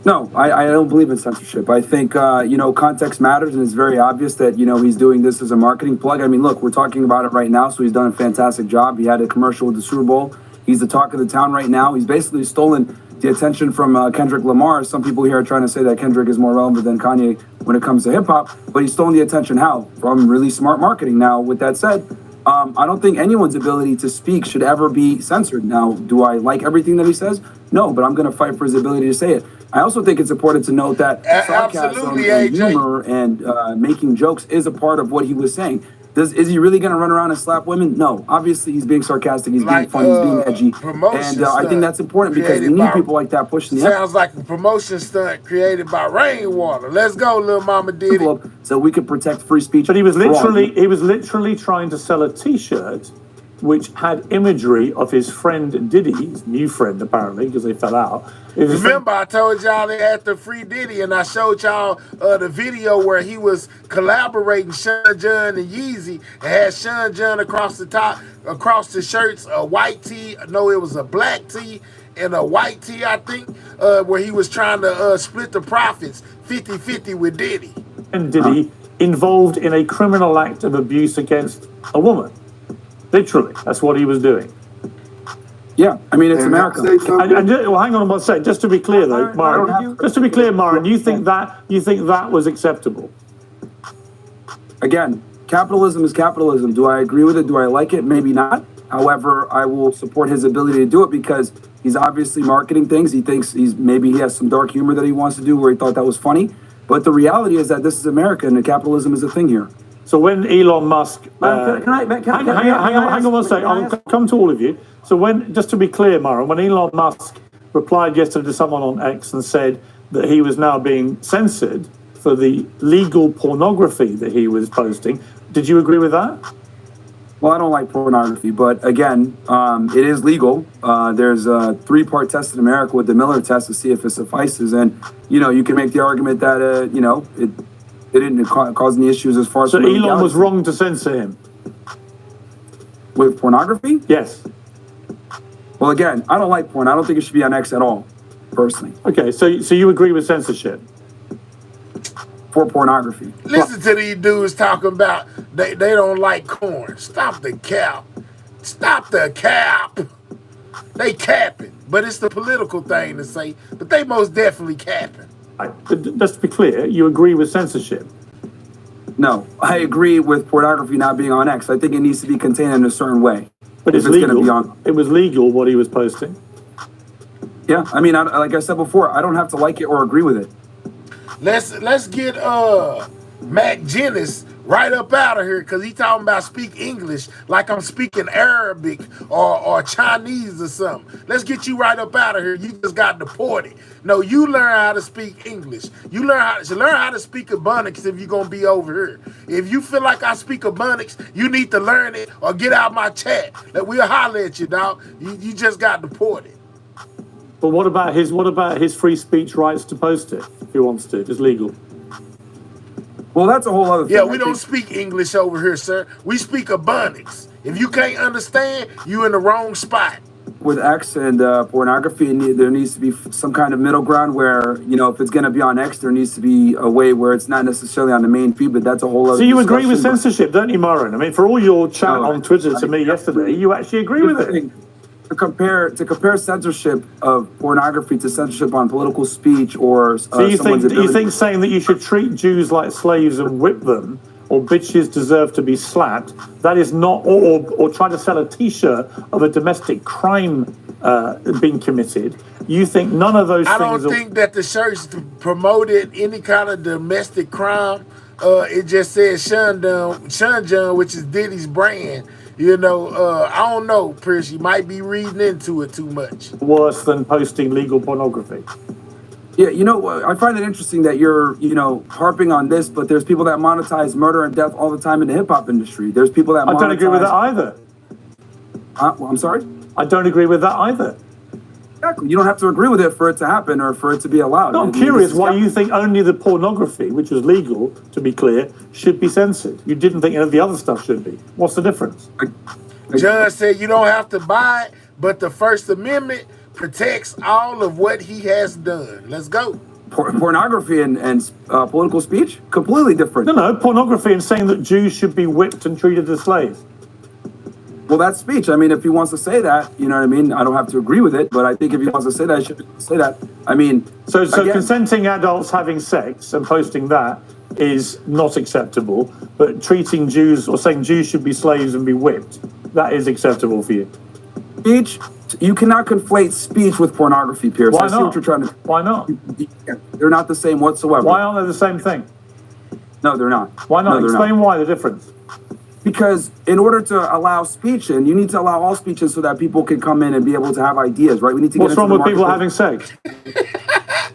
No, I don't believe in censorship. I think, context matters, and it's very obvious that, he's doing this as a marketing plug. I mean, look, we're talking about it right now, so he's done a fantastic job. He had a commercial with the Super Bowl. He's the talk of the town right now. He's basically stolen the attention from Kendrick Lamar. Some people here are trying to say that Kendrick is more relevant than Kanye when it comes to hip-hop, but he's stolen the attention how? From really smart marketing. Now, with that said, I don't think anyone's ability to speak should ever be censored. Now, do I like everything that he says? No, but I'm going to fight for his ability to say it. I also think it's important to note that sarcasm and humor and making jokes is a part of what he was saying. Is he really going to run around and slap women? No. Obviously, he's being sarcastic, he's being funny, he's being edgy. And I think that's important because we need people like that pushing the Sounds like a promotion stunt created by rainwater. Let's go, little mama did it. So we could protect free speech. But he was literally trying to sell a T-shirt which had imagery of his friend Diddy, his new friend apparently, because they fell out. Remember, I told y'all they had the free Diddy, and I showed y'all the video where he was collaborating Sean John and Yeezy, and had Sean John across the top, across the shirts, a white tee. No, it was a black tee and a white tee, I think, where he was trying to split the profits 50-50 with Diddy. And Diddy involved in a criminal act of abuse against a woman. Literally, that's what he was doing. Yeah, I mean, it's America. Well, hang on one second. Just to be clear, though, Myron. Just to be clear, Myron, you think that was acceptable? Again, capitalism is capitalism. Do I agree with it? Do I like it? Maybe not. However, I will support his ability to do it because he's obviously marketing things. He thinks maybe he has some dark humor that he wants to do where he thought that was funny. But the reality is that this is America and the capitalism is a thing here. So when Elon Musk, hang on one second, I'll come to all of you. So just to be clear, Myron, when Elon Musk replied yesterday to someone on X and said that he was now being censored for the legal pornography that he was posting, did you agree with that? Well, I don't like pornography, but again, it is legal. There's a 3-part test in America with the Miller test to see if it suffices. And, you can make the argument that, it didn't cause any issues as far as... So Elon was wrong to censor him? With pornography? Yes. Well, again, I don't like porn. I don't think it should be on X at all, personally. Okay, so you agree with censorship? For pornography. Listen to these dudes talking about they don't like corn. Stop the cap. Stop the cap. They capping. But it's the political thing to say. But they most definitely capping. Just to be clear, you agree with censorship? No, I agree with pornography not being on X. I think it needs to be contained in a certain way. But it's legal. It was legal what he was posting. Yeah, I mean, like I said before, I don't have to like it or agree with it. Let's get Mac Jennings right up out of here, because he talking about speak English like I'm speaking Arabic or Chinese or something. Let's get you right up out of here. You just got deported. No, you learn how to speak English. You learn how to speak Ebonics if you're gonna be over here. If you feel like I speak Ebonics, you need to learn it or get out my chat. We'll holler at you, dog. You just got deported. But what about his free speech rights to post it if he wants to? It's legal. Well, that's a whole other thing. Yeah, we don't speak English over here, sir. We speak Ebonics. If you can't understand, you in the wrong spot. With X and pornography, there needs to be some kind of middle ground where, if it's going to be on X, there needs to be a way where it's not necessarily on the main feed, but that's a whole other So you agree with censorship, don't you, Myron? I mean, for all your chat on Twitter to me yesterday, you actually agree with it. To compare censorship of pornography to censorship on political speech or so you think saying that you should treat Jews like slaves and whip them, or bitches deserve to be slapped, that is not, or try to sell a T-shirt of a domestic crime being committed, you think none of those things... I don't think that the shirts promoted any kind of domestic crime. It just says Shun, which is Diddy's brand. I don't know, Chris, you might be reading into it too much. Worse than posting legal pornography. Yeah, I find it interesting that you're, harping on this, but there's people that monetize murder and death all the time in the hip-hop industry. There's people that I don't agree with that either. I'm sorry? I don't agree with that either. Exactly. You don't have to agree with it for it to happen or for it to be allowed. No, I'm curious why you think only the pornography, which was legal, to be clear, should be censored. You didn't think any of the other stuff should be. What's the difference? Judge said you don't have to buy it, but the First Amendment protects all of what he has done. Let's go. Pornography and political speech? Completely different. No, pornography and saying that Jews should be whipped and treated as slaves. Well, that's speech. I mean, if he wants to say that, you know what I mean? I don't have to agree with it, but I think if he wants to say that, he should say that. I mean... So again, consenting adults having sex and posting that is not acceptable, but treating Jews or saying Jews should be slaves and be whipped, that is acceptable for you. Speech, you cannot conflate speech with pornography, Pierce. Why I see not? what you're trying to... Why not? They're not the same whatsoever. Why aren't they the same thing? No, they're not. Why not? No, Explain why the difference. Because in order to allow speech in, you need to allow all speeches so that people can come in and be able to have ideas, right? We need to get What's wrong with people having sex?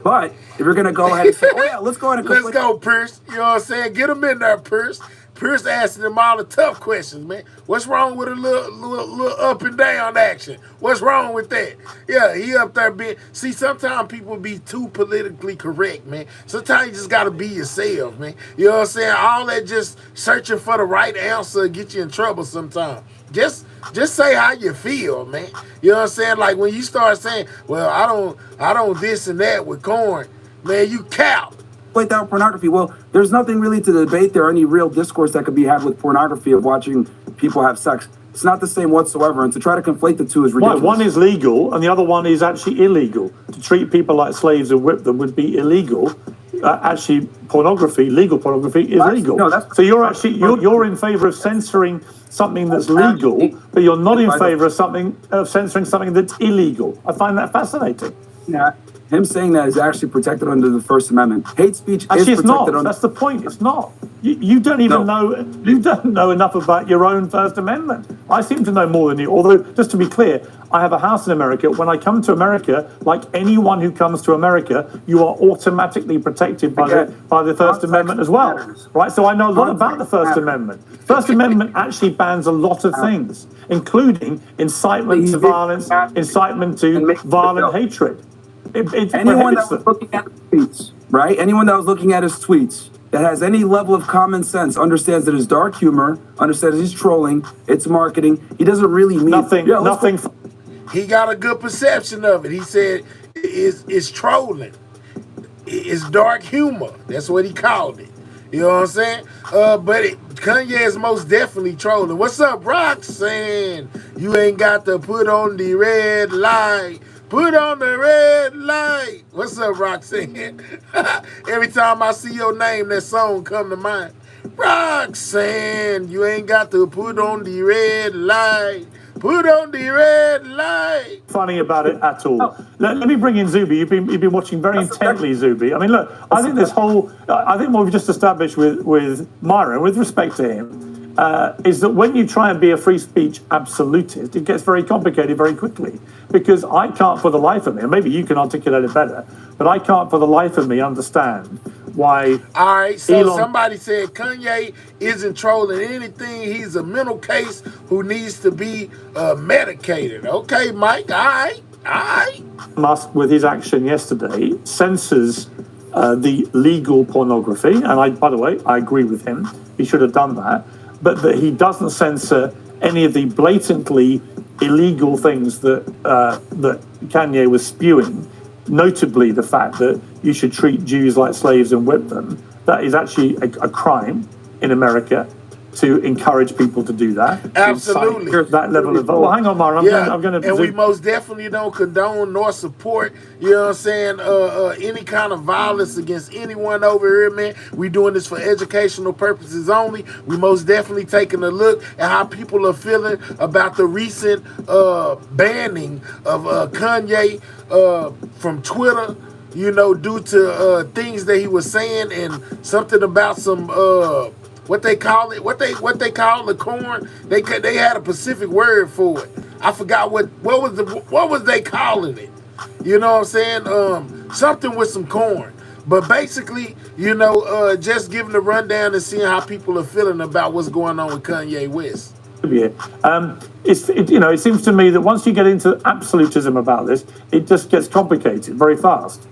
But if you're going to go ahead and say, oh yeah, let's go ahead and... Let's go, Pierce. You know what I'm saying? Get them in there, Pierce. Pierce asking them all the tough questions, man. What's wrong with a little up and down action? What's wrong with that? Yeah, he up there being... See, sometimes people be too politically correct, man. Sometimes you just got to be yourself, man. You know what I'm saying? All that just searching for the right answer get you in trouble sometimes. Just say how you feel, man. You know what I'm saying? Like when you start saying, well, I don't this and that with corn, man, you cow. Play down pornography. Well, there's nothing really to debate there, any real discourse that could be had with pornography of watching people have sex. It's not the same whatsoever, and to try to conflate the two is ridiculous. Why? One is legal, and the other one is actually illegal. To treat people like slaves and whip them would be illegal. Actually, legal pornography is legal. No, so you're in favor of censoring something that's legal, but you're not in favor of censoring something that's illegal. I find that fascinating. Yeah. him saying that is actually protected under the First Amendment. Hate speech Actually, is it's not. protected under. That's the point. It's not. You don't even know. You don't know enough about your own First Amendment. I seem to know more than you. Although, just to be clear, I have a house in America. When I come to America, like anyone who comes to America, you are automatically protected by the First Amendment as well, right? So I know a lot about the First Amendment. First Amendment actually bans a lot of things, including incitement to violence, incitement to violent hatred. Anyone that was looking at his tweets, right? Anyone that was looking at his tweets that has any level of common sense understands that it's dark humor, understands he's trolling, it's marketing. He doesn't really mean nothing. He got a good perception of it. He said it's trolling. It's dark humor. That's what he called it. You know what I'm saying? But Kanye is most definitely trolling. What's up, Roxanne? You ain't got to put on the red light. Put on the red light. What's up, Roxanne? Every time I see your name, that song come to mind. Roxanne, you ain't got to put on the red light. Put on the red light. Funny about it at all. Let me bring in Zuby. You've been watching very intently, Zuby. I mean, look, I think what we've just established with Myron, with respect to him, is that when you try and be a free speech absolutist, it gets very complicated very quickly. Because I can't for the life of me, and maybe you can articulate it better, but I can't for the life of me understand why. All right, so somebody said Kanye isn't trolling anything. He's a mental case who needs to be medicated. Okay, Mike, all right. Musk, with his action yesterday, censors the legal pornography, and by the way, I agree with him. He should have done that. But that he doesn't censor any of the blatantly illegal things that Kanye was spewing, notably the fact that you should treat Jews like slaves and whip them. That is actually a crime in America to encourage people to do that. Absolutely. That level of... Well, hang on, Mara. I'm going to... And we most definitely don't condone nor support, you know what I'm saying, any kind of violence against anyone over here, man. We doing this for educational purposes only. We most definitely taking a look at how people are feeling about the recent banning of Kanye from Twitter, you know, due to things that he was saying and something about some... what they call it, what they call the corn. They had a specific word for it. I forgot what was they calling it. You know what I'm saying? Something with some corn. But basically, you know, just giving the rundown and seeing how people are feeling about what's going on with Kanye West. Yeah. It seems to me that once you get into absolutism about this, it just gets complicated very fast.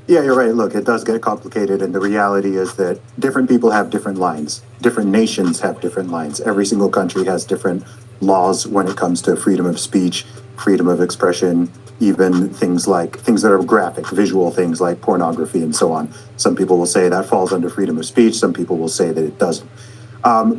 Yeah, you're right. Look, it does get complicated, and the reality is that different people have different lines. Different nations have different lines. Every single country has different laws when it comes to freedom of speech, freedom of expression, even things that are graphic, visual things like pornography and so on. Some people will say that falls under freedom of speech. Some people will say that it doesn't.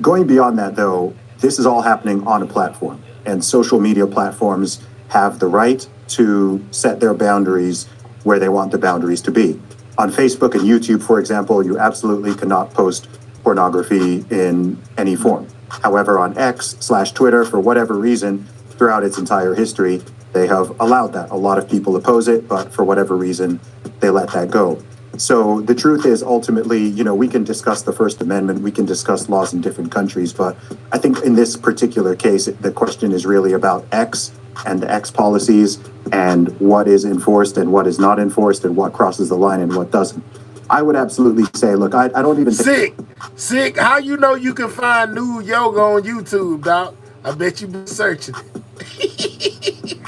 Going beyond that, though, this is all happening on a platform, and social media platforms have the right to set their boundaries where they want the boundaries to be. On Facebook and YouTube, for example, you absolutely cannot post pornography in any form. However, on X/Twitter, for whatever reason, throughout its entire history, they have allowed that. A lot of people oppose it, but for whatever reason, they let that go. So the truth is, ultimately, you know, we can discuss the First Amendment, we can discuss laws in different countries, but I think in this particular case, the question is really about X and the X policies and what is enforced and what is not enforced and what crosses the line and what doesn't. I would absolutely say, look, I don't even think... Sick. How you know you can find nude yoga on YouTube, dog? I bet you've been searching it.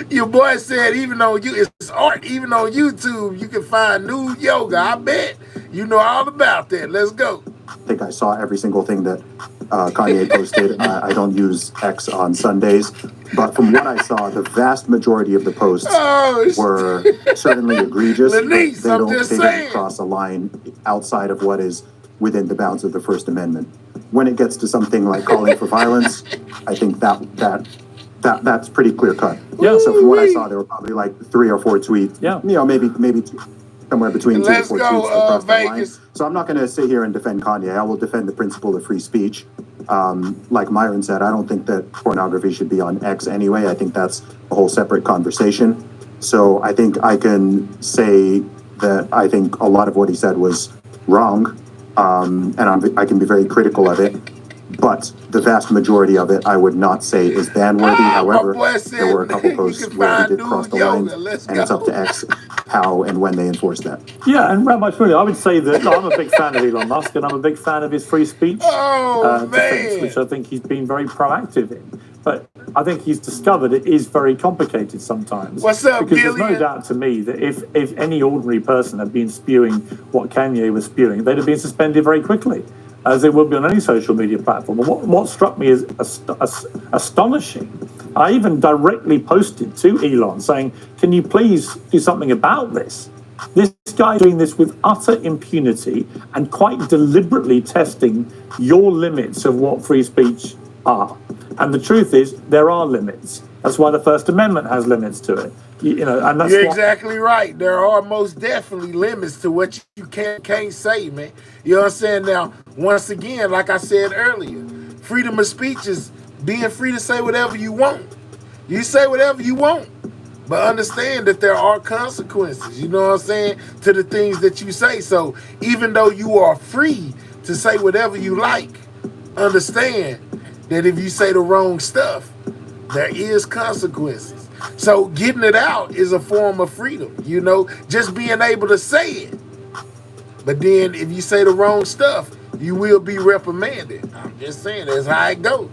Your boy said it's art. Even on YouTube, you can find nude yoga. I bet you know all about that. Let's go. I think I saw every single thing that Kanye posted. I don't use X on Sundays, but from what I saw, the vast majority of the posts were certainly egregious. They didn't cross a line outside of what is within the bounds of the First Amendment. When it gets to something like calling for violence, I think that's pretty clear cut. Yeah. So from what I saw, there were probably like 3 or 4 tweets. Yeah. You know, maybe somewhere between 2 to 4 tweets across the line. So I'm not going to sit here and defend Kanye. I will defend the principle of free speech. Like Myron said, I don't think that pornography should be on X anyway. I think that's a whole separate conversation. So I think I can say that I think a lot of what he said was wrong, and I can be very critical of it. But the vast majority of it, I would not say is ban-worthy. However, there were a couple posts where he did cross the line, and it's up to X how and when they enforce that. Yeah, and Rabbi Shmuley, I would say that I'm a big fan of Elon Musk, and I'm a big fan of his free speech defense, which I think he's been very proactive in. But I think he's discovered it is very complicated sometimes. What's up, Because there's no doubt to me that if any ordinary person had been spewing what Kanye was spewing, they'd have been suspended very quickly, as they would be on any social media platform. And what struck me as astonishing, I even directly posted to Elon saying, can you please do something about this? This guy doing this with utter impunity and quite deliberately testing your limits of what free speech are. And the truth is, there are limits. That's why the First Amendment has limits to it. And that's You're exactly right. There are most definitely limits to what you can't say, man. You know what I'm saying? Now, once again, like I said earlier, freedom of speech is being free to say whatever you want. You say whatever you want, but understand that there are consequences, you know what I'm saying, to the things that you say. So even though you are free to say whatever you like, understand that if you say the wrong stuff, there is consequences. So getting it out is a form of freedom, just being able to say it. But then if you say the wrong stuff, you will be reprimanded. I'm just saying, that's how it goes.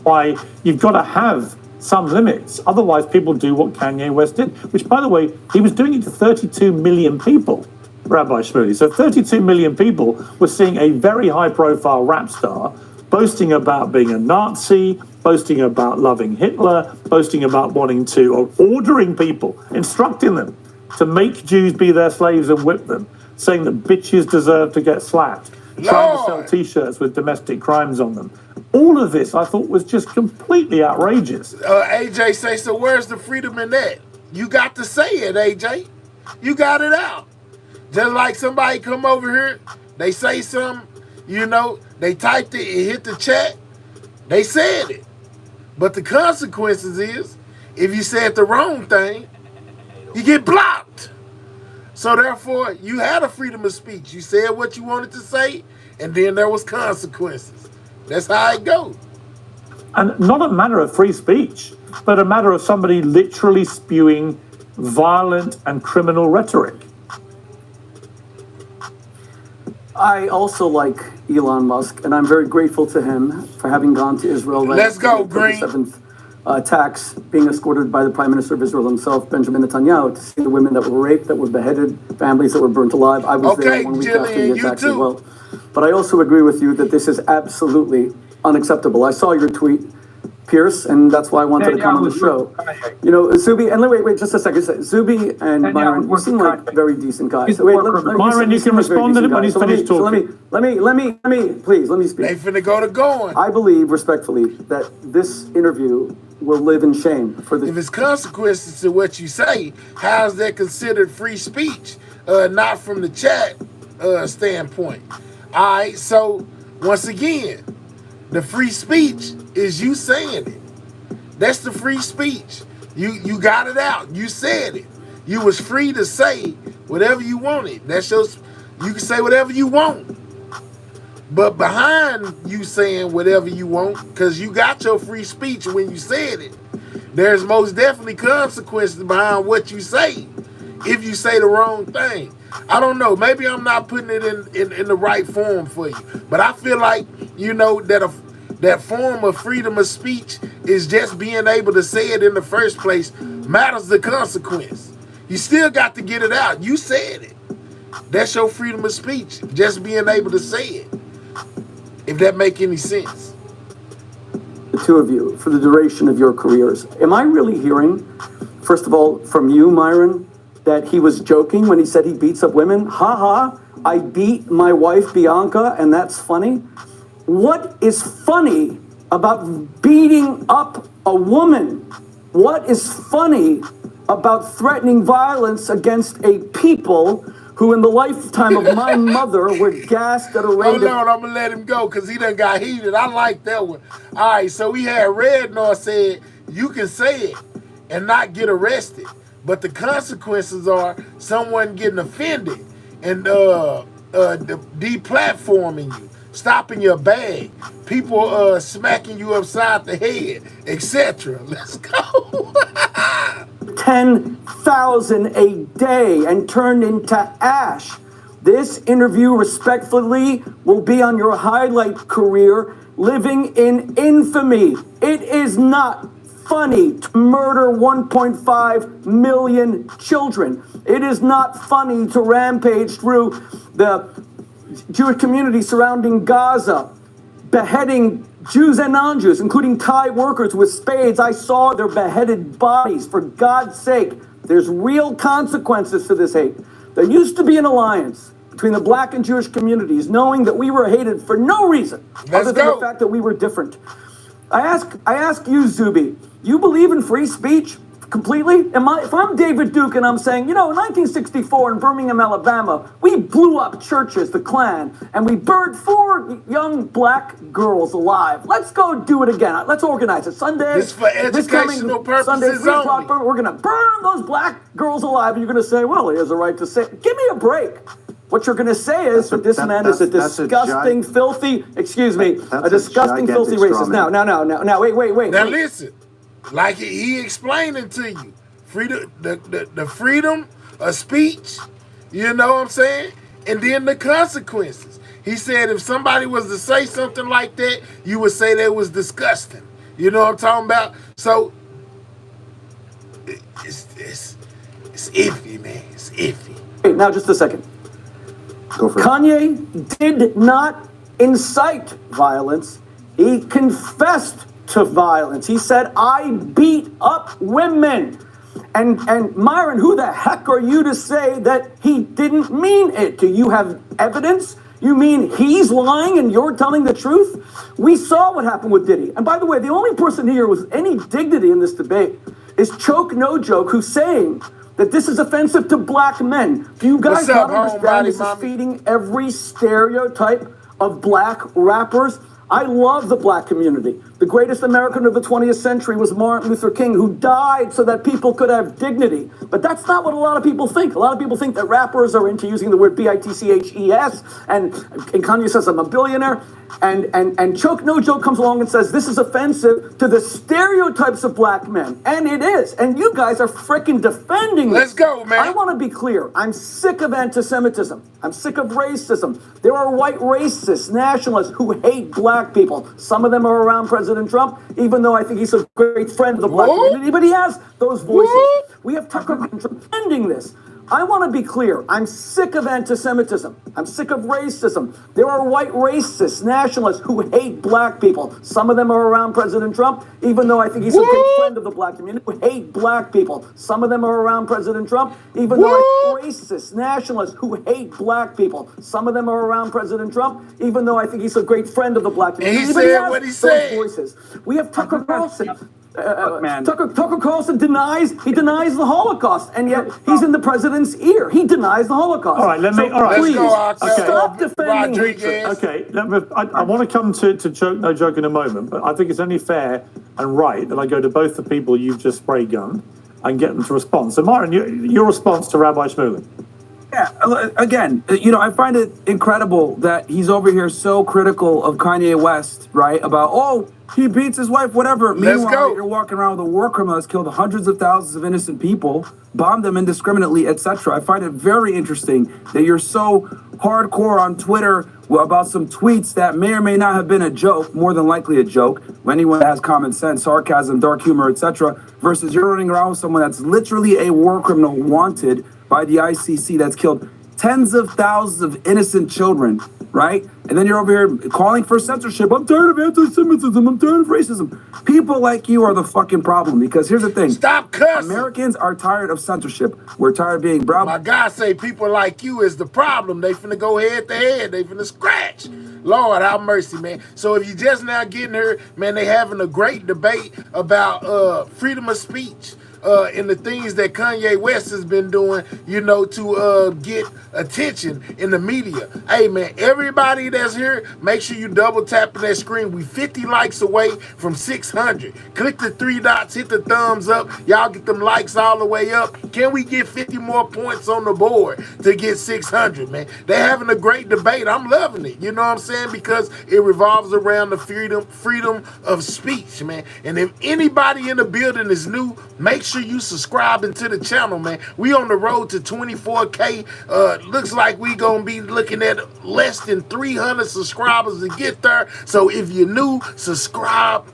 Why you've got to have some limits. Otherwise, people do what Kanye West did, which, by the way, he was doing it to 32 million people, Rabbi Shmuley. So 32 million people were seeing a very high-profile rap star boasting about being a Nazi, boasting about loving Hitler, boasting about wanting to, or ordering people, instructing them to make Jews be their slaves and whip them, saying that bitches deserve to get slapped, trying to sell T-shirts with domestic crimes on them. All of this, I thought, was just completely outrageous. AJ say, so where's the freedom in that? You got to say it, AJ. You got it out. Just like somebody come over here, they say something, they typed it, it hit the chat, they said it. But the consequences is, if you said the wrong thing, you get blocked. So therefore, you had a freedom of speech. You said what you wanted to say, and then there was consequences. That's how it goes. And not a matter of free speech, but a matter of somebody literally spewing violent and criminal rhetoric. I also like Elon Musk, and I'm very grateful to him for having gone to Israel. Let's go, Green. 7th attacks, being escorted by the Prime Minister of Israel himself, Benjamin Netanyahu, to see the women that were raped, that were beheaded, families that were burnt alive. I was there 1 week after the attacks as well. But I also agree with you that this is absolutely unacceptable. I saw your tweet, Pierce, and that's why I wanted to come on the show. Zuby, and wait, just a second. Zuby and Myron, you seem like very decent guys. Myron, you can respond to it when he's finished talking. Let me, please, let me speak. They finna go to going. I believe, respectfully, that this interview will live in shame for the... If it's consequences to what you say, how's that considered free speech? Not from the chat standpoint. All right, so once again, the free speech is you saying it. That's the free speech. You got it out. You said it. You was free to say whatever you wanted. You can say whatever you want. But behind you saying whatever you want, because you got your free speech when you said it, there's most definitely consequences behind what you say if you say the wrong thing. I don't know. Maybe I'm not putting it in the right form for you. But I feel like, that form of freedom of speech is just being able to say it in the first place matters the consequence. You still got to get it out. You said it. That's your freedom of speech, just being able to say it. If that make any sense. The two of you, for the duration of your careers, am I really hearing, first of all, from you, Myron, that he was joking when he said he beats up women? Ha ha, I beat my wife Bianca and that's funny? What is funny about beating up a woman? What is funny about threatening violence against a people who in the lifetime of my mother were gassed at a rate Hold on, I'm gonna let him go because he done got heated. I like that one. All right, so we had Red North said you can say it and not get arrested, but the consequences are someone getting offended and deplatforming you, stopping your bag, people smacking you upside the head, etc. Let's go. 10,000 a day and turned into ash. This interview, respectfully, will be on your highlight career, living in infamy. It is not funny to murder 1.5 million children. It is not funny to rampage through the Jewish community surrounding Gaza, beheading Jews and non-Jews, including Thai workers with spades. I saw their beheaded bodies. For God's sake, there's real consequences to this hate. There used to be an alliance between the black and Jewish communities, knowing that we were hated for no reason other than the fact that we were different. I ask you, Zuby, you believe in free speech completely? If I'm David Duke and I'm saying, you know, in 1964 in Birmingham, Alabama, we blew up churches, the Klan, and we burned 4 young black girls alive. Let's go do it again. Let's organize it. Sunday, this for educational purposes Sunday, 3 o'clock, only. we're going to burn those black girls alive, and you're going to say, well, he has a right to say it. Give me a break. What you're going to say is that this man is a disgusting, filthy, excuse me, a disgusting, filthy racist. Now, wait. Now listen, like he explaining to you, freedom, the freedom of speech, you know what I'm saying? And then the consequences. He said if somebody was to say something like that, you would say that was disgusting. You know what I'm talking about? So, it's iffy, man. It's iffy. Wait, now just a second. Go for it. Kanye did not incite violence. He confessed to violence. He said, I beat up women. And Myron, who the heck are you to say that he didn't mean it? Do you have evidence? You mean he's lying and you're telling the truth? We saw what happened with Diddy. And by the way, the only person here with any dignity in this debate is Choke No Joke, who's saying that this is offensive to black men. Do you guys not understand this is feeding every stereotype of black rappers? I love the black community. The greatest American of the 20th century was Martin Luther King, who died so that people could have dignity. But that's not what a lot of people think. A lot of people think that rappers are into using the word B-I-T-C-H-E-S, and Kanye says I'm a billionaire. And Choke No Joke comes along and says this is offensive to the stereotypes of black men. And it is. And you guys are freaking defending this. Let's go, man. I want to be clear. I'm sick of anti-Semitism. I'm sick of racism. There are white racists, nationalists who hate black people. Some of them are around President Trump, even though I think he's a great friend of the black community, but he has those voices. We have Tucker defending this. I want to be clear. I'm sick of anti-Semitism. I'm sick of racism. There are white racists, nationalists who hate black people. Some of them are around President Trump, even though I think he's a great friend of the black community, who hate black people. Some of them are around President Trump, even though I think racists, nationalists who hate black people. Some of them are around President Trump, even though I think he's a great friend of the black community. And he said what he said. Voices. We have Tucker Carlson. Tucker Carlson denies the Holocaust, and yet he's in the president's ear. He denies the Holocaust. All right, please okay. stop defending hatred. Okay, I want to come to Choke No Joke in a moment, but I think it's only fair and right that I go to both the people you've just spray gunned and get them to respond. So, Martin, your response to Rabbi Shmuley. Yeah, again, you know, I find it incredible that he's over here so critical of Kanye West, right? About, oh, he beats his wife, whatever. Meanwhile, you're walking around with a war criminal that's killed hundreds of thousands of innocent people, bombed them indiscriminately, etc. I find it very interesting that you're so hardcore on Twitter about some tweets that may or may not have been a joke, more than likely a joke. Anyone that has common sense, sarcasm, dark humor, etc., versus you're running around with someone that's literally a war criminal wanted by the ICC that's killed tens of thousands of innocent children, right? And then you're over here calling for censorship. I'm tired of anti-Semitism. I'm tired of racism. People like you are the fucking problem, because here's the thing. Stop cussing. Americans are tired of censorship. We're tired of being brown. My guy say people like you is the problem. They finna go head to head. They finna scratch. Lord, have mercy, man. So if you just now getting here, man, they having a great debate about freedom of speech. and the things that Kanye West has been doing, you know, to get attention in the media. Hey, man, everybody that's here, make sure you double tapping that screen. We 50 likes away from 600. Click the 3 dots, hit the thumbs up. Y'all get them likes all the way up. Can we get 50 more points on the board to get 600, man? They're having a great debate. I'm loving it. You know what I'm saying? Because it revolves around the freedom of speech, man. And if anybody in the building is new, make sure you subscribing to the channel, man. We on the road to 24K. Looks like we gonna be looking at less than 300 subscribers to get there. So if you're new, subscribe,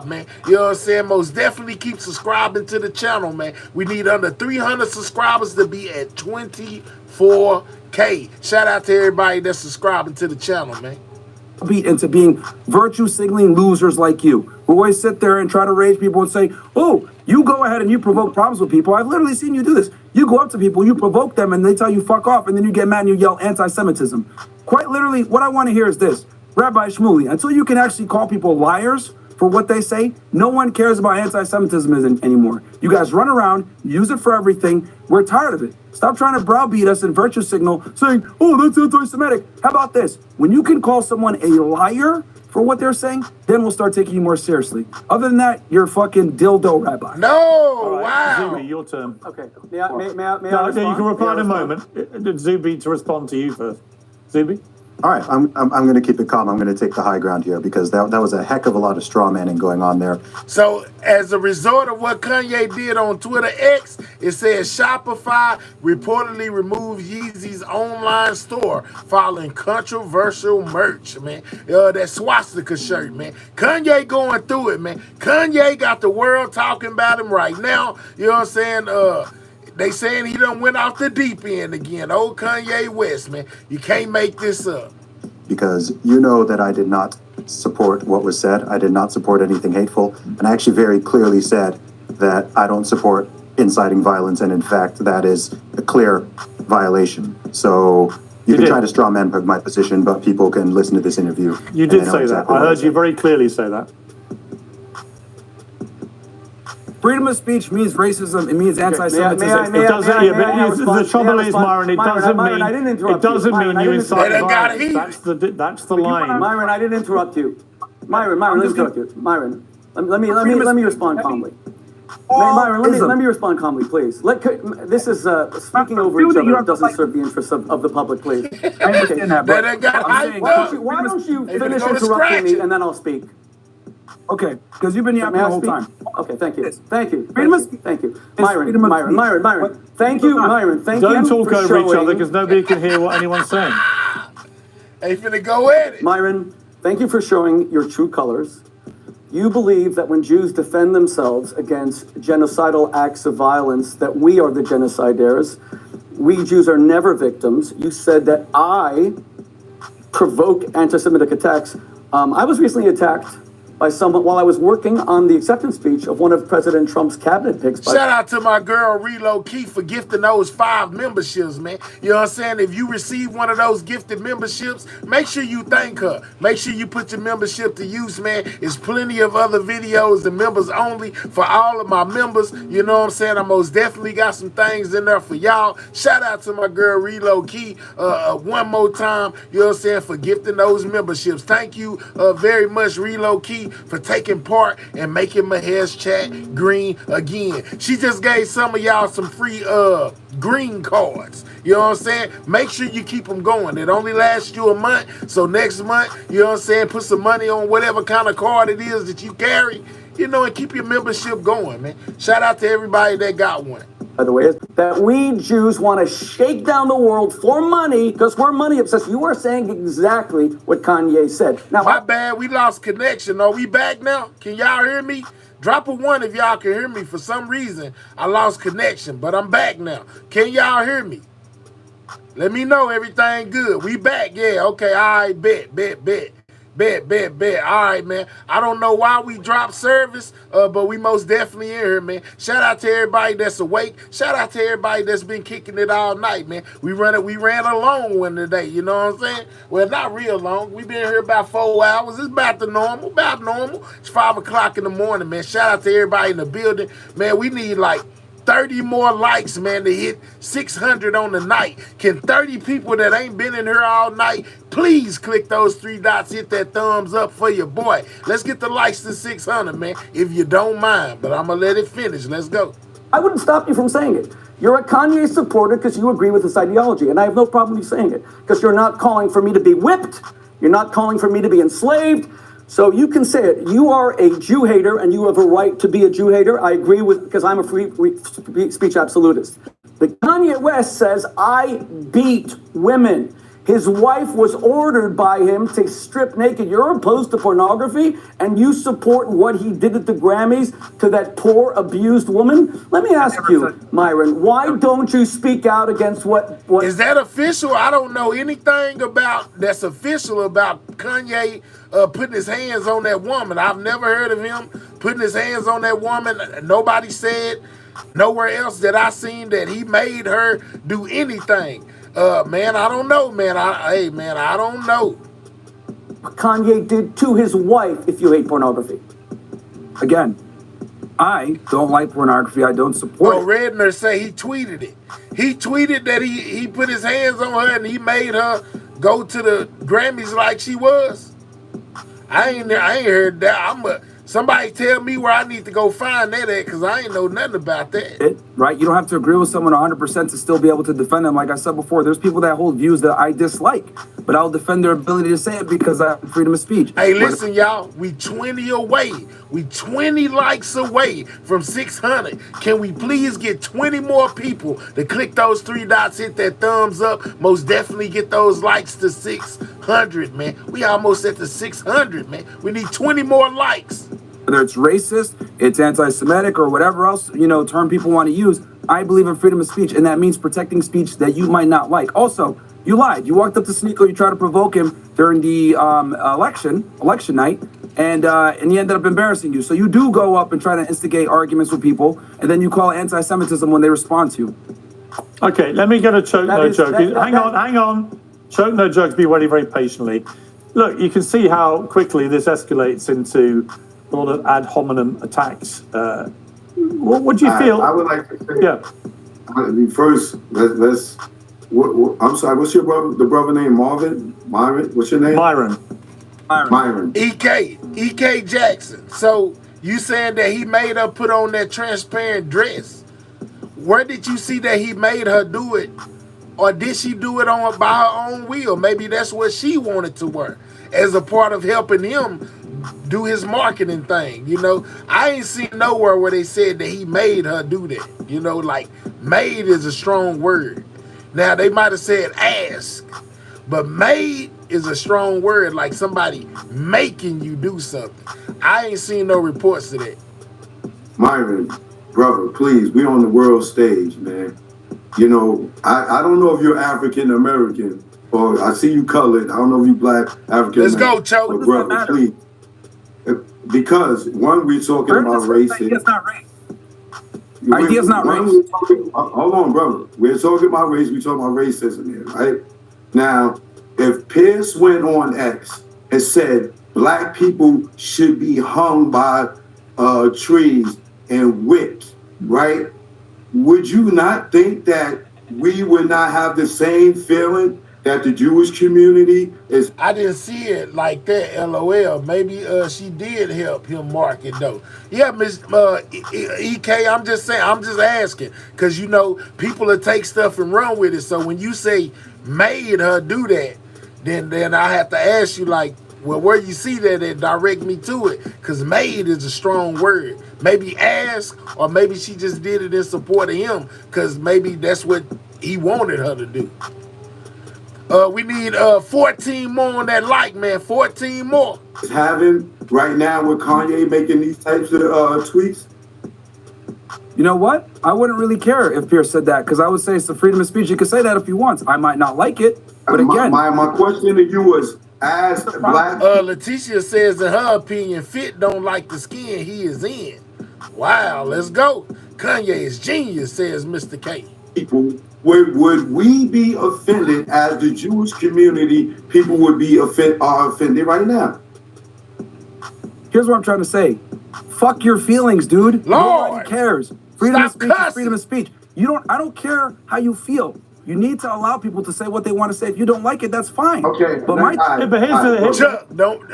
man. You know what I'm saying? Most definitely keep subscribing to the channel, man. We need under 300 subscribers to be at 24K. Shout out to everybody that's subscribing to the channel, man. Into being virtue signaling losers like you, who always sit there and try to rage people and say, oh, you go ahead and you provoke problems with people. I've literally seen you do this. You go up to people, you provoke them, and they tell you fuck off, and then you get mad and you yell anti-Semitism. Quite literally, what I want to hear is this. Rabbi Shmuley, until you can actually call people liars for what they say, no one cares about anti-Semitism anymore. You guys run around, use it for everything. We're tired of it. Stop trying to browbeat us and virtue signal, saying, oh, that's anti-Semitic. How about this? When you can call someone a liar for what they're saying, then we'll start taking you more seriously. Other than that, you're a fucking dildo rabbi. No, wow. Zuby, your turn. Okay. May I respond? You can reply in a moment. Zuby, to respond to you first. Zuby? All right, I'm going to keep it calm. I'm going to take the high ground here because that was a heck of a lot of straw manning going on there. So as a result of what Kanye did on Twitter X, it says Shopify reportedly removed Yeezy's online store following controversial merch, man. That swastika shirt, man. Kanye going through it, man. Kanye got the world talking about him right now. You know what I'm saying? They saying he done went off the deep end again. Old Kanye West, man. You can't make this up. Because you know that I did not support what was said. I did not support anything hateful. And I actually very clearly said that I don't support inciting violence. And in fact, that is a clear violation. So you can try to straw man my position, but people can listen to this interview. You did say that. I heard you very clearly say that. Freedom of speech means racism. It means anti-Semitism. The trouble is, Myron, it doesn't mean you incite violence. That's the line. Myron, I didn't interrupt you. Myron, let's interrupt you. Myron, let me respond calmly. Myron, let me respond calmly, please. This is speaking over each other doesn't serve the interests of the public, please. I understand that, but why don't you finish interrupting me and then I'll speak? Okay, because you've been yapping the whole time. Okay, thank you. Thank you. Myron. Thank you, Myron. Thank you, Myron. Thank you. Don't talk over each other because nobody can hear what anyone's saying. They finna go at it. Myron, thank you for showing your true colors. You believe that when Jews defend themselves against genocidal acts of violence, that we are the genocidaires. We Jews are never victims. You said that I provoke anti-Semitic attacks. I was recently attacked by someone while I was working on the acceptance speech of one of President Trump's cabinet picks. Shout out to my girl Reload Key for gifting those 5 memberships, man. You know what I'm saying? If you receive one of those gifted memberships, make sure you thank her. Make sure you put your membership to use, man. There's plenty of other videos and members only for all of my members. You know what I'm saying? I most definitely got some things in there for y'all. Shout out to my girl Reload Key one more time, you know what I'm saying, for gifting those memberships. Thank you very much, Reload Key, for taking part and making my hair's chat green again. She just gave some of y'all some free green cards. You know what I'm saying? Make sure you keep them going. It only lasts you a month. So next month, you know what I'm saying, put some money on whatever kind of card it is that you carry, you know, and keep your membership going, man. Shout out to everybody that got one. By the way, is that we Jews want to shake down the world for money because we're money obsessed. You are saying exactly what Kanye said. Now, my bad, we lost connection. Are we back now? Can y'all hear me? Drop a 1 if y'all can hear me. For some reason, I lost connection, but I'm back now. Can y'all hear me? Let me know everything good. We back, yeah, okay, all right, bet. Bet. All right, man. I don't know why we dropped service, but we most definitely in here, man. Shout out to everybody that's awake. Shout out to everybody that's been kicking it all night, man. We ran a long one today, you know what I'm saying? Well, not real long. We been here about 4 hours. It's about normal. It's 5 o'clock in the morning, man. Shout out to everybody in the building. Man, we need like 30 more likes, man, to hit 600 on the night. Can 30 people that ain't been in here all night please click those 3 dots, hit that thumbs up for your boy? Let's get the likes to 600, man, if you don't mind. But I'm going to let it finish. Let's go. I wouldn't stop you from saying it. You're a Kanye supporter because you agree with his ideology, and I have no problem with you saying it, because you're not calling for me to be whipped. You're not calling for me to be enslaved. So you can say it. You are a Jew hater, and you have a right to be a Jew hater. I agree with, because I'm a free speech absolutist. But Kanye West says, I beat women. His wife was ordered by him to strip naked. You're opposed to pornography, and you support what he did at the Grammys to that poor, abused woman? Let me ask you, Myron, why don't you speak out against what... Is that official? I don't know anything that's official about Kanye putting his hands on that woman. I've never heard of him putting his hands on that woman. Nobody said nowhere else that I seen that he made her do anything. Man, I don't know, man. I don't know. Kanye did to his wife if you hate pornography. Again, I don't like pornography. I don't support it. Redner say he tweeted it. He tweeted that he put his hands on her and he made her go to the Grammys like she was. I ain't heard that. Somebody tell me where I need to go find that at, because I ain't know nothing about that. Right? You don't have to agree with someone 100% to still be able to defend them. Like I said before, there's people that hold views that I dislike, but I'll defend their ability to say it because I have freedom of speech. Hey, listen, y'all, we 20 away. We 20 likes away from 600. Can we please get 20 more people to click those 3 dots, hit that thumbs up, most definitely get those likes to 600, man. We almost at the 600, man. We need 20 more likes. Whether it's racist, it's anti-Semitic, or whatever else, term people want to use, I believe in freedom of speech, and that means protecting speech that you might not like. Also, you lied. You walked up to Sneeko, you tried to provoke him during the election night, and he ended up embarrassing you. So you do go up and try to instigate arguments with people, and then you call anti-Semitism when they respond to you. Okay, let me get a choke no joke. Hang on. Choke no jokes, be ready very patiently. Look, you can see how quickly this escalates into a lot of ad hominem attacks. What do you feel? I would like to say, first, let's I'm sorry, what's your brother, the brother name? Myron? What's your name? Myron. E.K. Jackson. So you saying that he made her put on that transparent dress? Where did you see that he made her do it? Or did she do it by her own will? Maybe that's what she wanted to wear as a part of helping him do his marketing thing. I ain't seen nowhere where they said that he made her do that. Like, made is a strong word. Now, they might have said ask, but made is a strong word, like somebody making you do something. I ain't seen no reports of that. Myron, brother, please, we on the world stage, man. I don't know if you're African American, or I see you colored. I don't know if you black, African. Let's go, Choke. Brother, please. Because, one, we're talking about racism. Idea's not race. Idea's not race. Hold on, brother. We're talking about race. We're talking about racism here, right? Now, if Pierce went on X and said black people should be hung by trees and whipped, right? Would you not think that we would not have the same feeling that the Jewish community is? I didn't see it like that, LOL. Maybe she did help him market though. Yeah, Miss EK, I'm just saying, I'm just asking. Because people will take stuff and run with it. So when you say made her do that, then I have to ask you, like, well, where you see that and direct me to it? Because made is a strong word. Maybe ask, or maybe she just did it in support of him, because maybe that's what he wanted her to do. We need 14 more on that like, man. 14 more. Having right now with Kanye making these types of tweets. You know what? I wouldn't really care if Pierce said that, because I would say it's the freedom of speech. You can say that if you want. I might not like it, but again. My question to you was, as black. Letitia says, in her opinion, Fit don't like the skin he is in. Wow, let's go. Kanye is genius, says Mr. K. People, would we be offended as the Jewish community? People would be offended right now. Here's what I'm trying to say. Fuck your feelings, dude. Lord. Nobody cares. Freedom of Stop speech is cussing. freedom of speech. I don't care how you feel. You need to allow people to say what they want to say. If you don't like it, that's fine. Okay. But Chuck, don't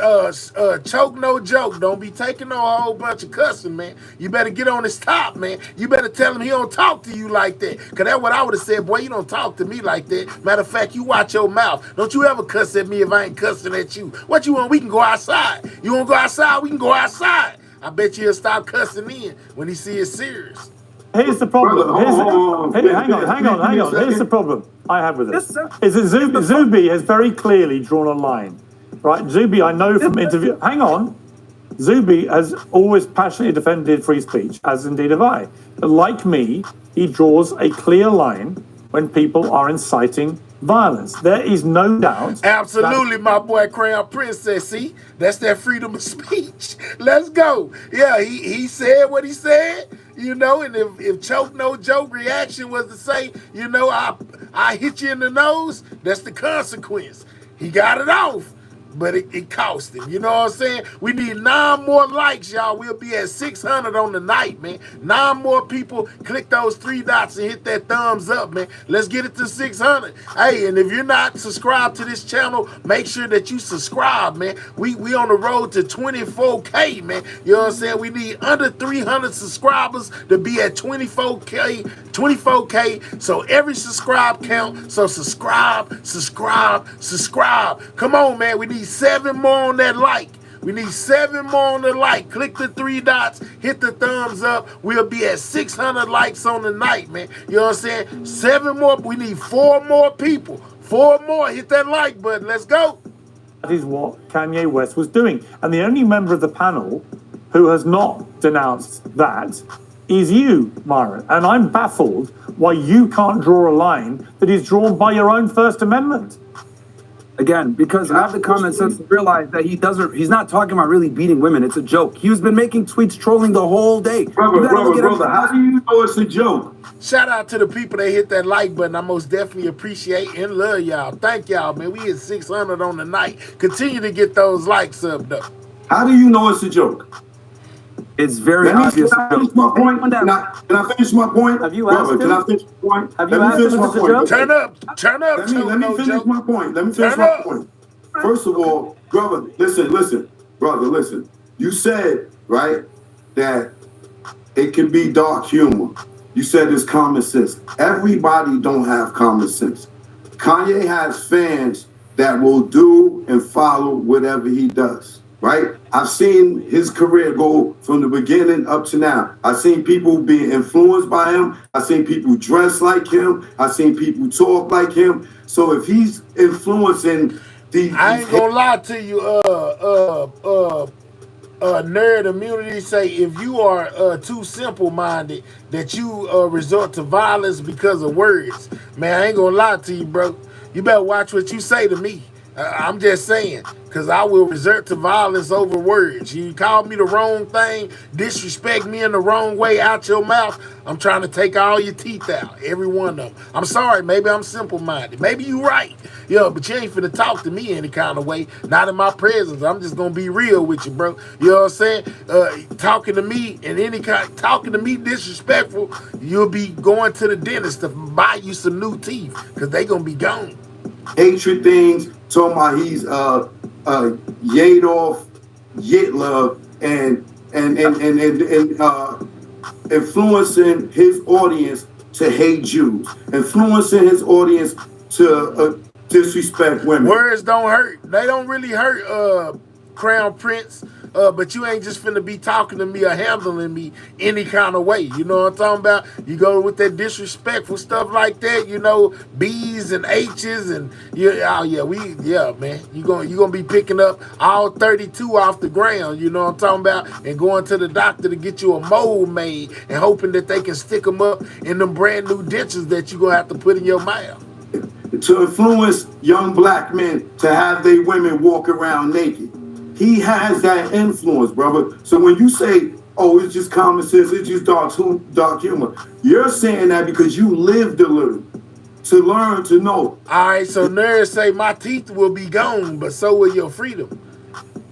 choke no joke. Don't be taking no whole bunch of cussing, man. You better get on his top, man. You better tell him he don't talk to you like that. Cause that's what I would have said, boy, you don't talk to me like that. Matter of fact, you watch your mouth. Don't you ever cuss at me if I ain't cussing at you. What you want? We can go outside. You wanna go outside? We can go outside. I bet you'll stop cussing in when he see it's serious. Here's the problem. Hang on. Here's the problem I have with this. Is that Zuby has very clearly drawn a line. Right? Zuby, I know from interview. Hang on. Zuby has always passionately defended free speech, as indeed have I. But like me, he draws a clear line when people are inciting violence. There is no doubt. Absolutely, my boy Crown Prince says, see, that's that freedom of speech. Let's go. Yeah, he said what he said, you know, and if choke no joke reaction was to say, you know, I hit you in the nose, that's the consequence. He got it off, but it cost him. You know what I'm saying? We need 9 more likes, y'all. We'll be at 600 on the night, man. 9 more people click those 3 dots and hit that thumbs up, man. Let's get it to 600. Hey, and if you're not subscribed to this channel, make sure that you subscribe, man. We on the road to 24K, man. You know what I'm saying? We need under 300 subscribers to be at 24K. So every subscribe count. So subscribe. Come on, man. We need 7 more on that like. We need 7 more on the like. Click the 3 dots, hit the thumbs up. We'll be at 600 likes on the night, man. You know what I'm saying? 7 more. We need 4 more people. 4 more. Hit that like button. Let's go. That is what Kanye West was doing. And the only member of the panel who has not denounced that is you, Myron. And I'm baffled why you can't draw a line that is drawn by your own First Amendment. Again, because I have the common sense to realize that he's not talking about really beating women. It's a joke. He's been making tweets trolling the whole day. Brother, how do you know it's a joke? Shout out to the people that hit that like button. I most definitely appreciate and love y'all. Thank y'all, man. We hit 600 on the night. Continue to get those likes up, though. How do you know it's a joke? It's very obvious. Can I finish my point? Can I finish my point? Have you asked him? Can I finish my point? Have you asked him if it's a joke? Turn up. Let me finish my point. First of all, brother, listen. Brother, listen. You said, right, that it can be dark humor. You said it's common sense. Everybody don't have common sense. Kanye has fans that will do and follow whatever he does. Right? I've seen his career go from the beginning up to now. I've seen people being influenced by him. I've seen people dress like him. I've seen people talk like him. So if he's influencing I ain't gonna lie to you, nerd immunity say if you are too simple-minded that you resort to violence because of words, man, I ain't gonna lie to you, bro. You better watch what you say to me. I'm just saying, because I will resort to violence over words. You call me the wrong thing, disrespect me in the wrong way out your mouth, I'm trying to take all your teeth out, every one of them. I'm sorry, maybe I'm simple-minded. Maybe you right, but you ain't finna talk to me any kind of way, not in my presence. I'm just gonna be real with you, bro. You know what I'm saying? Talking to me in any kind, talking to me disrespectful, you'll be going to the dentist to buy you some new teeth, because they gonna be gone. Hatred things, talking about he's Yadolf Hitler and influencing his audience to hate Jews, influencing his audience to disrespect women. Words don't hurt. They don't really hurt, Crown Prince. But you ain't just finna be talking to me or handling me any kind of way. You know what I'm talking about? You go with that disrespectful stuff like that, B's and H's and man. You gonna be picking up all 32 off the ground, you know what I'm talking about? And going to the doctor to get you a mold made and hoping that they can stick them up in them brand new dentures that you gonna have to put in your mouth. to influence young black men to have their women walk around naked. He has that influence, brother. So when you say, oh, it's just common sense, it's just dark humor, you're saying that because you lived a little to learn to know. All right, so nerds say my teeth will be gone, but so will your freedom.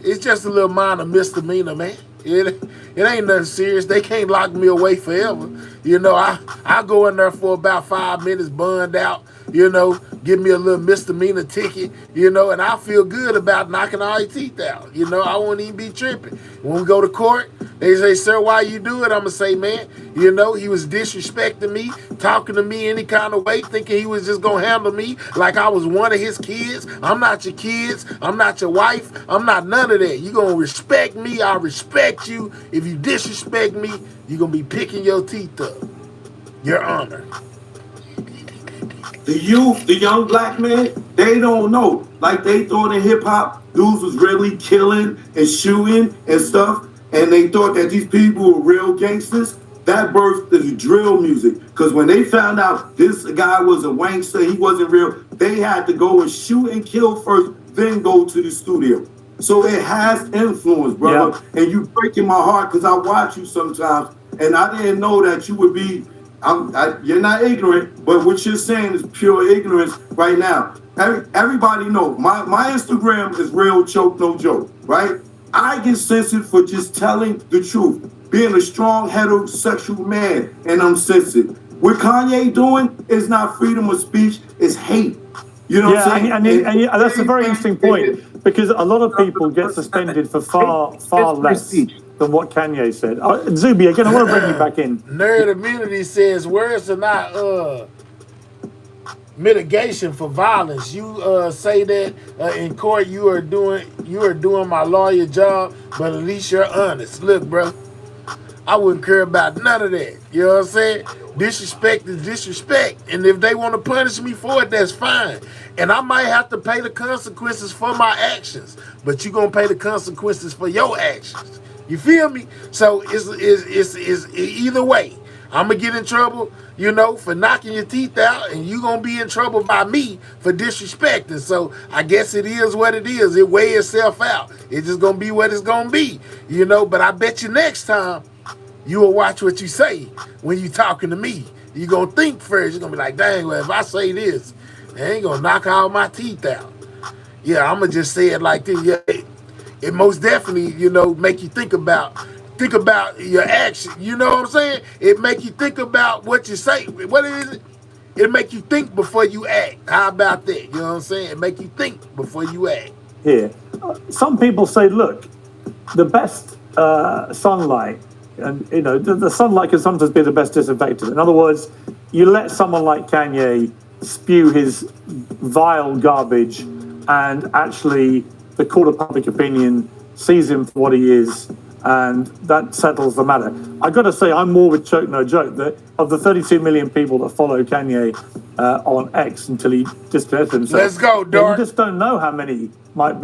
It's just a little minor misdemeanor, man. It ain't nothing serious. They can't lock me away forever. You know, I go in there for about 5 minutes, burned out, you know, give me a little misdemeanor ticket, you know, and I feel good about knocking all your teeth out. You know, I won't even be tripping. When we go to court, they say, sir, why you do it? I'm going to say, man, you know, he was disrespecting me, talking to me any kind of way, thinking he was just going to handle me like I was one of his kids. I'm not your kids. I'm not your wife. I'm not none of that. You're going to respect me. I respect you. If you disrespect me, you're going to be picking your teeth up. Your Honor. The youth, the young black men, they don't know. Like they thought in hip hop, dudes was really killing and shooting and stuff. And they thought that these people were real gangsters. That birthed the drill music. Because when they found out this guy was a wankster, he wasn't real, they had to go and shoot and kill first, then go to the studio. So it has influence, brother. Yeah. And you breaking my heart because I watch you sometimes. And I didn't know that you would be, you're not ignorant, but what you're saying is pure ignorance right now. Everybody know my Instagram is real choke, no joke, right? I get censored for just telling the truth, being a strong heterosexual man, and I'm censored. What Kanye doing is not freedom of speech, it's hate. You know what I'm saying? And that's a very interesting point, because a lot of people get suspended for far less than what Kanye said. Zuby, again, I want to bring you back in. Nerd Immunity says words are not mitigation for violence. You say that in court you are doing my lawyer job, but at least you're honest. Look, bro, I wouldn't care about none of that. You know what I'm saying? Disrespect is disrespect. And if they want to punish me for it, that's fine. And I might have to pay the consequences for my actions, but you're going to pay the consequences for your actions. You feel me? So it's either way. I'm going to get in trouble, you know, for knocking your teeth out, and you're going to be in trouble by me for disrespecting. So I guess it is what it is. It weighs itself out. It's just going to be what it's going to be, you know. But I bet you next time you will watch what you say when you talking to me. You're going to think first. You're going to be like, dang, well, if I say this, they ain't going to knock all my teeth out. Yeah, I'm going to just say it like this. Yeah, it most definitely, you know, make you think about your action. You know what I'm saying? It make you think about what you say. What is it? It make you think before you act. How about that? You know what I'm saying? It make you think before you act. Here, some people say, look, the best sunlight, and you know, the sunlight can sometimes be the best disinfectant. In other words, you let someone like Kanye spew his vile garbage, and actually the court of public opinion sees him for what he is, and that settles the matter. I got to say, I'm more with Choke No Joke, that of the 32 million people that follow Kanye on X until he disconnected himself. Let's go, Dark. You just don't know how many might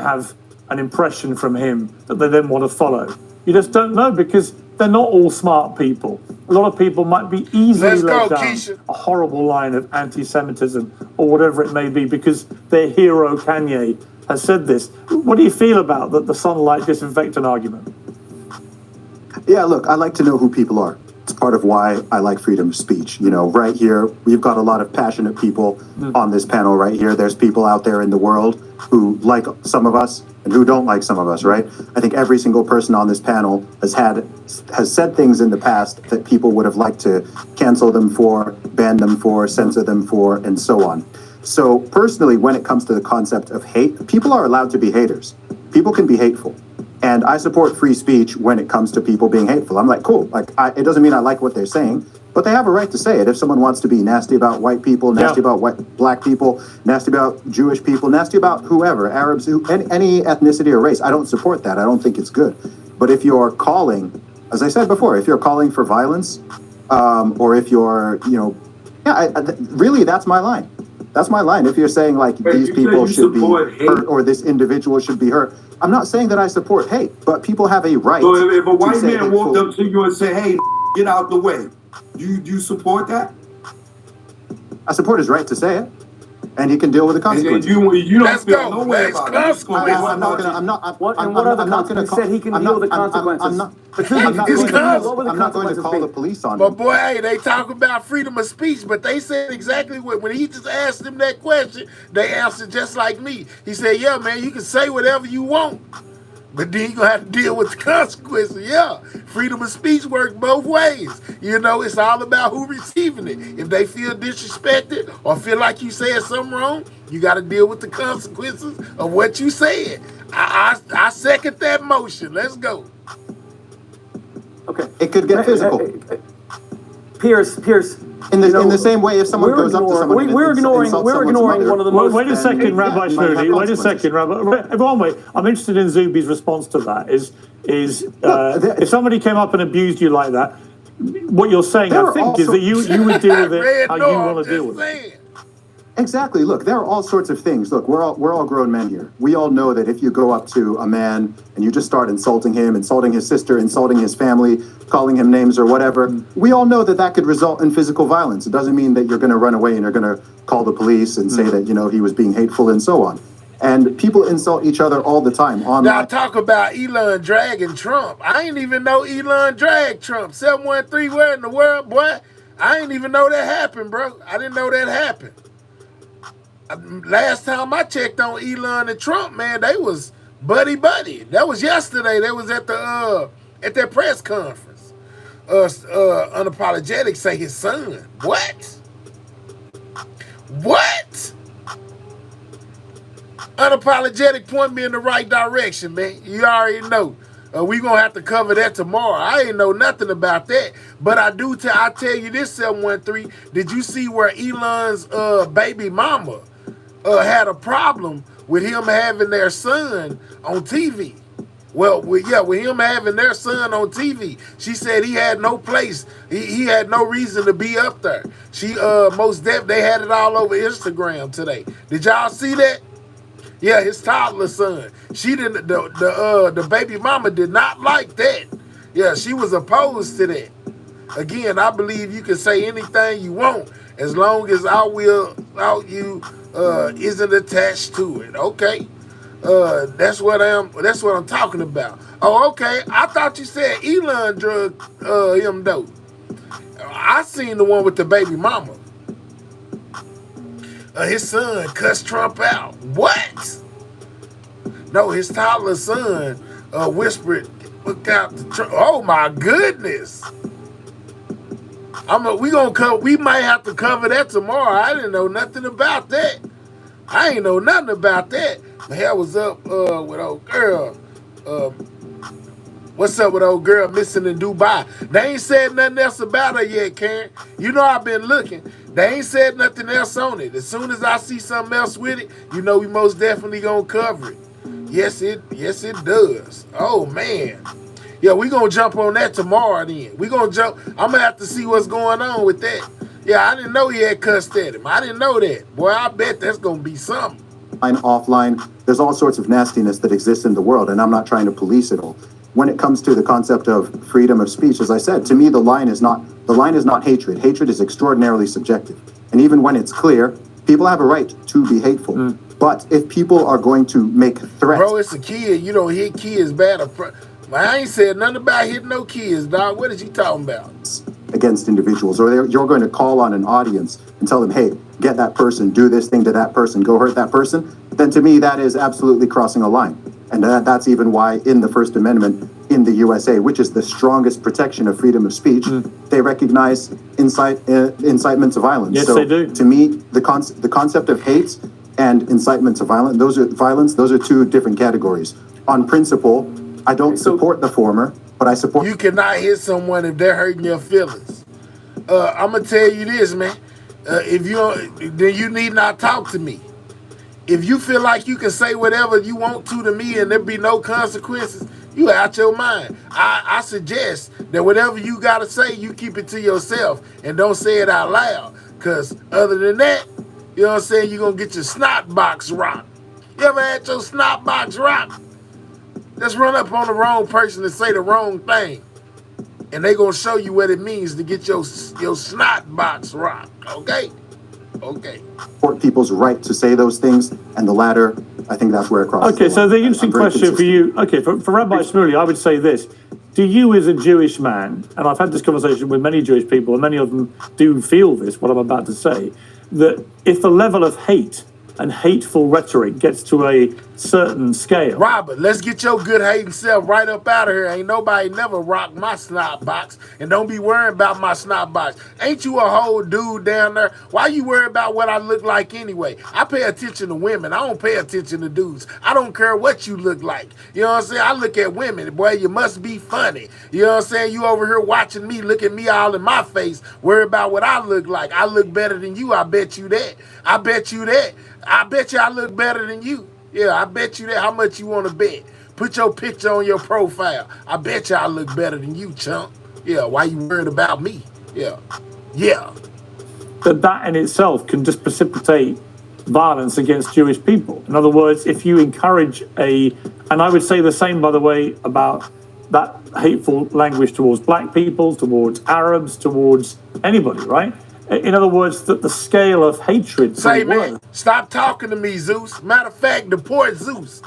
have an impression from him that they then want to follow. You just don't know, because they're not all smart people. A lot of people might be easily led down a horrible line of anti-Semitism or whatever it may be, because their hero Kanye has said this. What do you feel about the sunlight disinfectant argument? Yeah, look, I like to know who people are. It's part of why I like freedom of speech. You know, right here, we've got a lot of passionate people on this panel right here. There's people out there in the world who like some of us and who don't like some of us, right? I think every single person on this panel has said things in the past that people would have liked to cancel them for, ban them for, censor them for, and so on. So personally, when it comes to the concept of hate, people are allowed to be haters. People can be hateful. And I support free speech when it comes to people being hateful. I'm like, cool. Like, it doesn't mean I like what they're saying, but they have a right to say it. If someone wants to be nasty about white people, nasty about black people, nasty about Jewish people, nasty about whoever, Arabs, any ethnicity or race, I don't support that. I don't think it's good. But if you're calling, as I said before, if you're calling for violence, or if you're, you know, really, that's my line. That's my line. If you're saying like these people should be hurt or this individual should be hurt, I'm not saying that I support hate, but people have a right. So if a white man walked up to you and said, "Hey, get out the way," you support that? I support his right to say it. and he can deal with the consequences. You don't Let's feel go. no way Let's about it. consequences. I'm not gonna. I'm not. What I'm other not gonna consequences? He said he can deal with the consequences. I'm not It's going to consequences call be? the police on But him. boy, hey, they talk about freedom of speech, but they said exactly what, when he just asked them that question, they answered just like me. He said, yeah, man, you can say whatever you want, but then you're going to have to deal with the consequences. Yeah, freedom of speech works both ways. You know, it's all about who receiving it. If they feel disrespected or feel like you said something wrong, you got to deal with the consequences of what you said. I second that motion. Let's go. Okay. It could get physical. Pierce. In the same way, if someone goes up to someone, we're ignoring one of the most. Wait a second, Rabbi Shmuley. Wait a second, Rabbi. Everyone, wait. I'm interested in Zuby's response to that. If somebody came up and abused you like that, what you're saying, I think, is that you would deal with it how you want to deal with it. Exactly. Look, there are all sorts of things. Look, we're all grown men here. We all know that if you go up to a man and you just start insulting him, insulting his sister, insulting his family, calling him names or whatever, we all know that that could result in physical violence. It doesn't mean that you're going to run away and you're going to call the police and say that, he was being hateful and so on. And people insult each other all the time online. Now talk about Elon dragging Trump. I ain't even know Elon dragged Trump. 713, where in the world, boy? I ain't even know that happened, bro. I didn't know that happened. Last time I checked on Elon and Trump, man, they was buddy. That was yesterday. They was at their press conference. Unapologetic say his son. What? Unapologetic point me in the right direction, man. You already know. We gonna have to cover that tomorrow. I ain't know nothing about that, but I tell you this, 713. Did you see where Elon's baby mama had a problem with him having their son on TV? Well, with him having their son on TV, she said he had no place. He had no reason to be up there. She most definitely, they had it all over Instagram today. Did y'all see that? Yeah, his toddler son. She didn't. The baby mama did not like that. Yeah, she was opposed to that. Again, I believe you can say anything you want as long as you isn't attached to it. Okay, that's what I'm talking about. Oh, okay. I thought you said Elon drug him though. I seen the one with the baby mama. His son cussed Trump out. What? No, his toddler son whispered, "Look out the Trump." Oh my goodness! We might have to cover that tomorrow. I didn't know nothing about that. I ain't know nothing about that. The hell was up with old girl? What's up with old girl missing in Dubai? They ain't said nothing else about her yet, Karen. You know I've been looking. They ain't said nothing else on it. As soon as I see something else with it, we most definitely gonna cover it. Yes, it does. Oh man. Yeah, we gonna jump on that tomorrow then. I'm gonna have to see what's going on with that. Yeah, I didn't know he had cussed at him. I didn't know that. Boy, I bet that's gonna be something. Offline, there's all sorts of nastiness that exists in the world, and I'm not trying to police it all. When it comes to the concept of freedom of speech, as I said, to me the line is not hatred. Hatred is extraordinarily subjective. And even when it's clear, people have a right to be hateful. But if people are going to make threats... Bro, it's a kid. You don't hit kids bad. I ain't said nothing about hitting no kids, dog. What is you talking about? Against individuals, or you're going to call on an audience and tell them, hey, get that person, do this thing to that person, go hurt that person, then to me that is absolutely crossing a line. And that's even why in the First Amendment in the USA, which is the strongest protection of freedom of speech, they recognize incitement to violence. Yes, so they do. To me, the concept of hate and incitement to violence, those are two different categories. On principle, I don't support the former, but I support... You cannot hit someone if they're hurting your feelings. I'm going to tell you this, man. If you don't, then you need not talk to me. If you feel like you can say whatever you want to me and there be no consequences, you out your mind. I suggest that whatever you got to say, you keep it to yourself and don't say it out loud. Because other than that, you know what I'm saying, you're going to get your snot box rocked. You ever had your snot box rocked? Just run up on the wrong person and say the wrong thing. And they going to show you what it means to get your snot box rocked, okay? Okay. Support people's right to say those things, and the latter, I think that's where it crosses. Okay, so the interesting question for you, okay, for Rabbi Shmuley, I would say this. Do you as a Jewish man, and I've had this conversation with many Jewish people, and many of them do feel this, what I'm about to say, that if the level of hate and hateful rhetoric gets to a certain scale. Robert, let's get your good hating self right up out of here. Ain't nobody never rocked my snot box, and don't be worrying about my snot box. Ain't you a whole dude down there? Why you worry about what I look like anyway? I pay attention to women. I don't pay attention to dudes. I don't care what you look like. You know what I'm saying? I look at women. Boy, you must be funny. You know what I'm saying? You over here watching me, look at me all in my face, worry about what I look like. I look better than you. I bet you that. I bet you that. I bet you I look better than you. Yeah, I bet you that. How much you want to bet? Put your picture on your profile. I bet you I look better than you, chump. Yeah, why you worried about me? Yeah. Yeah. That in itself can just precipitate violence against Jewish people. In other words, if you encourage and I would say the same, by the way, about that hateful language towards black people, towards Arabs, towards anybody, right? In other words, that the scale of hatred. Say, man, stop talking to me, Zeus. Matter of fact, deport Zeus.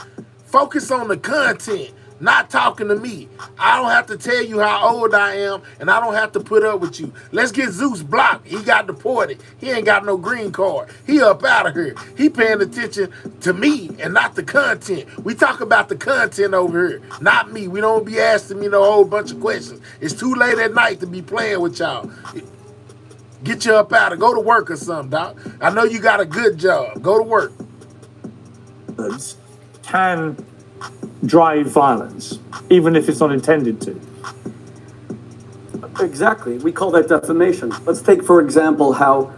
Focus on the content, not talking to me. I don't have to tell you how old I am, and I don't have to put up with you. Let's get Zeus blocked. He got deported. He ain't got no green card. He up out of here. He paying attention to me and not the content. We talk about the content over here, not me. We don't be asking me no whole bunch of questions. It's too late at night to be playing with y'all. Get you up out of, go to work or something, doc. I know you got a good job. Go to work. Can drive violence, even if it's not intended to. Exactly. We call that defamation. Let's take, for example, how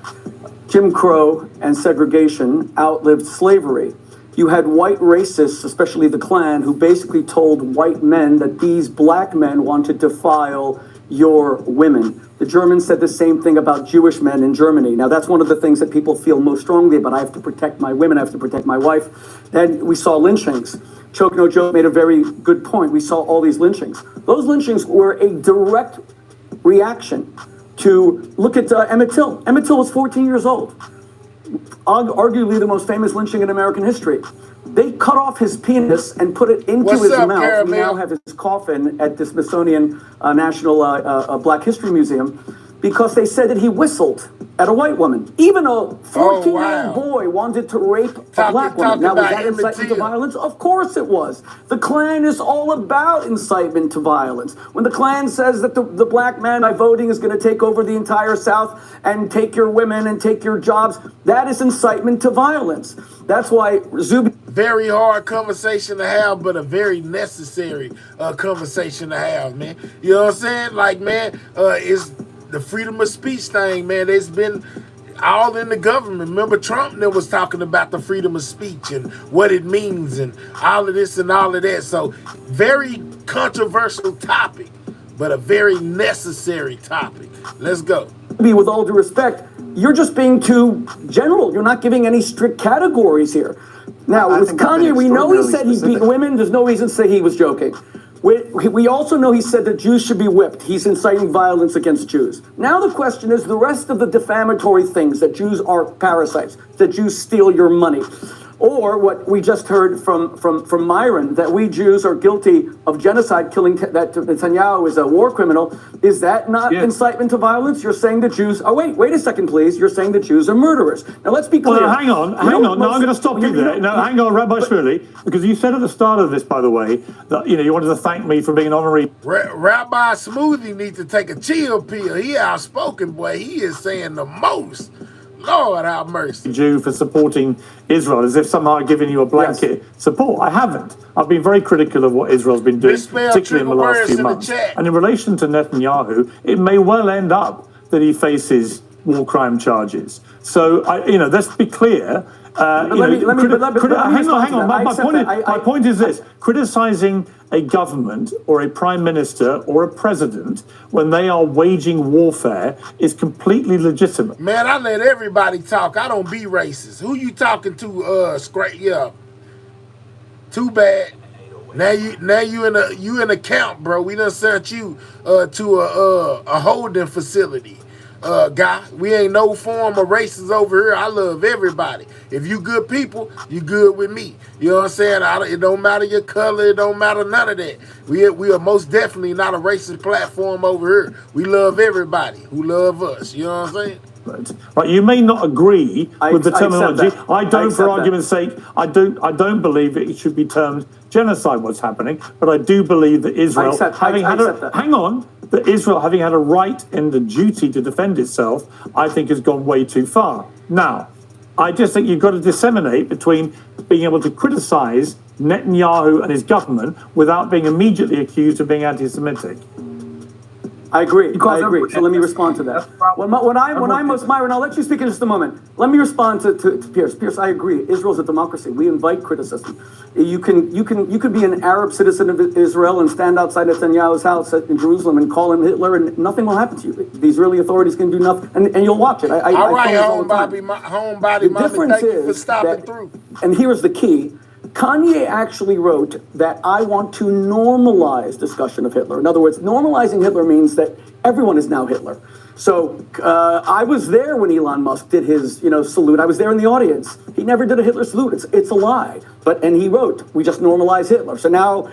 Jim Crow and segregation outlived slavery. You had white racists, especially the Klan, who basically told white men that these black men wanted to defile your women. The Germans said the same thing about Jewish men in Germany. Now, that's one of the things that people feel most strongly about. I have to protect my women. I have to protect my wife. Then we saw lynchings. Choke No Joke made a very good point. We saw all these lynchings. Those lynchings were a direct reaction to, look at Emmett Till. Emmett Till was 14 years old. Arguably the most famous lynching in American history. They cut off his penis and put it into his mouth. Caramel? We now have his coffin at the Smithsonian National Black History Museum because they said that he whistled at a white woman. Even a 14-year-old boy wanted to rape a black woman. Now, was that incitement to violence? Of course it was. The Klan is all about incitement to violence. When the Klan says that the black man, by voting, is going to take over the entire South and take your women and take your jobs, that is incitement to violence. That's why Zuby... Very hard conversation to have, but a very necessary conversation to have, man. You know what I'm saying? Like, man, it's the freedom of speech thing, man. It's been all in the government. Remember, Trump was talking about the freedom of speech and what it means and all of this and all of that. So, very controversial topic, but a very necessary topic. Let's go. With all due respect, you're just being too general. You're not giving any strict categories here. Now, with Kanye, we know he said he beat women. There's no reason to say he was joking. We also know he said that Jews should be whipped. He's inciting violence against Jews. Now the question is the rest of the defamatory things, that Jews are parasites, that Jews steal your money. Or what we just heard from Myron, that we Jews are guilty of genocide, killing, that Netanyahu is a war criminal. Is that not incitement to violence? You're saying the Jews... Oh, wait a second, please. You're saying the Jews are murderers. Now, let's be clear. Well, hang on. No, I'm going to stop you there. No, hang on, Rabbi Shmuley, because you said at the start of this, by the way, that you wanted to thank me for being an honorary... Rabbi Smoothie needs to take a chill pill. He outspoken, boy. He is saying the most. Lord have mercy. Jew for supporting Israel, as if somehow I've given you a blanket support. I haven't. I've been very critical of what Israel's been doing, particularly in the last few months. And in relation to Netanyahu, it may well end up that he faces war crime charges. So, let's be clear. Hang on. My point is this: criticizing a government or a prime minister or a president when they are waging warfare is completely legitimate. Man, I let everybody talk. I don't be racist. Who you talking to? Too bad. Now you in a camp, bro. We done sent you to a holding facility. guy. We ain't no form of racist over here. I love everybody. If you good people, you good with me. You know what I'm saying? It don't matter your color. It don't matter none of that. We are most definitely not a racist platform over here. We love everybody who love us. You know what I'm saying? Right, you may not agree with the terminology. I don't, for argument's sake, I don't believe it should be termed genocide. What's happening, but I do believe that Israel, that Israel having had a right and the duty to defend itself, I think has gone way too far. Now, I just think you've got to disseminate between being able to criticize Netanyahu and his government without being immediately accused of being anti-Semitic. I agree. So let me respond to that. Myron, I'll let you speak in just a moment. Let me respond to Pierce. Pierce, I agree. Israel's a democracy. We invite criticism. You could be an Arab citizen of Israel and stand outside Netanyahu's house in Jerusalem and call him Hitler, and nothing will happen to you. The Israeli authorities can do nothing, and you'll watch it. All right, homebody, thank you for stopping through. And here's the key. Kanye actually wrote that I want to normalize discussion of Hitler. In other words, normalizing Hitler means that everyone is now Hitler. So I was there when Elon Musk did his, salute. I was there in the audience. He never did a Hitler salute. It's a lie. And he wrote, we just normalize Hitler. So now.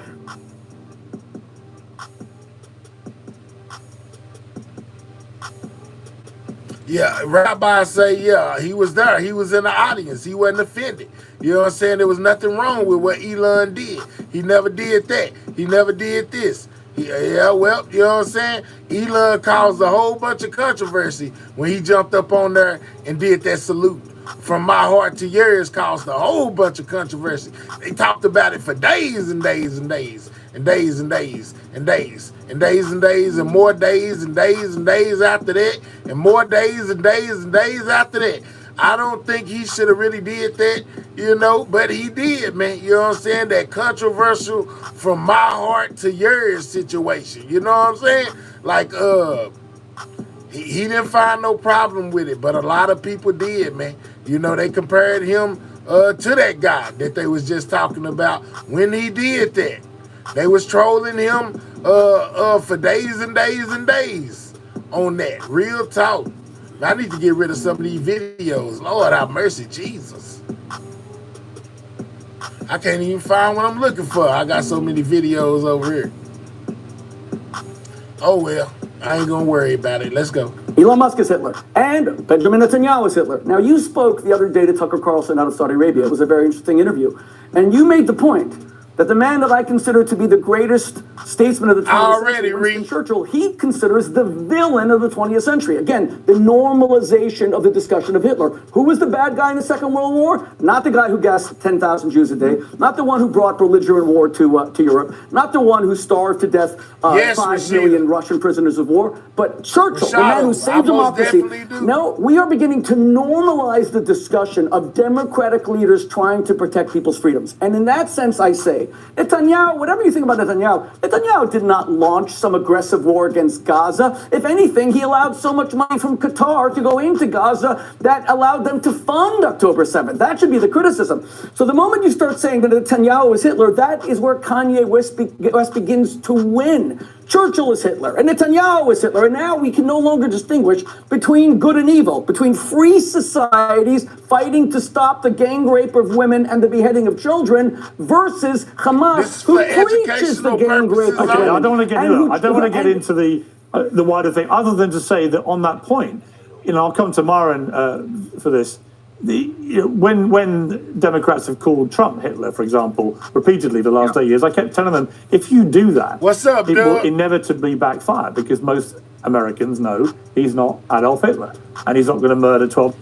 Yeah, rabbis say, yeah, he was there. He was in the audience. He wasn't offended. You know what I'm saying? There was nothing wrong with what Elon did. He never did that. He never did this. You know what I'm saying? Elon caused a whole bunch of controversy when he jumped up on there and did that salute. From my heart to yours caused a whole bunch of controversy. They talked about it for days and days and days and days and days and days and days and days and more days and days and days after that and more days and days and days after that. I don't think he should have really did that, but he did, man. You know what I'm saying? That controversial from my heart to yours situation. You know what I'm saying? Like, he didn't find no problem with it, but a lot of people did, man. They compared him to that guy that they was just talking about when he did that. They was trolling him for days and days and days on that. Real talk. I need to get rid of some of these videos. Lord have mercy, Jesus. I can't even find what I'm looking for. I got so many videos over here. Oh, well, I ain't going to worry about it. Let's go. Elon Musk is Hitler, and Benjamin Netanyahu is Hitler. Now, you spoke the other day to Tucker Carlson out of Saudi Arabia. It was a very interesting interview. And you made the point that the man that I consider to be the greatest statesman of the 20th century, Winston Churchill, he considers the villain of the 20th century. Again, the normalization of the discussion of Hitler. Who was the bad guy in the Second World War? Not the guy who gassed 10,000 Jews a day. Not the one who brought belligerent war to Europe. Not the one who starved to death 5 million Russian prisoners of war. But Churchill, the man who saved democracy. No, we are beginning to normalize the discussion of democratic leaders trying to protect people's freedoms. And in that sense, I say, Netanyahu, whatever you think about Netanyahu did not launch some aggressive war against Gaza. If anything, he allowed so much money from Qatar to go into Gaza that allowed them to fund October 7th. That should be the criticism. So the moment you start saying that Netanyahu is Hitler, that is where Kanye West begins to win. Churchill is Hitler, and Netanyahu is Hitler, and now we can no longer distinguish between good and evil, between free societies fighting to stop the gang rape of women and the beheading of children versus Hamas, who preaches the gang rape of women. I don't want to get into the wider thing, other than to say that on that point, I'll come to Myron for this. When Democrats have called Trump Hitler, for example, repeatedly the last 8 years, I kept telling them, if you do that, it will inevitably backfire, because most Americans know he's not Adolf Hitler and he's not going to murder 12.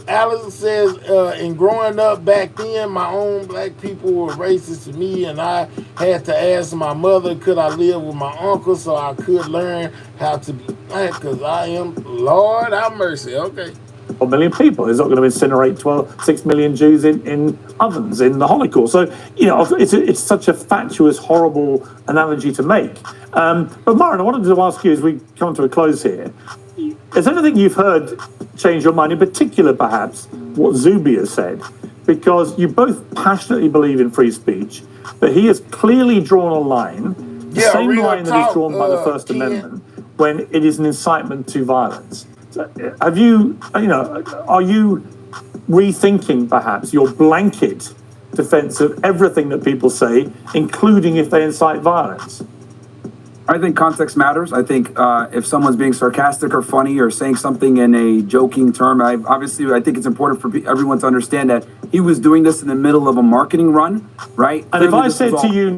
Alice says, in growing up back then, my own black people were racist to me, and I had to ask my mother, could I live with my uncle so I could learn how to be black, because I am, Lord have mercy. Okay. 12 million people. He's not going to incinerate 6 million Jews in ovens in the Holocaust. So, it's such a fatuous, horrible analogy to make. But Myron, I wanted to ask you as we come to a close here, has anything you've heard change your mind, in particular, perhaps, what Zuby has said? Because you both passionately believe in free speech, but he has clearly drawn a line, the same line that is drawn by the First Amendment, when it is an incitement to violence. So have you, are you rethinking perhaps your blanket defense of everything that people say, including if they incite violence? I think context matters. I think if someone's being sarcastic or funny or saying something in a joking term, I think it's important for everyone to understand that he was doing this in the middle of a marketing run, right? And if I said to you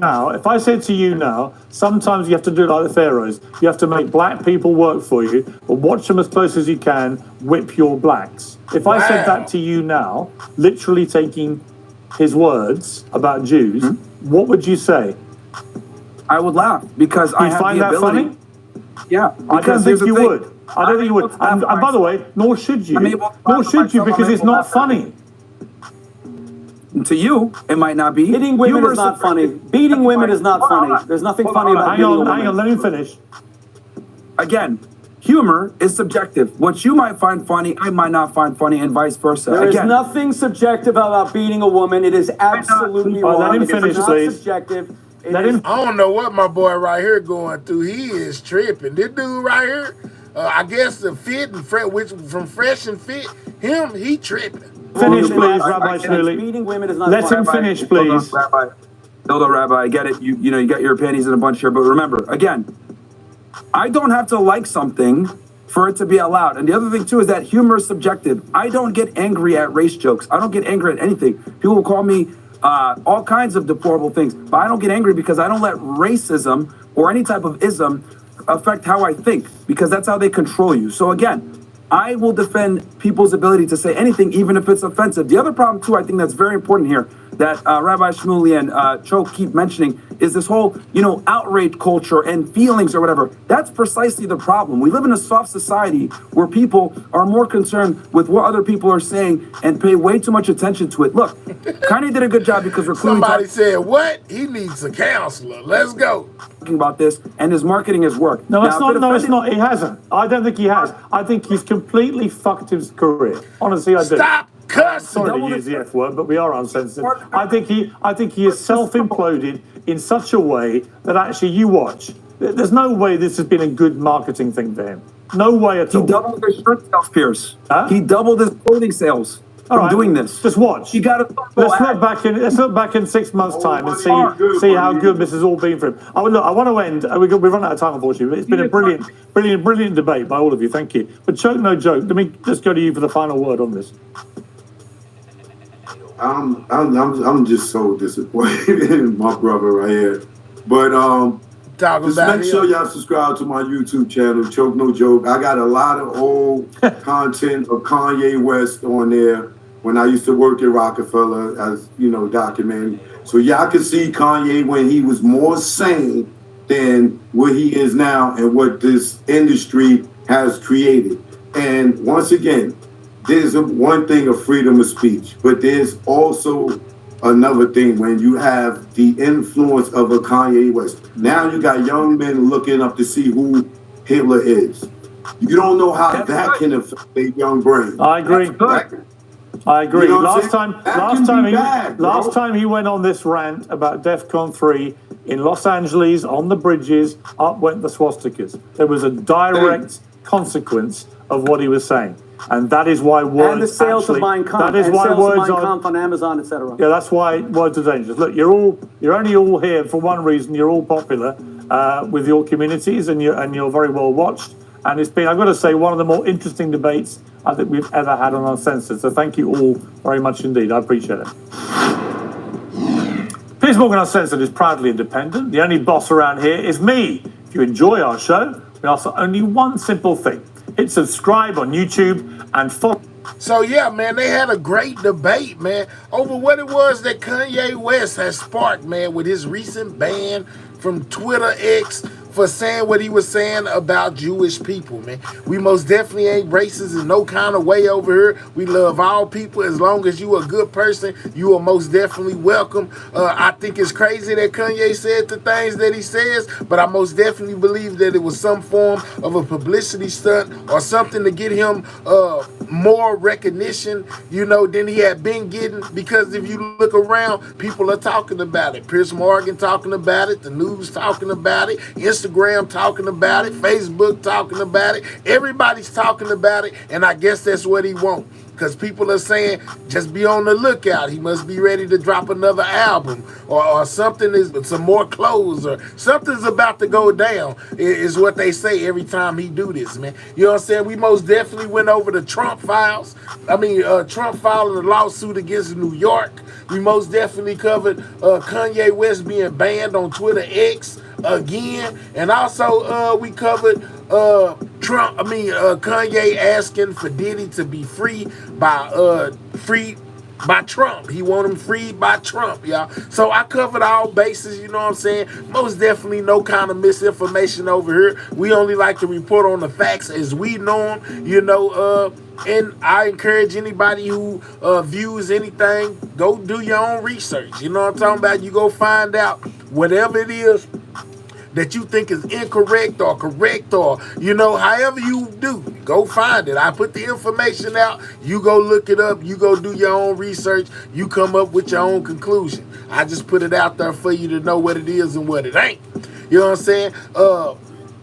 now, sometimes you have to do it like the pharaohs. You have to make black people work for you, but watch them as close as you can, whip your blacks. If I said that to you now, literally taking his words about Jews, what would you say? I would laugh because I have the ability. Funny? Yeah, I don't think you would. I don't think you would. And by the way, nor should you. Nor should you, because it's not funny. To you, it might not be. Hitting women is not funny. Beating women is not funny. There's nothing funny about beating a woman. Hang on, let me finish. Again, humor is subjective. What you might find funny, I might not find funny, and vice versa. There is nothing subjective about beating a woman. It is absolutely wrong. Let him finish, please. Subjective. I don't know what my boy right here going through. He is tripping. This dude right here, I guess the fit and from Fresh and Fit, he tripping. Finish, please, Rabbi Shmuley. Beating women is not Let him finish, please. Rabbi, I get it. You got your panties in a bunch here, but remember, again, I don't have to like something for it to be allowed. And the other thing too is that humor is subjective. I don't get angry at race jokes. I don't get angry at anything. People will call me all kinds of deplorable things, but I don't get angry because I don't let racism or any type of ism affect how I think, because that's how they control you. So again, I will defend people's ability to say anything, even if it's offensive. The other problem too, I think that's very important here, that Rabbi Shmuley and Cho keep mentioning, is this whole, outrage culture and feelings or whatever. That's precisely the problem. We live in a soft society where people are more concerned with what other people are saying and pay way too much attention to it. Look, Kanye did a good job because we're clearly Somebody said, what? He needs a counselor. Let's go. Talking about this, and his marketing has worked. No, it's not. He hasn't. I don't think he has. I think he's completely fucked his career. Honestly, I do. Stop cussing. Sorry to use the F word, but we are uncensored. I think he is self-imploded in such a way that actually you watch. There's no way this has been a good marketing thing for him. No way at all. He doubled his shirt sales, Pierce. He doubled his clothing sales from doing this. Just watch. You got to. Let's look back in 6 months' time and see how good this has all been for him. I want to end. We've run out of time, unfortunately. It's been a brilliant debate by all of you. Thank you. But joke, no joke. Let me just go to you for the final word on this. I'm just so disappointed in my brother right here. But just make sure y'all subscribe to my YouTube channel, Choke No Joke. I got a lot of old content of Kanye West on there when I used to work at Rockefeller, as documenting. So y'all can see Kanye when he was more sane than what he is now and what this industry has created. And once again, there's one thing of freedom of speech, but there's also another thing when you have the influence of a Kanye West. Now you got young men looking up to see who Hitler is. You don't know how that can affect their young brain. I agree. I agree. You know last time he went on this rant about DEFCON 3 in Los Angeles on the bridges, up went the swastikas. There was a direct consequence of what he was saying. And that is why words and the sales of Mein Kampf, that is why words are on Amazon, etc. Yeah, that's why words are dangerous. Look, you're only all here for one reason. You're all popular with your communities, and you're very well watched. And it's been, I've got to say, one of the more interesting debates I think we've ever had on Uncensored. So thank you all very much indeed. I appreciate it. Piers Morgan Uncensored is proudly independent. The only boss around here is me. If you enjoy our show, we ask for only one simple thing. Hit subscribe on YouTube and follow. So yeah, man, they had a great debate, man, over what it was that Kanye West has sparked, man, with his recent ban from Twitter X for saying what he was saying about Jewish people, man. We most definitely ain't racist in no kind of way over here. We love all people. As long as you a good person, you are most definitely welcome. I think it's crazy that Kanye said the things that he says, but I most definitely believe that it was some form of a publicity stunt or something to get him more recognition, you know, than he had been getting, because if you look around, people are talking about it. Piers Morgan talking about it, the news talking about it, Instagram talking about it, Facebook talking about it. Everybody's talking about it, and I guess that's what he wants. Because people are saying, just be on the lookout. He must be ready to drop another album, or something, is some more clothes, or something's about to go down, is what they say every time he do this, man. You know what I'm saying? We most definitely went over the Trump files. Trump filed a lawsuit against New York. We most definitely covered Kanye West being banned on Twitter X again. And also we covered Kanye asking for Diddy to be free by Trump. He want him freed by Trump, y'all. So I covered all bases, you know what I'm saying? Most definitely no kind of misinformation over here. We only like to report on the facts as we know them, you know. And I encourage anybody who views anything, go do your own research. You know what I'm talking about? You go find out whatever it is that you think is incorrect or correct, or, you know, however you do, go find it. I put the information out. You go look it up. You go do your own research. You come up with your own conclusion. I just put it out there for you to know what it is and what it ain't. You know what I'm saying?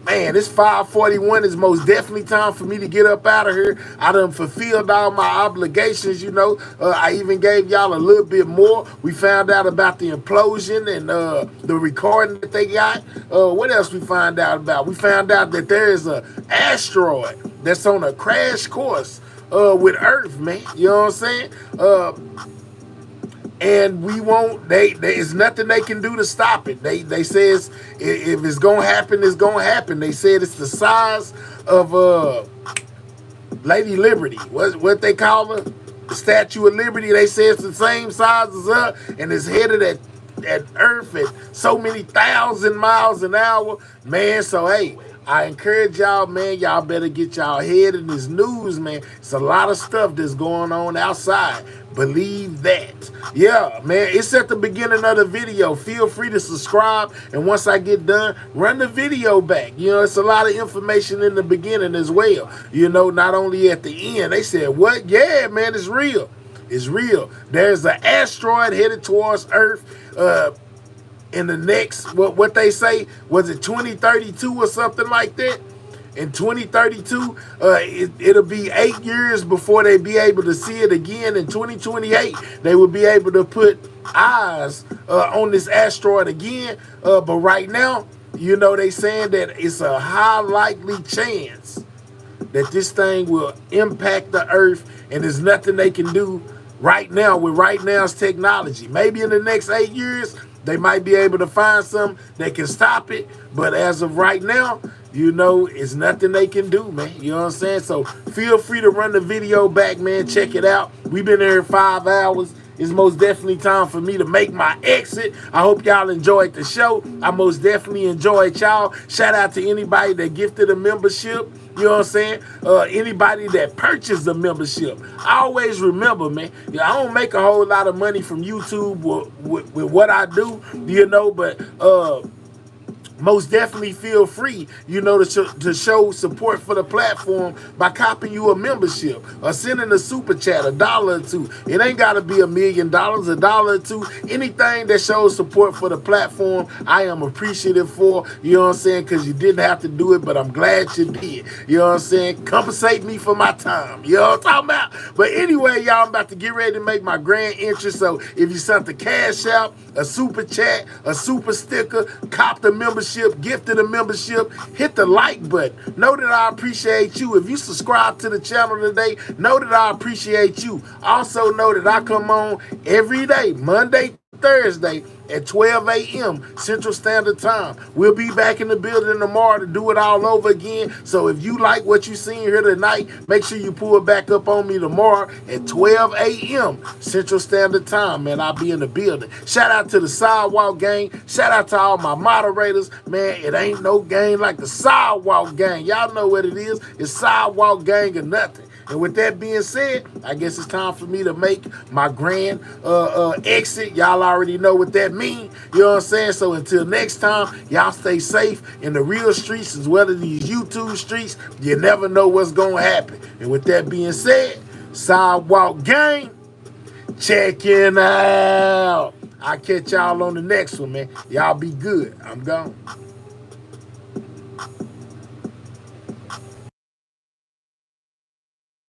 Man, it's 5:41. It's most definitely time for me to get up out of here. I done fulfilled all my obligations, you know. I even gave y'all a little bit more. We found out about the implosion and the recording that they got. What else we found out about? We found out that there is an asteroid that's on a crash course with Earth, man. You know what I'm saying? And we won't, there's nothing they can do to stop it. They say if it's gonna happen, it's gonna happen. They said it's the size of Lady Liberty. What they call her? The Statue of Liberty. They say it's the same size as her, and it's headed at Earth at so many thousand miles an hour. Man, so hey, I encourage y'all, man, y'all better get y'all head in this news, man. It's a lot of stuff that's going on outside. Believe that. Yeah, man, it's at the beginning of the video. Feel free to subscribe, and once I get done, run the video back. You know, it's a lot of information in the beginning as well. You know, not only at the end. They said, what? Yeah, man, it's real. It's real. There's an asteroid headed towards Earth in the next, what they say, was it 2032 or something like that? In 2032, it'll be 8 years before they be able to see it again. In 2028, they will be able to put eyes on this asteroid again. But right now, you know, they saying that it's a high likely chance that this thing will impact the Earth, and there's nothing they can do right now with right now's technology. Maybe in the next 8 years, they might be able to find something that can stop it. But as of right now, you know, it's nothing they can do, man. You know what I'm saying? So feel free to run the video back, man. Check it out. We've been here 5 hours. It's most definitely time for me to make my exit. I hope y'all enjoyed the show. I most definitely enjoyed y'all. Shout out to anybody that gifted a membership. You know what I'm saying? Anybody that purchased the membership. I always remember, man, I don't make a whole lot of money from YouTube with what I do, you know, but most definitely feel free, you know, to show support for the platform by copying you a membership or sending a super chat, $1 or $2. It ain't got to be $1 million, $1 or $2. Anything that shows support for the platform, I am appreciative for, you know what I'm saying, because you didn't have to do it, but I'm glad you did. You know what I'm saying? Compensate me for my time. You know what I'm talking about? But anyway, y'all, I'm about to get ready to make my grand entrance. So if you sent the cash out, a super chat, a super sticker, cop the membership, gifted a membership, hit the like button. Know that I appreciate you. If you subscribe to the channel today, know that I appreciate you. Also know that I come on every day, Monday, Thursday at 12 a.m. Central Standard Time. We'll be back in the building tomorrow to do it all over again. So if you like what you seen here tonight, make sure you pull it back up on me tomorrow at 12 a.m. Central Standard Time, man. I'll be in the building. Shout out to the Sidewalk Gang. Shout out to all my moderators. Man, it ain't no gang like the Sidewalk Gang. Y'all know what it is. It's Sidewalk Gang or nothing. And with that being said, I guess it's time for me to make my grand exit. Y'all already know what that means. You know what I'm saying? So until next time, y'all stay safe in the real streets as well as these YouTube streets. You never know what's going to happen. And with that being said, Sidewalk Gang, checking out. I'll catch y'all on the next one, man. Y'all be good. I'm gone.